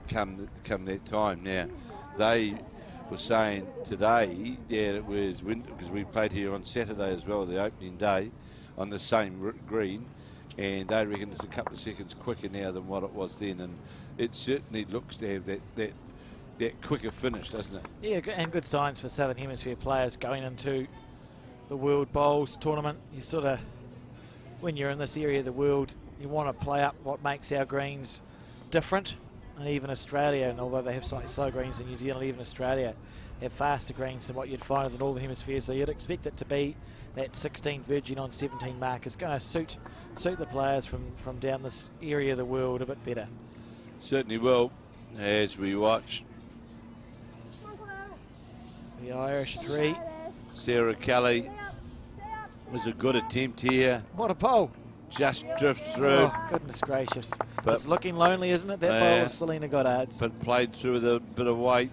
Come that time. Now, they were saying today that it was because we played here on Saturday as well, the opening day, on the same green, and they reckon it's a couple of seconds quicker now than what it was then, and it certainly looks to have that quicker finish, doesn't it? Yeah, and good signs for Southern Hemisphere players going into the World Bowls tournament. You sort of, when you're in this area of the world, you want to play up what makes our greens different, and even Australia, and although they have slightly slow greens in New Zealand, even Australia have faster greens than what you'd find in the Northern Hemisphere, so you'd expect it to be that 16 Virgin on 17 mark is going to suit the players from down this area of the world a bit better. Certainly will, as we watch. The Irish 3. Sarah Kelly was a good attempt here. What a pole. Just drifts through. Oh, goodness gracious. But it's looking lonely, isn't it, that bowl of Selena Goddard's? But played through with a bit of weight.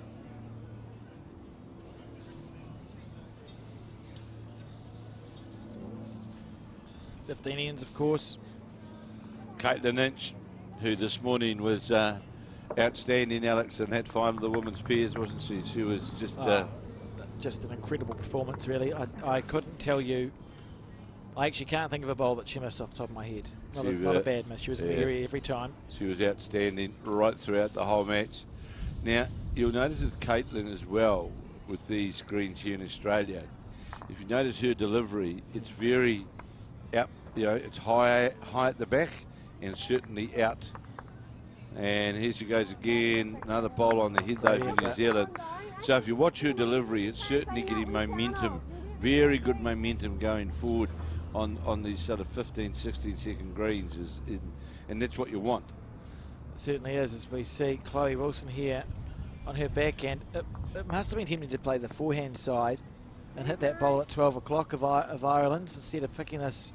Indians, of course. Caitlin Inch, who this morning was outstanding, Alex, in that final of the women's pairs, wasn't she? She was just an incredible performance, really. I couldn't tell you. I actually can't think of a bowl that she missed off the top of my head. Not a bad miss. She was in the area every time. She was outstanding right throughout the whole match. Now, you'll notice with Caitlin as well, with these greens here in Australia, if you notice her delivery, it's very out, it's high at the back and certainly out. And here she goes again, another bowl on the head though for New Zealand. So if you watch her delivery, it's certainly getting momentum, very good momentum going forward on these sort of 15, 16 second greens, and that's what you want. It certainly is, as we see Chloe Wilson here on her backhand. It must have been tempting to play the forehand side and hit that bowl at 12 o'clock of Ireland's instead of picking this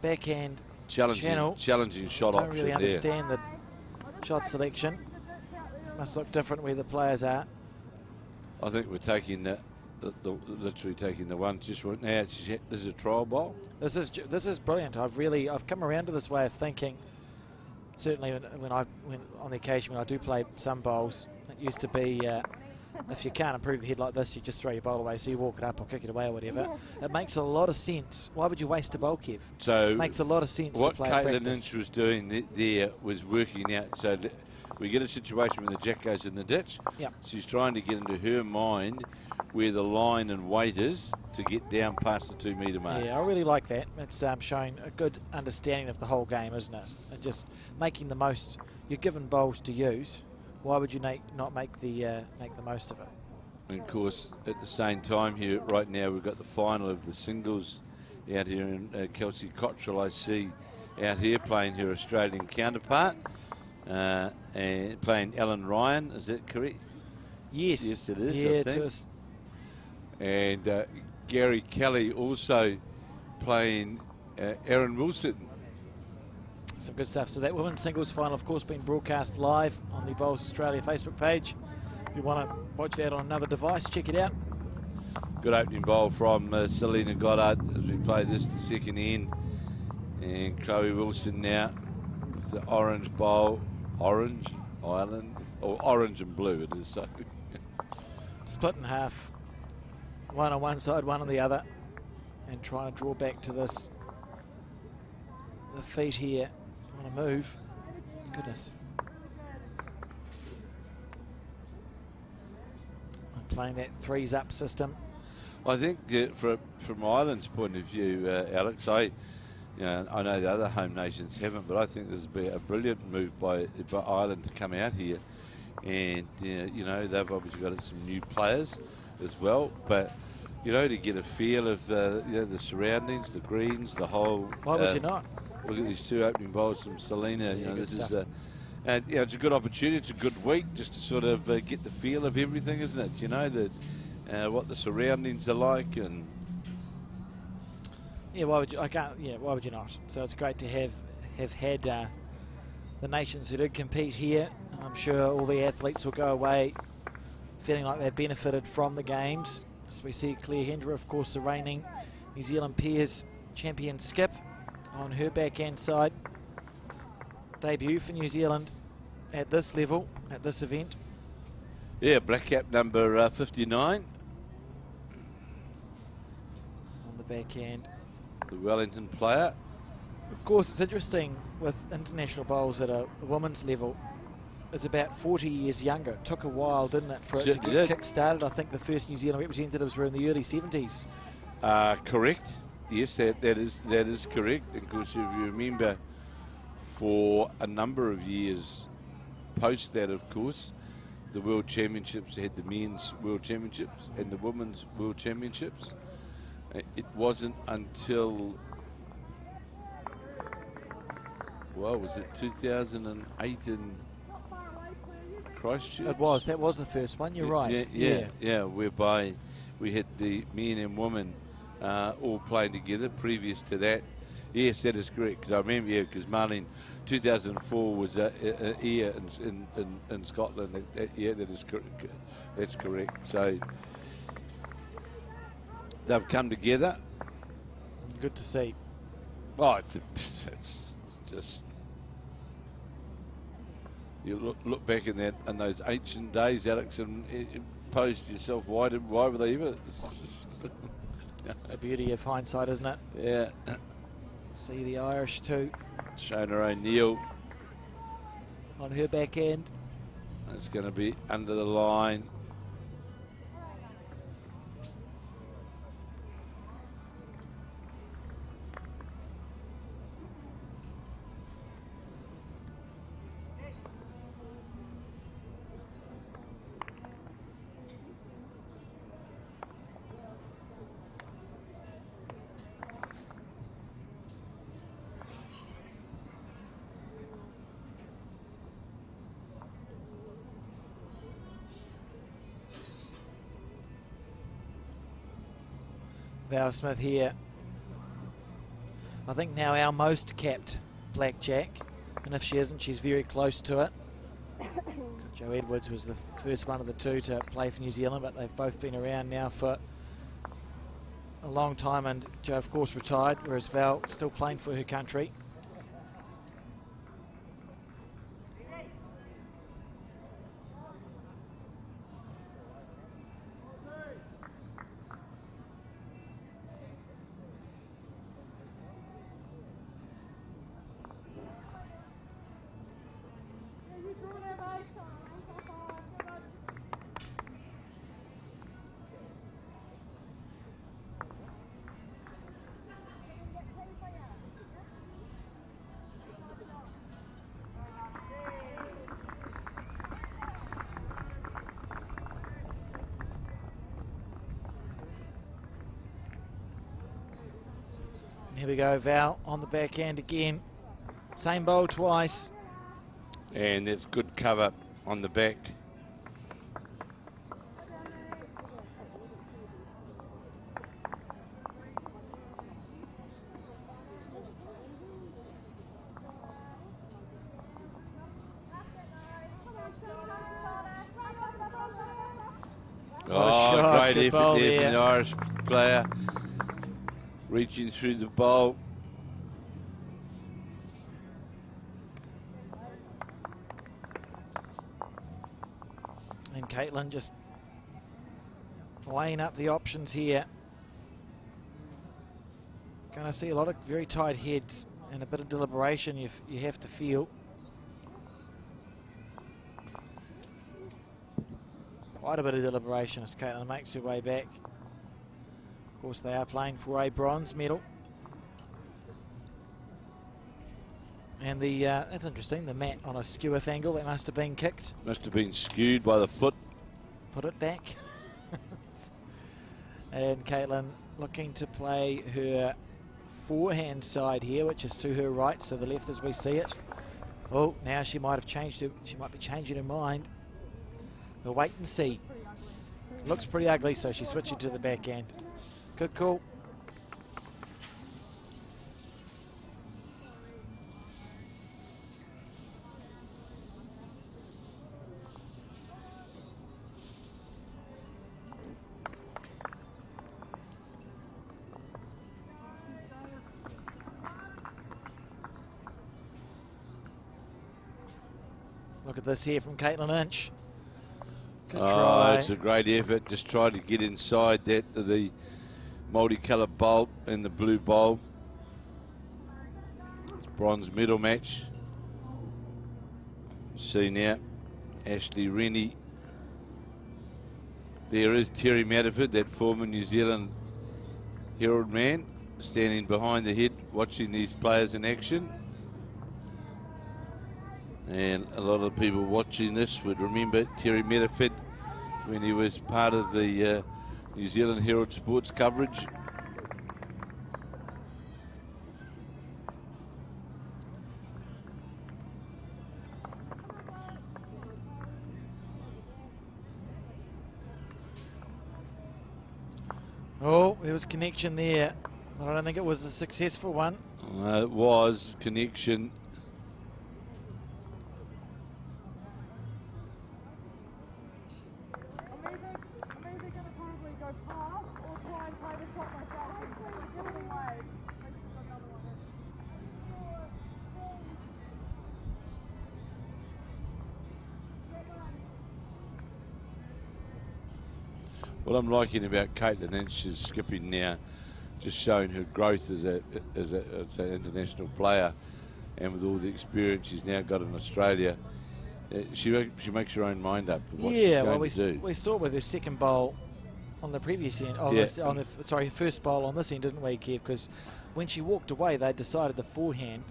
backhand channel. Challenging shot Don't option really there. understand the shot selection. It must look different where the players are. I think we're taking literally taking the one. Just went now. This is a trial bowl. This is brilliant. I've come around to this way of thinking. Certainly when on the occasion when I do play some bowls, it used to be if you can't improve the head like this, you just throw your bowl away. So you walk it up or kick it away or whatever. It makes a lot of sense. Why would you waste a bowl, Kev? So it makes a lot of sense to play Caitlin practice. Inch was doing there was working out. So we get a situation when the jack goes in the ditch. Yep. She's trying to get into her mind where the line and weight is to get down past the 2 metre mark. Yeah, I really like that. It's showing a good understanding of the whole game, isn't it? And just making the most. You're given bowls to use. Why would you not make the most of it? And of course, at the same time here, right now, we've got the final of the singles out here, and Kelsey Cottrell, I see, out here playing her Australian counterpart, and playing Ellen Ryan. Is that correct? Yes. Yes, it is. Yeah, I think. And Gary Kelly also playing Erin Wilson. Some good stuff. So that women's singles final, of course, being broadcast live on the Bowls Australia Facebook page. If you want to watch that on another device, check it out. Good opening bowl from Selena Goddard as we play this, the second end. And Chloe Wilson now with the orange bowl. Orange Island, or orange and blue it is. So Split in half. One on one side, one on the other. And trying to draw back to this. The feet here. Want to move. Goodness. I'm playing that threes up system. I think from Ireland's point of view, Alex, I know the other home nations haven't, but I think this would be a brilliant move by Ireland to come out here, and they've obviously got some new players as well, but to get a feel of the surroundings, the greens, the whole. Why would you not? Look at these two opening bowls from Selena. Yeah, This good is stuff. it's a good opportunity. It's a good week just to sort of get the feel of everything, isn't it? What the surroundings are like, and yeah, why would you? Why would you not? So it's great to have had the nations who did compete here. And I'm sure all the athletes will go away feeling like they benefited from the games. As we see Claire Hendra, of course, the reigning New Zealand Pairs champion skip on her backhand side. Debut for New Zealand at this level, at this event. yeah, black cap number 59. On the backhand. The Wellington player. Of course, it's interesting with international bowls at a women's level. It's about 40 years younger. It took a while, didn't it, for it to Certainly get did. kick-started. I think the first New Zealand representatives were in the early 70s. Correct. Yes, that is correct. And of course, if you remember, for a number of years post that, of course, the World Championships had the men's World Championships and the women's World Championships. It wasn't until, was it 2008 in Christchurch? It was. That was the first one. You're right. Yeah, whereby we had the men and women all playing together. Previous to that, yes, that is correct. Because I remember, because Marlene, 2004 was a year in Scotland. That is correct. That's correct. So they've come together. Good to see. Oh, it's just. You look back in those ancient days, Alex, and pose to yourself, why were they ever? It's the beauty of hindsight, isn't it? Yeah. See the Irish too Shona O'Neill. on her backhand. It's going to be under the line. Val Smith here. I think now our most capped blackjack, and if she isn't, she's very close to it. Joe Edwards was the first one of the two to play for New Zealand, but they've both been around now for a long time, and Joe, of course, retired, whereas Val still playing for her country. Here we go, Val on the backhand again. Same bowl twice. And that's good cover on the back. What a shot, great good effort bowl there there. from the Irish player. Reaching through the bowl. And Caitlin just weighing up the options here. Going to see a lot of very tight heads and a bit of deliberation you have to feel. Quite a bit of deliberation as Caitlin makes her way back. Of course, they are playing for a bronze medal. And the that's interesting, the mat on a skew-off angle, that must have been kicked. Must have been skewed by the foot. Put it back. And Caitlin looking to play her forehand side here, which is to her right, so the left as we see it. Oh, now she might have changed her, she might be changing her mind. We'll wait and see. Looks pretty ugly, so she's switching to the backhand. Good call. Look at this here from Caitlin Inch. Good try. It's a great effort. Just try to get inside that the multicoloured bowl and the blue bowl. It's bronze medal match. See now, Ashley Rennie. There is Terry Matterford, that former New Zealand Herald man, standing behind the head watching these players in action. And a lot of people watching this would remember Terry Matterford when he was part of the New Zealand Herald sports coverage. Oh, there was a connection there, but I don't think it was a successful one. It was connection. What I'm liking about Caitlin Inch is skipping now, just showing her growth as an international player, and with all the experience she's now got in Australia, she makes her own mind up for what she's going to do. We saw with her second bowl on the previous end, her first bowl on this end, didn't we, Kev? Because when she walked away, they decided the forehand.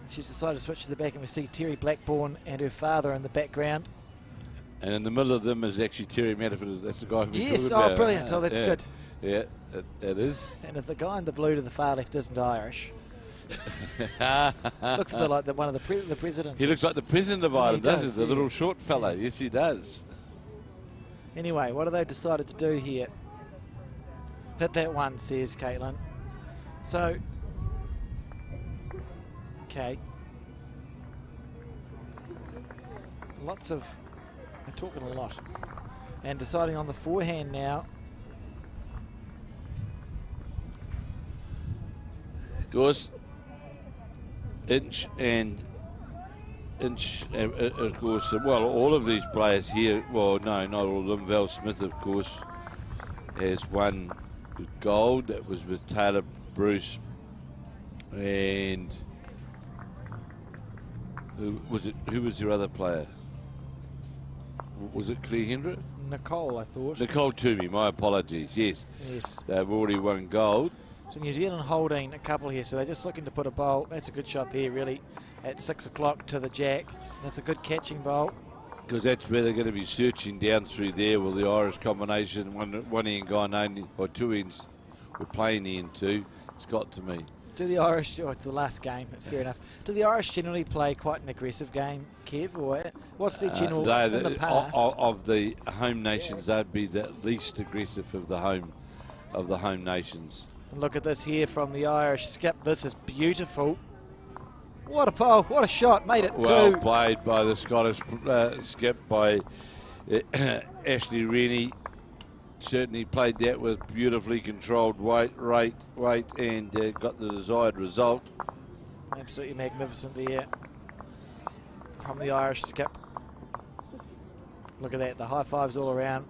She's decided to switch to the back, and we see Terry Blackburn and her father in the background. And in the middle of them is actually Terry Matterford. That's the guy who Yes, talking about. brilliant. Oh, that's good. Yeah, it is. And if the guy in the blue to the far left isn't Irish, looks a bit like one of the presidents. He looks like the president of Ireland, does, doesn't he? The little short fella. Yes, he does. Anyway, what have they decided to do here? Hit that one, says Caitlin. So, okay. They're talking a lot. And deciding on the forehand now. Of course, of course, well, all of these players here, well, no, not all of them. Val Smith, of course, has won gold. That was with Taylor Bruce. And who was your other player? Was it Claire Hendra? Nicole, I thought. Nicole Toomey, my apologies, yes. Yes. They've already won gold. So New Zealand holding a couple here, so they're just looking to put a bowl. That's a good shot there, really, at 6 o'clock to the jack. That's a good catching bowl. Because that's where they're going to be searching down through there with the Irish combination. One end gone only, or two ends were playing the end two. It's got to me. Do the Irish, it's the last game, it's fair enough. Do the Irish generally play quite an aggressive game, Kev, or what's their general, in the past? Of the home nations, they'd be the least aggressive of the home nations. And look at this here from the Irish skip. This is beautiful. What a pole, what a shot, made it Well two. played by the Scottish skip by Ashley Rennie. Certainly played that with beautifully controlled weight, and got the desired result. Absolutely magnificent there from the Irish skip. Look at that, the high fives all around.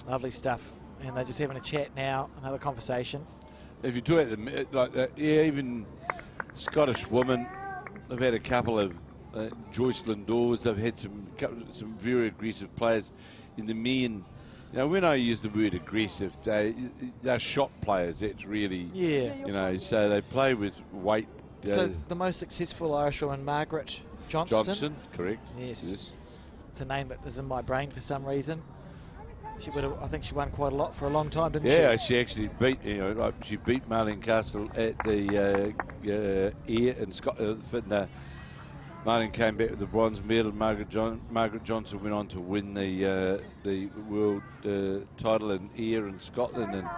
Lovely stuff. And they're just having a chat now, another conversation. If you do it like that, yeah, even Scottish women, they've had a couple of Joyce Lindors, they've had some very aggressive players in the men. You know, when I use the word aggressive, they're shot players. That's really, you know, so they play with weight. So the most successful Irish woman, Margaret Johnston. Johnson, correct. Yes. It's a name that is in my brain for some reason. She would have, I think she won quite a lot for a long time, didn't she? Yeah, she actually beat, she beat Marlene Castle at the Air in Scotland. Marlene came back with the bronze medal. Margaret Johnson went on to win the world title in Air in Scotland in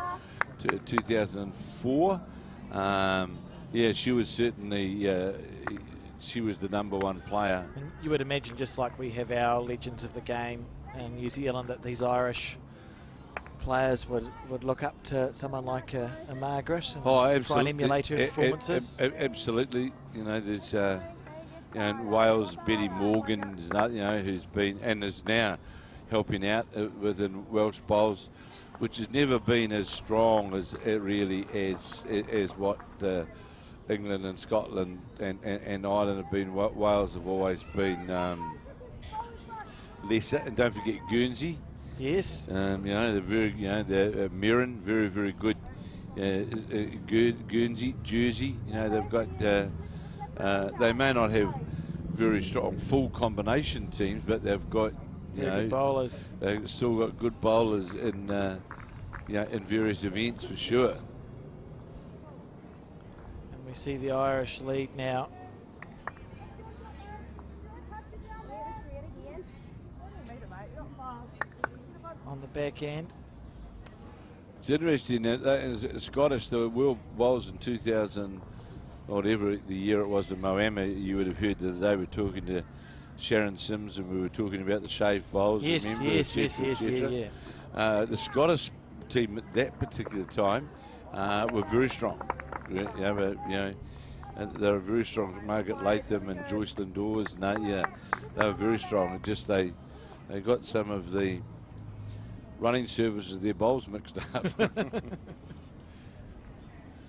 2004. Yeah, she was certainly she was the #1 player. And you would imagine, just like we have our legends of the game in New Zealand, that these Irish players would look up to someone like a Margaret and try and emulate her performances. Absolutely. You know, there's in Wales, Betty Morgan, who's been and is now helping out within Welsh Bowls, which has never been as strong as what England and Scotland and Ireland have been. Wales have always been lesser. And don't forget Guernsey. Yes. They're very, they're Mirren, very, very good. Guernsey, Jersey. They've got. They may not have very strong full combination teams, but they've got good bowlers. They've still got good bowlers in in various events for sure. And we see the Irish lead now. On the back end. It's interesting that Scottish, the World Bowls in 2000, whatever the year it was in Moama, you would have heard that they were talking to Sharon Sims and we were talking about the shaved bowls. Yes, remember, yes. The Scottish team at that particular time were very strong. And they were very strong. Margaret Latham and Joyce Lindors, they were very strong. It just they got some of the running services of their bowls mixed up.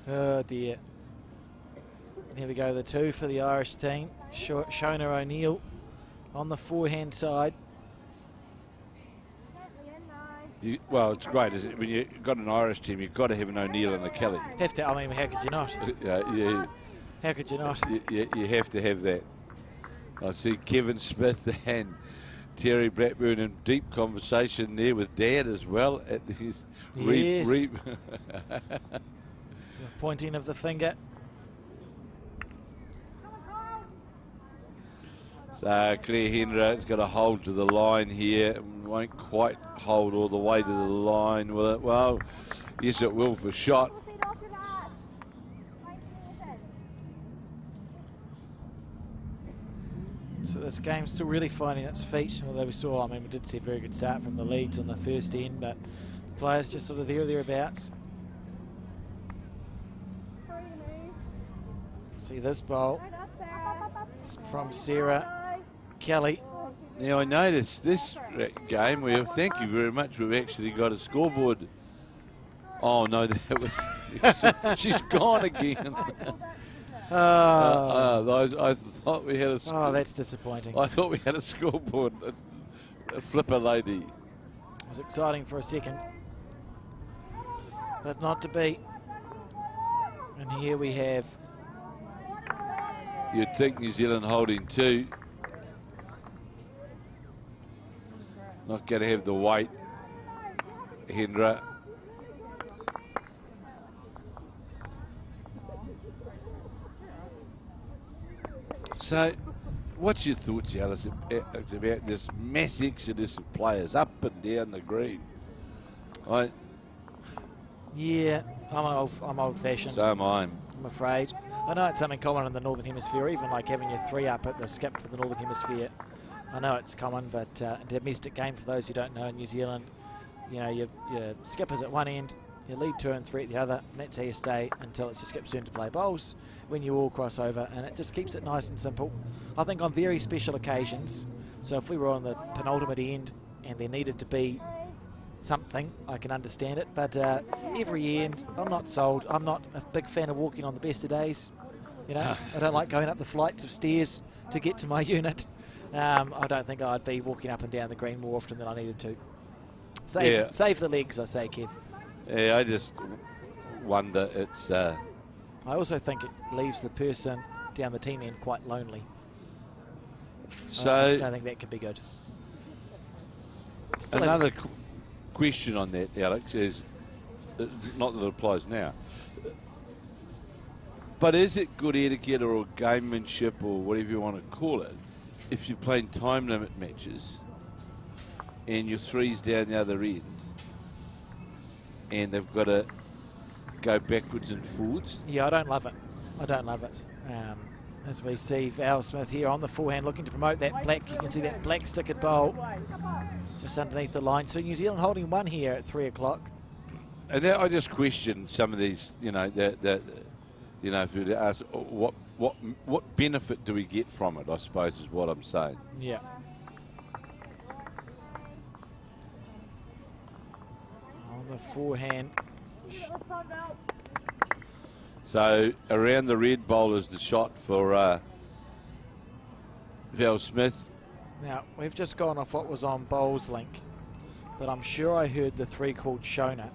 Oh dear. And here we go, the two for the Irish team. Shona O'Neill on the forehand side. Well, it's great, isn't it? When you've got an Irish team, you've got to have an O'Neill and a Kelly. Have to. I mean, how could you not? Yeah. How could you not? You have to have that. I see Kevin Smith and Terry Blackburn in deep conversation there with Dad as well at the Yes. Pointing of the finger. So Claire Henry has got to hold to the line here. Won't quite hold all the way to the line, will it? Well, yes, it will for shot. So this game's still really finding its feet, although we saw, I mean, we did see a very good start from the leads on the first end, but the players just sort of there or thereabouts. See this bowl from Sarah Kelly. Now I noticed this game where, thank you very much, we've actually got a scoreboard. Oh no, that was, she's gone again. I thought we had a scoreboard. Oh, that's disappointing. I thought we had a scoreboard. A flipper lady. It was exciting for a second, but not to be. And here we have. You'd think New Zealand holding 2. Not going to have the weight. Hendra. So, what's your thoughts, Alice, about this mass exodus of players up and down the green? Yeah, I'm old-fashioned. So am I. I'm afraid. I know it's something common in the Northern Hemisphere, even like having your 3 up at the skip for the Northern Hemisphere. I know it's common, but domestic game, for those who don't know, in New Zealand, you know, your skipper's at one end, your lead 2 and 3 at the other, and that's how you stay until it's your skip's turn to play bowls, when you all cross over, and it just keeps it nice and simple. I think on very special occasions, so if we were on the penultimate end and there needed to be something, I can understand it, but every end, I'm not sold. I'm not a big fan of walking on the best of days. You know, I don't like going up the flights of stairs to get to my unit. I don't think I'd be walking up and down the green more often than I needed to. Save the legs, I say, Kev. Yeah, I just wonder, it's... I also think it leaves the person down the team end quite lonely. So... I don't think that could be good. Still another question on that, Alex, is, not that it applies now, but is it good etiquette or gamemanship or whatever you want to call it, if you're playing time limit matches and your 3's down the other end and they've got to go backwards and forwards? Yeah, I don't love it. I don't love it. As we see Val Smith here on the forehand looking to promote that black. You can see that black stickered bowl just underneath the line. So New Zealand holding 1 here at 3 o'clock. And I just question some of these, you know, if you ask what benefit do we get from it, I suppose is what I'm saying. Yeah. On the forehand. So around the red bowl is the shot for Val Smith. Now, we've just gone off what was on Bowls Link, but I'm sure I heard the 3 called Shona,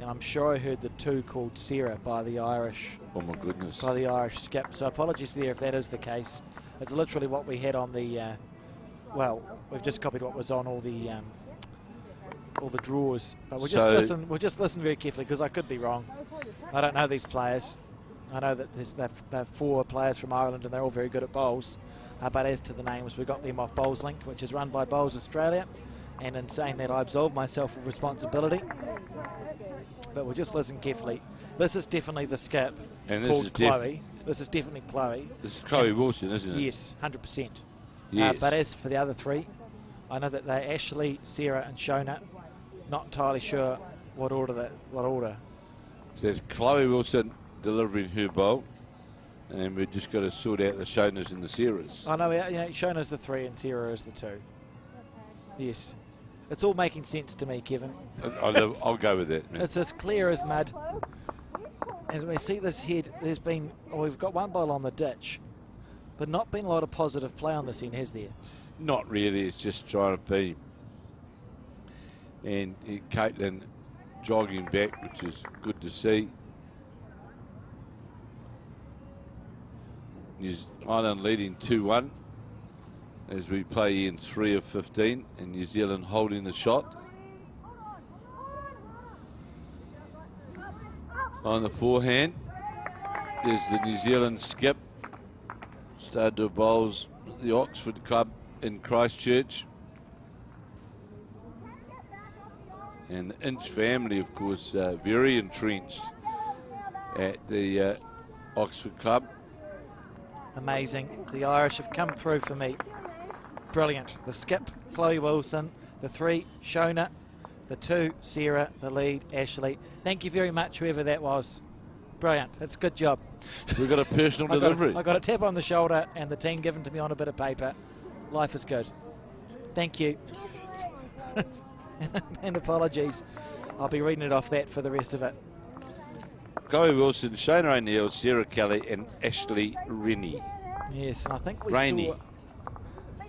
and I'm sure I heard the 2 called Sarah by the Irish. Oh my goodness. By the Irish skip. So apologies there if that is the case. It's literally what we had on the, well, we've just copied what was on all the drawers. But we'll just listen very carefully because I could be wrong. I don't know these players. I know that there are 4 players from Ireland and they're all very good at bowls. But as to the names, we got them off Bowls Link, which is run by Bowls Australia. And in saying that, I absolve myself of responsibility. But we'll just listen carefully. This is definitely the skip called Chloe. This is definitely Chloe. This is Chloe Wilson, isn't it? Yes, 100%. Yes. But as for the other 3, I know that they're Ashley, Sarah and Shona. Not entirely sure what order. So it's Chloe Wilson delivering her bowl, and we've just got to sort out the Shonas and the Sarahs. I know, Shona's the 3 and Sarah is the 2. Yes. It's all making sense to me, Kevin. I'll go with that, man. It's as clear as mud. As we see this head, we've got 1 bowl on the ditch, but not been a lot of positive play on this end, has there? Not really, it's just trying to be. And Caitlin jogging back, which is good to see. New Ireland leading 2-1 as we play in 3 of 15 and New Zealand holding the shot. On the forehand is the New Zealand skip. Started to bowls the Oxford Club in Christchurch. And the Inch family, of course, very entrenched at the Oxford Club. Amazing. The Irish have come through for me. Brilliant. The skip, Chloe Wilson. The 3, Shona. The 2, Sarah. The lead, Ashley. Thank you very much, whoever that was. Brilliant. That's a good job. We've got a personal delivery. I got a tap on the shoulder and the team given to me on a bit of paper. Life is good. Thank you. And apologies. I'll be reading it off that for the rest of it. Chloe Wilson, Shona O'Neill, Sarah Kelly, and Ashley Rennie. Yes, and I think Rainey.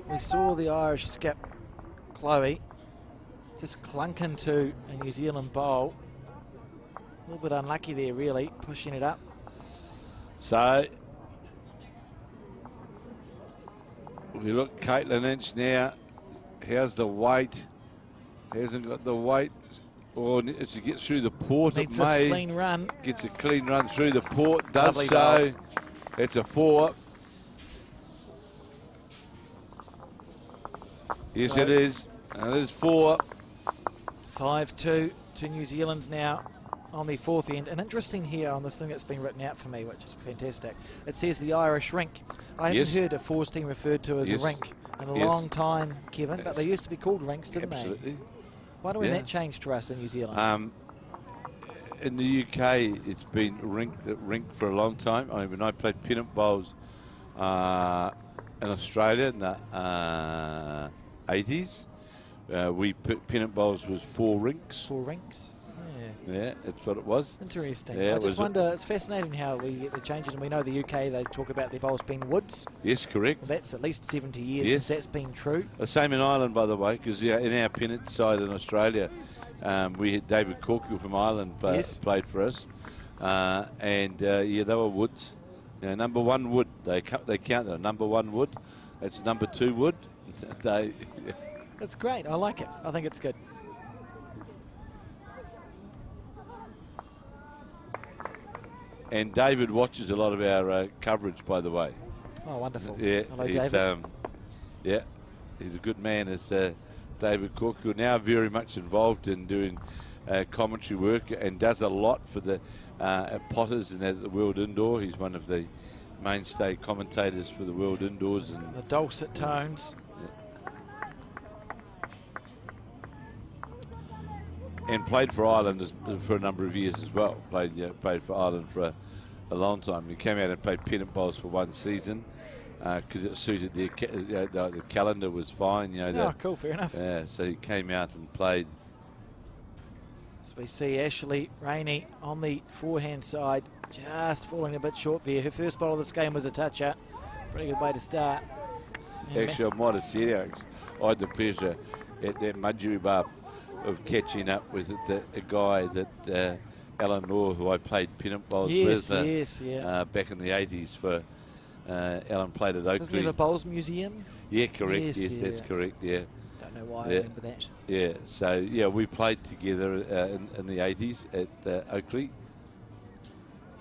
we saw the Irish skip, Chloe, just clunk into a New Zealand bowl. A little bit unlucky there, really, pushing it up. So, we look Caitlin Inch now. How's the weight? Hasn't got the weight. Or if she gets through the port, Needs it this may. clean run. Gets a clean run through the port. Does Lovely so. It's a 4. Yes, So- it is. And it is 4. 5-2 to New Zealand now on the 4th end. And interesting here on this thing that's been written out for me, which is fantastic. It says the Irish rink. I haven't Yes. heard a Fours team referred to as Yes. a rink in a Yes. long time, Kevin, but Yes. they used to be called rinks, didn't Absolutely. they? Why when Yeah. that changed for us in New Zealand? In the UK, it's been rink for a long time. I mean, when I played pin-up bowls in Australia in the 80s, pin-up bowls was 4 rinks. 4 rinks. Yeah. Yeah, that's what it was. Interesting. Yeah, I it just was wonder, it's fascinating how we get the changes, and we know the UK, they talk about their bowls being woods. Yes, correct. Well, that's at least 70 years Yes. since that's been true. The same in Ireland, by the way, because in our pin-up side in Australia, we had David Corkill from Ireland Yes. played for us, and they were woods. You know, number 1 wood. They count that number 1 wood. It's number 2 wood. They. It's great. I like it. I think it's good. And David watches a lot of our coverage, by the way. Oh, wonderful. Yeah, Hello, he's, David. he's a good man. As David Corkill, now very much involved in doing commentary work and does a lot for the at Potters and at the World Indoor. He's one of the mainstay commentators for the World Indoors. And The dulcet tones. and played for Ireland for a number of years as well. Played for Ireland for a long time. He came out and played pin-up bowls for 1 season because it suited the calendar was fine. Oh, cool. Fair enough. Yeah, so he came out and played. So we see Ashley Rainey on the forehand side, just falling a bit short there. Her first bowl of this game was a toucher. Pretty good way to start. And Actually, I might have said it. I had the pleasure at that Mudgeeraba of catching up with a guy that Alan Law, who I played pin-up bowls yes, with yes, yeah. back in the 80s for Alan played at Doesn't Oakley. he have a bowls museum? Yeah, correct. Yes, Yes, yeah. that's correct. Yeah, Don't know why I Yeah. remember that. yeah. So yeah, we played together in the 80s at Oakley.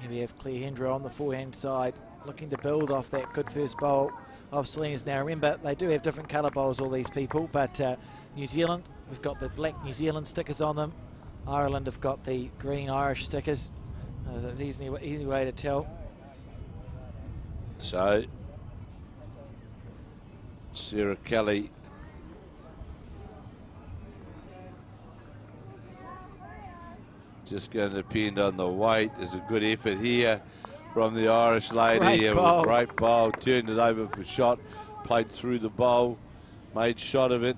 Here we have Claire Hendra on the forehand side, looking to build off that good first bowl of Selena's. Now remember, they do have different colour bowls, all these people, but New Zealand, we've got the black New Zealand stickers on them. Ireland have got the green Irish stickers. There's an easy way to tell. So Sarah Kelly just going to depend on the weight. There's a good effort here from the Irish lady. Great bowl. Great bowl. Turned it over for shot. Played through the bowl. Made shot of it.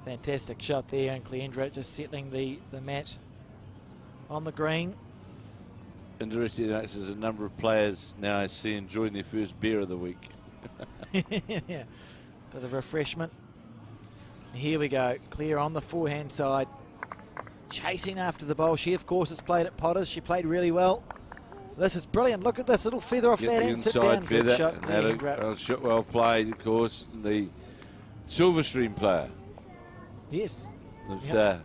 Fantastic shot there, and Cleandra just settling the mat on the green. Interesting, there's a number of players now I see enjoying their first beer of the week. Yeah, for the refreshment. Here we go, Claire on the forehand side, chasing after the bowl. She, of course, has played at Potters. She played really well. This is brilliant. Look at this little feather off Get that the and sit inside down. Good feather. shot, And that Cleandra. a shot well played, of course. The Silverstream player. Yes, Of, Yep.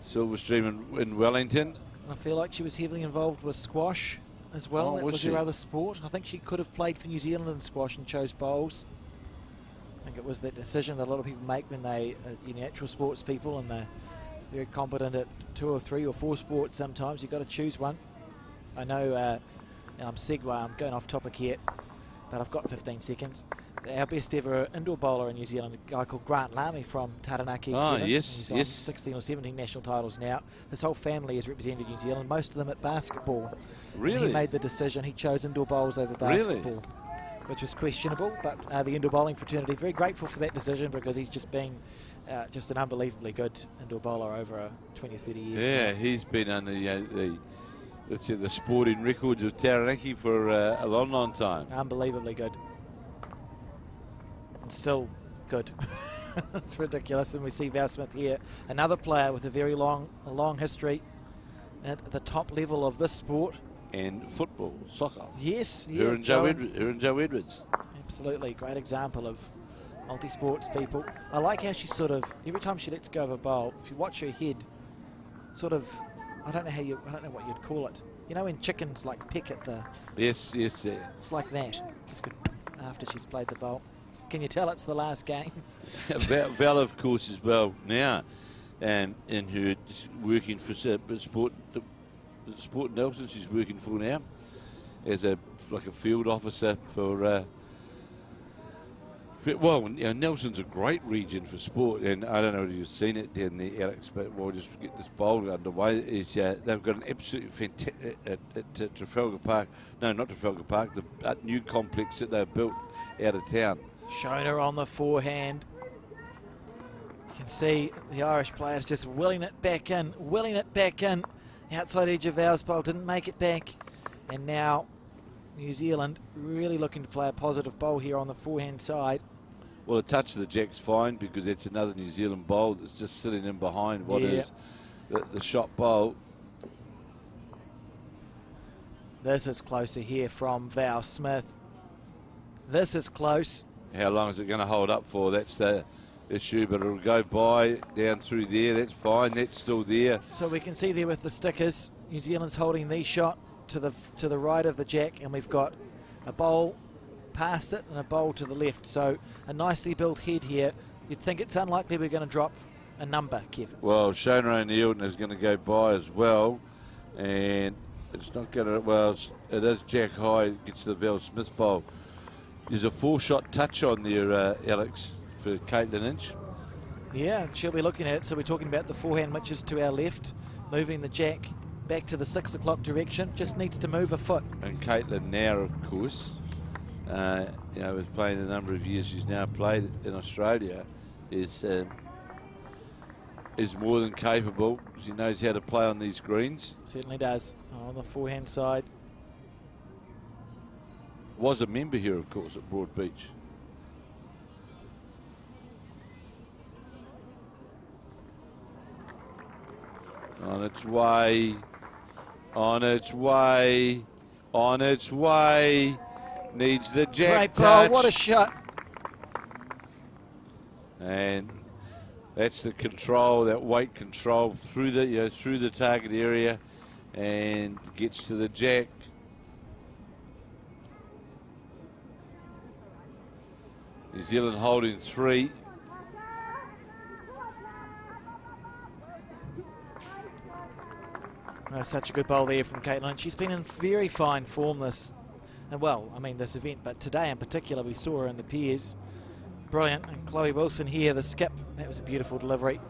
Silverstream in Wellington. I feel like she was heavily involved with squash. as well. Oh, That was was she? her other sport. I think she could have played for New Zealand in squash and chose bowls. I think it was that decision that a lot of people make when they are natural sports people and they're very competent at 2 or 3 or 4 sports. Sometimes you've got to choose one. I know, and I'm going off topic here, but I've got 15 seconds. Our best ever indoor bowler in New Zealand, a guy called Grant Lamy from Taranaki. Oh, Kevin. yes, He's on yes. 16 or 17 national titles now. His whole family has represented New Zealand, most of them at basketball. Really? He made the decision. He chose indoor bowls over basketball, which was questionable. But the indoor bowling fraternity very grateful for that decision because he's just been just an unbelievably good indoor bowler over 20 or 30 years. Yeah, now. he's been on the sporting records of Taranaki for a long, long time. Unbelievably good. And still good. It's ridiculous. And we see Val Smith here, another player with a very long history at the top level of this sport. And football, soccer. Yes, Her and Joe Edwards. Absolutely, great example of multi-sports people. I like how she sort of, every time she lets go of a bowl, if you watch her head, sort of, I don't know what you'd call it. You know when chickens like pick at the... Yes. It's like that. Just good after she's played the bowl. Can you tell it's the last game? Val, of course, as well now, and in her working for Sport Nelson, she's working for now as a field officer for. Nelson's a great region for sport, and I don't know if you've seen it down there, Alex, but we'll just get this bowl underway. They've got an absolutely fantastic at Trafalgar Park. No, not Trafalgar Park. The new complex that they've built out of town. Shona on the forehand. You can see the Irish players just willing it back in. Outside edge of Val's bowl, didn't make it back. And now New Zealand really looking to play a positive bowl here on the forehand side. Well, a touch of the jack's fine because it's another New Zealand bowl that's just sitting in behind what is the shot bowl. This is closer here from Val Smith. This is close. How long is it going to hold up for? That's the issue, but it'll go by down through there. That's fine. That's still there. So we can see there with the stickers, New Zealand's holding the shot to the right of the jack, and we've got a bowl past it and a bowl to the left. So a nicely built head here. You'd think it's unlikely we're going to drop a number, Kevin. Well, Shona O'Neill is going to go by as well, and it's not going to. Well, it is jack high. Gets to the Val Smith bowl. There's a 4-shot touch on there, Alex, for Caitlin Inch. Yeah, she'll be looking at it. So we're talking about the forehand, which is to our left, moving the jack back to the 6 o'clock direction. Just needs to move a foot. And Caitlin now, of course, was playing the number of years she's now played in Australia, is more than capable. She knows how to play on these greens. Certainly does. On the forehand side. Was a member here, of course, at Broadbeach. On its way. Needs the jack Great touch. bowl, what a shot. And that's the control, that weight control through the target area, and gets to the jack. New Zealand holding 3. Such a good bowl there from Caitlin. She's been in very fine form this event, but today in particular we saw her in the pairs. Brilliant. And Chloe Wilson here, the skip. That was a beautiful delivery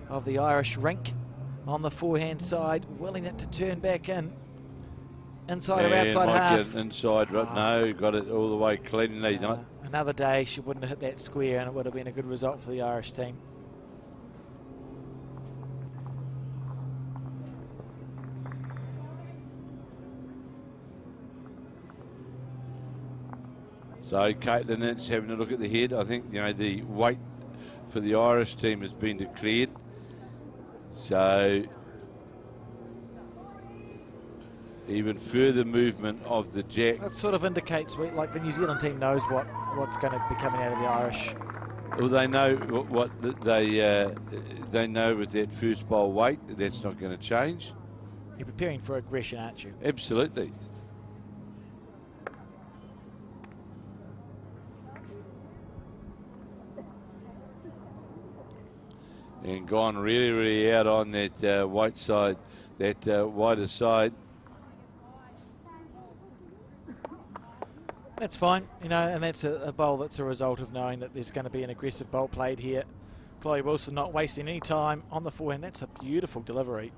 of the Irish rink on the forehand side, willing it to turn back in. Inside or outside half. Inside, no, got it all the way cleanly. Another day she wouldn't have hit that square and it would have been a good result for the Irish team. So Caitlin Inch having a look at the head. I think the weight for the Irish team has been declared. So even further movement of the jack. That sort of indicates like the New Zealand team knows what's going to be coming out of the Irish. Well, they know they know with that first bowl weight that's not going to change. You're preparing for aggression, aren't you? Absolutely. and gone really, really out on that white side, that wider side. That's fine, you know, and that's a bowl that's a result of knowing that there's going to be an aggressive bowl played here. Chloe Wilson not wasting any time on the forehand. That's a beautiful delivery.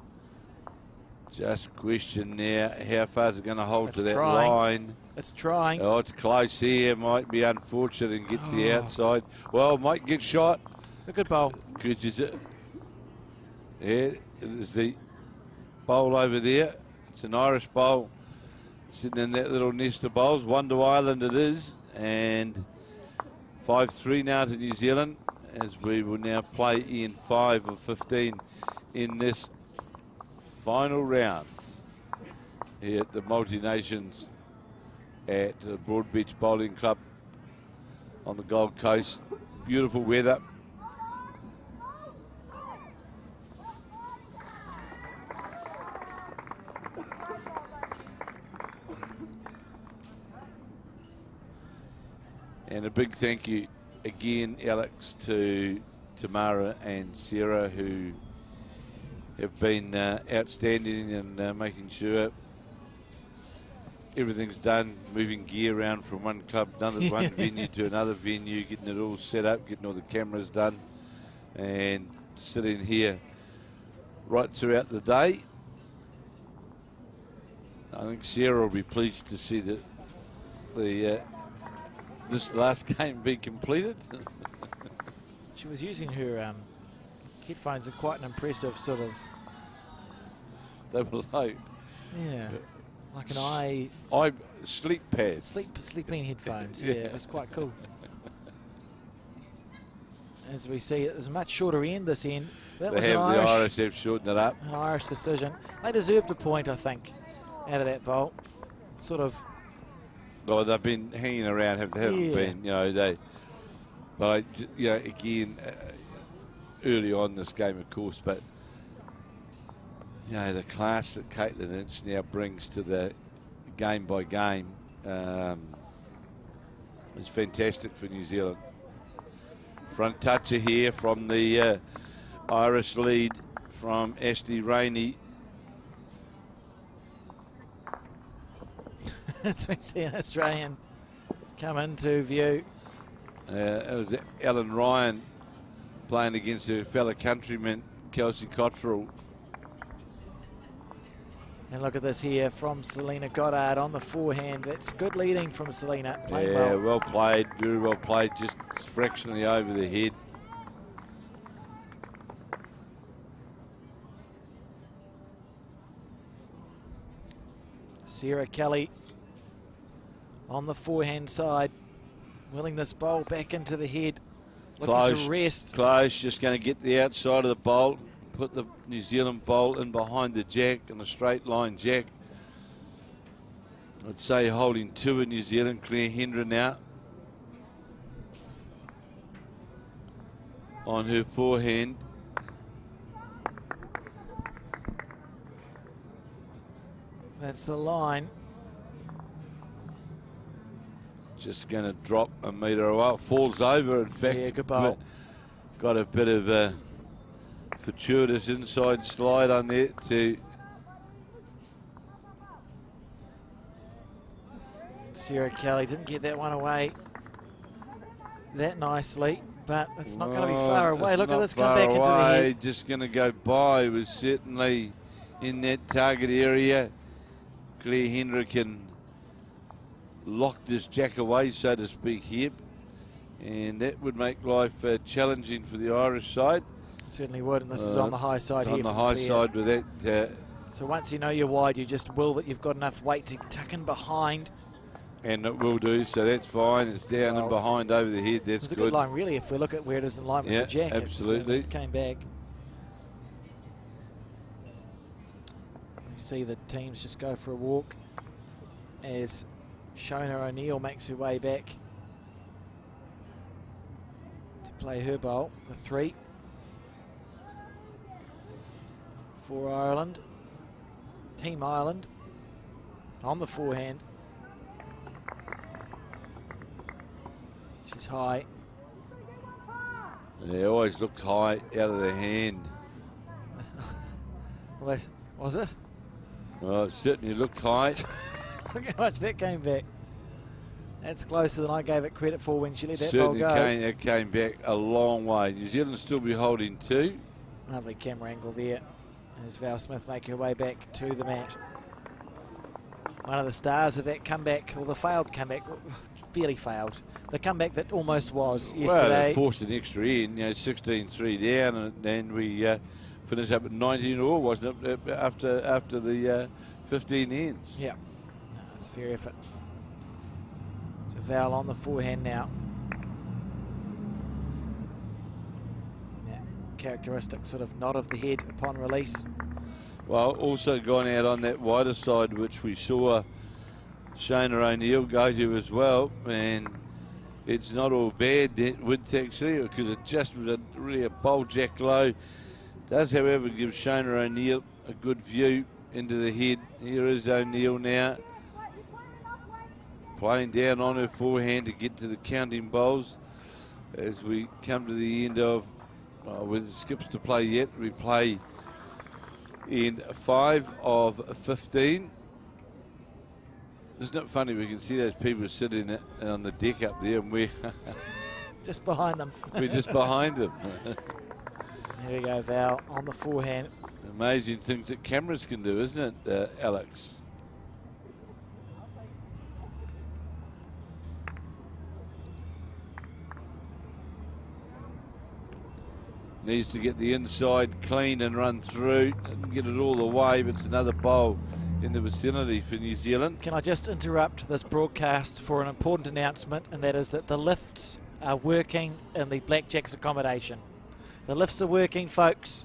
Just question now, how far is it going to hold to that trying. line? It's trying. Oh, it's close here. Might be unfortunate and gets the outside. Well, might get shot. A good bowl. Because there's the bowl over there. It's an Irish bowl sitting in that little nest of bowls. 1 Ireland it is, and 5-3 now to New Zealand, as we will now play in 5 of 15 in this final round here at the Multi-Nations at the Broadbeach Bowling Club on the Gold Coast. Beautiful weather. And a big thank you again, Alex, to Tamara and Sarah, who have been outstanding in making sure everything's done, moving gear around from one club, one venue to another venue, getting it all set up, getting all the cameras done, and sitting here right throughout the day. I think Sarah will be pleased to see that this last game be completed. She was using her headphones in quite an impressive sort of... They were like... Yeah, like an sleep pads. Sleeping headphones, yeah, it was quite cool. As we see, it was a much shorter end this end. That was the an Irish have shortened it up. An Irish decision. They deserved a point, I think, out of that bowl. Sort of... Well, they've been hanging around, haven't been, you know, but, you know, again, early on this game, of course, but, you know, the class that Caitlin Inch now brings to the game by game is fantastic for New Zealand. Front toucher here from the Irish lead from Ashley Rainey. As we see an Australian come into view. It was Ellen Ryan playing against her fellow countryman, Kelsey Cottrell. And look at this here from Selena Goddard on the forehand. That's good leading from Selena. Yeah, well played, very well played, just fractionally over the head. Sarah Kelly on the forehand side, willing this bowl back into the head, looking to rest. Close, just going to get the outside of the bowl, put the New Zealand bowl in behind the jack, in a straight line jack. I'd say holding 2 in New Zealand. Claire Hendra now on her forehand. That's the line. Just going to drop a metre away. Falls over, in fact. Yeah, good bowl. Got a bit of a fortuitous inside slide on there to Sarah Kelly. Didn't get that one away that nicely, but it's not going to be far away. Look at this come back into the head. Just going to go by. Was certainly in that target area. Claire Hendra can lock this jack away, so to speak, here, and that would make life challenging for the Irish side. Certainly would, and this is on the high side here. On the high side with that. So once you know you're wide, you just will that you've got enough weight to tuck in behind. And it will do, so that's fine. It's down and behind over the head. That's it's a good. good line, really, if we look at where it is in line with the jack. Absolutely. It came back. We see the teams just go for a walk as Shona O'Neill makes her way back to play her bowl, the 3 for Ireland. Team Ireland on the forehand. She's high. They always looked high out of the hand. Well, was it? Well, it certainly looked high. Look how much that came back. That's closer than I gave it credit for when she let that ball Certainly go. it came back a long way. New Zealand still be holding 2. Lovely camera angle there as Val Smith making her way back to the mat. One of the stars of that comeback, or the failed comeback, barely failed. The comeback that almost was Well, yesterday. they forced an extra in, 16-3 down, and then we finished up at 19 all, wasn't it, after the 15 ends. Yeah, no, it's a fair effort. So Val on the forehand now. Yeah, characteristic sort of nod of the head upon release. Well, also gone out on that wider side, which we saw Shona O'Neill go to as well, and it's not all bad, that width actually, because it just was really a bowl jack low. Does, however, give Shona O'Neill a good view into the head. Here is O'Neill now, playing down on her forehand to get to the counting bowls as we come to the end of, with skips to play yet, we play in 5 of 15. Isn't it funny, we can see those people sitting on the deck up there, and we're Just behind them. we're just behind them. There we go, Val on the forehand. Amazing things that cameras can do, isn't it, Alex? Needs to get the inside clean and run through and get it all the way, but it's another bowl in the vicinity for New Zealand. Can I just interrupt this broadcast for an important announcement, and that is that the lifts are working in the Blackjacks accommodation. The lifts are working, folks.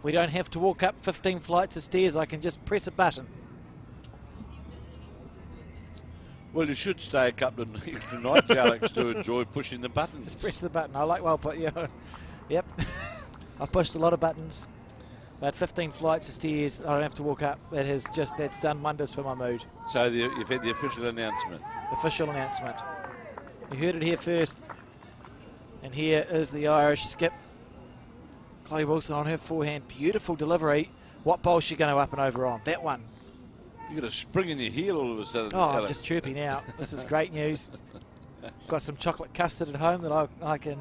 We don't have to walk up 15 flights of stairs. I can just press a button. Well, you should stay a couple of extra nights, Alex, to enjoy pushing the buttons. Just press the button. I like well put, yeah. Yep. I've pushed a lot of buttons, but 15 flights of stairs I don't have to walk up. That's done wonders for my mood. So you've had the official announcement. Official announcement. You heard it here first. And here is the Irish skip. Chloe Wilson on her forehand. Beautiful delivery. What bowl's she going to up and over on? That one. You got a spring in your heel all of a sudden. Oh, I'm Alex. just chirpy now. This is great news. Got some chocolate custard at home that I can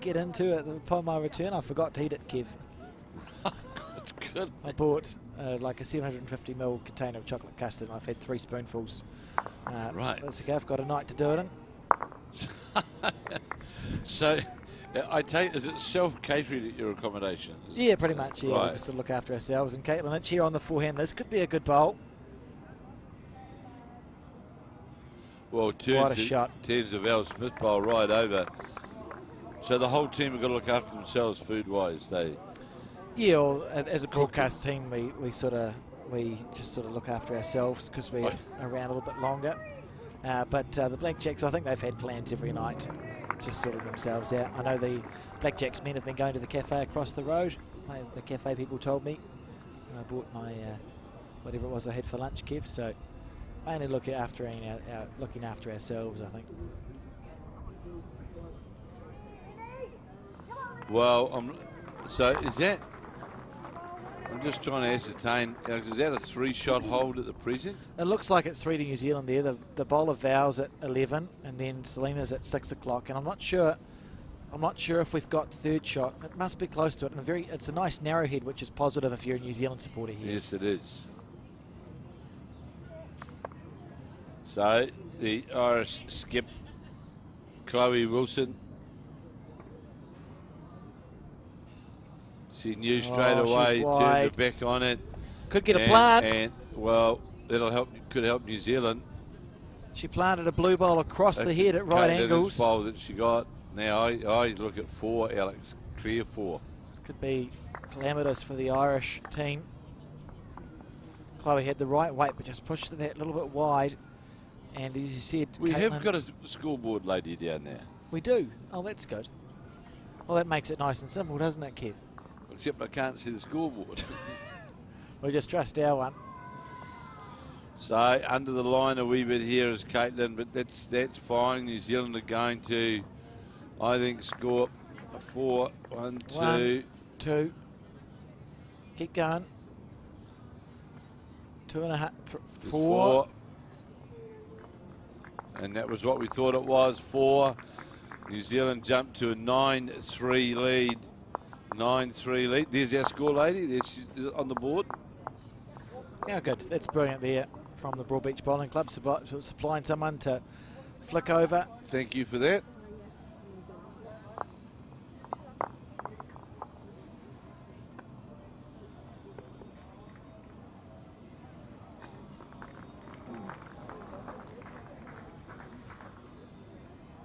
get into upon my return. I forgot to eat it, Kev. That's good. I bought like a 750ml container of chocolate custard, and I've had 3 spoonfuls. Right. That's okay. I've got a night to do it in. So, I take, is it self-catering at your accommodation? Yeah, pretty much. Yeah, Right. we just sort of look after ourselves. And Caitlin Itch here on the forehand. This could be a good bowl. Well, What turns a shot. Turns the Val Smith bowl right over. So the whole team have got to look after themselves food-wise. Yeah, well, as a broadcast team, we just sort of look after ourselves because we're around a little bit longer. But the Blackjacks, I think they've had plans every night, just sorting themselves out. I know the Blackjacks men have been going to the cafe across the road. The cafe people told me. I bought my whatever it was I had for lunch, Kev. So mainly looking after ourselves, I think. Well, so is that? I'm just trying to ascertain. Is that a 3-shot hold at the present? It looks like it's 3 to New Zealand there. The bowl of Val's at 11, and then Selena's at 6 o'clock. And I'm not sure if we've got third shot. It must be close to it. And it's a nice narrow head, which is positive if you're a New Zealand supporter here. Yes, it is. So the Irish skip, Chloe Wilson. She knew straight away, she's turned wide. her back on it. Could get a plant. And well, could help New Zealand. She planted a blue bowl across the head at right Caitlin's angles. bowl that she got. Now I look at 4, Alex, clear 4. This could be calamitous for the Irish team. Chloe had the right weight, but just pushed it that little bit wide. And as you said, We Caitlin, have got a scoreboard lady down there. We do. Oh, that's good. Well, that makes it nice and simple, doesn't it, Kev? Except I can't see the scoreboard. We just trust our one. So under the line a wee bit here is Caitlin, but that's fine. New Zealand are going to, I think, score A 4, 1, 2. 1, 2. Keep going. 2.5, 4. 4. And that was what we thought it was. 4. New Zealand jumped to a 9-3 lead. 9-3 lead. There's our score, lady. There she's on the board. Yeah, good. That's brilliant there from the Broadbeach Bowling Club, supplying someone to flick over. Thank you for that.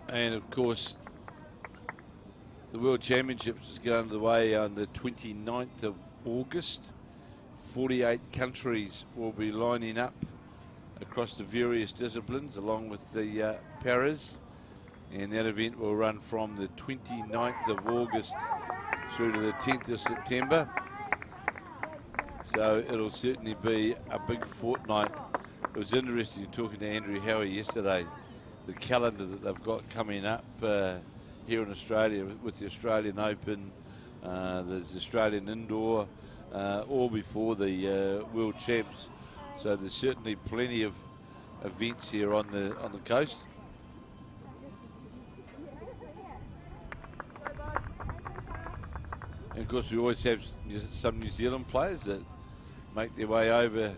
And of course, the World Championships is going underway on the 29th of August. 48 countries will be lining up across the various disciplines along with the paras. And that event will run from the 29th of August through to the 10th of September. So it'll certainly be a big fortnight. It was interesting talking to Andrew Howie yesterday. The calendar that they've got coming up here in Australia with the Australian Open, there's Australian Indoor, all before the World Champs. So there's certainly plenty of events here on the coast. And of course we always have some New Zealand players that make their way over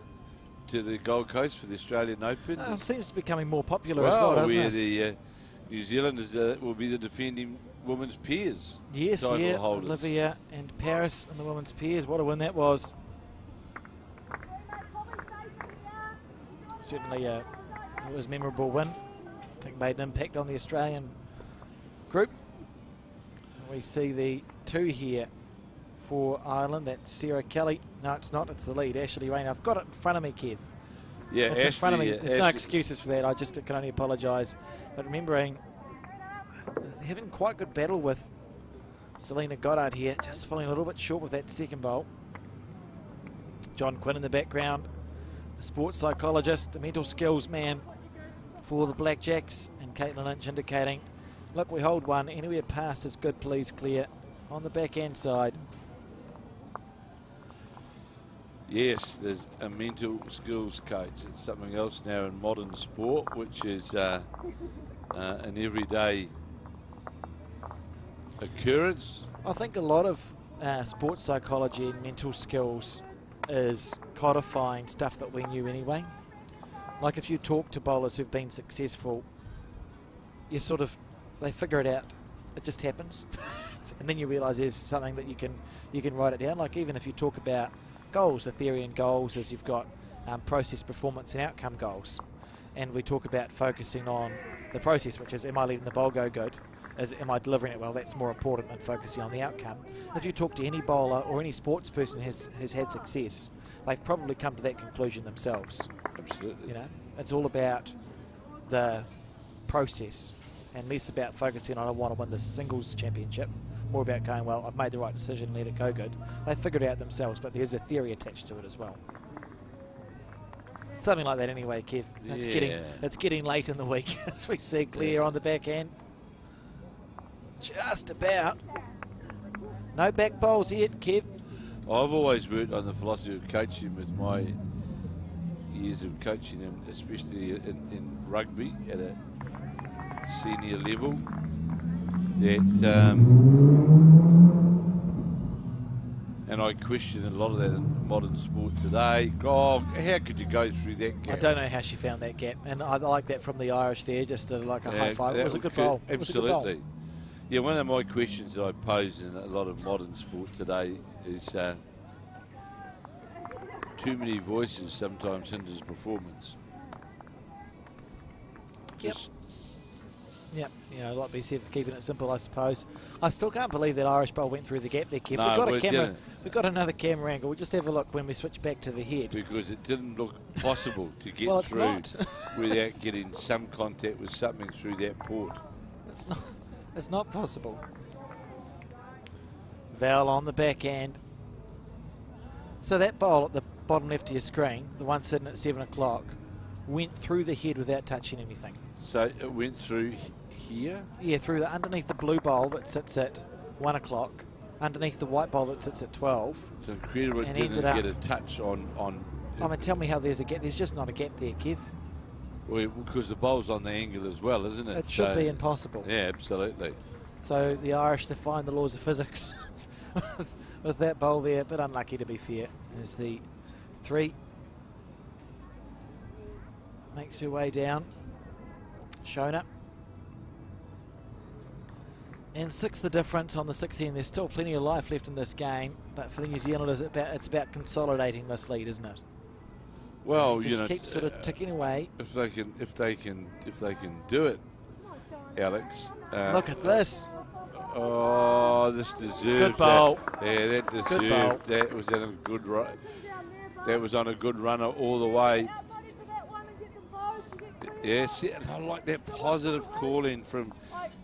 to the Gold Coast for the Australian Open. It seems to be becoming more popular as well, doesn't it? The New Zealanders will be the defending women's peers. Yes, title yeah, holders. Olivia and Paris and the women's peers. What a win that was. Certainly it was a memorable win. I think made an impact on the Australian group. We see the 2 here for Ireland. That's Sarah Kelly. No, it's not. It's the lead, Ashley Rain. I've got it in front of me, Kev. Yeah, it's in front of me. There's no Ashley. excuses for that. I just can only apologise. But remembering having quite good battle with Selena Goddard here, just falling a little bit short with that second bowl. John Quinn in the background, the sports psychologist, the mental skills man for the Blackjacks, and Caitlin Lynch indicating, look, we hold one, anywhere past is good, please clear on the backhand side. Yes, there's a mental skills coach. It's something else now in modern sport, which is an everyday occurrence. I think a lot of sports psychology and mental skills is codifying stuff that we knew anyway. Like if you talk to bowlers who've been successful, you sort of, they figure it out. It just happens. And then you realise there's something that you can write it down. Like even if you talk about goals, the theory in goals is you've got process, performance and outcome goals. And we talk about focusing on the process, which is, am I letting the bowl go good? Am I delivering it well? That's more important than focusing on the outcome. If you talk to any bowler or any sports person who's had success, they've probably come to that conclusion themselves. Absolutely. You know, it's all about the process and less about focusing on, I want to win the singles championship. More about going, well, I've made the right decision, let it go good. They figured it out themselves, but there's a theory attached to it as well. Something like that anyway, Kev. It's getting late in the week as we see Claire on the backhand. Just about. No back bowls yet, Kev. I've always worked on the philosophy of coaching with my years of coaching, and especially in rugby at a senior level, that and I question a lot of that in modern sport today. Oh, how could you go through that gap? I don't know how she found that gap, and I like that from the Irish there, just like a high five. It was a good bowl. Absolutely. Yeah, one of my questions that I pose in a lot of modern sport today is too many voices sometimes hinders performance. Yep, you know, like we said, keeping it simple, I suppose. I still can't believe that Irish bowl went through the gap there, Kev. No, we've got another camera angle. We'll just have a look when we switch back to the head. Because it didn't look possible to get Well, it's through not. without getting some contact with something through that port. It's not possible. Val on the backhand. So that bowl at the bottom left of your screen, the one sitting at 7 o'clock, went through the head without touching anything. So it went through here? Yeah, through underneath the blue bowl that sits at 1 o'clock, underneath the white ball that sits at 12. It's incredible it And didn't ended up- get a touch on I mean, tell me how there's a gap. There's just not a gap there, Kev. well, because the bowl's on the angle as well, isn't it? It should So- be impossible. Yeah, absolutely. So the Irish define the laws of physics with that bowl there, but unlucky to be fair. As the 3 makes her way down. Shona. And 6 the difference on the 16. There's still plenty of life left in this game, but for the New Zealanders, it's about consolidating this lead, isn't it? Well, Just you know, keep sort of ticking away. if they can do it, Alex. Look at this. Oh, this deserves Good bowl. that. Yeah, that bowl. deserved. That was on a good run. That was on a good runner all the way. Yes, I like that positive call in from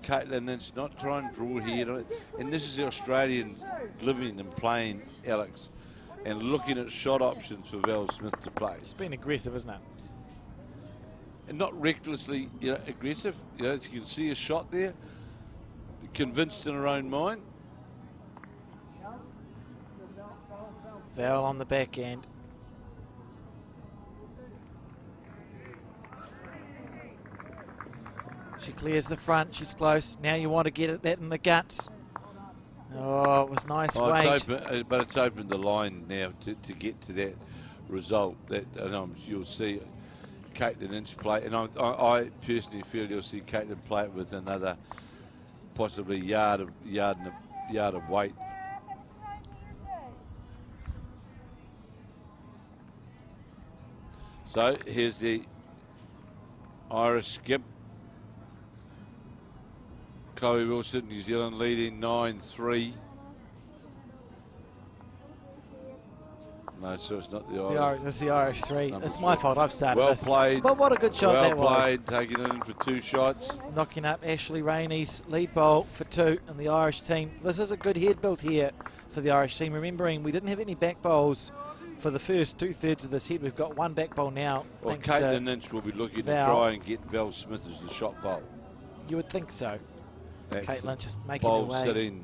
Caitlin Lynch, not try and draw here. And this is the Australians living and playing, Alex, and looking at shot options for Val Smith to play. It's been aggressive, isn't it? And not recklessly, aggressive. As you can see a shot there, convinced in her own mind. Val on the back end. She clears the front. She's close. Now you want to get at that in the guts. Oh, it was nice weight. It's open, but it's opened the line now to get to that result. That you'll see Caitlin Lynch play, and I personally feel you'll see Caitlin play it with another possibly yard of weight. So here's the Irish skip. Chloe Wilson, New Zealand leading 9-3. No, so it's not the Irish. It's the Irish 3. Number It's my 3. fault. I've started Well this. played. But what a good shot that was. Well played, taking it in for 2 shots. Knocking up Ashley Rainey's lead bowl for 2 and the Irish team. This is a good head build here for the Irish team. Remembering we didn't have any back bowls for the first 2/3 of this head. We've got 1 back bowl now. Well, thanks Caitlin to Lynch will be looking Val. to try and get Val Smith as the shot bowl. You would think so. That's Caitlin just making her bowl way. sitting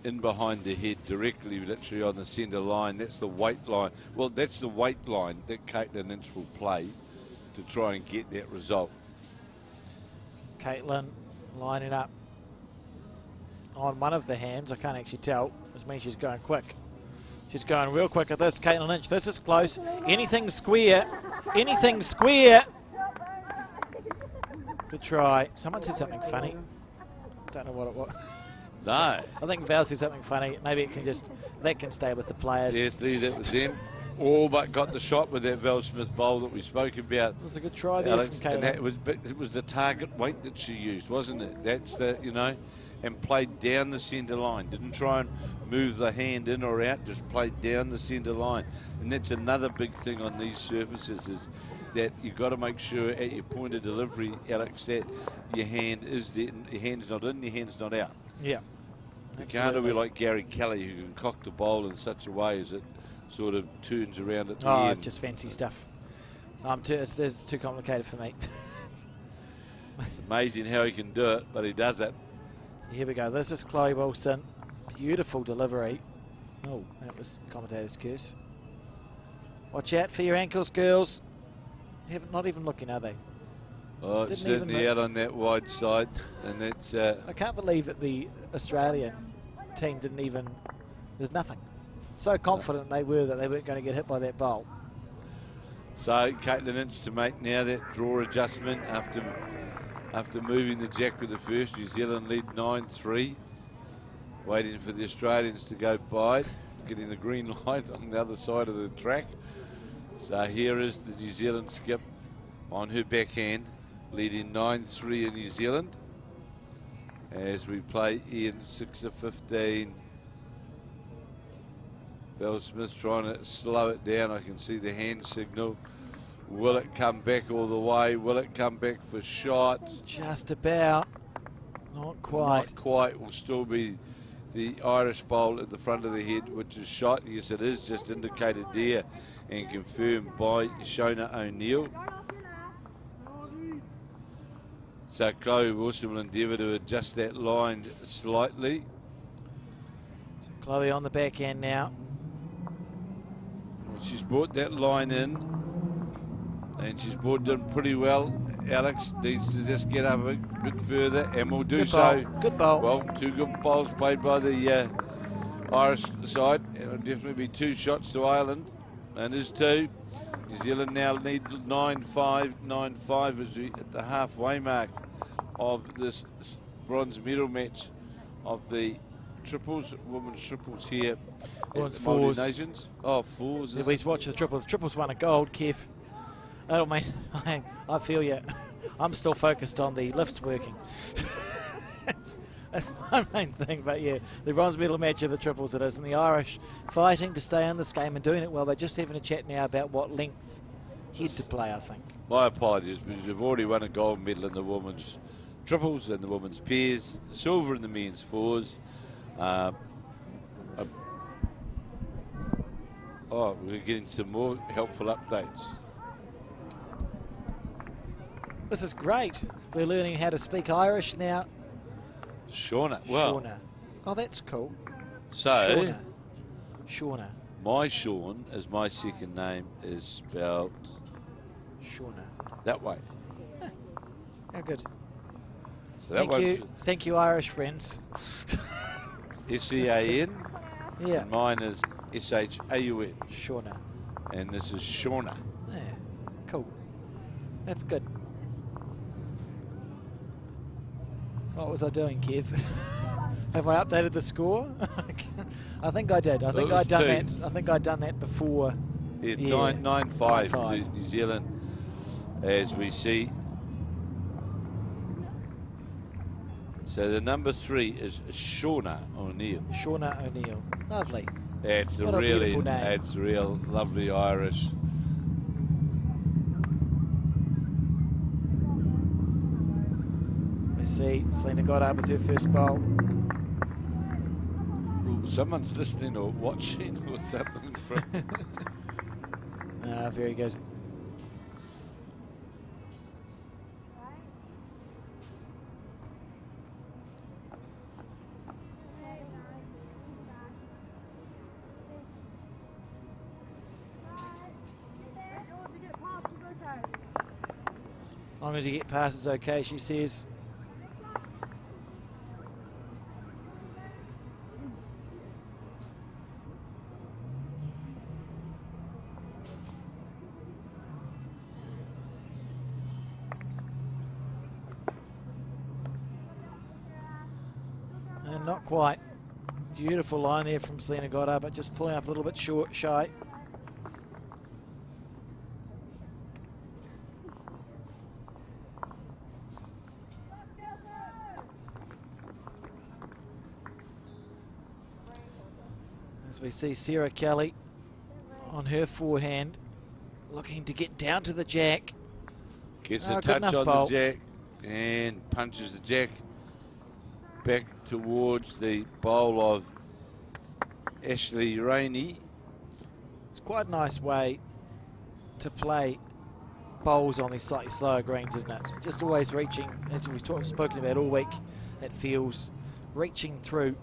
in behind the head, directly, literally on the centre line. That's the weight line. Well, that's the weight line that Caitlin Lynch will play to try and get that result. Caitlin lining up on one of the hands. I can't actually tell. This means she's going quick. She's going real quick at this. Caitlin Lynch. This is close. Anything square. Anything square. Good try. Someone said something funny. Don't know what it was. No. I think Val said something funny. Maybe it can that can stay with the players. Yes, leave that with them. All but got the shot with that Val Smith bowl that we spoke about. It was a good try there Alex, from and Caitlin. it was the target weight that she used, wasn't it? That's the, and played down the centre line. Didn't try and move the hand in or out, just played down the centre line. And that's another big thing on these surfaces is that you've got to make sure at your point of delivery, Alex, that your hand is there, your hand's not in, your hand's not out. Yeah. You can't do it like Gary Kelly, who can cock the bowl in such a way as it sort of turns around at the Oh, end. it's just fancy stuff. It's too complicated for me. It's amazing how he can do it, but he does it. So here we go. This is Chloe Wilson. Beautiful delivery. Oh, that was commentator's curse. Watch out for your ankles, girls. Not even looking, are they? Oh, it's Didn't even certainly move. out on that wide side, and that's I can't believe that the Australian team didn't even. There's nothing. So confident they were that they weren't going to get hit by that bowl. so Caitlin Lynch to make now that draw adjustment after moving the jack with the first. New Zealand lead 9-3, waiting for the Australians to go by, getting the green light on the other side of the track. So here is the New Zealand skip on her backhand, leading 9-3 in New Zealand as we play in 6 of 15. Val Smith trying to slow it down. I can see the hand signal. Will it come back all the way? Will it come back for shot? Just about. Not quite. Not quite. Will still be the Irish bowl at the front of the head, which is shot. Yes, it is just indicated there and confirmed by Shona O'Neill. So Chloe Wilson will endeavour to adjust that line slightly. Chloe on the back end now. Well, she's brought that line in, and she's brought it in pretty well. Alex needs to just get up a bit further, and will do Good so. bowl. Good bowl. Well, 2 good bowls played by the Irish side. It'll definitely be 2 shots to Ireland, and there's 2. New Zealand now need 9-5. 9-5 as we at the halfway mark of this bronze medal match of the triples, women's triples here. Women's at fours. Multi-Nations. Oh, fours. Yeah, we watch the triple. The triples won a gold, Kev. That'll mean I feel you. I'm still focused on the lifts working. That's my main thing. But yeah, the bronze medal match of the triples it is, and the Irish fighting to stay in this game and doing it well. They're just having a chat now about what length head to play, I think. My apologies, because we've already won a gold medal in the women's triples and the women's pairs, silver in the men's fours. We're getting some more helpful updates. This is great. We're learning how to speak Irish now. Shauna. Well, Shauna. Oh, that's cool. so Shauna. Shauna. my Sean, as my second name, is spelled Shauna. that way. How good. So that Thank you, Irish friends. S-E-A-N, Yeah. and mine is S-H-A-U-N, Shauna. and this is Shauna. Yeah. Cool. That's good. What was I doing, Kev? Have I updated the score? I think I did. I think it was I'd done 2. that. I think I'd done that before. Yeah, Yeah. 9-5 to 9-5. New Zealand, as we see. So the number 3 is Shauna O'Neill. Shauna O'Neill. Lovely. It's a What a really, beautiful name. it's real lovely Irish. We see Selena got up with her first bowl. Someone's listening or watching or something. Very good. As long as you get past, it's okay, she says. And not quite. Beautiful line there from Selena Goddard, but just pulling up a little bit short, shy. As we see Sarah Kelly on her forehand, looking to get down to the jack. Gets Oh, a good touch enough on bowl. the jack and punches the jack back towards the bowl of Ashley Rainey. It's quite a nice way to play bowls on these slightly slower greens, isn't it? Just always reaching, as we've spoken about all week, it feels reaching through.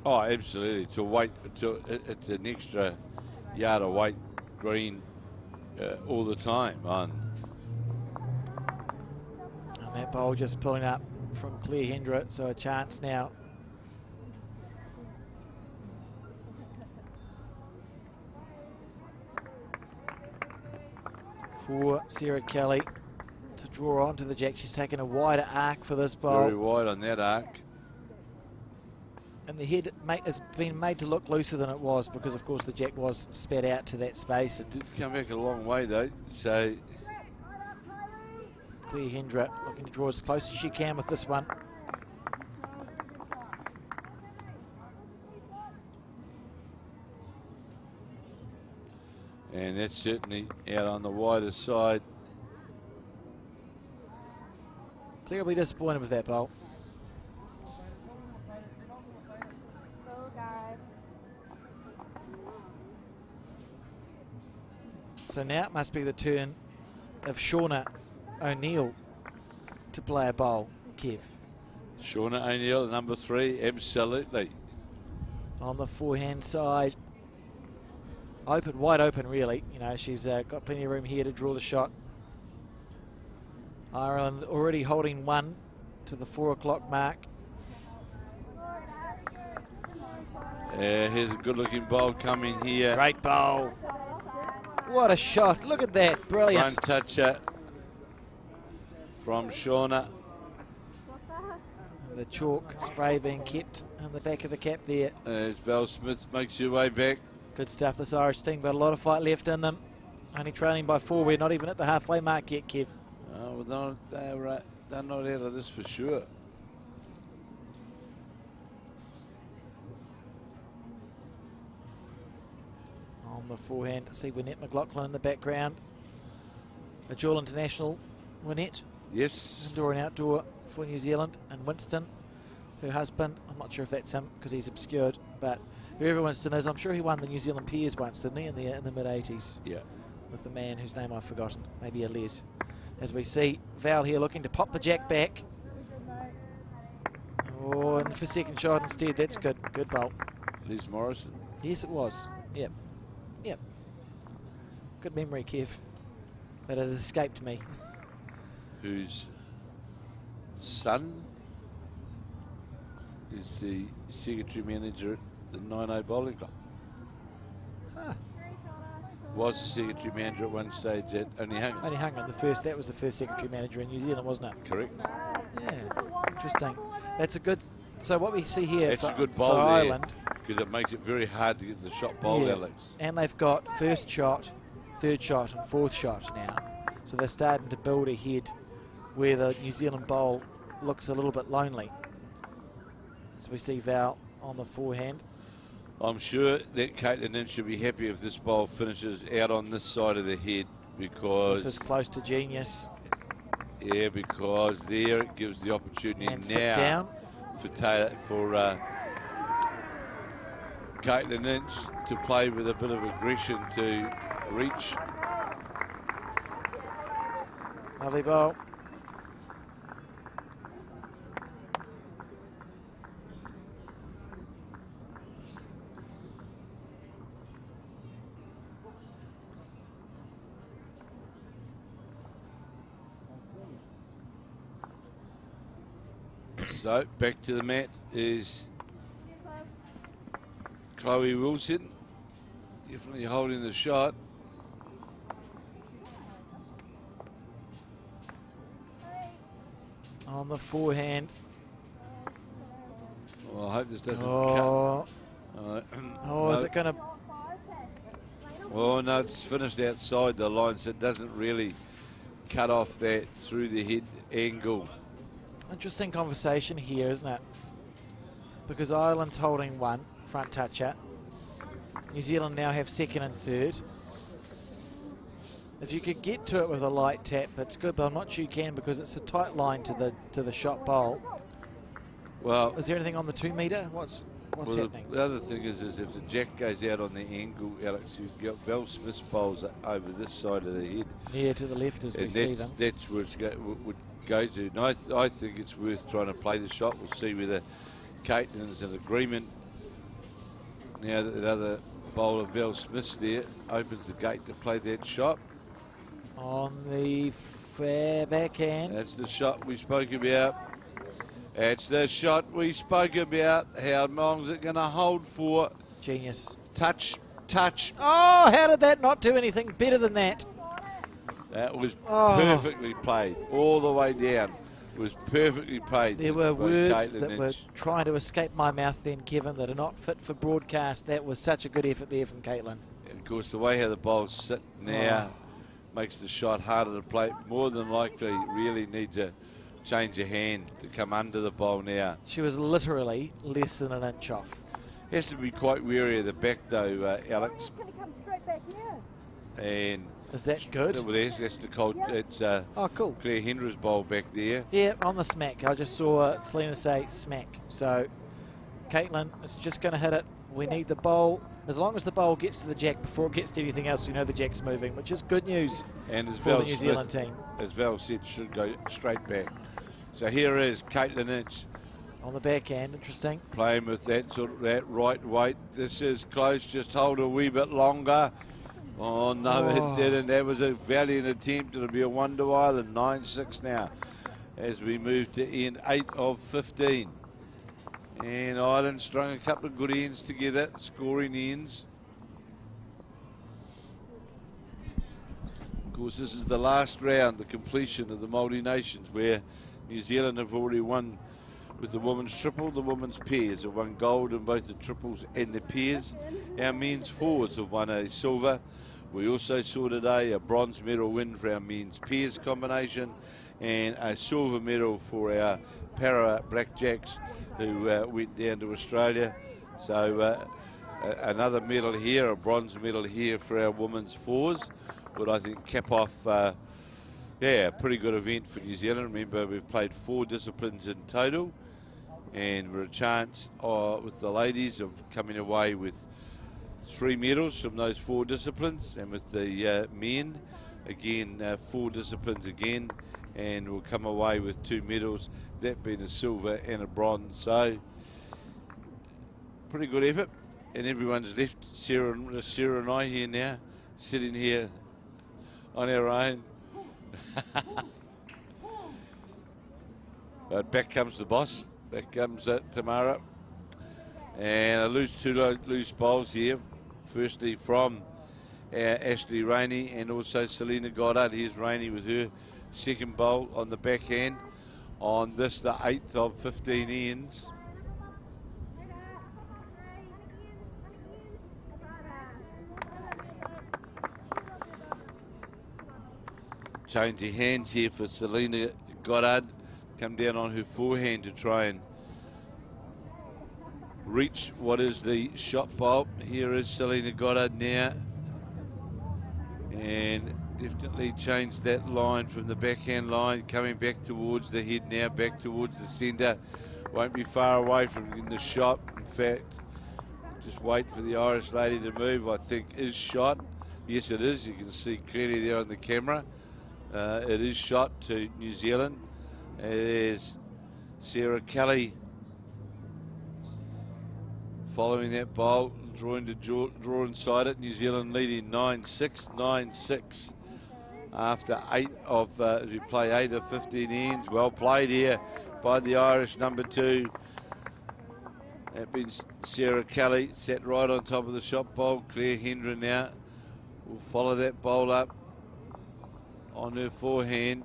Oh, absolutely. It's an extra yard of weight green all the time. And that bowl just pulling up from Claire Hendra, so a chance now. For Sarah Kelly to draw onto the jack. She's taken a wider arc for this bowl. Very wide on that arc. And the head has been made to look looser than it was because, of course, the jack was spat out to that space. It did come back a long way, though. So Claire Hendra looking to draw as close as she can with this one. and that's certainly out on the wider side. Claire will be disappointed with that bowl. So now it must be the turn of Shauna O'Neill to play a bowl. Kev. Shauna O'Neill, number 3, absolutely. on the forehand side. Open, wide open, really. You know, she's got plenty of room here to draw the shot. Ireland already holding one to the 4 o'clock mark. Here's a good-looking bowl coming here. Great bowl. What a shot. Look at that. Brilliant. Front toucher from Shauna. The chalk spray being kept on the back of the cap there. As Val Smith makes her way back. Good stuff, this Irish team. Got a lot of fight left in them. Only trailing by 4. We're not even at the halfway mark yet, Kev. Oh, well, they're not out of this for sure. On the forehand, see Wynette McLaughlin in the background. A dual international, Wynette. Yes. Indoor and outdoor for New Zealand. And Winston, her husband. I'm not sure if that's him because he's obscured, but whoever Winston is, I'm sure he won the New Zealand Peers once, didn't he, in the mid-80s? Yeah. With the man whose name I've forgotten, maybe a Les. As we see Val here looking to pop the jack back. Oh, and for second shot instead, that's good. Good bowl. Liz Morrison. Yes, it was. Yep. Yep. Good memory, Kev. But it has escaped me. Whose son is the secretary manager at the 9-0 Bowling Club. Huh. Was the secretary manager at one stage at Only Hung. Only hung on the first. That was the first secretary manager in New Zealand, wasn't it? Correct. Yeah. Interesting. That's a good. So what we see here That's for, a good for bowl there, Ireland, because it makes it very hard to get the shot bowled, yeah, Alex. and they've got first shot, third shot, and fourth shot now. So they're starting to build ahead, where the New Zealand bowl looks a little bit lonely. So we see Val on the forehand. I'm sure that Caitlin Lynch should be happy if this bowl finishes out on this side of the head, because This is close to genius. yeah, because there it gives the opportunity And sit now down. for Caitlin Lynch to play with a bit of aggression to reach. Lovely bowl. So back to the mat is Chloe Wilson, definitely holding the shot. On the forehand. Well, I hope this doesn't Oh, cut. oh, is it going to... Well, no, it's finished outside the line, so it doesn't really cut off that through the head angle. Interesting conversation here, isn't it? Because Ireland's holding one, front toucher. New Zealand now have second and third. If you could get to it with a light tap, it's good, but I'm not sure you can because it's a tight line to the shot bowl. Well, Is there anything on the 2 metre? What's well, happening? the other thing is if the jack goes out on the angle, Alex, you've got Val Smith's bowls over this side of the head. Yeah, to the left as we And see them. that's where it would go to. And I think it's worth trying to play the shot. We'll see whether Caitlin's in agreement. Now that the other bowler, Val Smith's there, opens the gate to play that shot. On the fair backhand. That's the shot we spoke about. That's the shot we spoke about. How long's it going to hold for? Genius. Touch, touch. Oh, how did that not do anything better than that? That was Oh. perfectly played. All the way down. It was perfectly played. There were by words Caitlin that were Lynch. trying to escape my mouth then, Kevin, that are not fit for broadcast. That was such a good effort there from Caitlin. And of course, the way how the bowls sit now makes the shot harder to play. More than likely, really need to change your hand to come under the bowl now. She was literally less than an inch off. Has to be quite wary of the back though, Alex. Can you come straight back here? And Is that good? well, that's Nicole. It's Oh, cool. Claire Henry's bowl back there. Yeah, on the smack. I just saw Selena say smack. So, Caitlin is just going to hit it. We need the bowl. As long as the bowl gets to the jack before it gets to anything else, we know the jack's moving, which is good news And as for Val the New Zealand Smith, team. as Val said, should go straight back. So here is Caitlin Lynch On the backhand, interesting. Playing with that right weight. This is close. Just hold a wee bit longer. Oh no, it didn't. That was a valiant attempt. It'll be a wonder island. 9-6 now, as we move to end 8 of 15. And Ireland strung a couple of good ends together, scoring ends. Of course, this is the last round, the completion of the multi-nations, where New Zealand have already won with the women's triple, the women's pairs have won gold in both the triples and the pairs. Our men's fours have won a silver. We also saw today a bronze medal win for our men's pairs combination and a silver medal for our para blackjacks who went down to Australia. So another medal here, a bronze medal here for our women's fours. But I think cap off, a pretty good event for New Zealand. Remember, we've played 4 disciplines in total, and we're a chance with the ladies of coming away with 3 medals from those 4 disciplines, and with the men, again, 4 disciplines again, and we'll come away with 2 medals, that being a silver and a bronze. So, pretty good effort, and everyone's left. Sarah and I here now, sitting here on our own. But back comes the boss. Back comes Tamara. And I lose 2 loose bowls here. Firstly from Ashley Rainey and also Selena Goddard. Here's Rainey with her second bowl on the backhand on this, the 8th of 15 ends. Changing hands here for Selena Goddard. Come down on her forehand to try and reach what is the shot bowl. Here is Selena Goddard now. And definitely changed that line from the backhand line. Coming back towards the head now, back towards the centre. Won't be far away from getting the shot. In fact, just wait for the Irish lady to move. I think is shot. Yes, it is. You can see clearly there on the camera. It is shot to New Zealand. There's Sarah Kelly following that bowl, drawing to draw inside it. New Zealand leading 9-6, 9-6 after 8 of we play 8 of 15 ends. Well played here by the Irish number 2. That been Sarah Kelly, sat right on top of the shot bowl. Claire Hendra now will follow that bowl up on her forehand.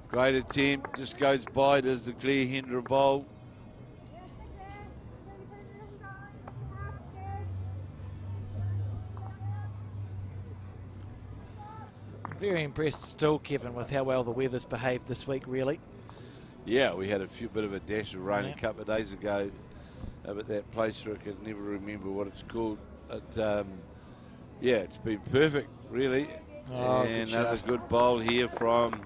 Great attempt, just goes by, does the Claire Hendra bowl. Very impressed still, Kevin, with how well the weather's behaved this week, really. Yeah, we had a bit of a dash of rain a couple of days ago up at that place where I can never remember what it's called. But it's been perfect, really. Oh, and good another shot. good bowl here from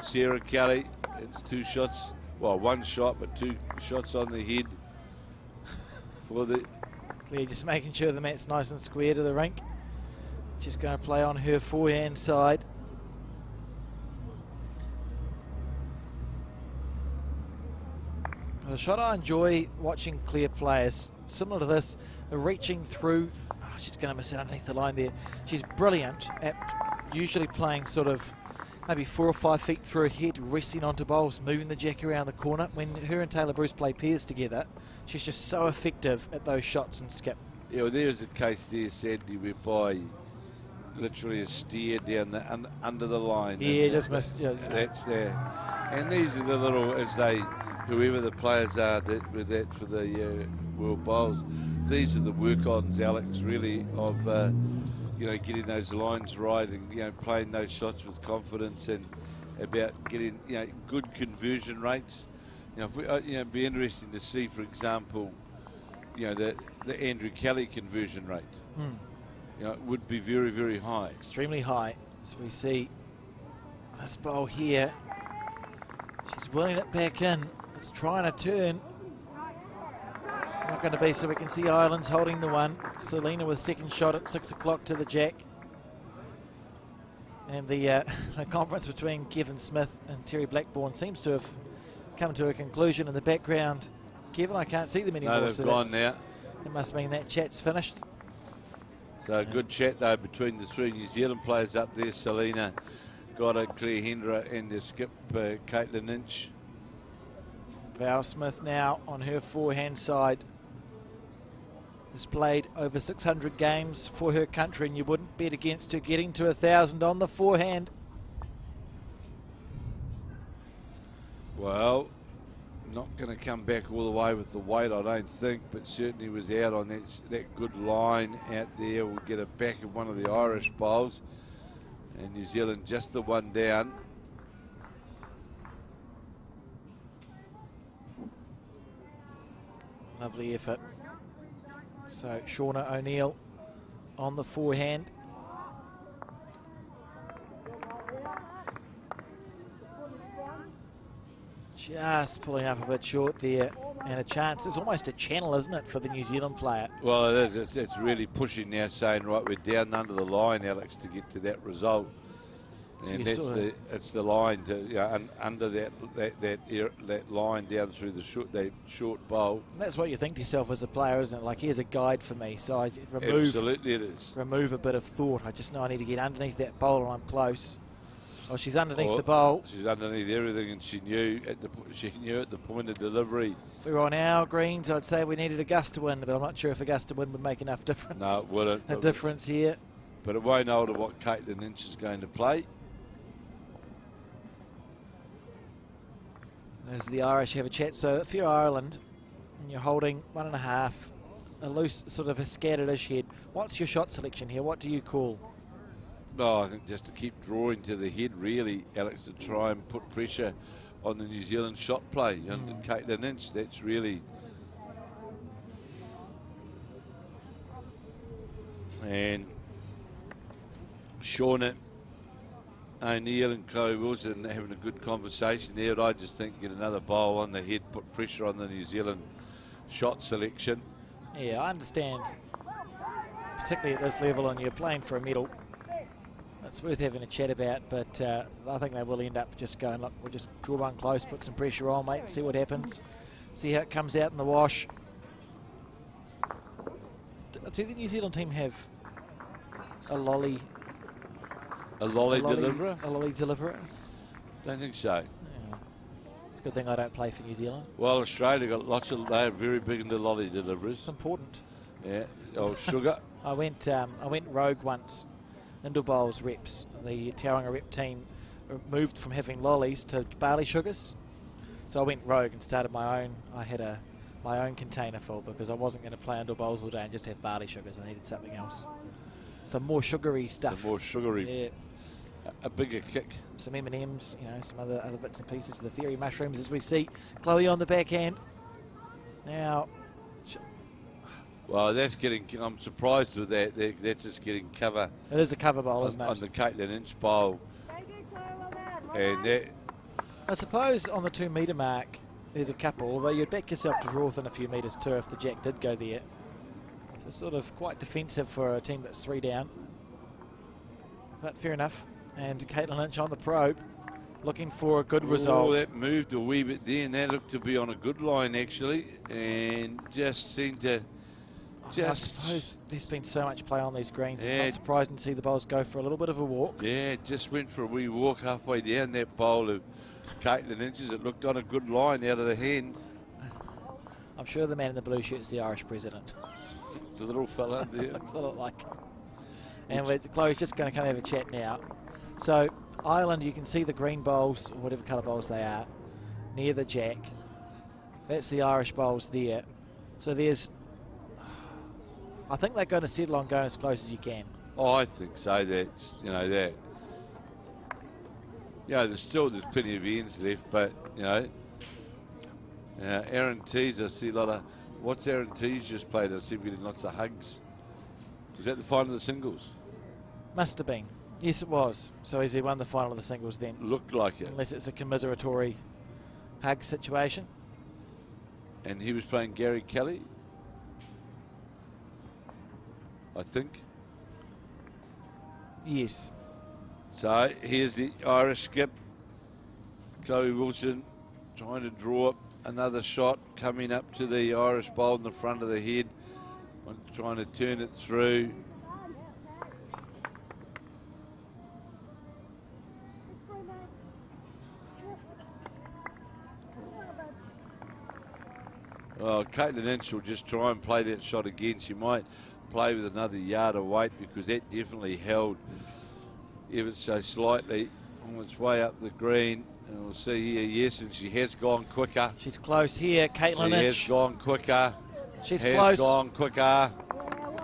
Sarah Kelly. It's 2 shots, well, 1 shot, but 2 shots on the head for the... Claire just making sure the mat's nice and square to the rink. She's going to play on her forehand side. The shot I enjoy watching Claire play is similar to this, the reaching through. Oh, she's going to miss it underneath the line there. She's brilliant at usually playing sort of maybe 4 or 5 feet through her head, resting onto bowls, moving the jack around the corner. When her and Taylor Bruce play pairs together, she's just so effective at those shots and skip. Yeah, well, there's a case there, sadly, whereby literally a steer down the under the line. Yeah, just missed. Yeah. That's there. And these are the little, as they, whoever the players are with that for the World Bowls, these are the work-ons, Alex, really, of getting those lines right and playing those shots with confidence and about getting good conversion rates. It'd be interesting to see, for example, the Andrew Kelly conversion rate. It would be very, very high. Extremely high. As we see this bowl here, she's wheeling it back in. It's trying to turn. Not going to be, so we can see Ireland's holding the one. Selena with second shot at 6 o'clock to the jack. And the conference between Kevin Smith and Terry Blackburn seems to have come to a conclusion in the background. Kevin, I can't see them anymore. No, they've so gone now. It must mean that chat's finished. So a good chat though between the three New Zealand players up there. Selena Goddard, Claire Hendra, and the skip Caitlin Inch. Val Smith now on her forehand side has played over 600 games for her country, and you wouldn't bet against her getting to 1,000 on the forehand. Well, not going to come back all the way with the weight, I don't think, but certainly was out on that good line out there. We'll get it back in one of the Irish bowls, and New Zealand just the one down. Lovely effort. So Shauna O'Neill on the forehand. Just pulling up a bit short there, and a chance. It's almost a channel, isn't it, for the New Zealand player? Well, it is. It's really pushing now, saying, right, we're down under the line, Alex, to get to that result. So And you it's the line to under that line down through the short bowl. That's what you think to yourself as a player, isn't it? Like, here's a guide for me, so I Absolutely, it is. remove a bit of thought. I just know I need to get underneath that bowl, and I'm close. Well, she's underneath the bowl. She's underneath everything, and she knew at the point of delivery. If we were on our greens, I'd say we needed a gust of wind, but I'm not sure if a gust of wind would make enough difference. No, it wouldn't. A difference here. But it won't alter what Caitlin Inch is going to play. As the Irish have a chat. So if you're Ireland and you're holding 1.5, a loose, sort of a scattered-ish head, what's your shot selection here? What do you call? Oh, I think just to keep drawing to the head, really, Alex, to try and put pressure on the New Zealand shot play under Caitlin Inch. That's really. And Shauna O'Neill and Chloe Wilson having a good conversation there. But I just think get another bowl on the head, put pressure on the New Zealand shot selection. Yeah, I understand, particularly at this level, and you're playing for a medal. It's worth having a chat about, but I think they will end up just going, look, we'll just draw one close, put some pressure on, mate, and see what happens. See how it comes out in the wash. Do the New Zealand team have a lolly? A lolly deliverer? A lolly deliverer? Don't think so. Yeah. It's a good thing I don't play for New Zealand. Well, Australia got lots of, they're very big into lolly deliverers. It's important. Yeah, oh, sugar. I went rogue once. Indoor Bowls reps, the Tauranga rep team moved from having lollies to barley sugars. So I went rogue and started my own. I had my own container full because I wasn't going to play Indoor Bowls all day and just have barley sugars. I needed something else. Some more sugary stuff. Some more sugary. Yeah. A bigger kick. Some M&Ms, you know, some other bits and pieces. The fairy mushrooms, as we see. Chloe on the backhand. Now. Well, that's getting. I'm surprised with that. That's just getting cover. It is a cover bowl, isn't it? On the Caitlin Inch bowl. And that. I suppose on the 2 metre mark, there's a couple, although you'd back yourself to draw within a few metres too if the jack did go there. So sort of quite defensive for a team that's 3 down. But fair enough. And Caitlin Lynch on the probe, looking for a good result. Oh, that moved a wee bit there, and that looked to be on a good line actually, and just seemed to. I suppose there's been so much play on these greens. It's Yeah. not surprising to see the bowls go for a little bit of a walk. Yeah, just went for a wee walk halfway down that bowl of Caitlin Inches. It looked on a good line out of the hand. I'm sure the man in the blue shirt is the Irish president. The little fella there. Looks a lot like him. And Chloe's just going to come have a chat now. So Ireland, you can see the green bowls, or whatever colour bowls they are, near the jack. That's the Irish bowls there. So there's, I think they're going to settle on going as close as you can. Oh, I think so. That's, that. There's plenty of ends left, but, Aaron Tees, I see a lot of, what's Aaron Tees just played? I see him getting lots of hugs. Was that the final of the singles? Must have been. Yes, it was. So has he won the final of the singles then? Looked like it. Unless it's a commiseratory hug situation. And he was playing Gary Kelly, I think. Yes. So here's the Irish skip. Chloe Wilson trying to draw up another shot, coming up to the Irish bowl in the front of the head, trying to turn it through. Well, Caitlin Inch will just try and play that shot again. She might play with another yard of weight because that definitely held ever so slightly on its way up the green. And we'll see here, yes, and she has gone quicker. She's close here, Caitlin She Inch. has gone quicker. She's has close. gone quicker.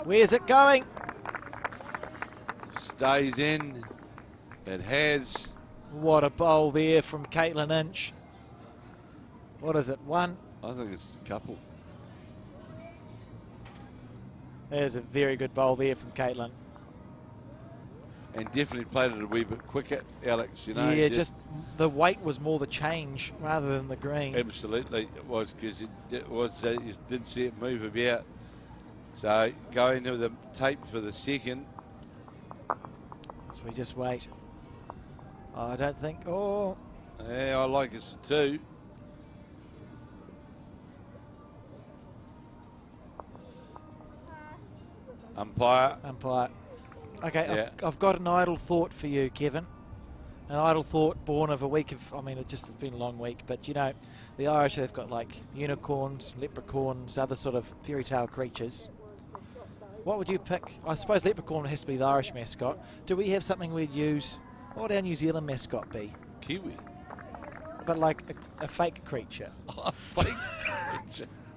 Where's it going? Stays in. It has. What a bowl there from Caitlin Inch. What is it, one? I think it's a couple. There's a very good bowl there from Caitlin. And definitely played it a wee bit quicker, Alex, you know. Yeah, just the weight was more the change rather than the green. Absolutely, it was, because it was, you did see it move about. So going to the tape for the second. So we just wait. I don't think, oh. Yeah, I like us for two. Umpire. Okay, Yeah. I've got an idle thought for you, Kevin. An idle thought born of a week of, I mean, it just has been a long week, but you know, the Irish, they've got like unicorns, leprechauns, other sort of fairy tale creatures. What would you pick? I suppose leprechaun has to be the Irish mascot. Do we have something we'd use? What would our New Zealand mascot be? Kiwi. But like a fake creature. Fake.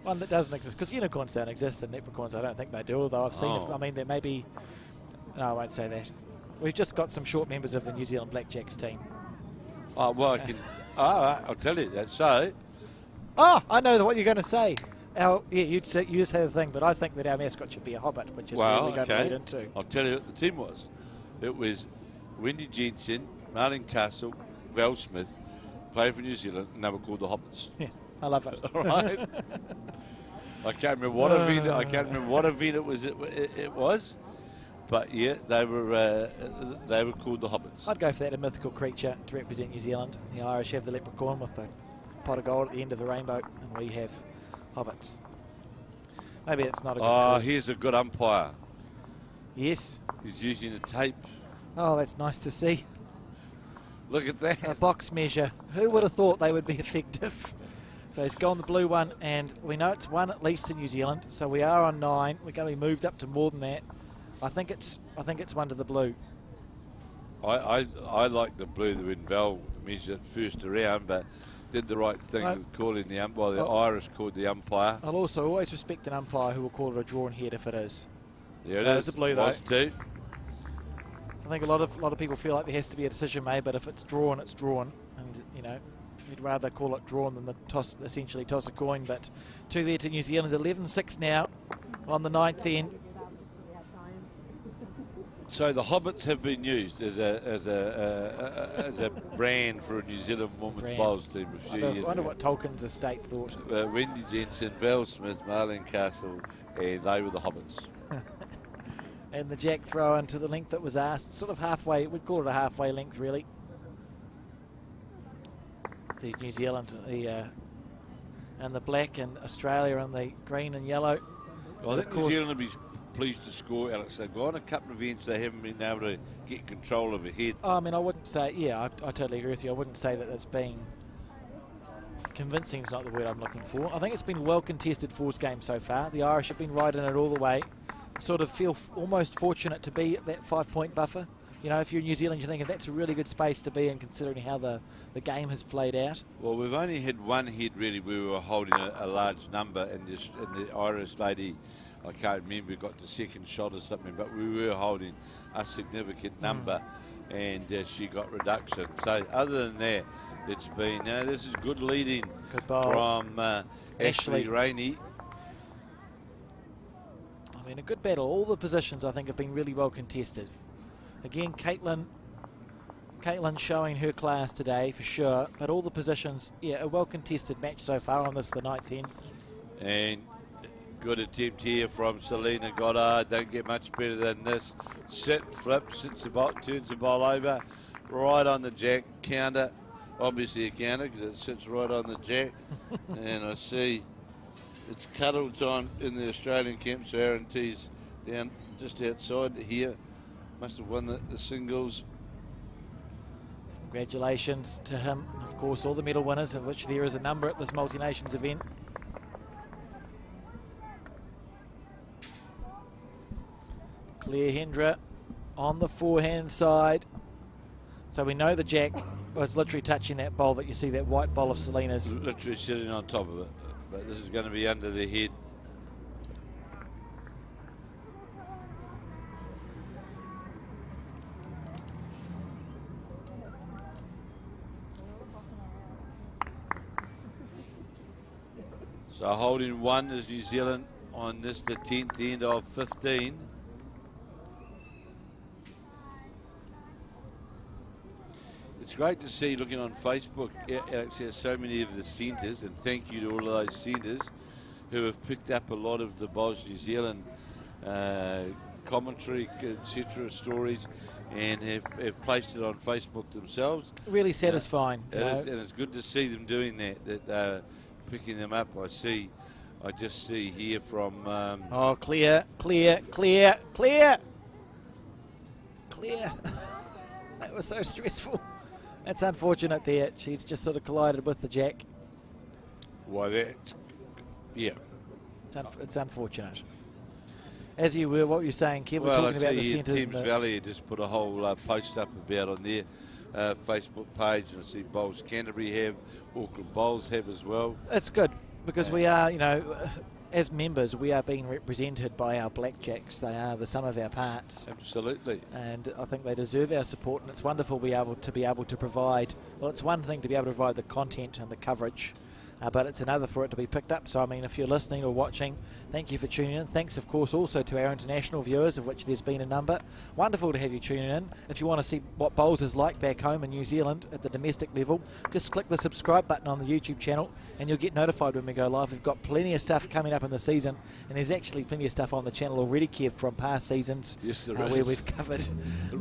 One that doesn't exist, because unicorns don't exist and leprechauns I don't think they do, although I've seen, I mean, there may be, no, I won't say that. We've just got some short members of the New Zealand Blackjacks team. Oh, well, I can. I'll tell you that. So. Oh, I know what you're going to say. Yeah, you just say the thing, but I think that our mascot should be a hobbit, which is what we're going to lead into. I'll tell you what the team was. It was Wendy Jensen, Martin Castle, Val Smith, played for New Zealand, and they were called the Hobbits. Yeah, I love it. All right. I can't remember what event. I can't remember what event it was. It was, but yeah, they were called the Hobbits. I'd go for that, a mythical creature to represent New Zealand. The Irish have the leprechaun with the pot of gold at the end of the rainbow, and we have hobbits. Maybe it's not a good call. Here's a good umpire. Yes. He's using a tape. Oh, that's nice to see. Look at that. A box measure. Who would have thought they would be effective? So he's gone the blue one, and we know it's one at least in New Zealand. So we are on 9. We're going to be moved up to more than that. I think it's one to the blue. I like the blue that when Val measured it first around, but did the right thing with calling the umpire. The Irish called the umpire. I'll also always respect an umpire who will call it a drawn head if it is. There it is. It's a blue though. Too. I think a lot of people feel like there has to be a decision made, but if it's drawn, it's drawn, and you know, you'd rather call it drawn than essentially toss a coin. But 2 there to New Zealand, 11-6 now on the 9th end. So the Hobbits have been used as a brand for a New Zealand women's bowls team a few years ago. I wonder what Tolkien's estate thought. Wendy Jensen, Val Smith, Marlene Castle, and they were the Hobbits. And the jack throw into the length that was asked, sort of halfway, we'd call it a halfway length really. The New Zealand, and the black, and Australia and the green and yellow. Well, I think New Zealand will be pleased to score, Alex. They've gone a couple of events they haven't been able to get control of a head. I mean, I wouldn't say, I totally agree with you. I wouldn't say that it's been convincing is not the word I'm looking for. I think it's been a well-contested fours game so far. The Irish have been right in it all the way. Sort of feel almost fortunate to be at that 5-point buffer. You know, if you're in New Zealand, you're thinking that's a really good space to be in, considering how the game has played out. Well, we've only had one head really where we were holding a large number, and the Irish lady, I can't remember, got the second shot or something, but we were holding a significant number, and she got reduction. So other than that, it's been, this is good leading from Ashley Rainey. I mean, a good battle. All the positions, I think, have been really well contested. Again, Caitlin showing her class today for sure, but all the positions, a well-contested match so far on this, the 9th end. And good attempt here from Selena Goddard. Don't get much better than this. Sit, flip, sits the ball, turns the ball over. right on the jack counter. Obviously a counter because it sits right on the jack. And I see it's cuddle time in the Australian camp. So Aaron T's down just outside here. Must have won the singles. Congratulations to him. Of course, all the medal winners, of which there is a number at this multi-nations event. Claire Hendra on the forehand side. So we know the jack was literally touching that bowl that you see, that white bowl of Selena's. Literally sitting on top of it. But this is going to be under the head. So holding 1 is New Zealand on this, the 10th end of 15. It's great to see, looking on Facebook, Alex, has so many of the centres, and thank you to all of those centres who have picked up a lot of the Bos New Zealand commentary, etc., stories, and have placed it on Facebook themselves. Really satisfying. And it's good to see them doing that they're picking them up. I just see here from... oh, clear. That was so stressful. That's unfortunate there. She's just sort of collided with the jack. Why, that's... Yeah. It's unfortunate. As you were, what were you saying, Kev? Well, we're talking about the centres. Thames Valley just put a whole post up about on their Facebook page, and I see Bowls Canterbury have, Auckland Bowls have as well. It's good because we are, you know, as members, we are being represented by our blackjacks. They are the sum of our parts. Absolutely. And I think they deserve our support, and it's wonderful to be able to provide, well, it's one thing to be able to provide the content and the coverage, but it's another for it to be picked up. So, I mean, if you're listening or watching, thank you for tuning in. Thanks, of course, also to our international viewers, of which there's been a number. Wonderful to have you tuning in. If you want to see what bowls is like back home in New Zealand at the domestic level, just click the subscribe button on the YouTube channel and you'll get notified when we go live. We've got plenty of stuff coming up in the season, and there's actually plenty of stuff on the channel already, Kev, from past seasons. Yes, there where is. we've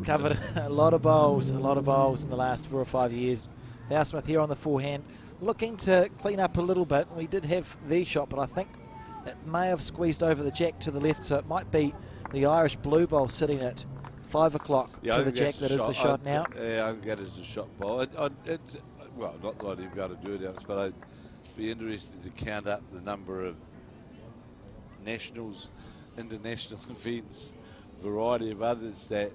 covered a lot of bowls in the last 4 or 5 years. Val Smith here on the forehand, looking to clean up a little bit. We did have the shot, but I think it may have squeezed over the jack to the left, so it might be the Irish blue bowl sitting at 5 o'clock to the jack. That is the shot now. Yeah, I think that is the shot bowl. Well, not that I'd be able to do it, Alex, but I'd be interested to count up the number of nationals, international events, variety of others that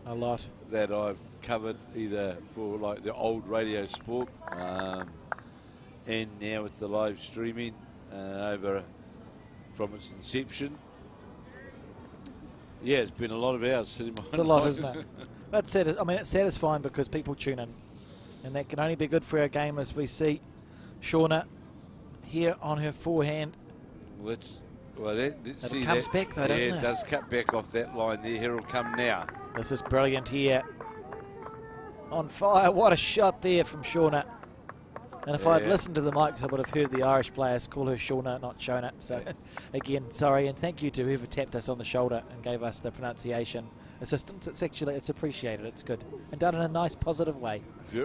I've covered, either for like the old radio sport and now with the live streaming over from its inception. Yeah, it's been a lot of hours sitting behind. It's a lot, isn't it? That's it. I mean, it's satisfying because people tune in, and that can only be good for our game as we see Shauna here on her forehand. Let's see. It comes back though, doesn't it? Yeah, it does cut back off that line there. Here it'll come now. This is brilliant here. On fire. What a shot there from Shauna. And if I'd listened to the mics, I would have heard the Irish players call her Shauna, not Shona. So, again, sorry, and thank you to whoever tapped us on the shoulder and gave us the pronunciation assistance. It's appreciated. It's good and done in a nice, positive way.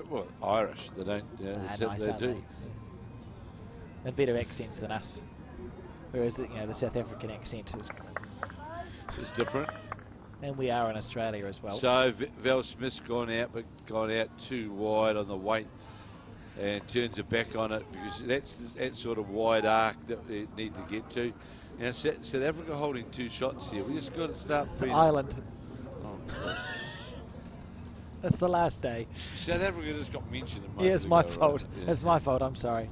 Well, Irish, they don't. Yeah, nice, they do. Yeah. And better accents than us. Whereas the South African accent is different. And we are in Australia as well. So Val Smith's gone out too wide on the weight, and turns it back on it because that's that sort of wide arc that we need to get to. Now South Africa holding 2 shots here. We just got to start being Ireland. Oh, that's the last day. South Africa just got mentioned. Yeah, it's my fault. Right? Yeah. It's my fault. I'm sorry.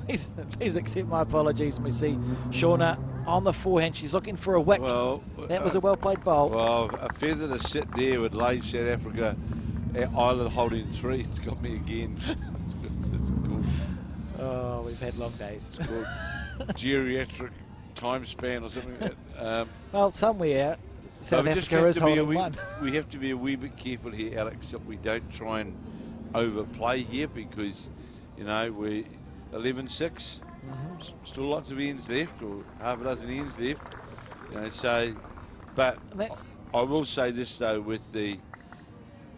Please accept my apologies. And we see Shauna on the forehand. She's looking for a wick. Well, that was a well-played bowl. Well, a feather to sit there would lay South Africa. Ireland holding 3. It's got me again. It's cool. Oh, we've had long days. It's called geriatric time span or something like that. Well, somewhere South Africa is holding 1. We have to be a wee bit careful here, Alex, that we don't try and overplay here because, we're 11-6. Still lots of ends left, or half a dozen ends left. So, but I will say this though, with the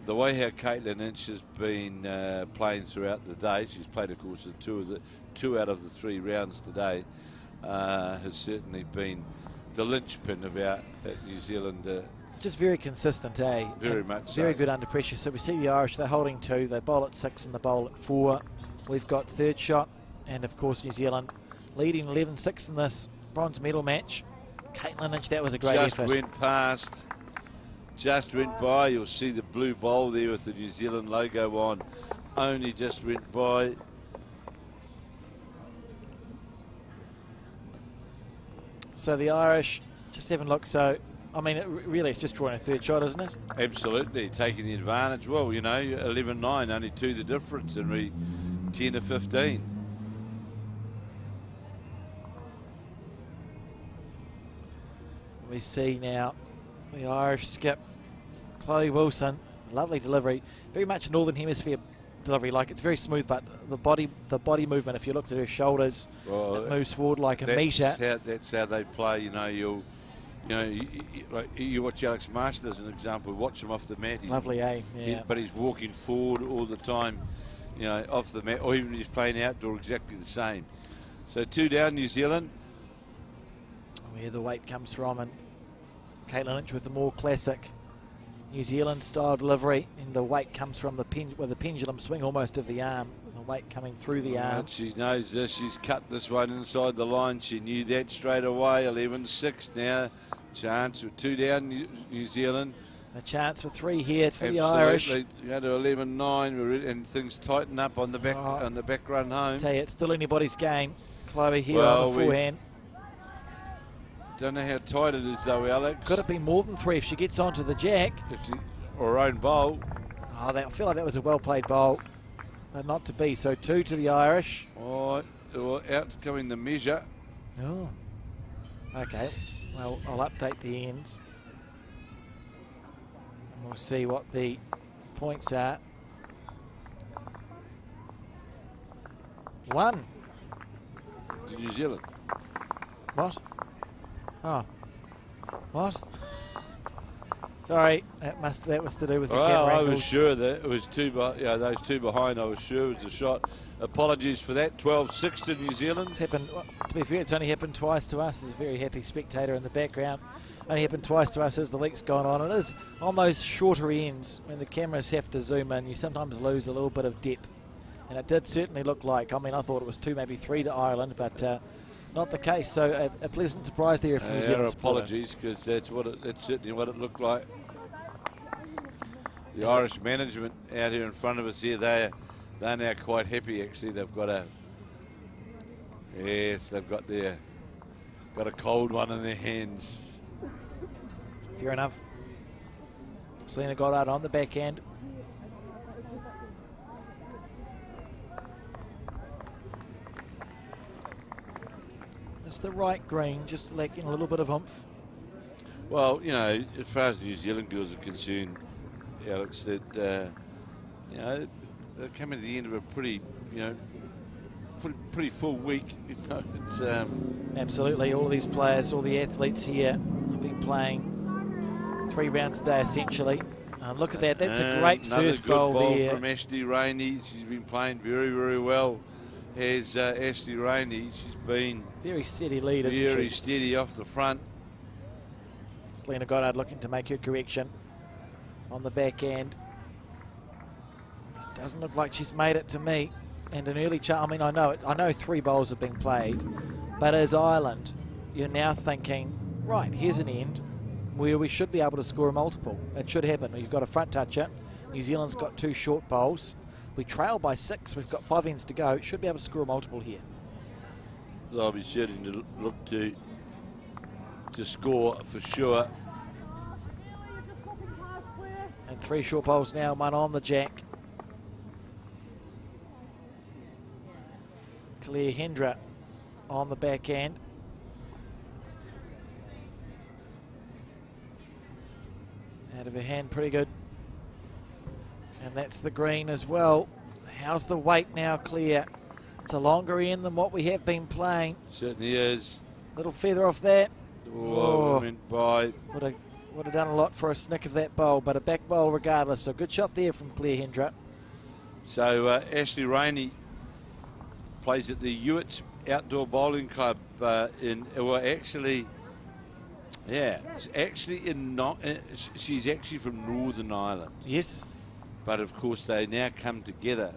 the way how Caitlin Inch has been playing throughout the day, she's played, of course, in two out of the 3 rounds today, has certainly been the linchpin of our New Zealand. Just very consistent, eh? Very And much very so. good under pressure. So we see the Irish, they're holding 2, they bowl at 6 and they bowl at 4. We've got third shot, and of course New Zealand leading 11-6 in this bronze medal match. Caitlin Inch, that was a great Just effort. went past, just went by. You'll see the blue bowl there with the New Zealand logo on. Only just went by. So the Irish just haven't looked so. I mean, really, it's just drawing a third shot, isn't it? Absolutely, taking the advantage. Well, you know, 11-9, only 2 the difference, and we 10-15. We see now the Irish skip, Chloe Wilson, lovely delivery, very much Northern Hemisphere delivery. Like, it's very smooth, but the body movement. If you looked at her shoulders, Well, it moves forward like a meter. That's how they play. You know, you watch Alex Marshall as an example. Watch him off the mat. Lovely, eh? Yeah. But he's walking forward all the time. You know, off the mat, or even he's playing outdoor, exactly the same. So 2 down, New Zealand. Where the weight comes from, and Caitlin Inch with the more classic New Zealand style delivery, and the weight comes from the pendulum swing almost of the arm, the weight coming through the arm. She knows this. She's cut this one inside the line. She knew that straight away. 11-6 now. Chance with 2 down, New Zealand. A chance for 3 here for Absolutely. the Irish. Go to 11-9, and things tighten up on the back run home. Tell you, it's still anybody's game. Chloe here Well, on the forehand. Don't know how tight it is though, Alex. Could it be more than 3 if she gets onto the jack? Or her own bowl. Oh, I feel like that was a well-played bowl, but not to be. So 2 to the Irish. Oh, out's coming the measure. Oh. Okay. Well, I'll update the ends. And we'll see what the points are. 1. To New Zealand. What? Oh. What? Sorry, that was to do with the camera I angles. was sure that it was those 2 behind. I was sure it was a shot. Apologies for that. 12-6 to New Zealand. It's happened, to be fair, it's only happened twice to us. There's a very happy spectator in the background. Only happened twice to us as the week's gone on. It is on those shorter ends, when the cameras have to zoom in, you sometimes lose a little bit of depth. And it did certainly look like, I mean, I thought it was 2, maybe 3 to Ireland, but not the case. So a pleasant surprise there for New Zealand. Apologies, because that's certainly what it looked like. The Irish management out here in front of us here, they're now quite happy. Actually, they've got a cold one in their hands. Fair enough. Selena Goddard on the back end. It's the right green, just lacking a little bit of oomph. Well, you know, as far as New Zealand girls are concerned, Alex, that they're coming to the end of a pretty full week. You know, it's absolutely. All these players, all the athletes here have been playing 3 rounds a day essentially. Look at that. That's a great first bowl there from Ashley Rainey. She's been playing very, very well. Has Ashley Rainey. She's been very steady lead, isn't she? Very steady off the front. Selena Goddard looking to make her correction on the back end. Doesn't look like she's made it to me. And an early I mean, I know 3 bowls have been played, but as Ireland, you're now thinking, right, here's an end where we should be able to score a multiple. It should happen. You've got a front toucher. New Zealand's got 2 short bowls. We trail by 6. We've got 5 ends to go. Should be able to score a multiple here. They'll be certain to look to score for sure. And 3 short bowls now, 1 on the jack. Claire Hendra on the back end. Out of her hand, pretty good. And that's the green as well. How's the weight now, Claire? It's a longer end than what we have been playing. Certainly is. Little feather off that. Oh, went by. Would have would have done a lot for a snick of that bowl, but a back bowl regardless. So good shot there from Claire Hendra. So Ashley Rainey plays at the Ewitts Outdoor Bowling Club she's actually from Northern Ireland. Yes. But of course they now come together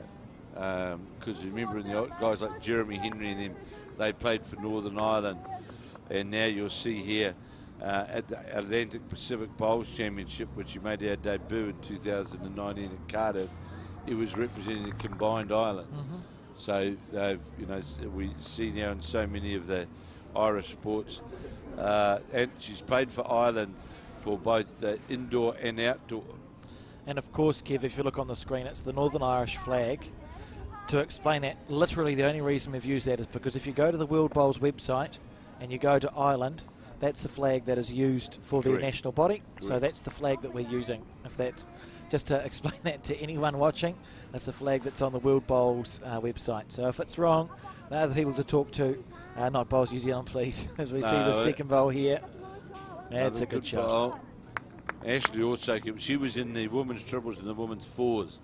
because remember the guys like Jeremy Henry and them, they played for Northern Ireland, and now you'll see here at the Atlantic Pacific Bowls Championship, which you made our debut in 2019 at Cardiff, it was representing the combined island. So they've, we see now in so many of the Irish sports, and she's played for Ireland for both indoor and outdoor. And of course, Kev, if you look on the screen, it's the Northern Irish flag. To explain that, literally the only reason we've used that is because if you go to the World Bowls website and you go to Ireland, that's the flag that is used for their national body. So that's the flag that we're using. If that's just to explain that to anyone watching, that's the flag that's on the World Bowls website. So if it's wrong, there are the people to talk to. Not Bowls New Zealand, please. As we see the second bowl here. That's a good shot. Bowl. Ashley also, she was in the women's triples and the women's fours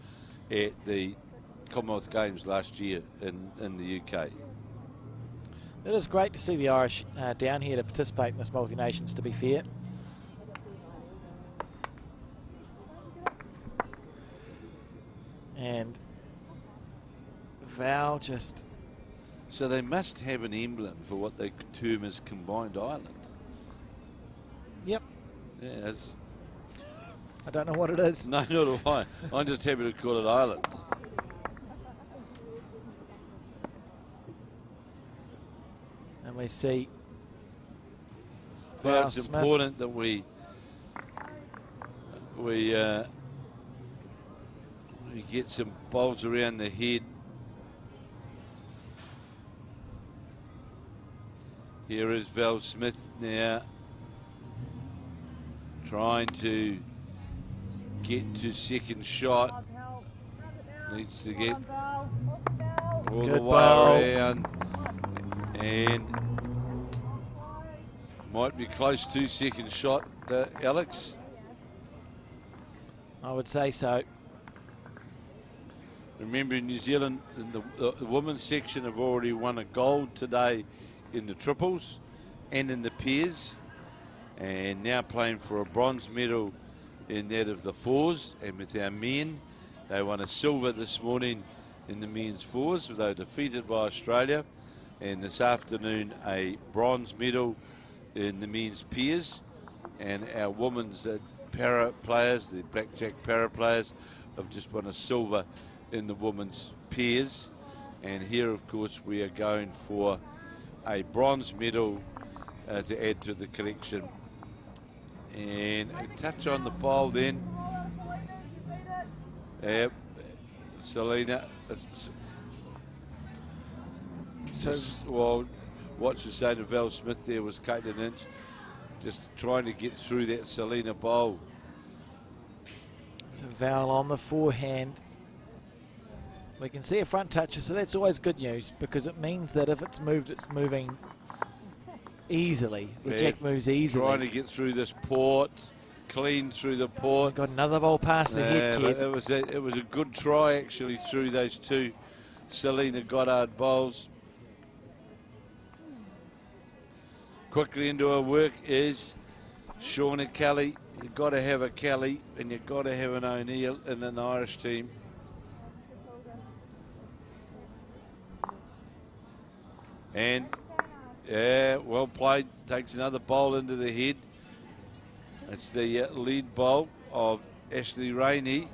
at the Commonwealth Games last year in the UK. It is great to see the Irish down here to participate in this multi-nations, to be fair. And Val just... So they must have an emblem for what they term as combined island. Yep. Yeah, I don't know what it is. No, not do I. I'm just happy to call it island. And we see Well, Val it's Smith. important that we get some bowls around the head. Here is Val Smith now trying to get to second shot. Needs to get all the way around and might be close to second shot, Alex. I would say so. Remember, in New Zealand, in the women's section have already won a gold today in the triples and in the pairs, and now playing for a bronze medal in that of the fours. And with our men, they won a silver this morning in the men's fours. They were defeated by Australia, and this afternoon a bronze medal in the men's pairs. And our women's para players, the blackjack para players, have just won a silver in the women's pairs. And here, of course, we are going for a bronze medal to add to the collection. And a touch on the bowl then. Selena. Well, what you say to Val Smith there was Caitlin Inch just trying to get through that Selena bowl. So Val on the forehand. We can see a front toucher, so that's always good news because it means that if it's moved, it's moving easily. The jack moves easily. Trying to get through this port, clean through the port. Got another ball past the head, Kev. It was a good try actually through those two Selena Goddard bowls. Quickly into her work is Shauna Kelly. You've got to have a Kelly and you've got to have an O'Neill in an Irish team. And yeah, well played. Takes another bowl into the head. It's the lead bowl of Ashley Rainey.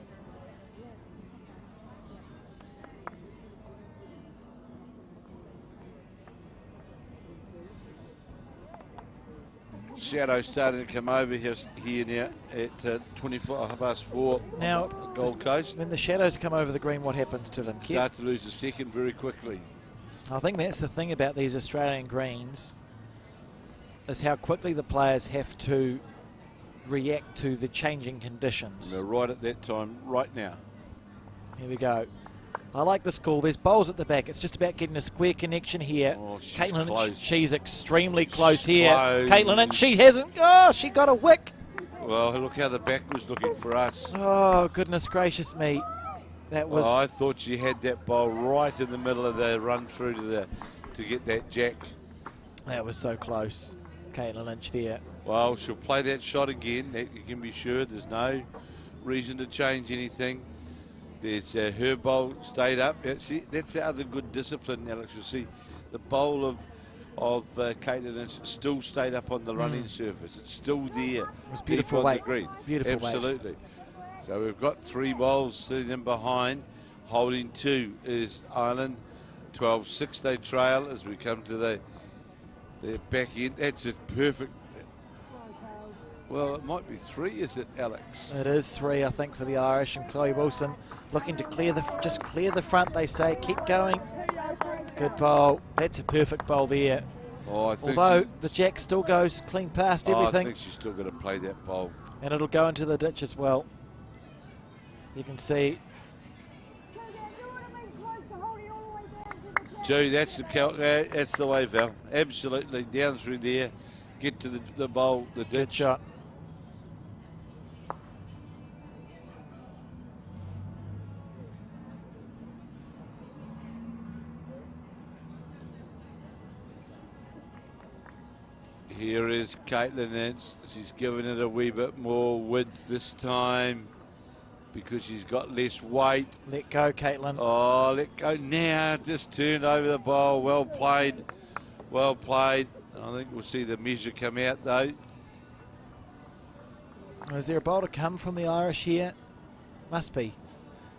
Shadows starting to come over here now at 4:24. Now, Gold Coast. when the shadows come over the green, what happens to them, Kev? Start to lose a second very quickly. I think that's the thing about these Australian greens is how quickly the players have to react to the changing conditions. They're right at that time, right now. Here we go. I like this call. There's bowls at the back. It's just about getting a square connection here. Oh, she's Caitlin, close. she's extremely close here. Close. Caitlin, she hasn't. Oh, she got a wick. Well, look how the back was looking for us. Oh, goodness gracious me. That was... I thought she had that bowl right in the middle of the run through to get that jack. That was so close. Caitlin Lynch there. Well, she'll play that shot again. That you can be sure. There's no reason to change anything. There's her bowl stayed up. That's the other good discipline, Alex. You'll see the bowl of Caitlin Lynch still stayed up on the running surface. It's still there. It was beautiful deep on weight. the green. Beautiful weight. Absolutely. So we've got 3 bowls sitting in behind. Holding 2 is Ireland. 12-6 they trail as we come to the back end. That's a perfect. Well, it might be 3, is it, Alex? It is 3, I think, for the Irish, and Chloe Wilson looking to clear the front, they say. Keep going. Good bowl. That's a perfect bowl there. Oh, I think Although the jack still goes clean past everything. I think she's still going to play that bowl. And it'll go into the ditch as well. You can see. Gee, that's the way, Val. Absolutely, down through there. Get to the bowl, the ditch. Good shot. Here is Caitlin Lynch. She's given it a wee bit more width this time because she's got less weight. Let go, Caitlin. Oh, let go now. Just turned over the bowl. Well played. Well played. I think we'll see the measure come out, though. Is there a bowl to come from the Irish here? Must be.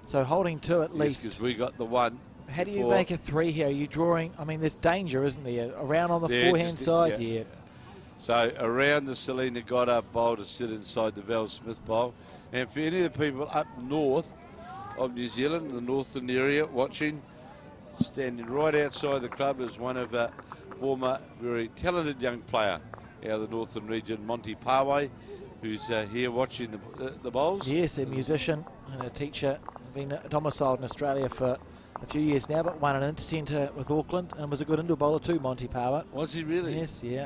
So holding 2 at least. Because we got the 1. How do you make a 3 here? Are you drawing? I mean, there's danger, isn't there? Around on the forehand side, yeah. So around the Selena Goddard bowl to sit inside the Val Smith bowl. And for any of the people up north of New Zealand, the northern area, watching, standing right outside the club is one of our former very talented young player out of the northern region, Monty Parway, who's here watching the bowls. Yes, a musician and a teacher. Been domiciled in Australia for a few years now, but won an inter-centre with Auckland and was a good indoor bowler too, Monty Power. Was he really? Yes, yeah.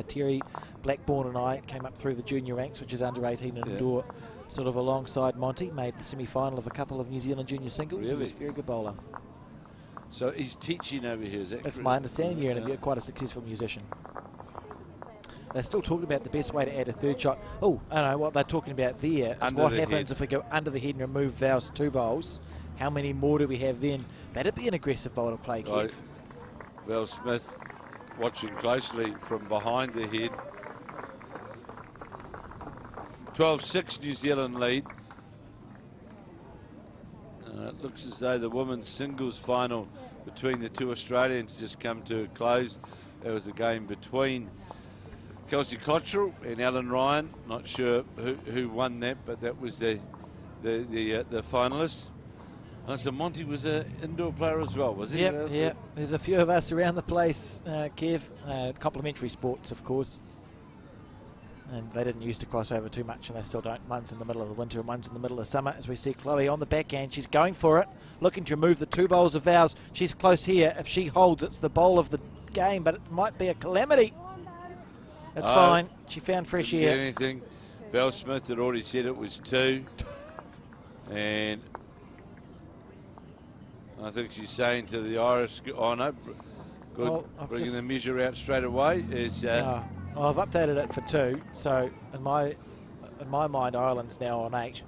Terry Blackburn and I came up through the junior ranks, which is under 18 and indoor, sort of alongside Monty. Made the semi-final of a couple of New Zealand junior singles. Really? He was a very good bowler. So he's teaching over here, is that That's correct? my understanding, yeah, and quite a successful musician. They're still talking about the best way to add a 3rd shot. Oh, I know what they're talking about there is what happens if we go under the head and remove Val's 2 bowls. How many more do we have then? That'd be an aggressive bowl to play, Kev. Right. Val Smith watching closely from behind the head. 12-6 New Zealand lead. It looks as though the women's singles final between the 2 Australians just come to a close. There was a game between Kelsey Cottrell and Alan Ryan. Not sure who won that, but that was the finalists. So Monty was an indoor player as well, was he? Yep. There's a few of us around the place, Kev. Complementary sports, of course. And they didn't used to cross over too much, and they still don't. One's in the middle of the winter and one's in the middle of summer, as we see Chloe on the backhand. She's going for it, looking to remove the 2 bowls of Val's. She's close here. If she holds, it's the bowl of the game, but it might be a calamity. That's fine. She found fresh air. Anything. Val Smith had already said it was 2. And I think she's saying to the Irish, oh no, good, Well, bringing the measure out straight away. Is well, I've updated it for 2, so in my mind, Ireland's now on 8.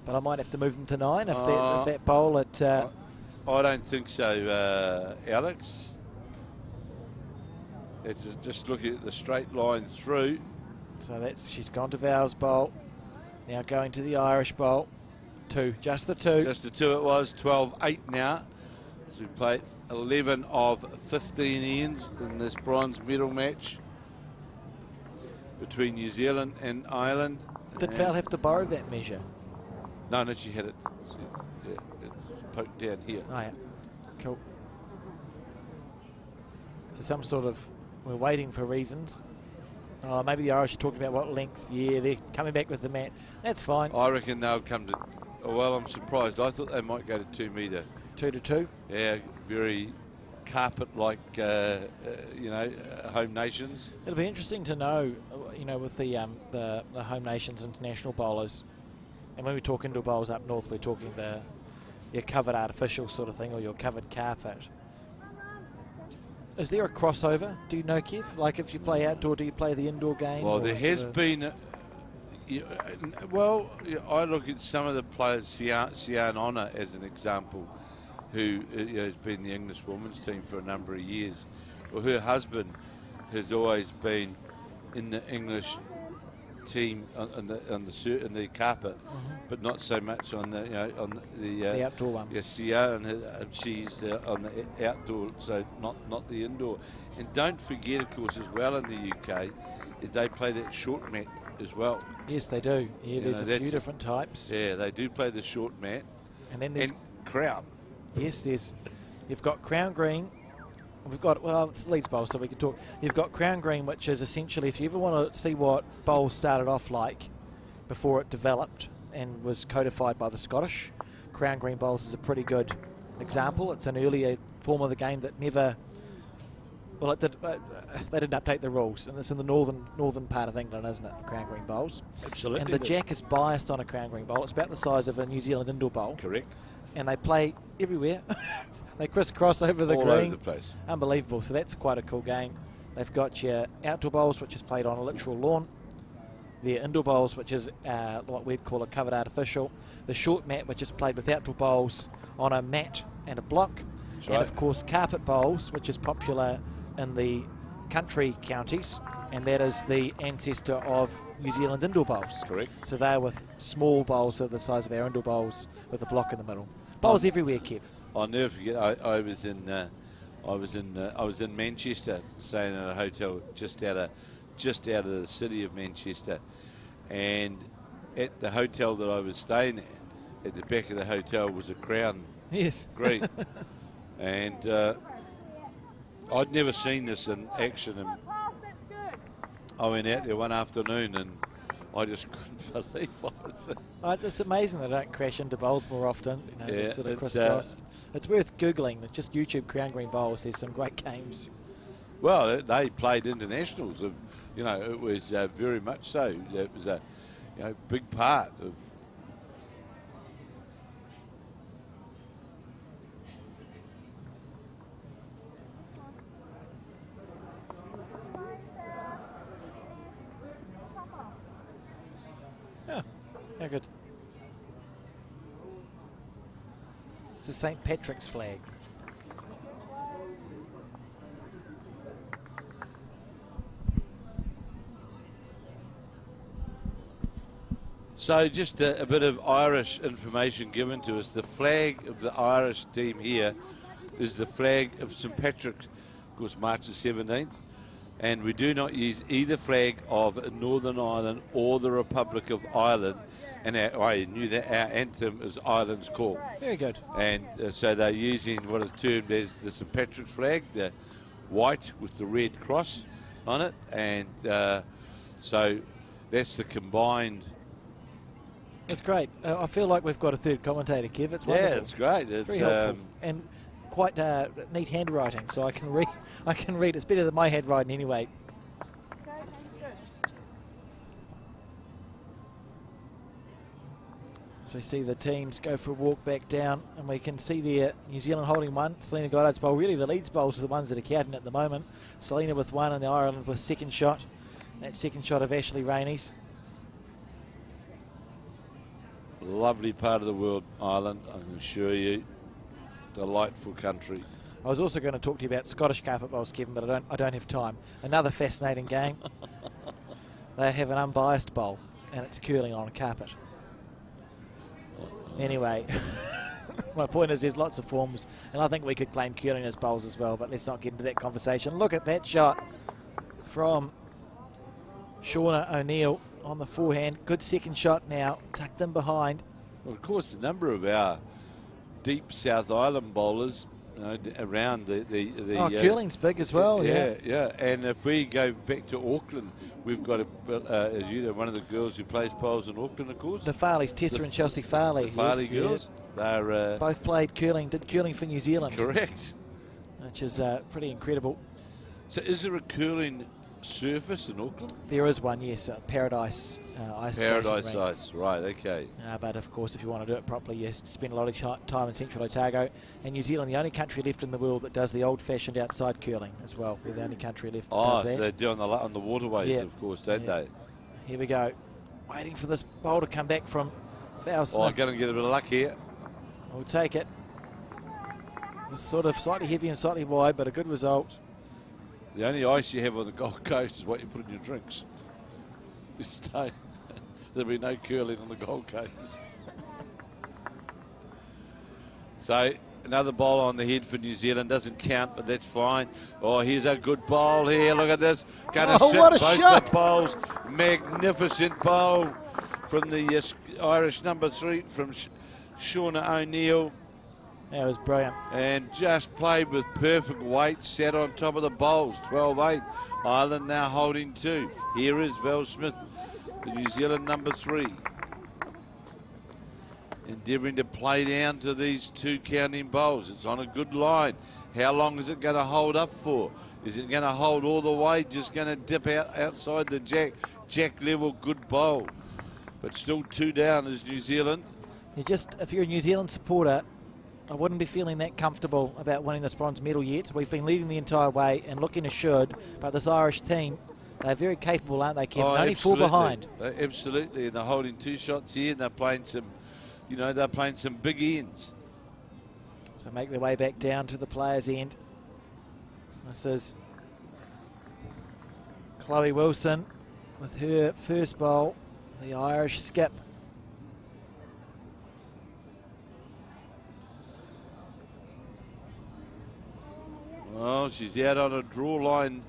But I might have to move them to 9 if that bowl at... I don't think so, Alex. It's just looking at the straight line through. So she's gone to Val's bowl. Now going to the Irish bowl. 2, just the 2. Just the 2 it was, 12-8 now. So we played 11 of 15 ends in this bronze medal match between New Zealand and Ireland. Did Val have to borrow that measure? No, she had it. It's poked down here. Oh, yeah. Cool. So some sort of... We're waiting for reasons. Oh, maybe the Irish are talking about what length. Yeah, they're coming back with the mat. That's fine. I reckon they'll come to... Well, I'm surprised. I thought they might go to 2 metre. 2 to 2. Yeah, very carpet-like, home nations. It'll be interesting to know, with the home nations international bowlers, and when we talk indoor bowls up north, we're talking your covered artificial sort of thing or your covered carpet. Is there a crossover? Do you know, Kev? Like if you play outdoor, do you play the indoor game? Well, or there is it has been. I look at some of the players, Sian Honor as an example, who has been the English women's team for a number of years. Well, her husband has always been in the English team on the carpet, but not so much on the outdoor one. Yes, Sian, she's on the outdoor, so not the indoor. And don't forget, of course, as well in the UK, is they play that short mat as well. Yes, they do. Yeah, there's a few different types. Yeah, they do play the short mat. And then there's crown. Yes, you've got crown green. We've got, it's the Leeds bowl, so we can talk. You've got crown green, which is essentially, if you ever want to see what bowls started off like before it developed and was codified by the Scottish, crown green bowls is a pretty good example. It's an earlier form of the game that never, they didn't update the rules, and it's in the northern part of England, isn't it? Crown green bowls. Absolutely. And the jack is biased on a crown green bowl. It's about the size of a New Zealand indoor bowl. Correct. And they play everywhere. They crisscross over the all green. Over the place. Unbelievable. So that's quite a cool game. They've got your outdoor bowls, which is played on a literal lawn. Their indoor bowls, which is what we'd call a covered artificial. The short mat, which is played with outdoor bowls on a mat and a block. That's and right. of course carpet bowls, which is popular in the country counties, and that is the ancestor of New Zealand indoor bowls. Correct. So they're with small bowls of the size of our indoor bowls with a block in the middle. Bowls everywhere, Kev. I'll never forget. I was in Manchester, staying in a hotel just out of the city of Manchester, and at the hotel that I was staying at the back of the hotel was a crown. Yes. Green, and I'd never seen this in action, and I went out there one afternoon and I just couldn't believe what I was. It's amazing they don't crash into bowls more often. Yeah, sort of it's, crisscross. It's worth Googling. Just YouTube crown green bowls. There's some great games. Well, they played internationals. It was very much so. It was a big part of. How good. It's a St. Patrick's flag. So just a bit of Irish information given to us. The flag of the Irish team here is the flag of St. Patrick's, of course, March the 17th. And we do not use either flag of Northern Ireland or the Republic of Ireland. And I knew that our anthem is Ireland's Call. Very good. And so they're using what is termed as the St. Patrick's flag, the white with the red cross on it. And so that's the combined. It's great. I feel like we've got a third commentator, Kev. It's wonderful. Yeah, it's great. It's very helpful. And quite neat handwriting, so I can read. I can read. It's better than my handwriting anyway. So we see the teams go for a walk back down, and we can see there New Zealand holding one, Selena Goddard's bowl. Really, the Leeds bowls are the ones that are counting at the moment. Selena with one, and the Ireland with second shot. That second shot of Ashley Rainey's. Lovely part of the world, Ireland, I can assure you. Delightful country. I was also going to talk to you about Scottish carpet bowls, Kevin, but I don't have time. Another fascinating game. They have an unbiased bowl, and it's curling on a carpet. Anyway, my point is there's lots of forms, and I think we could claim curling as bowls as well, but let's not get into that conversation. Look at that shot from Shauna O'Neill on the forehand. Good second shot now, tucked in behind. Well, of course, a number of our deep South Island bowlers around the curling's big as well. Yeah. And if we go back to Auckland, we've got as you know, one of the girls who plays bowls in Auckland, of course. The Farleys, Tessa and Chelsea Farley. The Farley yes, girls. Yeah. They're both played curling, did curling for New Zealand. Correct. which is pretty incredible. So is there a curling surface in Auckland? There is one, yes, Paradise Ice Skating Paradise rink. Ice, right, okay. But of course, if you want to do it properly, you spend a lot of time in Central Otago. And New Zealand, the only country left in the world that does the old-fashioned outside curling as well. We're the only country left that does that. They do on the waterways, Yeah. of course, don't they? Here we go. Waiting for this bowl to come back from Val Smith. Oh, going to get a bit of luck here. We'll take it. It's sort of slightly heavy and slightly wide, but a good result. The only ice you have on the Gold Coast is what you put in your drinks. There'll be no curling on the Gold Coast. So another bowl on the head for New Zealand. Doesn't count, but that's fine. Oh, here's a good bowl here. Look at this. Going to sit what a both shot. the bowls. Magnificent bowl from the Irish number 3 from Shauna O'Neill. That was brilliant. And just played with perfect weight, sat on top of the bowls, 12-8. Ireland now holding 2. Here is Val Smith, the New Zealand number 3. Endeavouring to play down to these 2 counting bowls. It's on a good line. How long is it going to hold up for? Is it going to hold all the way? Just going to dip outside the jack? Jack level, good bowl. But still 2 down is New Zealand. If you're a New Zealand supporter, I wouldn't be feeling that comfortable about winning this bronze medal yet. We've been leading the entire way and looking assured, but this Irish team, they're very capable, aren't they, Kevin? Only 4 behind. Absolutely, and they're holding 2 shots here, and they're playing some, they're playing some big ends. So make their way back down to the players' end. This is Chloe Wilson with her first bowl, the Irish skip. Well, she's out on a draw line.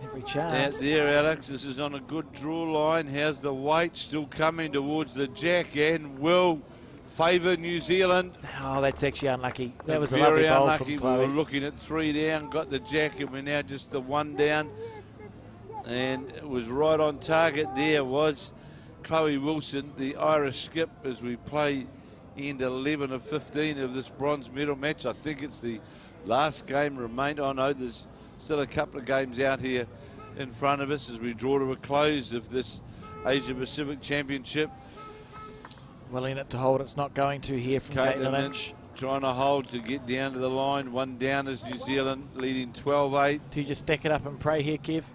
Every Out chance. there, Alex. This is on a good draw line. How's the weight still coming towards the jack and will favour New Zealand? Oh, that's actually unlucky. That was a Very lovely bowl unlucky. from Chloe. We were looking at 3 down, got the jack, and we're now just the 1 down. And it was right on target. There was Chloe Wilson, the Irish skip, as we play into 11 of 15 of this bronze medal match. I think it's the last game remained. I know there's still a couple of games out here in front of us as we draw to a close of this Asia Pacific Championship. Willing it to hold, it's not going to here from Caitlin Lynch. Trying to hold to get down to the line. 1 down is New Zealand, leading 12-8. Do you just stack it up and pray here, Kev?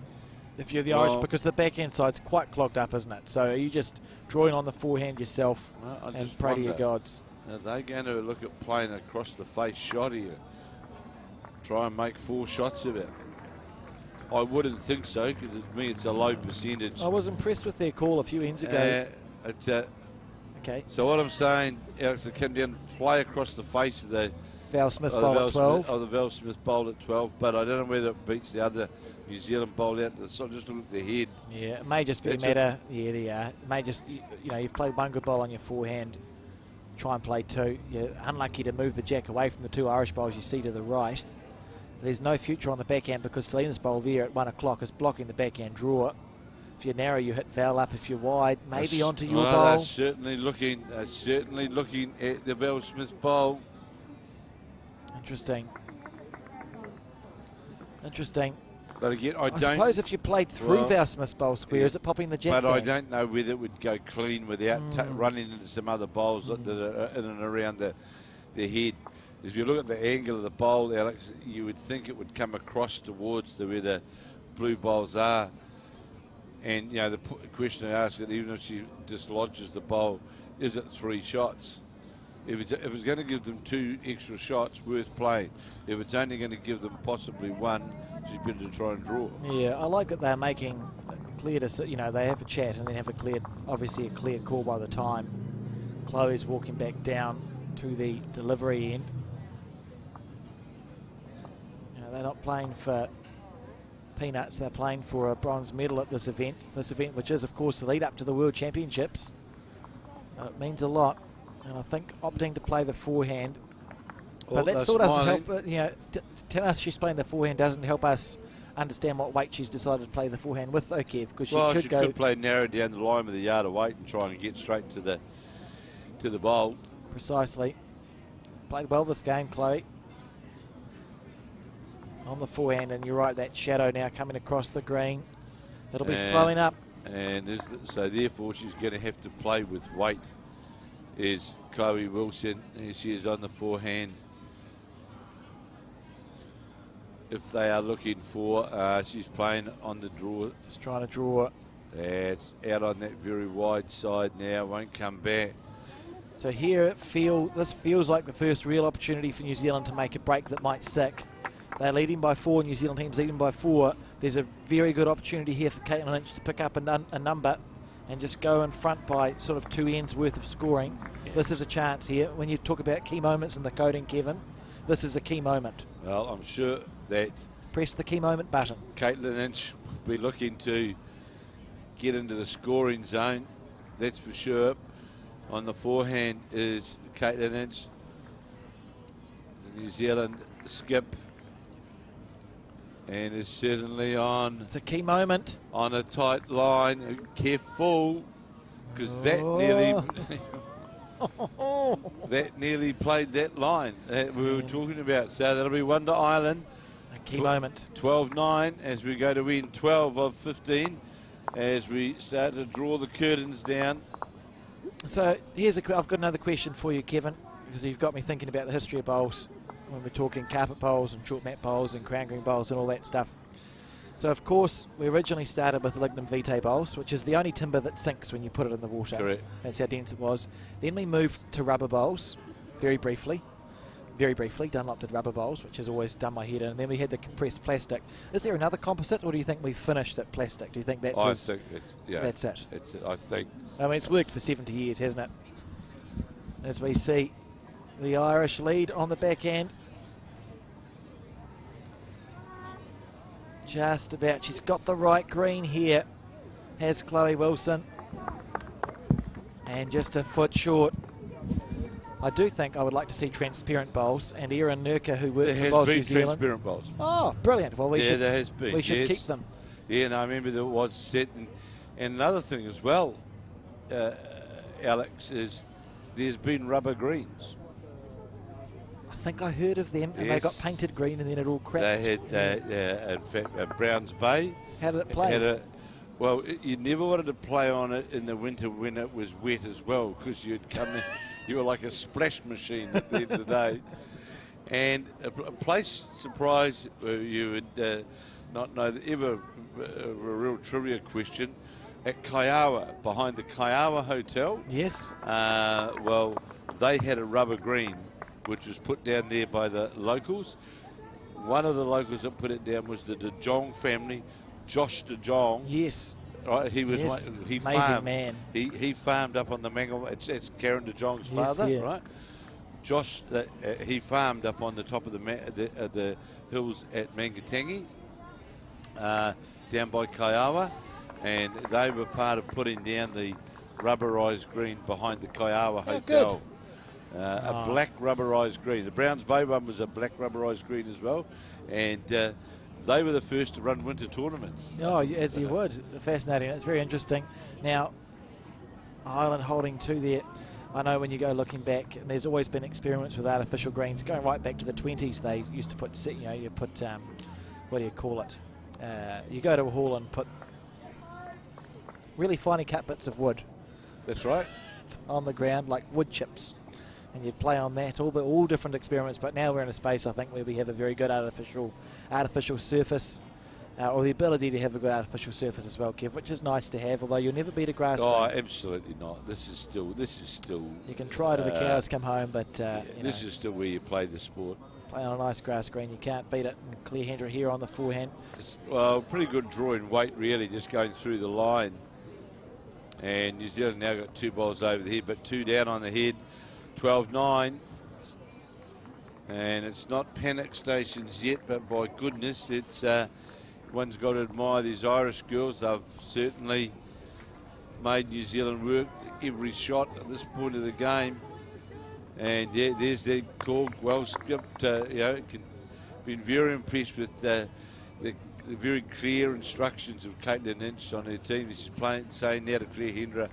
If you're the Irish, because the backhand side's quite clogged up, isn't it? So are you just drawing on the forehand yourself and pray to your gods? Are they going to look at playing across the face shot here? Try and make 4 shots of it? I wouldn't think so, because to me it's a low percentage. I was impressed with their call a few ends ago. Okay. So what I'm saying, Alex, to come down and play across the face of the Val Smith's bowl at 12. The Val Smith bowl at 12, but I don't know whether it beats the other New Zealand bowl out to the side. Just look at the head. Yeah, it may just be a matter. Yeah, they are. It may just, you've played 1 good bowl on your forehand. Try and play 2. You're unlucky to move the jack away from the 2 Irish bowls you see to the right. There's no future on the backhand because Selena's bowl there at 1 o'clock is blocking the backhand draw. If you're narrow, you hit Val up. If you're wide, maybe onto your bowl. They're certainly looking at the Val Smith bowl. Interesting. But again, I suppose if you played through Val Smith's bowl square, is it popping the jack But down? I don't know whether it would go clean without running into some other bowls that are in and around the head. If you look at the angle of the bowl, Alex, you would think it would come across towards where the blue bowls are. And, the question I asked that even if she dislodges the bowl, is it 3 shots? If it's going to give them 2 extra shots, worth playing. If it's only going to give them possibly 1, she's better to try and draw. Yeah, I like that they're making clear to, they have a chat and then have obviously a clear call by the time. Chloe's walking back down to the delivery end. They're not playing for peanuts, they're playing for a bronze medal at this event. This event, which is, of course, the lead up to the World Championships. It means a lot. And I think opting to play the forehand, but that still doesn't help. Tell us she's playing the forehand doesn't help us understand what weight she's decided to play the forehand with, though, Kev, because she could play narrow down the line with a yard of weight and try and get straight to the bowl. Precisely. Played well this game, Chloe. on the forehand, and you're right, that shadow now coming across the green. It'll be And- slowing up. And so therefore she's going to have to play with weight, is Chloe Wilson. There she is on the forehand. If they are looking for, she's playing on the draw. Just trying to draw. It's out on that very wide side now, won't come back. So here this feels like the first real opportunity for New Zealand to make a break that might stick. They're leading by 4, New Zealand team's leading by 4. There's a very good opportunity here for Caitlin Lynch to pick up a number and just go in front by sort of 2 ends worth of scoring. Yeah. This is a chance here. When you talk about key moments in the coding, Kevin, this is a key moment. Well, I'm sure that Press the key moment button. Caitlin Lynch will be looking to get into the scoring zone, that's for sure. On the forehand is Caitlin Lynch, the New Zealand skip, and is certainly on It's a key moment. a tight line. Careful, because that nearly played that line that we were talking about. So that'll be Wonder Island. A key moment. 12-9 as we go to win 12 of 15 as we start to draw the curtains down. So I've got another question for you, Kevin, because you've got me thinking about the history of bowls when we're talking carpet bowls and short mat bowls and crown green bowls and all that stuff. So of course we originally started with lignum vitae bowls, which is the only timber that sinks when you put it in the water. Correct. That's how dense it was. Then we moved to rubber bowls, very briefly. Dunlop did rubber bowls, which has always done my head in. And then we had the compressed plastic. Is there another composite, or do you think we've finished at plastic? Do you think that's I think that's it? I think. I mean, it's worked for 70 years, hasn't it? As we see the Irish lead on the backhand. Just about. She's got the right green here, has Chloe Wilson. And just a foot short. I do think I would like to see transparent bowls, and Erin Nurka, who worked for Bowls New Zealand. Transparent bowls. Oh, brilliant. Well, There has been. we should yes. keep them. Yeah, and I remember there was set. And another thing as well, Alex, is there's been rubber greens. I think I heard of them, and they got Yes. painted green, and then it all cracked. They had, in fact, Browns Bay. How did it play? You never wanted to play on it in the winter when it was wet as well, because you'd come in, you were like a splash machine at the end of the day. And a place surprise you would not know that ever a real trivia question at Kiowa, behind the Kiowa Hotel. Yes. Well, they had a rubber green, which was put down there by the locals. One of the locals that put it down was the De Jong family, Josh De Jong. Yes. Right, he was Yes. he Amazing farmed. man. He farmed up on the Mangal. It's Karen De Jong's Yes, father, yeah. right? Josh, he farmed up on the top of the hills at Mangatangi, down by Kiowa, and they were part of putting down the rubberised green behind the Kiowa Oh, Hotel. good. A black rubberised green. The Browns Bay one was a black rubberised green as well, and they were the first to run winter tournaments. Oh, as you would. Fascinating. It's very interesting. Now, Ireland holding 2 there. I know when you go looking back, and there's always been experiments with artificial greens going right back to the 20s. They used to put, you put, what do you call it? You go to a hall and put really finely cut bits of wood That's right. on the ground, like wood chips, and you'd play on that. All different experiments. But now we're in a space, I think, where we have a very good artificial surface, or the ability to have a good artificial surface as well, Kev, which is nice to have. Although you'll never beat a grass Oh, green. absolutely not. This is still. You can try to the cows come home, but This is still where you play the sport. play on a nice grass green, you can't beat it. And Clearhander here on the forehand. Well, pretty good draw in weight, really, just going through the line. And New Zealand now got 2 balls over the head, but 2 down on the head. 12-9. And it's not panic stations yet, but by goodness, it's one's got to admire these Irish girls. They've certainly made New Zealand work every shot at this point of the game. And yeah, there's their call, well skipped. Been very impressed with the very clear instructions of Caitlin Lynch on her team. She's saying now to Clearhander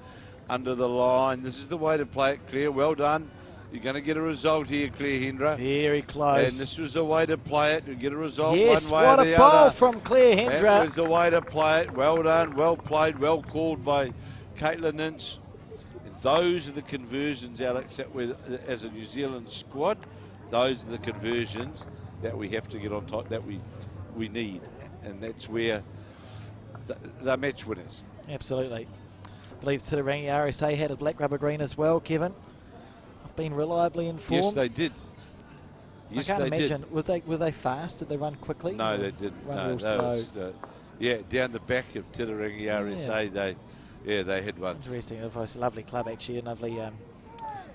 under the line. This is the way to play it, Claire. Well done. You're going to get a result here, Claire Hendra. Very close. And this was the way to play it. You get a result Yes, one way what or a the ball other. from Claire That Hendra. was the way to play it. Well done, well played, well called by Caitlin Ince. And those are the conversions, Alex, that we, as a New Zealand squad, those are the conversions that we have to get on top, that we need. And that's where they're match winners. Absolutely. I believe Titirangi RSA had a black rubber green as well, Kevin. I've been reliably informed. Yes, they did. Yes, I can't they imagine. did. Were they fast? Did they run quickly? No, Or they didn't. Run No, real they slow. was, yeah, down the back of Titirangi RSA, they had one. Interesting. It was a lovely club actually, and lovely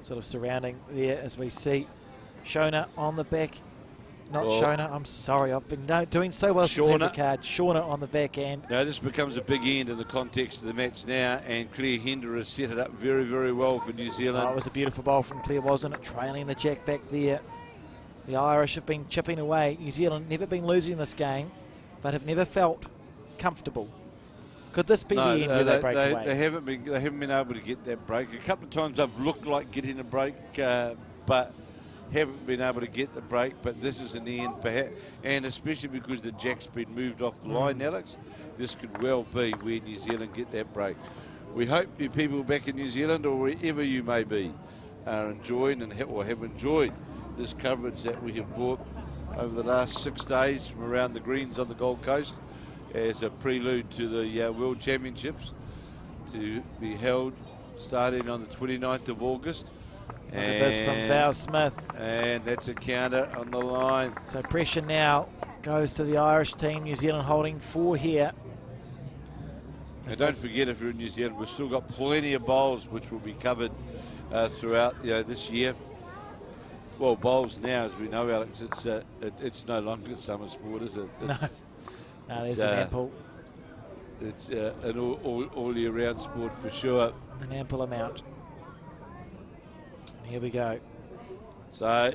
sort of surrounding there as we see Shona on the back. Not Well, Shona, I'm sorry. I've been doing so well since I had the Shauna. card. Shona on the back end. Now this becomes a big end in the context of the match now, and Claire Hendra has set it up very, very well for New Zealand. Oh, it was a beautiful bowl from Claire, wasn't it? Trailing the jack back there. The Irish have been chipping away. New Zealand never been losing this game, but have never felt comfortable. Could this be the end where they break away? They haven't been able to get that break. A couple of times they've looked like getting a break, but haven't been able to get the break. But this is an end, perhaps, and especially because the jack's been moved off the line, Alex, this could well be where New Zealand get that break. We hope you people back in New Zealand or wherever you may be are enjoying and have enjoyed this coverage that we have brought over the last 6 days from around the greens on the Gold Coast as a prelude to the World Championships to be held starting on the 29th of August. Look at this from Val Smith. And that's a counter on the line. So pressure now goes to the Irish team. New Zealand holding 4 here. And don't forget, if you're in New Zealand, we've still got plenty of bowls which will be covered throughout this year. Well, bowls now, as we know, Alex, it's no longer summer sport, is it? No, there's an ample. It's an all year round sport for sure. An ample amount. Here we go. So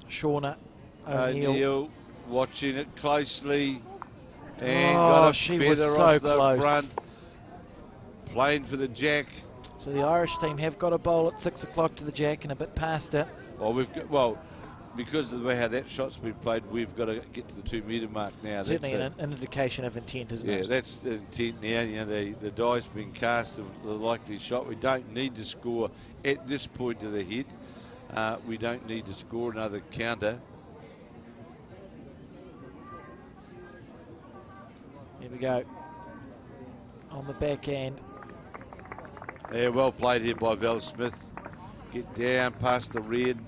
Shauna O'Neill. O'Neill watching it closely and Oh, got a she was feather so off the close. front. Playing for the jack. So the Irish team have got a bowl at 6 o'clock to the jack and a bit past it. Well, because of the way how that shot's been played, we've got to get to the 2 metre mark now. Certainly an indication of intent, isn't it? Yeah, that's the intent now. You know, the die's been cast of the likely shot. We don't need to score at this point of the hit. We don't need to score another counter. Here we go. On the back end. Yeah, well played here by Val Smith. Get down past the red.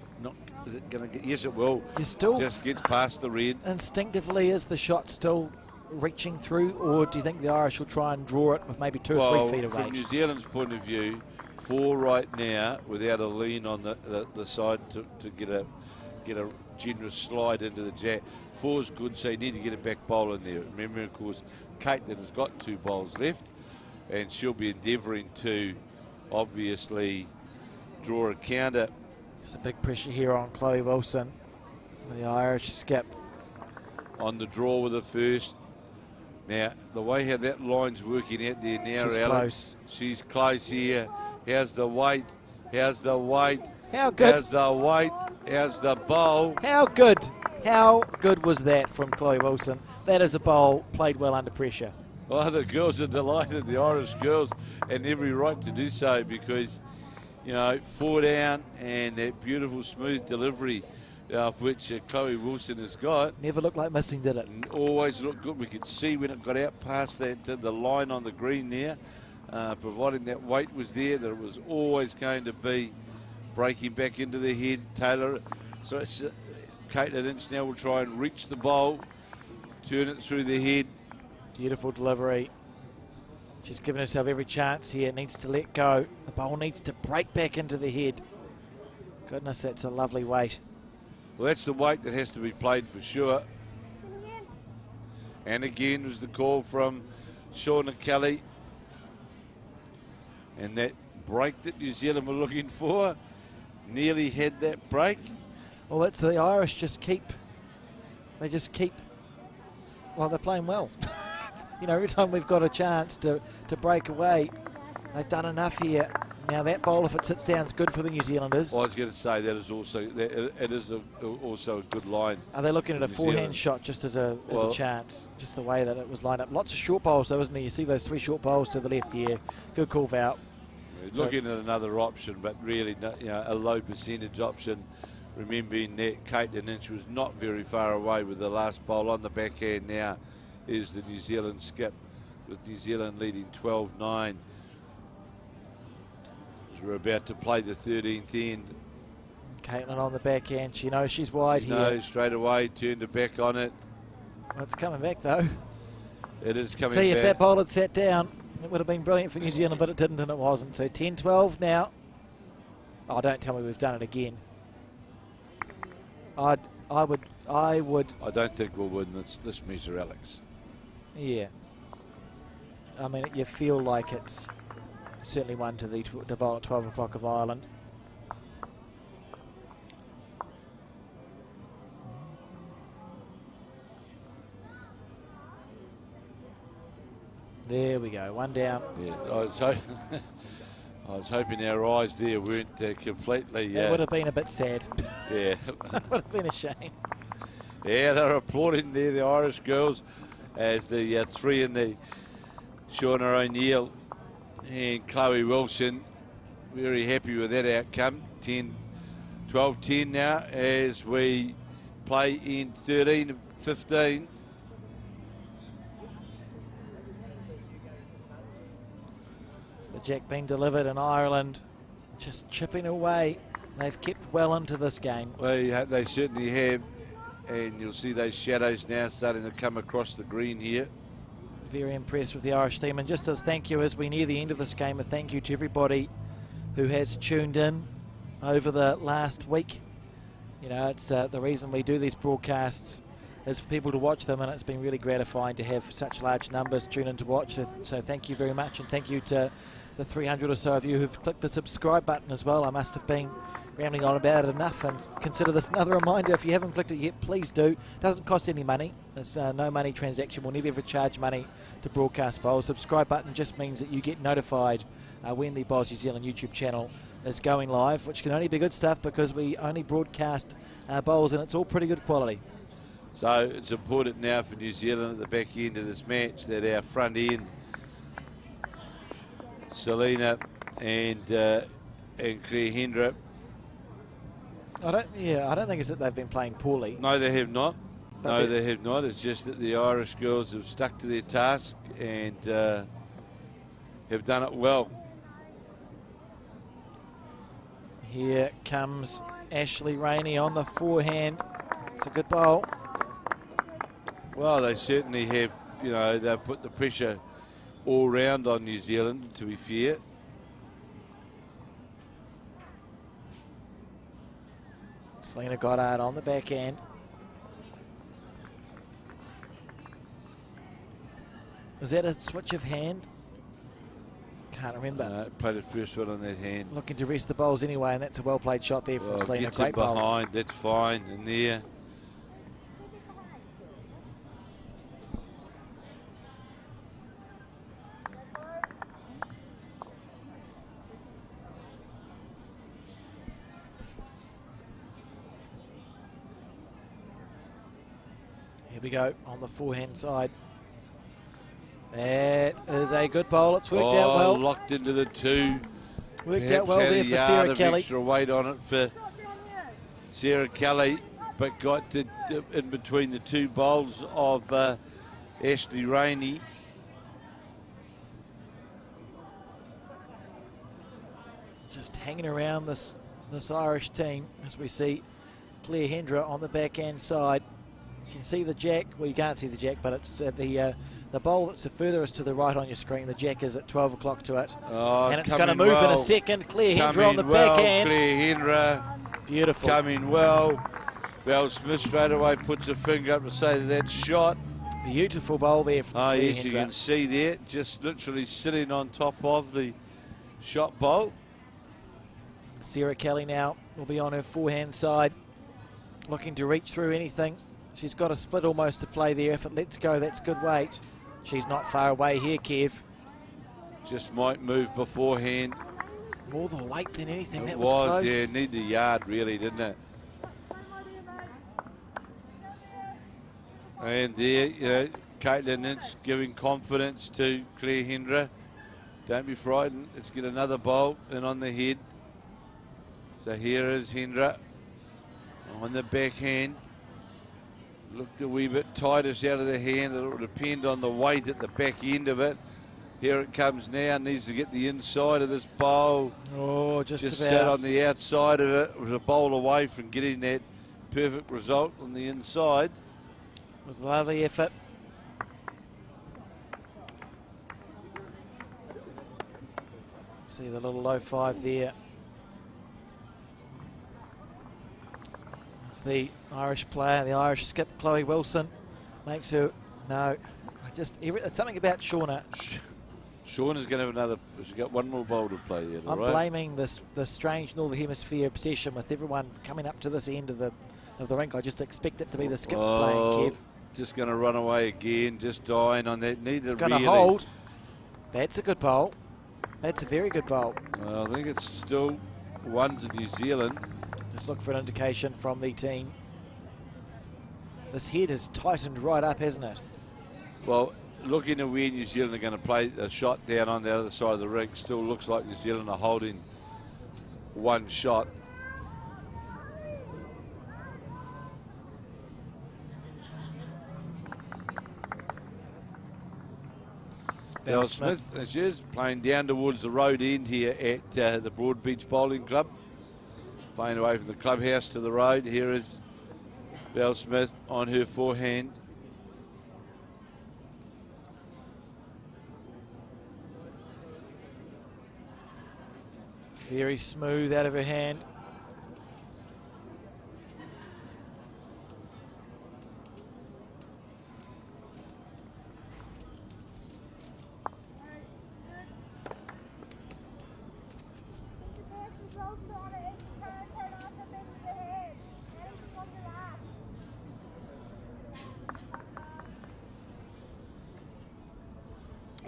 Is it going to get? Yes, it will. You still Just gets past the red. instinctively, is the shot still reaching through, or do you think the Irish will try and draw it with maybe 2 or 3 feet from away? New Zealand's point of view, 4 right now without a lean on the side to get a generous slide into the jack. 4's good, so you need to get a back bowl in there. Remember, of course, Caitlin has got 2 bowls left, and she'll be endeavouring to obviously draw a counter. There's a big pressure here on Chloe Wilson, the Irish skip. On the draw with the first. Now, the way how that line's working out there now, She's Alex, close. she's close here. How's the weight? How's the weight? How good? How's the weight? How's the bowl? How good? How good was that from Chloe Wilson? That is a bowl played well under pressure. Well, the girls are delighted, the Irish girls, and every right to do so because, you know, 4 down and that beautiful smooth delivery which Chloe Wilson has got. Never looked like missing, did it? And always looked good. We could see when it got out past that the line on the green there, providing that weight was there, that it was always going to be breaking back into the head. Taylor, so it's, Caitlin Ince now will try and reach the bowl, turn it through the head. Beautiful delivery. She's given herself every chance here. Needs to let go. The bowl needs to break back into the head. Goodness, that's a lovely weight. Well, that's the weight that has to be played for sure. And again was the call from Shauna Kelly. And that break that New Zealand were looking for nearly had that break. Well, it's the Irish just keep. They just keep. Well, they're playing well. You know, every time we've got a chance to break away, they've done enough here. Now that bowl, if it sits down, is good for the New Zealanders. I was going to say that is also also a good line. Are they looking at a New forehand Zealand. shot just as a Well- chance? Just the way that it was lined up. Lots of short bowls, though, isn't there? You see those 3 short bowls to the left here. Good call, Val. So- Looking at another option, but really, a low percentage option. Remembering that Caitlin Inch was not very far away with the last bowl on the backhand. Now is the New Zealand skip, with New Zealand leading 12-9. We're about to play the 13th end. Caitlin on the backhand. She knows she's wide She here. knows straight away, turned her back on it. Well, it's coming back, though. It is coming See, back. if that bowl had sat down, it would have been brilliant for New Zealand, but it didn't, and it wasn't. So 10-12 now. Oh, don't tell me we've done it again. I would. I don't think we'll win this measure, Alex. Yeah. I mean, you feel like it's certainly one to the bowl at 12 o'clock of Ireland. There we go, one down. Yeah, I was hoping our eyes there weren't completely. It would have been a bit sad. Yeah. It would have been a shame. Yeah, they're applauding there, the Irish girls, as the 3 in the Shauna O'Neill and Chloe Wilson. Very happy with that outcome. 12-10 now as we play in 13 of 15. The jack being delivered in Ireland, just chipping away. They've kept well into this game. They certainly have, and you'll see those shadows now starting to come across the green here. Very impressed with the Irish team. And just as thank you as we near the end of this game, a thank you to everybody who has tuned in over the last week. You know, it's the reason we do these broadcasts is for people to watch them, and it's been really gratifying to have such large numbers tune in to watch. So thank you very much, and thank you to the 300 or so of you who've clicked the subscribe button as well. I must have been rambling on about it enough, and consider this another reminder. If you haven't clicked it yet, please do. It doesn't cost any money. There's no money transaction. We'll never ever charge money to broadcast bowls. Subscribe button just means that you get notified when the Bowls New Zealand YouTube channel is going live, which can only be good stuff because we only broadcast bowls, and it's all pretty good quality. So it's important now for New Zealand at the back end of this match that our front end, Selena and Claire Hendra. I don't think it's that they've been playing poorly. No, they have not. But No, they have not. It's just that the Irish girls have stuck to their task and have done it well. Here comes Ashley Rainey on the forehand. It's a good bowl. Well, they certainly have, they've put the pressure all round on New Zealand, to be fair. Selena Goddard on the backhand. Is that a switch of hand? Can't remember. Played the first one on that hand. Looking to rest the bowls anyway, and that's a well played shot there from Well, Selena. gets Great it bowl. behind, that's fine, in there. Here we go on the forehand side. That is a good bowl. It's worked out well. Locked into the 2. Worked out well Perhaps had there a for yard Sarah of Kelly. extra weight on it for Sarah Kelly, but got to in between the 2 bowls of Ashley Rainey. Just hanging around this Irish team as we see Claire Hendra on the backhand side. You can see the jack. Well, you can't see the jack, but it's the bowl that's the furthest to the right on your screen. The jack is at 12 o'clock to it. Oh, And it's going to move in a second. Claire Hendra on the backhand. Claire Hendra Beautiful. coming well. Val Smith straight away puts her finger up to say that's shot. Beautiful bowl there from Claire Yes, you Hendra. can see there, just literally sitting on top of the shot bowl. Sarah Kelly now will be on her forehand side, looking to reach through anything. She's got a split almost to play there. If it lets go, that's good weight. She's not far away here, Kev. Just might move beforehand. More the weight than anything. That It was close. yeah, need the yard really, didn't it? And there, Caitlin Ince giving confidence to Claire Hendra. Don't be frightened. Let's get another bowl in on the head. So here is Hendra on the backhand. Looked a wee bit tightish out of the hand. It will depend on the weight at the back end of it. Here it comes now. Needs to get the inside of this bowl. Oh, just sat about. on the outside of it. It was a bowl away from getting that perfect result on the inside. It was a lovely effort. See the little low 5 there. It's the Irish player, the Irish skip, Chloe Wilson. Makes her, no, it's something about Shauna. Shauna's going to have another, she's got one more bowl to play yet, I'm right? blaming the strange Northern Hemisphere obsession with everyone coming up to this end of the rink. I just expect it to be the skips playing, Kev. Just going to run away again, just dying on that. It's going to hold. That's a good bowl. That's a very good bowl. Well, I think it's still 1 to New Zealand. Just look for an indication from the team. This head has tightened right up, hasn't it? Well, looking at where New Zealand are going to play a shot down on the other side of the rink, still looks like New Zealand are holding one shot. Val Smith, as she is, playing down towards the road end here at the Broadbeach Bowling Club. Playing away from the clubhouse to the road. Here is Val Smith on her forehand. Very smooth out of her hand.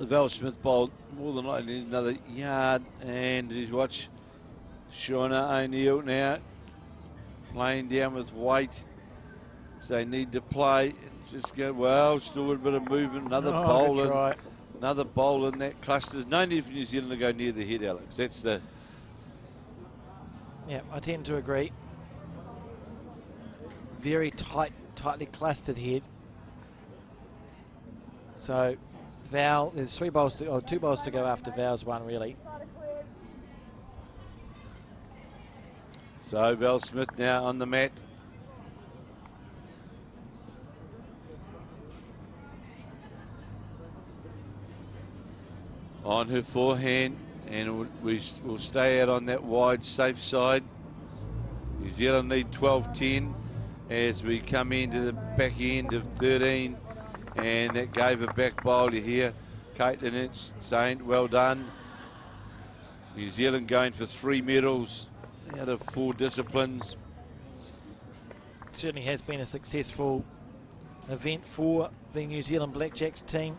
Val Smith bowled more than likely another yard, and you watch Shauna O'Neill now playing down with weight. So they need to play. It's just go well, still a bit of movement. Another bowl in that cluster. There's no need for New Zealand to go near the head, Alex. That's the. Yeah, I tend to agree. Very tightly clustered head. So Val, there's 2 bowls to go after Val's one, really. So Val Smith now on the mat. On her forehand, and we'll stay out on that wide safe side. New Zealand need 12-10 as we come into the back end of 13, and that gave a back bowl. You hear Caitlin Ince saying, well done. New Zealand going for 3 medals out of 4 disciplines. Certainly has been a successful event for the New Zealand Blackjacks team.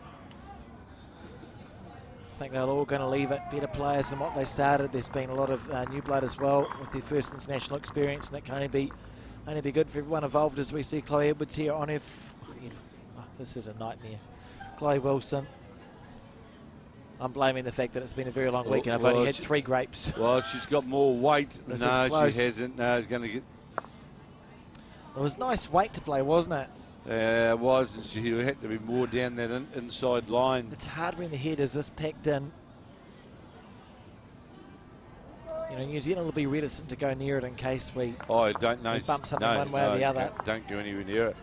I think they're all going to leave it better players than what they started. There's been a lot of new blood as well with their first international experience, and that can only be good for everyone involved, as we see Chloe Edwards here on her. This is a nightmare. Chloe Wilson. I'm blaming the fact that it's been a very long week and I've only had 3 grapes. Well, she's got more weight. This No, is close. she hasn't. No, it's going to get. It was nice weight to play, wasn't it? It was, and she had to be more down that inside line. It's hard when the head is this packed in. You know, New Zealand will be reticent to go near it in case we don't know. we bump something one way or the other. Don't go anywhere near it.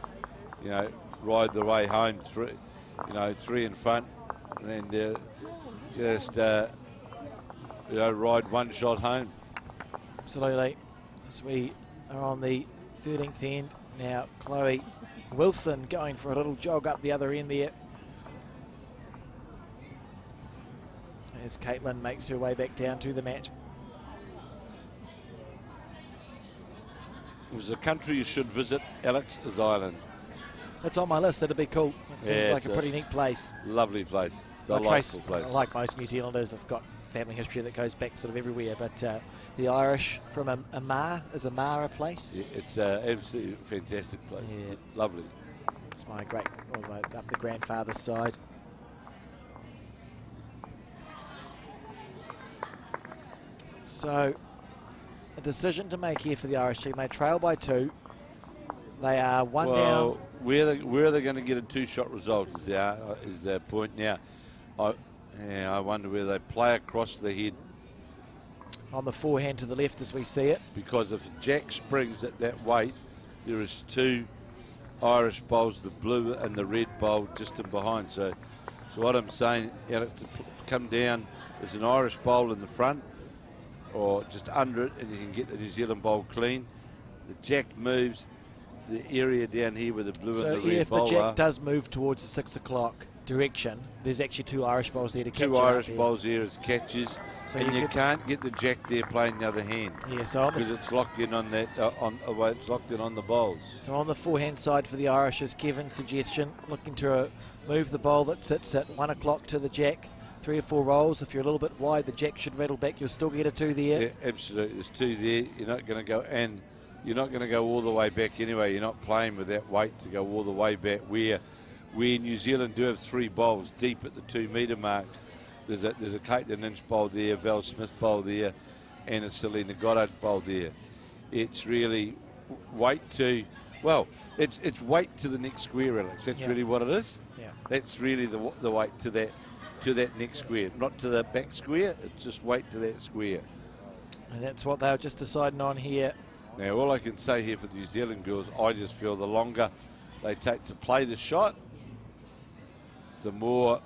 You know, ride the way home. 3 in front, and just ride one shot home. Absolutely. As we are on the 13th end now, Chloe Wilson going for a little jog up the other end there. As Caitlin makes her way back down to the mat. It was a country you should visit, Alex, is Ireland. It's on my list. It'd be cool. It seems Yeah, like a pretty neat place. Lovely place. Delightful place. Like most New Zealanders, have got family history that goes back sort of everywhere. But the Irish from Amar, is Amar a place? Yeah, it's an absolutely fantastic place. Yeah. It's lovely. It's my great, up the grandfather's side. So, a decision to make here for the Irish team. They trail by 2. They are one down. Where are they going to get a 2-shot result is their point now. I wonder whether they play across the head. On the forehand to the left as we see it. Because if Jack springs at that weight, there is 2 Irish bowls, the blue and the red bowl, just in behind. So what I'm saying, Alex, to come down, there's an Irish bowl in the front, or just under it, and you can get the New Zealand bowl clean. The Jack moves the area down here with the blue and the red if bowl. the Jack does move towards the 6 o'clock direction, there's actually 2 Irish bowls there to catch. 2 Irish bowls there as catches, so and you can't get the Jack there playing the other hand. Yeah, so because it's locked in on that it's locked in on the bowls. So on the forehand side for the Irish is Kevin's suggestion, looking to move the bowl that sits at 1 o'clock to the Jack. 3 or 4 rolls. If you're a little bit wide, the Jack should rattle back. You'll still get a 2 there. Yeah, absolutely. There's 2 there. You're not going to go, and you're not going to go all the way back anyway. You're not playing with that weight to go all the way back. Where New Zealand do have 3 bowls deep at the 2 metre mark. There's a Caitlin Inch bowl there, Val Smith bowl there, and a Selena Goddard bowl there. It's really weight to, it's weight to the next square, Alex. That's really what it is. Yeah. That's really the weight to that next square, not to the back square. It's just weight to that square. And that's what they were just deciding on here. Now, all I can say here for the New Zealand girls, I just feel the longer they take to play the shot, the more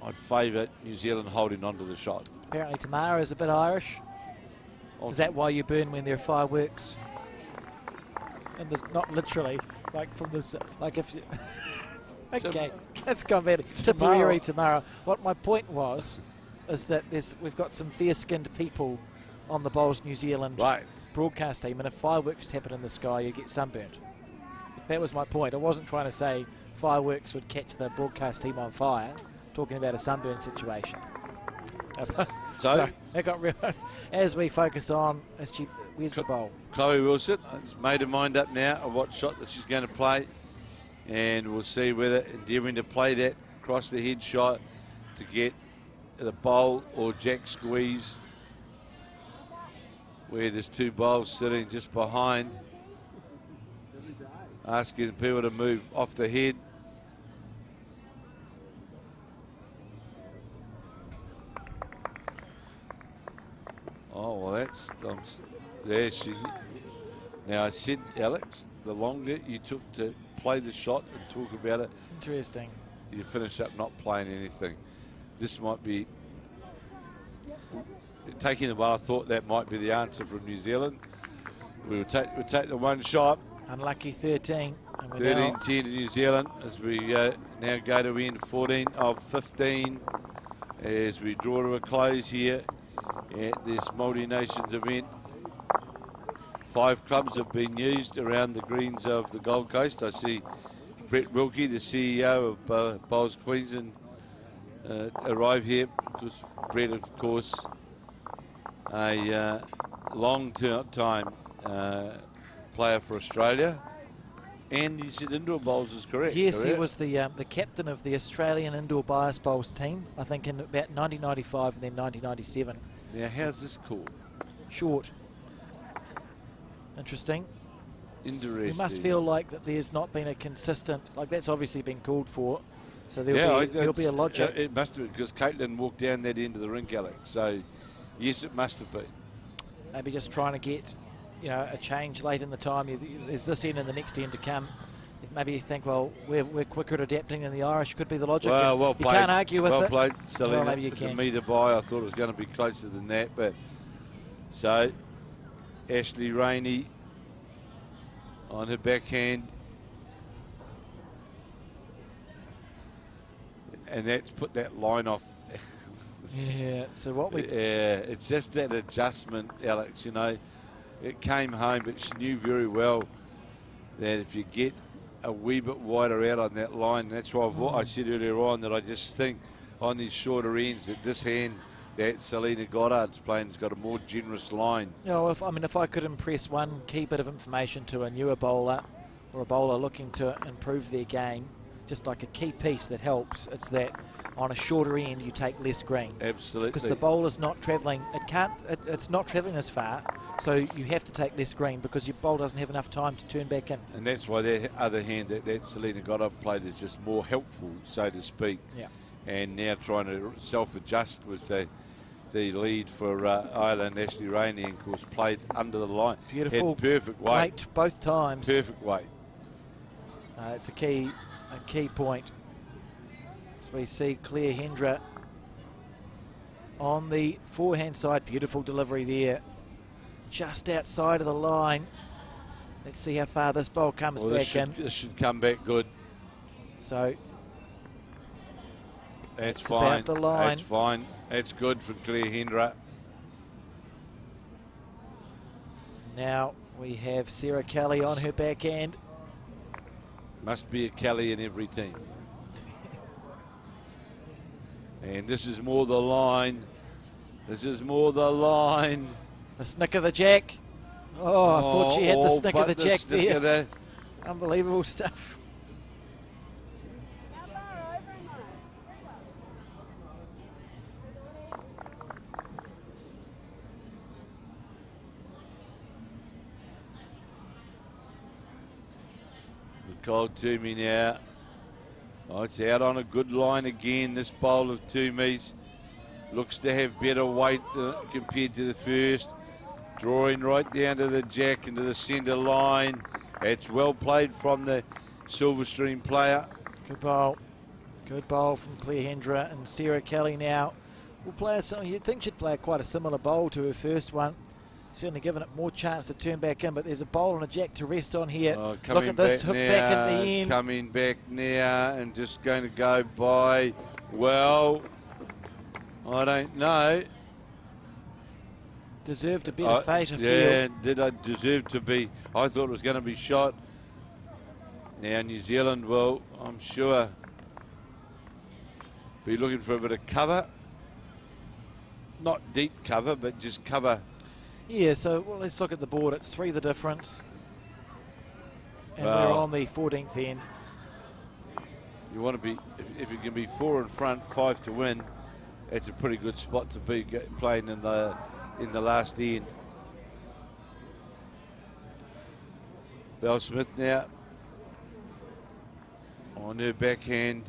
I'd favour New Zealand holding on to the shot. Apparently Tamara is a bit Irish. Is that why you burn when there are fireworks? And there's not literally, like from this, like if you... Okay, let's go back. Tipperary tomorrow. What my point was is that we've got some fair-skinned people on the Bowls New Zealand broadcast team, and if fireworks happen in the sky, you get sunburnt. That was my point. I wasn't trying to say fireworks would catch the broadcast team on fire. Talking about a sunburn situation. So that got real. As we focus on, where's the bowl? Chloe Wilson has made her mind up now of what shot that she's going to play. And we'll see whether endeavouring to play that across the head shot to get the bowl or Jack squeeze, where there's 2 bowls sitting just behind, asking people to move off the head. Oh, well, that's there. Now I said, Alex, the longer you took to play the shot and talk about it, interesting, you finish up not playing anything. This might be taking the one. I thought that might be the answer from New Zealand. We'll take the 1 shot. Unlucky 13. 13-10 to New Zealand as we now go to end 14 of 15 as we draw to a close here at this Multi-Nations event. 5 clubs have been used around the greens of the Gold Coast. I see Brett Wilkie, the CEO of Bowls Queensland, arrive here because Brett, of course, a long-time player for Australia. And you said indoor bowls is correct. Yes, correct? he was the captain of the Australian indoor bias bowls team, I think in about 1995 and then 1997. Now, how's this called? Short. Interesting. Interesting. You must feel like that there's not been a consistent, like that's obviously been called for, so there'll be a logic. It must have been, because Caitlin walked down that end of the rink, Alex, so yes, it must have been. Maybe just trying to get, a change late in the time. There's this end and the next end to come. Maybe you think, well, we're quicker at adapting than the Irish, could be the logic. Well played. You can't argue with it. Well played, Selena. Well, maybe you It's can. a metre by. I thought it was going to be closer than that, but so Ashley Rainey on her backhand, and that's put that line off. Yeah, so what we... Yeah, it's just that adjustment, Alex, It came home, but she knew very well that if you get a wee bit wider out on that line, that's why I said earlier on that I just think on these shorter ends that this hand that Selena Goddard's playing has got a more generous line. You know, if I could impress one key bit of information to a newer bowler or a bowler looking to improve their game, just like a key piece that helps, it's that on a shorter end you take less green. Absolutely. Because the bowler's not travelling, it's not travelling as far, so you have to take less green because your bowler doesn't have enough time to turn back in. And that's why that other hand that Selena Goddard played is just more helpful, so to speak. Yeah. And now trying to self-adjust was the lead for Ireland. Ashley Rainey, of course, played under the line. Beautiful. Had perfect weight. Both times. Perfect weight. It's a key point. As we see Claire Hendra on the forehand side. Beautiful delivery there. Just outside of the line. Let's see how far this ball comes back in. This should come back good. So that's it's fine. about the line. That's fine. That's good for Claire Hendra. Now we have Sarah Kelly on her backhand. Must be a Kelly in every team. And this is more the line. This is more the line. The snick of the jack. Oh, I thought she had the snick of the jack there. Unbelievable stuff. Nicole Toomey now. Oh, it's out on a good line again, this bowl of Toomey's. Looks to have better weight compared to the first. Drawing right down to the jack into the centre line. It's well played from the Silverstream player. Good bowl. Good bowl from Claire Hendra, and Sarah Kelly now will play something you'd think she'd play quite a similar bowl to her first one. Certainly given it more chance to turn back in, but there's a bowl and a jack to rest on here. Oh, look at this hook back at the end. Coming back now and just going to go by. Well, I don't know. Deserved a better fate, I feel. Yeah, did I deserve to be? I thought it was going to be shot. Now New Zealand will, I'm sure, be looking for a bit of cover. Not deep cover, but just cover. Yeah, so let's look at the board. It's 3 the difference. And Well, we're on the 14th end. You want to be, if you can be 4 in front, 5 to win, it's a pretty good spot to be playing in the last end. Val Smith now on her backhand.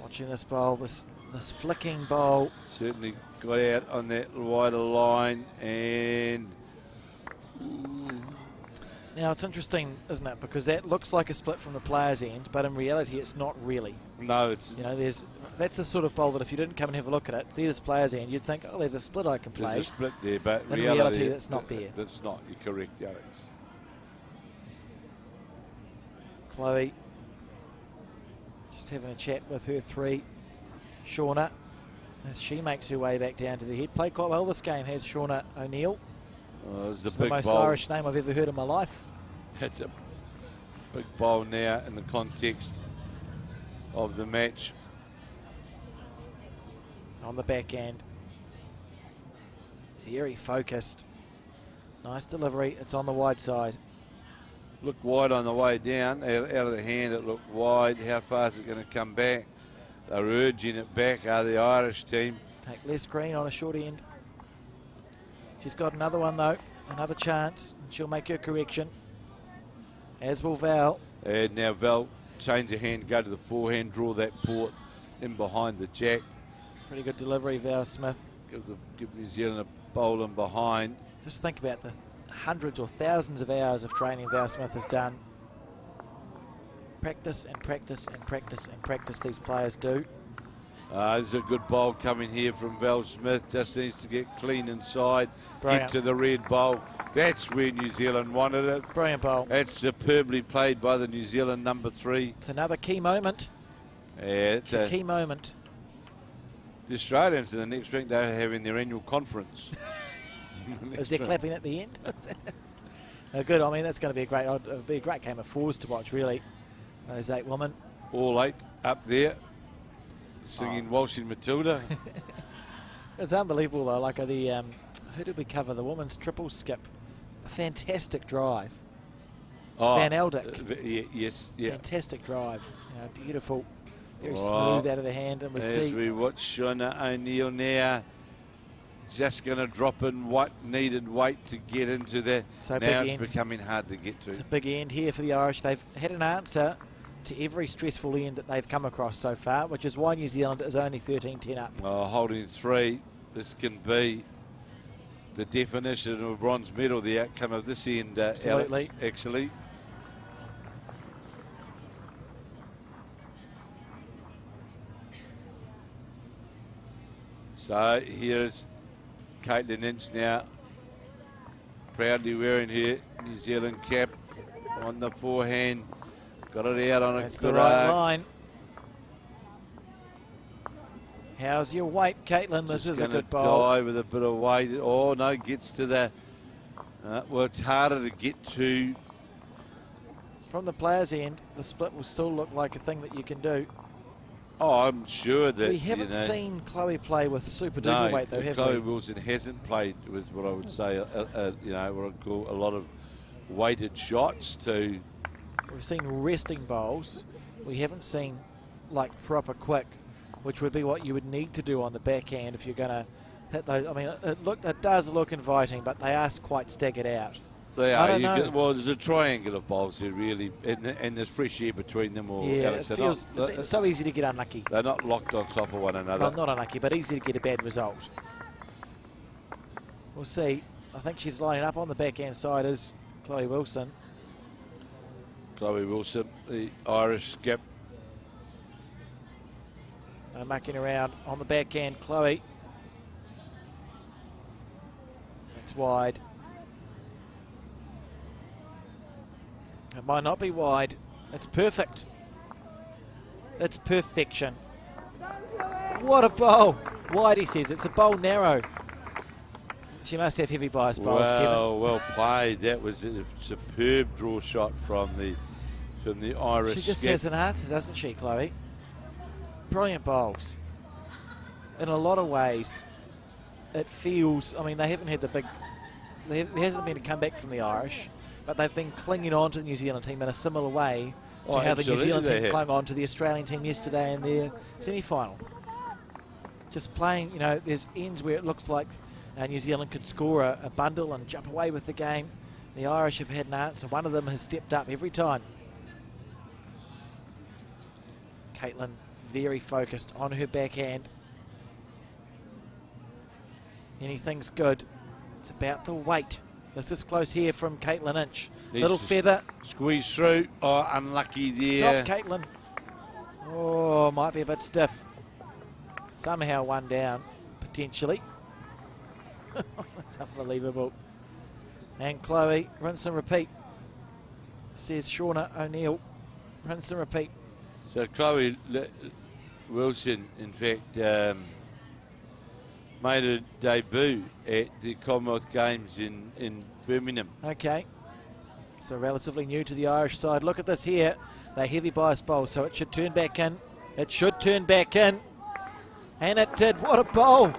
Watching this bowl, this flicking bowl. Certainly got out on that wider line, and now it's interesting, isn't it? Because that looks like a split from the player's end, but in reality it's not really. no, it's, You know, that's the sort of bowl that if you didn't come and have a look at it, see this player's end, you'd think, oh, there's a split I can play. there's a split there, but In reality, that's not there. That's not. You're correct, Alex. Chloe just having a chat with her 3, Shauna, as she makes her way back down to the head. Played quite well this game, has Shauna O'Neill. It's It's a the big most bowl. Irish name I've ever heard in my life. It's a big bowl now in the context of the match. On the backhand. Very focused. Nice delivery. It's on the wide side. Looked wide on the way down, out of the hand it looked wide. How far is it going to come back? They're urging it back, are the Irish team. Take less green on a short end. She's got another one though, another chance, and she'll make her correction. As will Val. And now Val, change the hand, go to the forehand, draw that port in behind the jack. Pretty good delivery, Val Smith. Give New Zealand a bowl in behind. Just think about the hundreds or thousands of hours of training Val Smith has done. Practice and practice and practice and practice these players do. There's a good bowl coming here from Val Smith. Just needs to get clean inside. Brilliant. Get to the red bowl. That's where New Zealand wanted it. Brilliant bowl. That's superbly played by the New Zealand number 3. It's another key moment. Yeah, it's a key moment. The Australians in the next week, they're having their annual conference. Is there clapping at the end? Good. I mean, that's going to be it'll be a great game of fours to watch, really. Those 8 women. All 8 up there. singing Walshing Matilda. It's unbelievable though. Like the who did we cover? The women's triple skip. A fantastic drive. Van Eldick. Yes, yeah. Fantastic drive. You know, beautiful. Very Oh, smooth out of the hand, and we As see we watch Shauna O'Neill now, just going to drop in what needed weight to get into there. So now big it's end. becoming hard to get to. it's a big end here for the Irish. They've had an answer to every stressful end that they've come across so far, which is why New Zealand is only 13-10 up. Holding 3, this can be the definition of a bronze medal, the outcome of this end, Absolutely. Alex, actually. So here's Caitlin Inch now, proudly wearing her New Zealand cap on the forehand. Got it out on That's a the good right arc. line. How's your weight, Caitlin? This Just is a gonna good bowl. die with a bit of weight. Oh no, gets to the. Well, it's harder to get to. From the players' end, the split will still look like a thing that you can do. Oh, I'm sure that We haven't seen Chloe play with super duper weight though, have Chloe we? Wilson hasn't played with what I would say, what I'd call a lot of weighted shots to. We've seen resting bowls. We haven't seen like proper quick, which would be what you would need to do on the backhand if you're going to hit those. I mean, it does look inviting, but they are quite staggered out. They I are. don't know. Well, there's a triangle of bowls here, really, and there's fresh air between them all. Yeah, Alex. it feels it's so easy to get unlucky. They're not locked on top of one another. Well, not unlucky, but easy to get a bad result. We'll see. I think she's lining up on the backhand side is Chloe Wilson. Chloe Wilson, the Irish skip. Mucking around on the backhand, Chloe. It's wide. It might not be wide. It's perfect. It's perfection. What a bowl. Wide, he says. It's a bowl narrow. She must have heavy bias bowls, Kevin. Well played. That was a superb draw shot from the Irish She just skip. has an answer, doesn't she, Chloe? Brilliant bowls. In a lot of ways, it feels, I mean, they haven't had the big, there hasn't been a comeback from the Irish, but they've been clinging on to the New Zealand team in a similar way to how the New absolutely Zealand they team have. clung on to the Australian team yesterday in their semi-final. Just playing, you know, there's ends where it looks like New Zealand could score a bundle and jump away with the game. The Irish have had an answer. One of them has stepped up every time. Caitlin very focused on her backhand. Anything's good. It's about the weight. This is close here from Caitlin Inch. Needs Little to feather. Squeeze through. Oh, unlucky there. Stop, Caitlin. Oh, might be a bit stiff. Somehow one down, potentially. That's unbelievable. And Chloe, rinse and repeat. Says Shauna O'Neill. Rinse and repeat. So Chloe Wilson, in fact, made a debut at the Commonwealth Games in Birmingham. Okay. So relatively new to the Irish side. Look at this here. They heavy bias bowl, so it should turn back in. It should turn back in. And it did. What a bowl.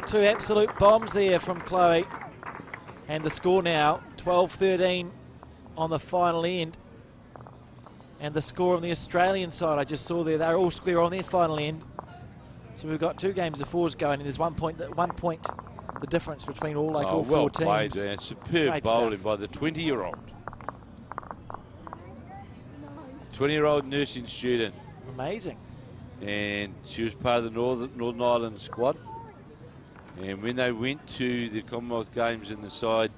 Two absolute bombs there from Chloe. And the score now, 12-13 on the final end. And the score on the Australian side, I just saw there, they're all square on their final end. So we've got 2 games of 4s going, and there's 1 point, the difference between all well four played teams. there. Superb Great bowling stuff. by the 20-year-old. 20-year-old nursing student. Amazing. And she was part of the Northern Ireland squad. And when they went to the Commonwealth Games in the side,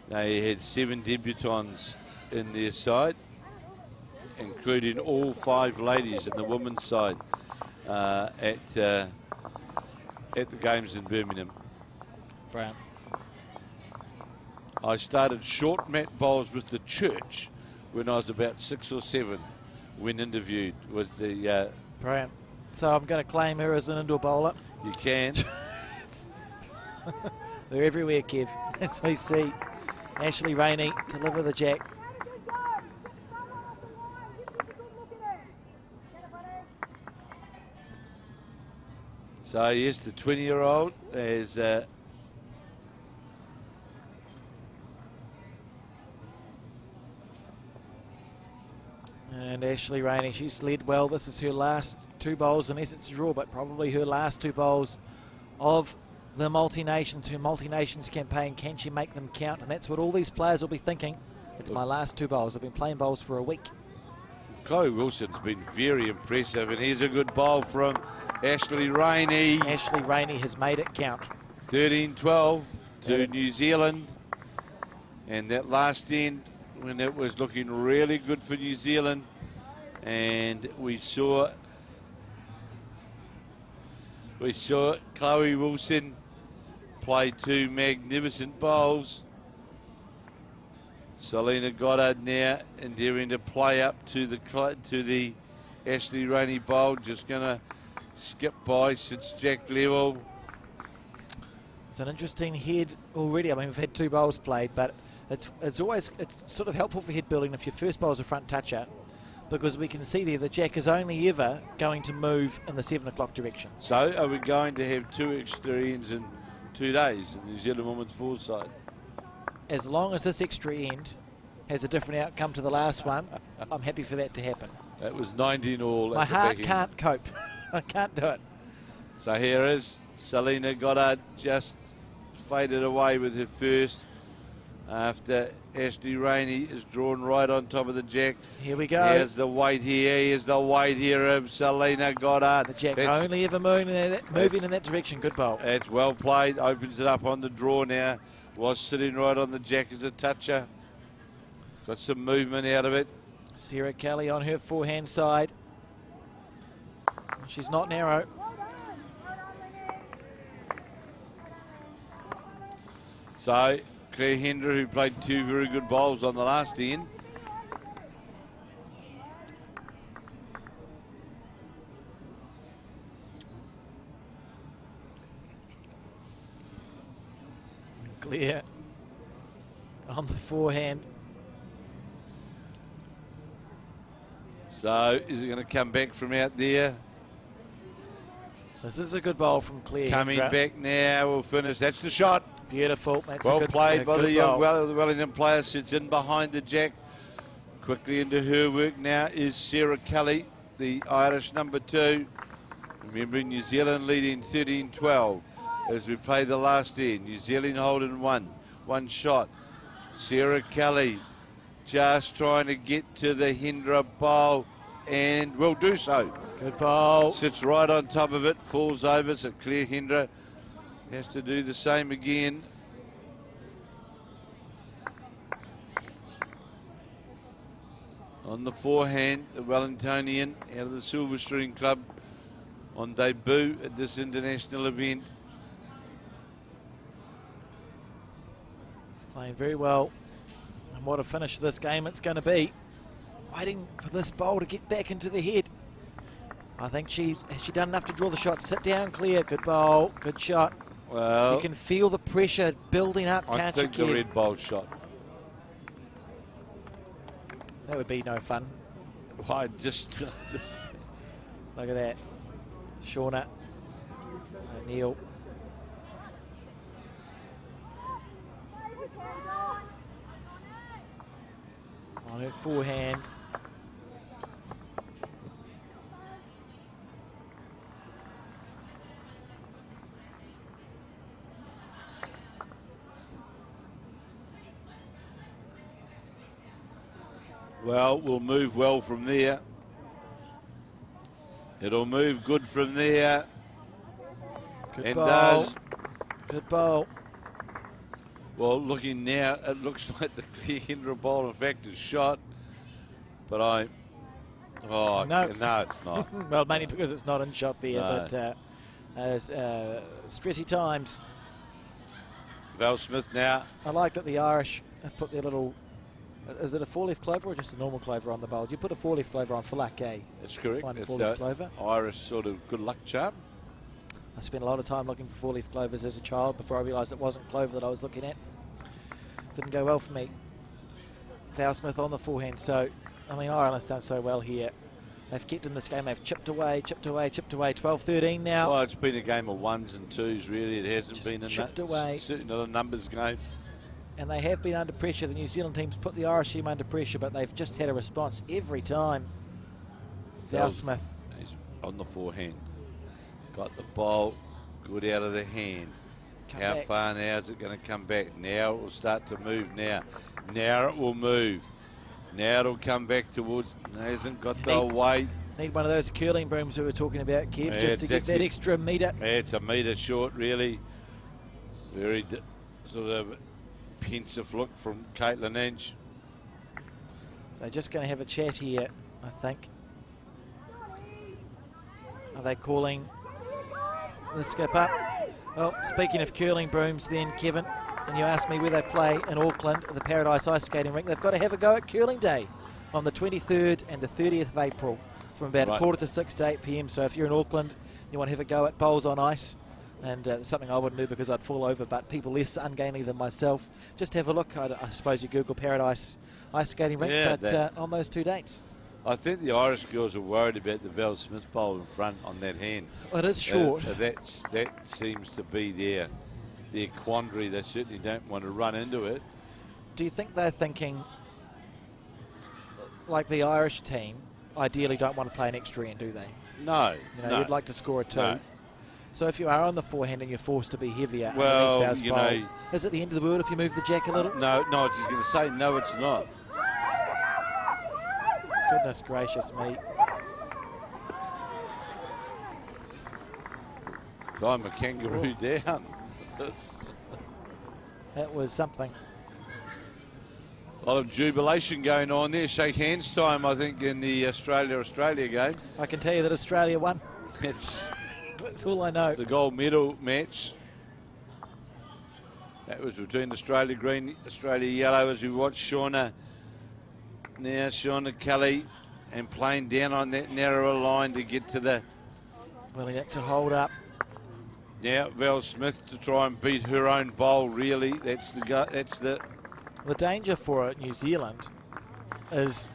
they had 7 debutants in their side, including all 5 ladies in the women's side at the games in Birmingham. Brown. I started short mat bowls with the church when I was about 6 or 7 when interviewed with the... Brilliant. So I'm going to claim her as an indoor bowler. You can. They're everywhere, Kev. As we see Ashley Rainey deliver the jack. So yes, the 20-year-old is and Ashley Rainey, she's led well. This is her last 2 bowls, unless it's a draw, but probably her last 2 bowls of the Multi-Nations, her Multi-Nations campaign. Can she make them count? And that's what all these players will be thinking. It's my last 2 bowls. I've been playing bowls for a week. Chloe Wilson's been very impressive, and here's a good bowl from Ashley Rainey. Ashley Rainey has made it count. 13-12 to New Zealand. And that last end, when it was looking really good for New Zealand, and we saw Chloe Wilson play 2 magnificent bowls. Selena Goddard now endeavouring to play up to the Ashley Rainey bowl, just going to skip by, sits jack level. It's an interesting head already. I mean, we've had 2 bowls played, but it's always sort of helpful for head building if your first bowl's a front toucher, because we can see there the jack is only ever going to move in the 7 o'clock direction. So are we going to have 2 extra ends in 2 days in the New Zealand women's forward side? As long as this extra end has a different outcome to the last one, I'm happy for that to happen. That was 19 all. My at the heart back end. can't cope. I can't do it. So here is Selena Goddard, just faded away with her first after Ashley Rainey is drawn right on top of the jack. Here we go. Here's the weight here. Here's the weight here of Selena Goddard. The jack only ever moving in that direction. Good bowl. It's well played. Opens it up on the draw now. Was sitting right on the jack as a toucher. Got some movement out of it. Sarah Kelly on her forehand side. She's not narrow. So Claire Hendra, who played 2 very good bowls on the last end. Clear on the forehand. So is it going to come back from out there? This is a good bowl from Claire. Coming Hendra. back now. We'll finish. That's the shot. Beautiful. That's Well a good, played by the young bowl. the Wellington player. Sits in behind the jack. Quickly into her work now is Sarah Kelly, the Irish number 2. Remembering New Zealand leading 13-12 as we play the last end. New Zealand holding 1 shot. Sarah Kelly just trying to get to the Hendra bowl and will do so. Good bowl. Sits right on top of it, falls over, so Claire Hendra has to do the same again. On the forehand, the Wellingtonian out of the Silverstring Club on debut at this international event. Playing very well. And what a finish of this game it's going to be. Waiting for this bowl to get back into the head. I think has she done enough to draw the shot? Sit down, Claire. Good bowl. Good shot. Well, You can feel the pressure building up, I can't you, think the Kev? red bowl shot. That would be no fun. I just Look at that. Shauna O'Neill. On her forehand. Well, we'll move well from there. It'll move good from there. Good And bowl. does. Good bowl. Well, looking now, it looks like the Claire Hendra bowl, in fact, is shot. But no, it's not. Well, mainly because it's not in shot there, No. but stressy times. Val Smith now. I like that the Irish have put their little, is it a 4-leaf clover or just a normal clover on the bowl? You put a 4-leaf clover on for luck, eh? That's correct. Find a It's 4-leaf clover. Irish sort of good luck charm. I spent a lot of time looking for 4-leaf clovers as a child before I realised it wasn't clover that I was looking at. Didn't go well for me. Val Smith on the forehand. So, I mean, Ireland's done so well here. They've kept in this game. They've chipped away, chipped away, chipped away. 12-13 now. Well, it's been a game of ones and twos, really. It hasn't Just been chipped away. certainly not a numbers game. And they have been under pressure. The New Zealand teams put the Irish team under pressure, but they've just had a response every time. Val Smith. He's on the forehand. Got the ball. Good out of the hand. Come How back. far now is it going to come back? Now it will start to move now. Now it will move. Now it'll come back towards. Hasn't got the weight. Need one of those curling brooms we were talking about, Kev, Yeah, just to get that exactly. extra metre. Yeah, it's a metre short, really. Very sort of pensive look from Caitlin Inch. They're just going to have a chat here, I think. Are they calling the skip up? Well, speaking of curling brooms then, Kevin, and you asked me where they play in Auckland, at the Paradise Ice Skating Rink, they've got to have a go at Curling Day on the 23rd and the 30th of April from about Right. 6:15 to 8 p.m. So if you're in Auckland, you want to have a go at bowls on ice, and something I wouldn't do because I'd fall over, but people less ungainly than myself, just have a look. I suppose you Google Paradise Ice Skating Rink, Yeah, but on those 2 dates. I think the Irish girls are worried about the Val Smith bowl in front on that hand. Well, it is short. That seems to be their quandary. They certainly don't want to run into it. Do you think they're thinking, like the Irish team, ideally don't want to play an extra end, do they? No. You know, no. you'd like to score a 2. No. So if you are on the forehand and you're forced to be heavier, Well, underneath Val's you bowl, know- is it the end of the world if you move the jack a little? No, I was just going to say, no, it's not. Goodness gracious me. Time a kangaroo down. That was something. A lot of jubilation going on there. Shake hands time, I think, in the Australia game. I can tell you that Australia won. It's That's all I know. the gold medal match. That was between Australia green, Australia yellow, as we watch Shauna. Now Shauna Kelly, and playing down on that narrower line to get to the. Willing it to hold up. Now Val Smith to try and beat her own bowl. Really, that's the. The danger for New Zealand is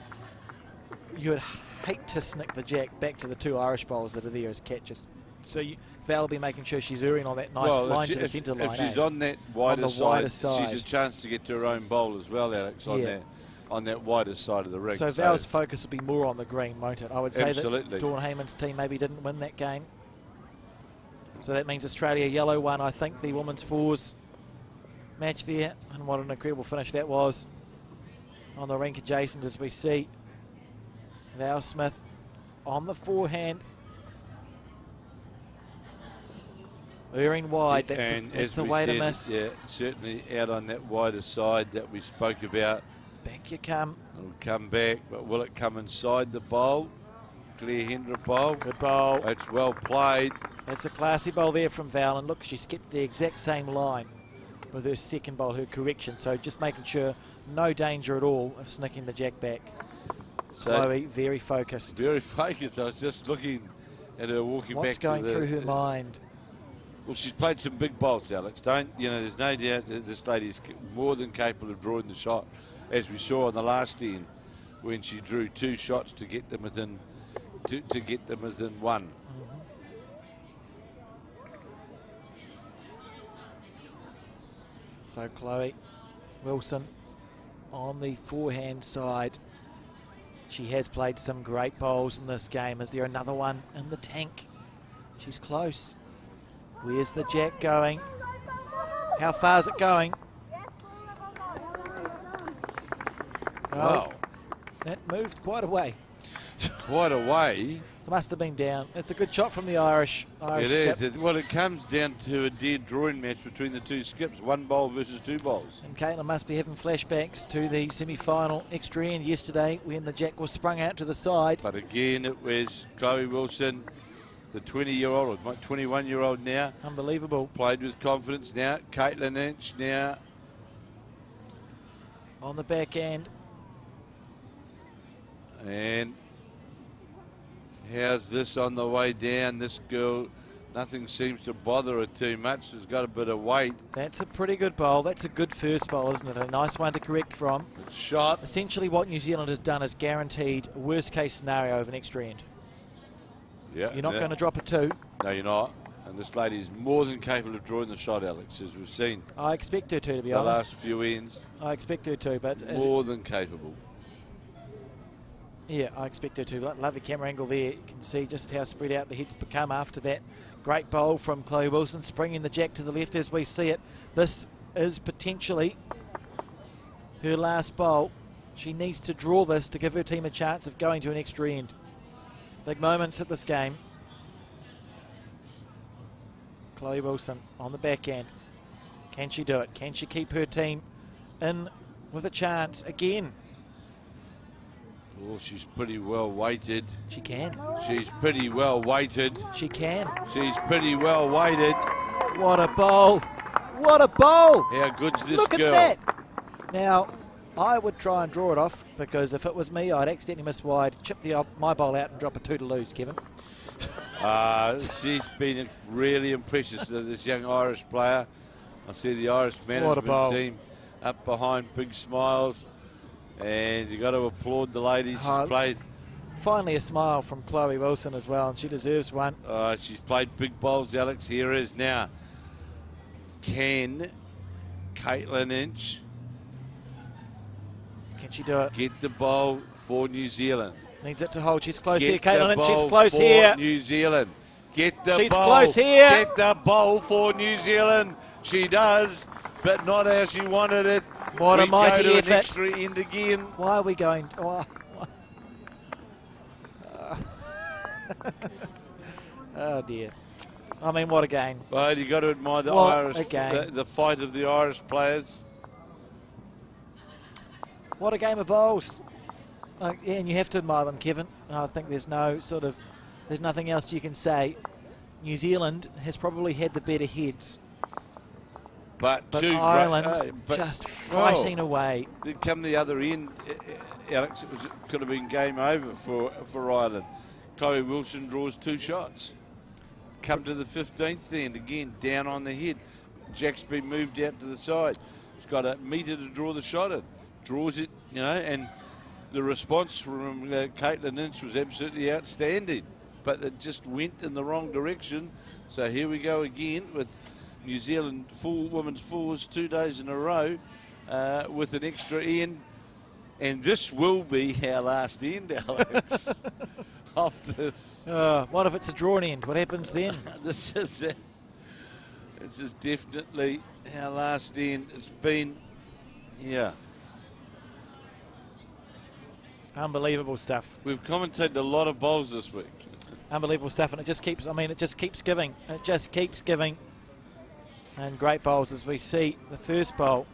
you would hate to snick the jack back to the 2 Irish bowlers that are there as catches. So Val will be making sure she's erring on that nice line to the centre line. If she's eh? on that wider, wider side, she's a chance to get to her own bowl as well, Alex, on that wider side of the ring. So Val's focus will be more on the green, won't it? I would say Absolutely. that Dawn Heyman's team maybe didn't win that game. So that means Australia yellow won, I think, the women's fours match there. And what an incredible finish that was on the rink adjacent, as we see Val Smith on the forehand. Veering wide, that's the way to miss. Yeah, certainly out on that wider side that we spoke about. Back you come. It'll come back, but will it come inside the bowl? Claire Hendra bowl. Good bowl. It's well played. It's a classy bowl there from Val, and look, she skipped the exact same line with her second bowl, her correction. So just making sure no danger at all of snicking the jack back. So Chloe, very focused. very focused. I was just looking at her walking What's back going to the, through her mind? Well, she's played some big bowls, Alex. There's no doubt that this lady's more than capable of drawing the shot, as we saw on the last end when she drew 2 shots to get them within to get them within 1. So Chloe Wilson on the forehand side. She has played some great bowls in this game. Is there another one in the tank? She's close. Where's the jack going? How far is it going? Wow. That moved quite a way. Quite a way. It must have been down. It's a good shot from the Irish It skip. is. Well, it comes down to a dead drawing match between the 2 skips, 1 bowl versus 2 bowls. And Caitlin must be having flashbacks to the semi-final extra end yesterday when the jack was sprung out to the side. But again, it was Chloe Wilson, the 20-year-old, or 21-year-old now. Unbelievable. Played with confidence now. Caitlin Inch now. On the back end. And how's this on the way down? This girl Nothing seems to bother her too much. She's got a bit of weight. That's a pretty good bowl. That's a good first bowl, isn't it? A nice one to correct from. Shot. Essentially what New Zealand has done is guaranteed a worst case scenario of an extra end. Yeah, You're not going to drop a 2. No, you're not. And this lady is more than capable of drawing the shot, Alex, as we've seen I expect her to be the honest. last few ends. I expect her to, but More than capable. yeah, I expect her to. Lovely camera angle there. You can see just how spread out the head's become after that great bowl from Chloe Wilson, springing the jack to the left as we see it. This is potentially her last bowl. She needs to draw this to give her team a chance of going to an extra end. Big moments at this game. Chloe Wilson on the back end. Can she do it? Can she keep her team in with a chance again? Oh, she's pretty well weighted. She can. She's pretty well weighted. She can. She's pretty well weighted. What a bowl. What a bowl. How good's this Look girl? at that. Now, I would try and draw it off because if it was me, I'd accidentally miss wide, chip my bowl out and drop a 2 to lose, Kevin. She's been really impressive, this young Irish player. I see the Irish What a management bowl. team up behind, big smiles. And you've got to applaud the lady. She's played. Finally a smile from Chloe Wilson as well, and she deserves one. She's played big bowls, Alex. Here is now. Can Caitlin Inch Can she do it? get the bowl for New Zealand? Needs it to hold. She's close here, Get the Caitlin, and she's bowl close for here. New Zealand. Get the She's bowl. close here. Get the bowl for New Zealand. She does, but not how she wanted it. What a We mighty go to effort. an extra end again. Why are we going? Oh dear. I mean, what a game. Well, you got to admire the What Irish, a game. the fight of the Irish players. What a game of bowls. Yeah, and you have to admire them, Kevin. I think there's nothing else you can say. New Zealand has probably had the better heads, But two Ireland but- just fighting away. Did come the other end, Alex. It could have been game over for Ireland. Chloe Wilson draws 2 shots. Come to the 15th end again, down on the head. Jack's been moved out to the side. She's got a metre to draw the shot in. Draws it, and the response from Caitlin Inch was absolutely outstanding. But it just went in the wrong direction. So here we go again with New Zealand women's fours 2 days in a row with an extra end. And this will be our last end, Alex, of this. What if it's a drawn end? What happens then? This is definitely our last end. It's been, Unbelievable stuff. We've commentated a lot of bowls this week. Unbelievable stuff, and it just keeps giving. It just keeps giving. And great bowls as we see the first bowl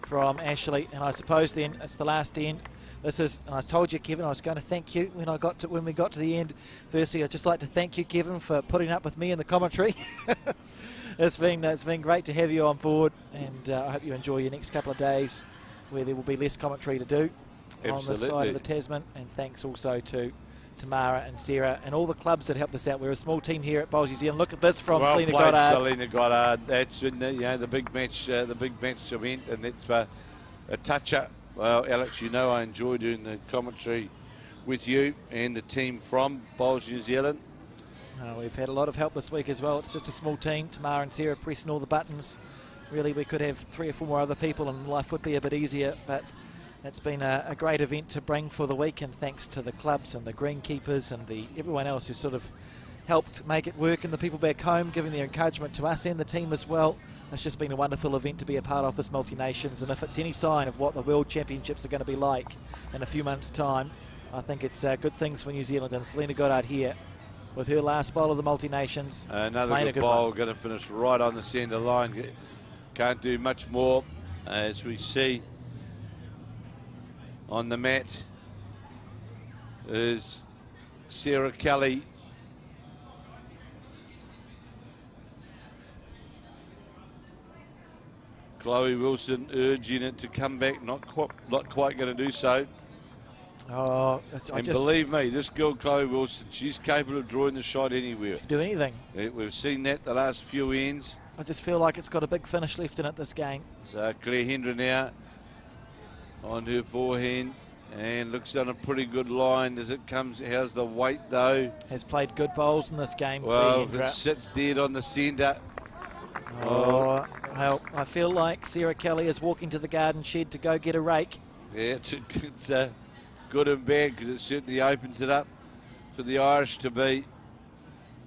from Ashley, and I suppose then it's the last end. This is, and I told you, Kevin, I was going to thank you when we got to the end. Firstly, I'd just like to thank you, Kevin, for putting up with me in the commentary. It's been great to have you on board, and I hope you enjoy your next couple of days where there will be less commentary to do on the side of the Tasman. And thanks also to Tamara and Sarah and all the clubs that helped us out. We're a small team here at Bowls New Zealand. Look at this from Selena Goddard. Selena Goddard. That's in the big match event, and that's a toucher. Well, Alex, I enjoy doing the commentary with you and the team from Bowls New Zealand. We've had a lot of help this week as well. It's just a small team. Tamara and Sarah pressing all the buttons. Really, we could have 3 or 4 more other people and life would be a bit easier, but it's been a great event to bring for the week, and thanks to the clubs and the greenkeepers and everyone else who sort of helped make it work, and the people back home giving their encouragement to us and the team as well. It's just been a wonderful event to be a part of, this multi-nations, and if it's any sign of what the World Championships are going to be like in a few months' time, I think it's good things for New Zealand. And Selena Goddard here with her last bowl of the multi-nations. Another good bowl, going to finish right on the centre line. Can't do much more, as we see on the mat is Sarah Kelly. Chloe Wilson urging it to come back, not quite going to do so. Oh, I And just believe me, this girl, Chloe Wilson, she's capable of drawing the shot anywhere. do anything. We've seen that the last few ends. I just feel like it's got a big finish left in it this game. So Claire Hendra now on her forehand and looks on a pretty good line as it comes. How's the weight though? Has played good bowls in this game. Well, if Claire it Hendra. sits dead on the centre. Oh, well, I feel like Sarah Kelly is walking to the garden shed to go get a rake. Yeah, it's good and bad because it certainly opens it up for the Irish to be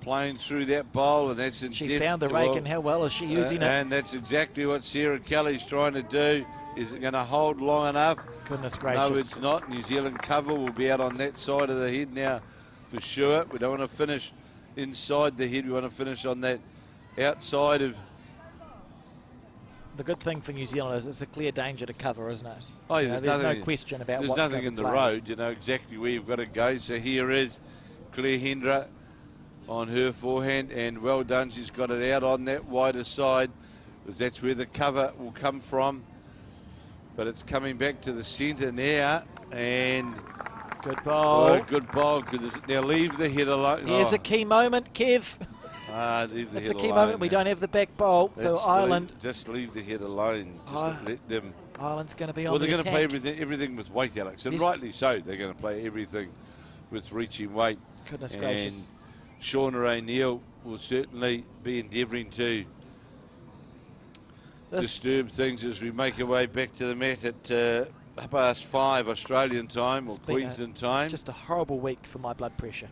playing through that bowl, and that's She found the rake, and how well is she using it? And that's exactly what Sarah Kelly's trying to do. Is it going to hold long enough? Goodness gracious. No, it's not. New Zealand cover will be out on that side of the head now for sure. We don't want to finish inside the head. We want to finish on that outside of. The good thing for New Zealand is it's a clear danger to cover, isn't it? Oh, yeah, there's no question about there's what's nothing going in to the play. road. You know exactly where you've got to go. So here is Claire Hendra on her forehand, and well done. She's got it out on that wider side, because that's where the cover will come from. But it's coming back to the centre now, and Good bowl. what a good bowl. Now leave the head alone. Here's a key moment, Kev. Leave the It's head a key alone, moment. We man. don't have the back bowl, so That's Ireland. just leave the head alone. Just Oh, let them. Ireland's going to be on Well, the they're going to play attack. everything with weight, Alex, and Yes. rightly so. They're going to play everything with reaching weight. Goodness and gracious. Shauna O'Neill will certainly be endeavouring to This, disturb things as we make our way back to the mat at 5:30 Australian time or It's been Queensland time. just a horrible week for my blood pressure.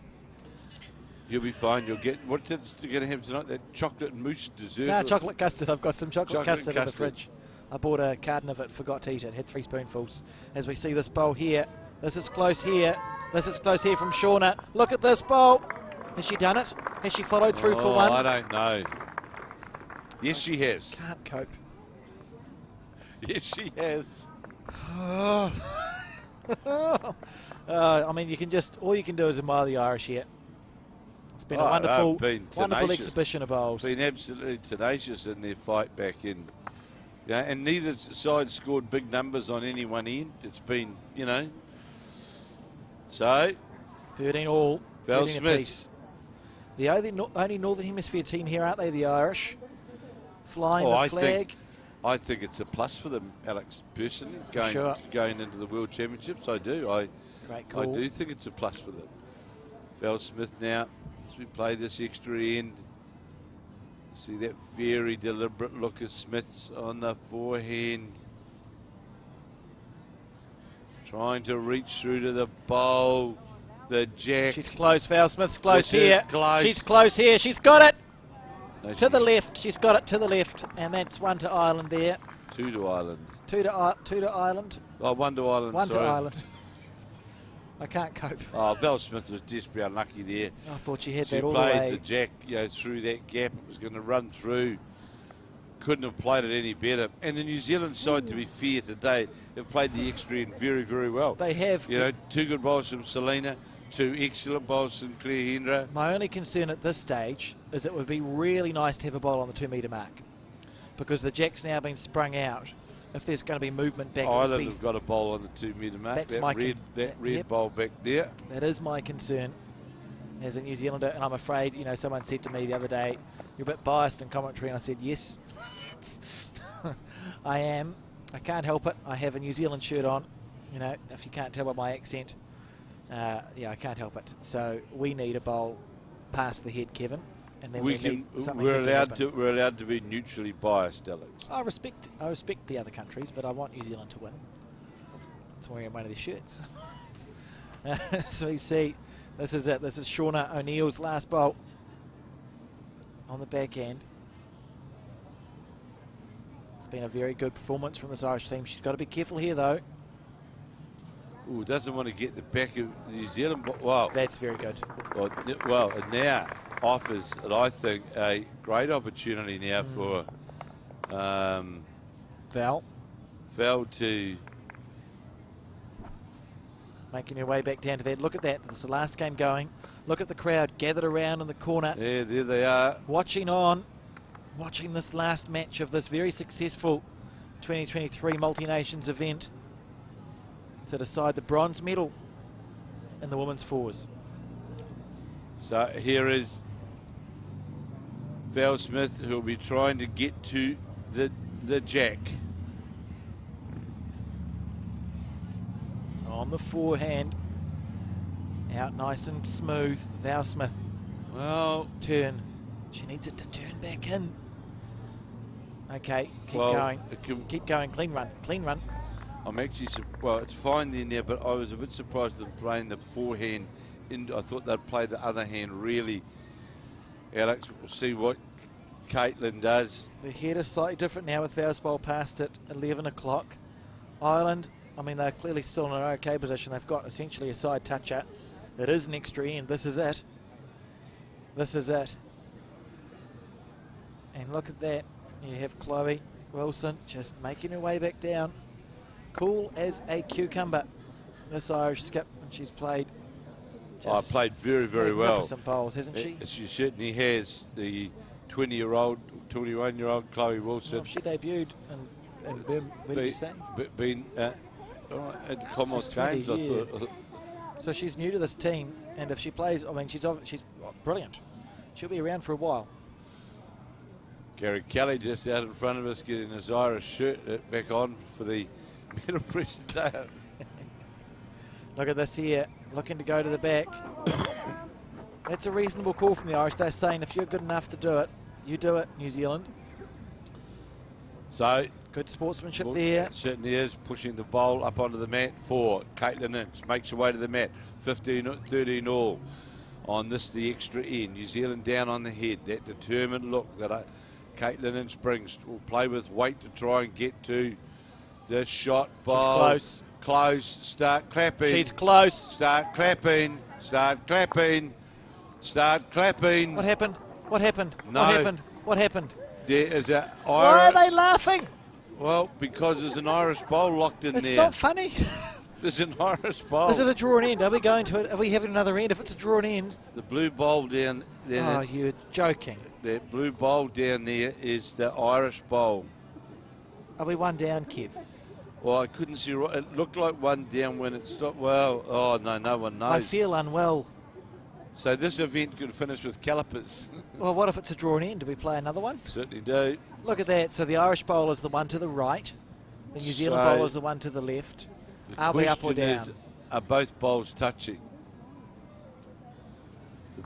You'll be fine. You'll get what's it you're going to have tonight? That chocolate mousse dessert. No, chocolate custard. I've got some chocolate custard in the custard. fridge. I bought a carton of it, forgot to eat it, had 3 spoonfuls. As we see this bowl here, this is close here. This is close here from Shauna. Look at this bowl. Has she done it? Has she followed through for one? I don't know. Yes, she has. Can't cope. Yes, she has. I mean, you can just, all you can do is admire the Irish here. It's been a Oh, wonderful, they've been wonderful tenacious. exhibition of bowls. Been absolutely tenacious in their fight back in. Yeah, and neither side scored big numbers on any one end. It's been, So, 13 all, Val 13 Smith. apiece. The only Northern Hemisphere team here, aren't they, the Irish? Flying the flag. I think it's a plus for them, Alex, personally, Sure. going into the World Championships. I do. Great I call. do think it's a plus for them. Val Smith now, as we play this extra end. See that very deliberate look of Smith's on the forehand. Trying to reach through to the bowl. The jack. She's close. Val Smith's close This is here. close. She's close here. She's got it No, to the she's left. She's got it to the left, and that's 1 to Ireland there. 2 to Ireland. 2 to Ireland. Oh, 1 to Ireland. 1 to sorry. Ireland. I can't cope. Oh, Val Smith was desperately unlucky there. I thought she had She that all the played way. the jack, through that gap. It was going to run through. Couldn't have played it any better. And the New Zealand side, to be fair today, have played the extra end very, very well. They have. 2 good bowls from Selena, 2 excellent bowls from Claire Hendra. My only concern at this stage is it would be really nice to have a bowl on the 2 metre mark, because the jack's now been sprung out. If there's going to be movement back, it would Ireland be, have got a bowl on the 2 metre mark. That's that my red, that red yep. bowl back there. that is my concern as a New Zealander, and I'm afraid, someone said to me the other day, you're a bit biased in commentary, and I said, yes, I am. I can't help it. I have a New Zealand shirt on, if you can't tell by my accent. I can't help it. So we need a bowl past the head, Kevin, and then we need something we're good to allowed happen. we're allowed to be neutrally biased, Alex. I respect the other countries, but I want New Zealand to win. That's wearing one of their shirts. So you see, this is it. This is Shauna O'Neill's last bowl on the back end. It's been a very good performance from this Irish team. She's got to be careful here, though. Ooh, doesn't want to get the back of the New Zealand. Wow. That's very good. Well, and now offers, I think, a great opportunity now for Val Val to. making her way back down to that. Look at that. It's the last game going. Look at the crowd gathered around in the corner. Yeah, there they are. Watching this last match of this very successful 2023 Multi-Nations event to decide the bronze medal in the women's fours. So here is Val Smith, who will be trying to get to the jack. On the forehand. Out nice and smooth. Val Smith. Well, Turn. She needs it to turn back in. Okay, keep Well, going. it can- Keep going. Clean run. Clean run. I'm actually, well, it's fine in there, but I was a bit surprised at playing the forehand. I thought they'd play the other hand really. Alex, we'll see what Caitlin does. The head is slightly different now with Val's bowl past at 11 o'clock. Ireland, I mean, they're clearly still in an okay position. They've got essentially a side toucher. It is an extra end. This is it. This is it. And look at that. You have Chloe Wilson just making her way back down. Cool as a cucumber. This Irish skip, and she's played. I played very, very well. Magnificent bowls, hasn't she? She certainly has. The 20-year-old, 21-year-old Chloe Wilson. Well, she debuted in Birmingham. Where did you say? Been at the Commonwealth She's 20, Games, I yeah. thought. So she's new to this team, and if she plays, I mean, she's brilliant. She'll be around for a while. Gary Kelly just out in front of us getting his Irish shirt back on for the medal presentation. Look at this here, looking to go to the back. That's a reasonable call from the Irish. They're saying if you're good enough to do it, you do it, New Zealand. So, Good sportsmanship well, there. it certainly is pushing the bowl up onto the mat for Caitlin Ince. Makes her way to the mat. 13 all on this, the extra end. New Zealand down on the head. That determined look that Caitlin Ince brings. Will play with weight to try and get to the shot bowl. She's close. Close. Start clapping. She's close. Start clapping. Start clapping. Start clapping. What happened? What happened? No. What happened? What happened? There is a Why are they laughing? Well, because there's an Irish bowl locked in It's there. not funny. There's an Irish bowl. Is it a drawn end? Are we going to it? Are we having another end? If it's a drawn end, The blue bowl down there. oh, you're joking. That blue bowl down there is the Irish bowl. Are we one down, Kev? Well, I couldn't see. It looked like one down when it stopped. Well, oh no, no one knows. I feel unwell. So this event could finish with calipers. Well, what if it's a drawn end? Do we play another one? Certainly do. Look at that. So the Irish bowl is the one to the right. The New Zealand So bowl is the one to the left. The Are we up or question down? is, are both bowls touching?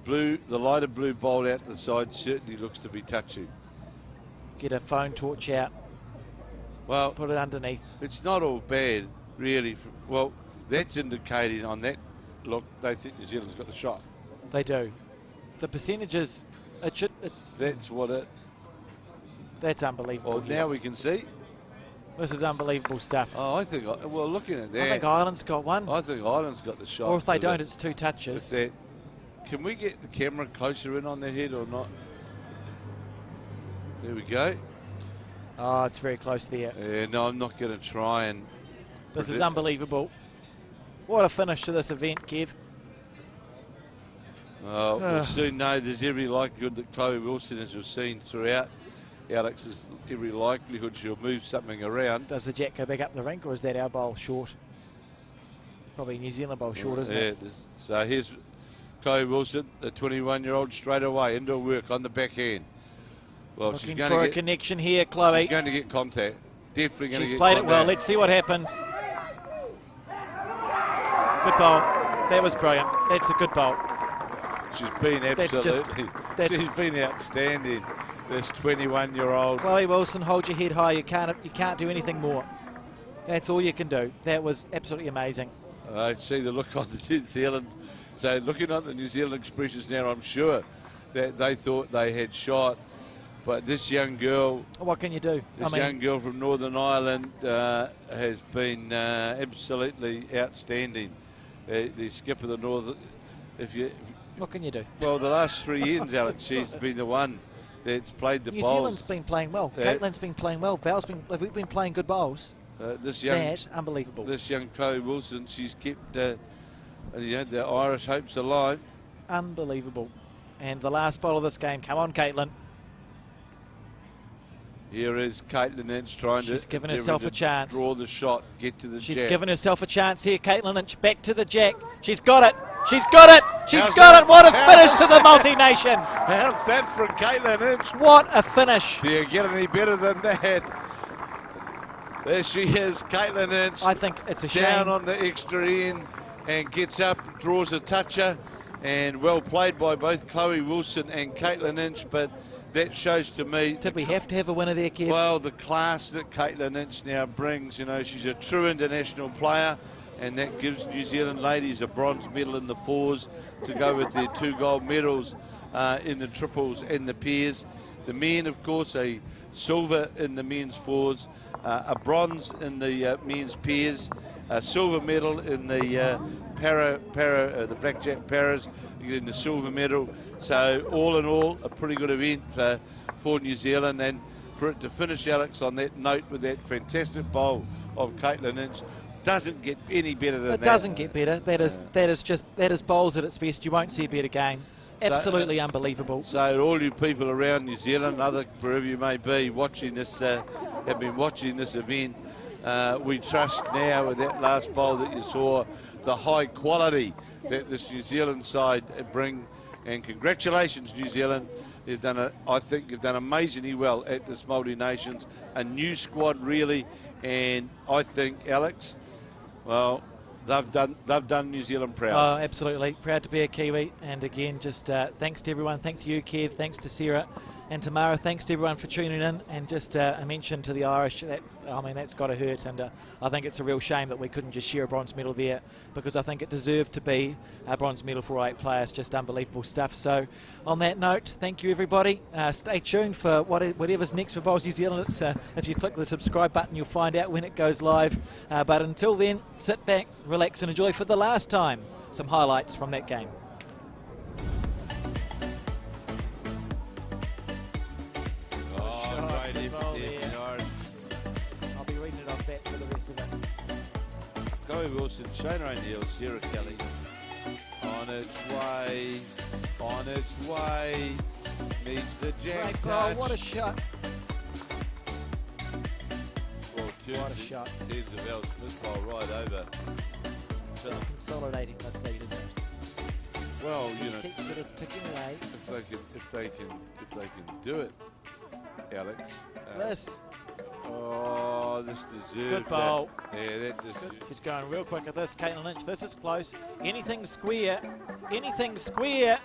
The lighter blue bowl out the side certainly looks to be touching. Get a phone torch out. Well, Put it underneath. it's not all bad, really. Well, that's indicating on that look, they think New Zealand's got the shot. They do. The percentages, That's what it. that's unbelievable. Well, here. now we can see. This is unbelievable stuff. Oh, I think. Well, looking at that, I think Ireland's got one. I think Ireland's got the shot. Or if they with don't, it. it's two touches. With that. Can we get the camera closer in on their head or not? There we go. Oh, it's very close there. No, I'm not going to try and. This is predict- unbelievable. What a finish to this event, Kev. We'll soon know there's every likelihood that Chloe Wilson, as we've seen throughout, Alex, is every likelihood she'll move something around. Does the jack go back up the rink, or is that our bowl short? Probably New Zealand bowl short, isn't it? it is. So here's Chloe Wilson, the 21-year-old, straight away into work on the backhand. Well, Looking she's going for to a get. connection here, Chloe. She's going to get contact. Definitely going to She's get played contact. it well. Let's see what happens. Good bowl. That was brilliant. That's a good bowl. She's been That's just- absolutely. that's- she's been outstanding. This 21-year-old. Chloe Wilson, hold your head high. You can't do anything more. That's all you can do. That was absolutely amazing. I see the look on the New Zealand. So looking at the New Zealand expressions now, I'm sure that they thought they had shot. But this young girl, What can you do? this young girl from Northern Ireland has been absolutely outstanding. The skip of the North. What can you do? Well, the last 3 ends, Alex, she's been the one that's played the New bowls. Zealand's been playing well. Yeah. Caitlin's been playing well. We've been playing good bowls. This young, That, unbelievable. this young Chloe Wilson, she's kept the Irish hopes alive. Unbelievable. And the last bowl of this game. Come on, Caitlin. Here is Caitlin Inch trying She's to given endeavour herself to a chance. draw the shot, get to the She's jack. given herself a chance here. Caitlin Inch back to the jack. She's got it. She's got it. She's How's got that? it. What a How's finish to the that? multi-nations. How's that from Caitlin Inch? What a finish. Do you get any better than that? There she is, Caitlin Inch. I think it's a down shame. on the extra end and gets up, draws a toucher, and well played by both Chloe Wilson and Caitlin Inch, but that shows to me Did we have to have a winner there, Kev? well the class that Caitlin Inch now brings. You know, she's a true international player, and that gives New Zealand ladies a bronze medal in the fours to go with their 2 gold medals in the triples and the pairs. The men, of course, a silver in the men's fours, a bronze in the men's pairs, a silver medal in the the blackjack paras, getting the silver medal. So all in all, a pretty good event for New Zealand, and for it to finish, Alex, on that note with that fantastic bowl of Caitlin Inch doesn't get any better than that. It doesn't get better. That is bowls at its best. You won't see a better game. Absolutely unbelievable. So all you people around New Zealand, other wherever you may be, watching this, have been watching this event, we trust now with that last bowl that you saw, the high quality that this New Zealand side bring. And congratulations, New Zealand. I think you've done amazingly well at this multi-nations. A new squad, really, and I think, Alex, well, they've done New Zealand proud. Oh, absolutely. Proud to be a Kiwi. And again, just thanks to everyone. Thanks to you, Kev. Thanks to Sarah and Tamara. Thanks to everyone for tuning in. And just a mention to the Irish. That's got to hurt. And I think it's a real shame that we couldn't just share a bronze medal there, because I think it deserved to be a bronze medal for 8 players. Just unbelievable stuff. So on that note, thank you, everybody. Stay tuned for whatever's next for Bowls New Zealand. It's, if you click the subscribe button, you'll find out when it goes live. But until then, sit back, relax and enjoy for the last time some highlights from that game. Right in ball there, there. the Irish. I'll be reading it off that for the rest of it. Chloe Wilson, Shona O'Neill, Sarah Kelly, on its way, needs the jack Great goal, touch. what a shot. Well, What a shot. Turns the Val Smith ball right over. Consolidating this lead, isn't it? Well, you Just know, keep sort of ticking away. if they can do it, Alex. This. Oh, this deserves Good ball. that. Yeah, that just. She's going real quick at this. Caitlin Lynch. This is close. Anything square. Anything square.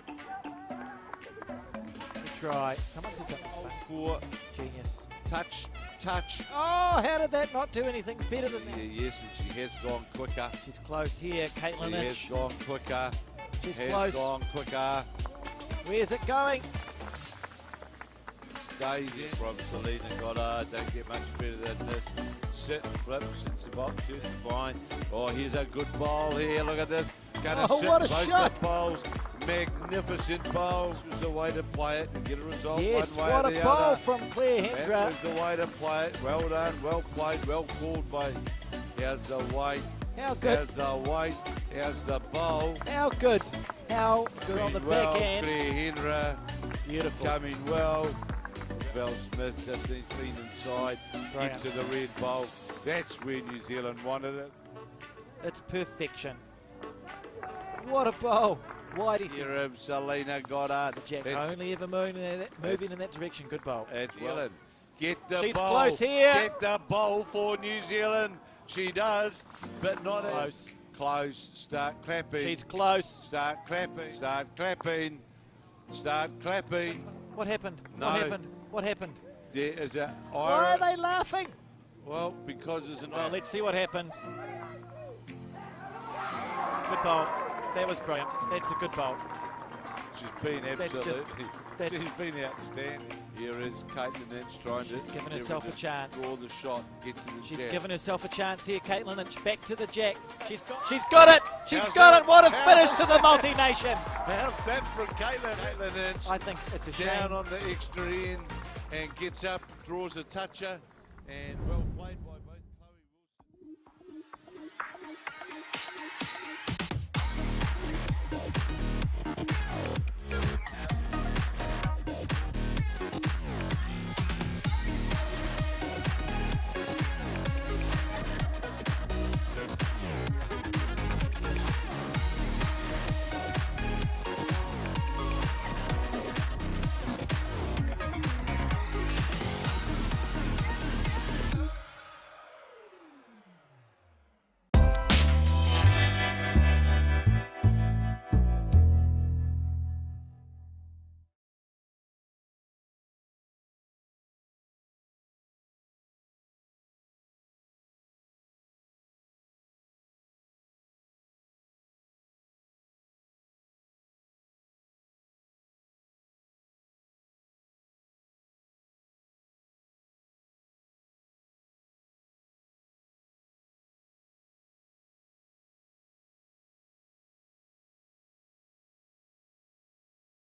Good try. Someone said something funny. For Genius. touch. Oh, how did that not do anything better than that? Yes, and she has gone quicker. She's close here. Caitlin She Lynch. has gone quicker. She's has close. gone quicker. Where's it going? Stays in from Selena Goddard. Don't get much better than this. Sit, flip, sits the box, shoots fine. Oh, here's a good ball here. Look at this. Gonna Oh, sit what a both shot. the bowls. Magnificent bowls. Was the way to play it and get a result Yes, one way what or a the ball other. from Claire That Hendra. was the way to play it. Well done, well played, well called by. How's the weight? How good. How's the weight? How's the bowl? How good. How good on the Well, backhand. Claire Hendra Beautiful. coming well. Val Smith just been inside Brilliant. into the red bowl. That's where New Zealand wanted it. It's perfection. What a bowl. Whitey Here of Selena Goddard. Jack It's- only ever moving in that direction. Good bowl. It's Zealand. Get the She's bowl. close here. Get the bowl for New Zealand. She does, but not Close. as close. Start clapping. She's close. Start clapping. Start clapping. Start clapping. What happened? No. What happened? What happened? There is a Why are they laughing? Well, because there's an Well, let's see what happens. Good bowl. That was brilliant. That's a good bowl. She's been That's absolutely. that's- She's been outstanding. Here is Caitlin Inch trying She's to given endeavour herself to a chance. draw the shot, get to the She's jab. given herself a chance here. Caitlin Lynch back to the jack. She's got it. She's How's got that? it. What a How's finish to the multi-nations. How's that from Caitlin Inch? I think it's a Down shame. on the extra end and gets up, draws a toucher, and well.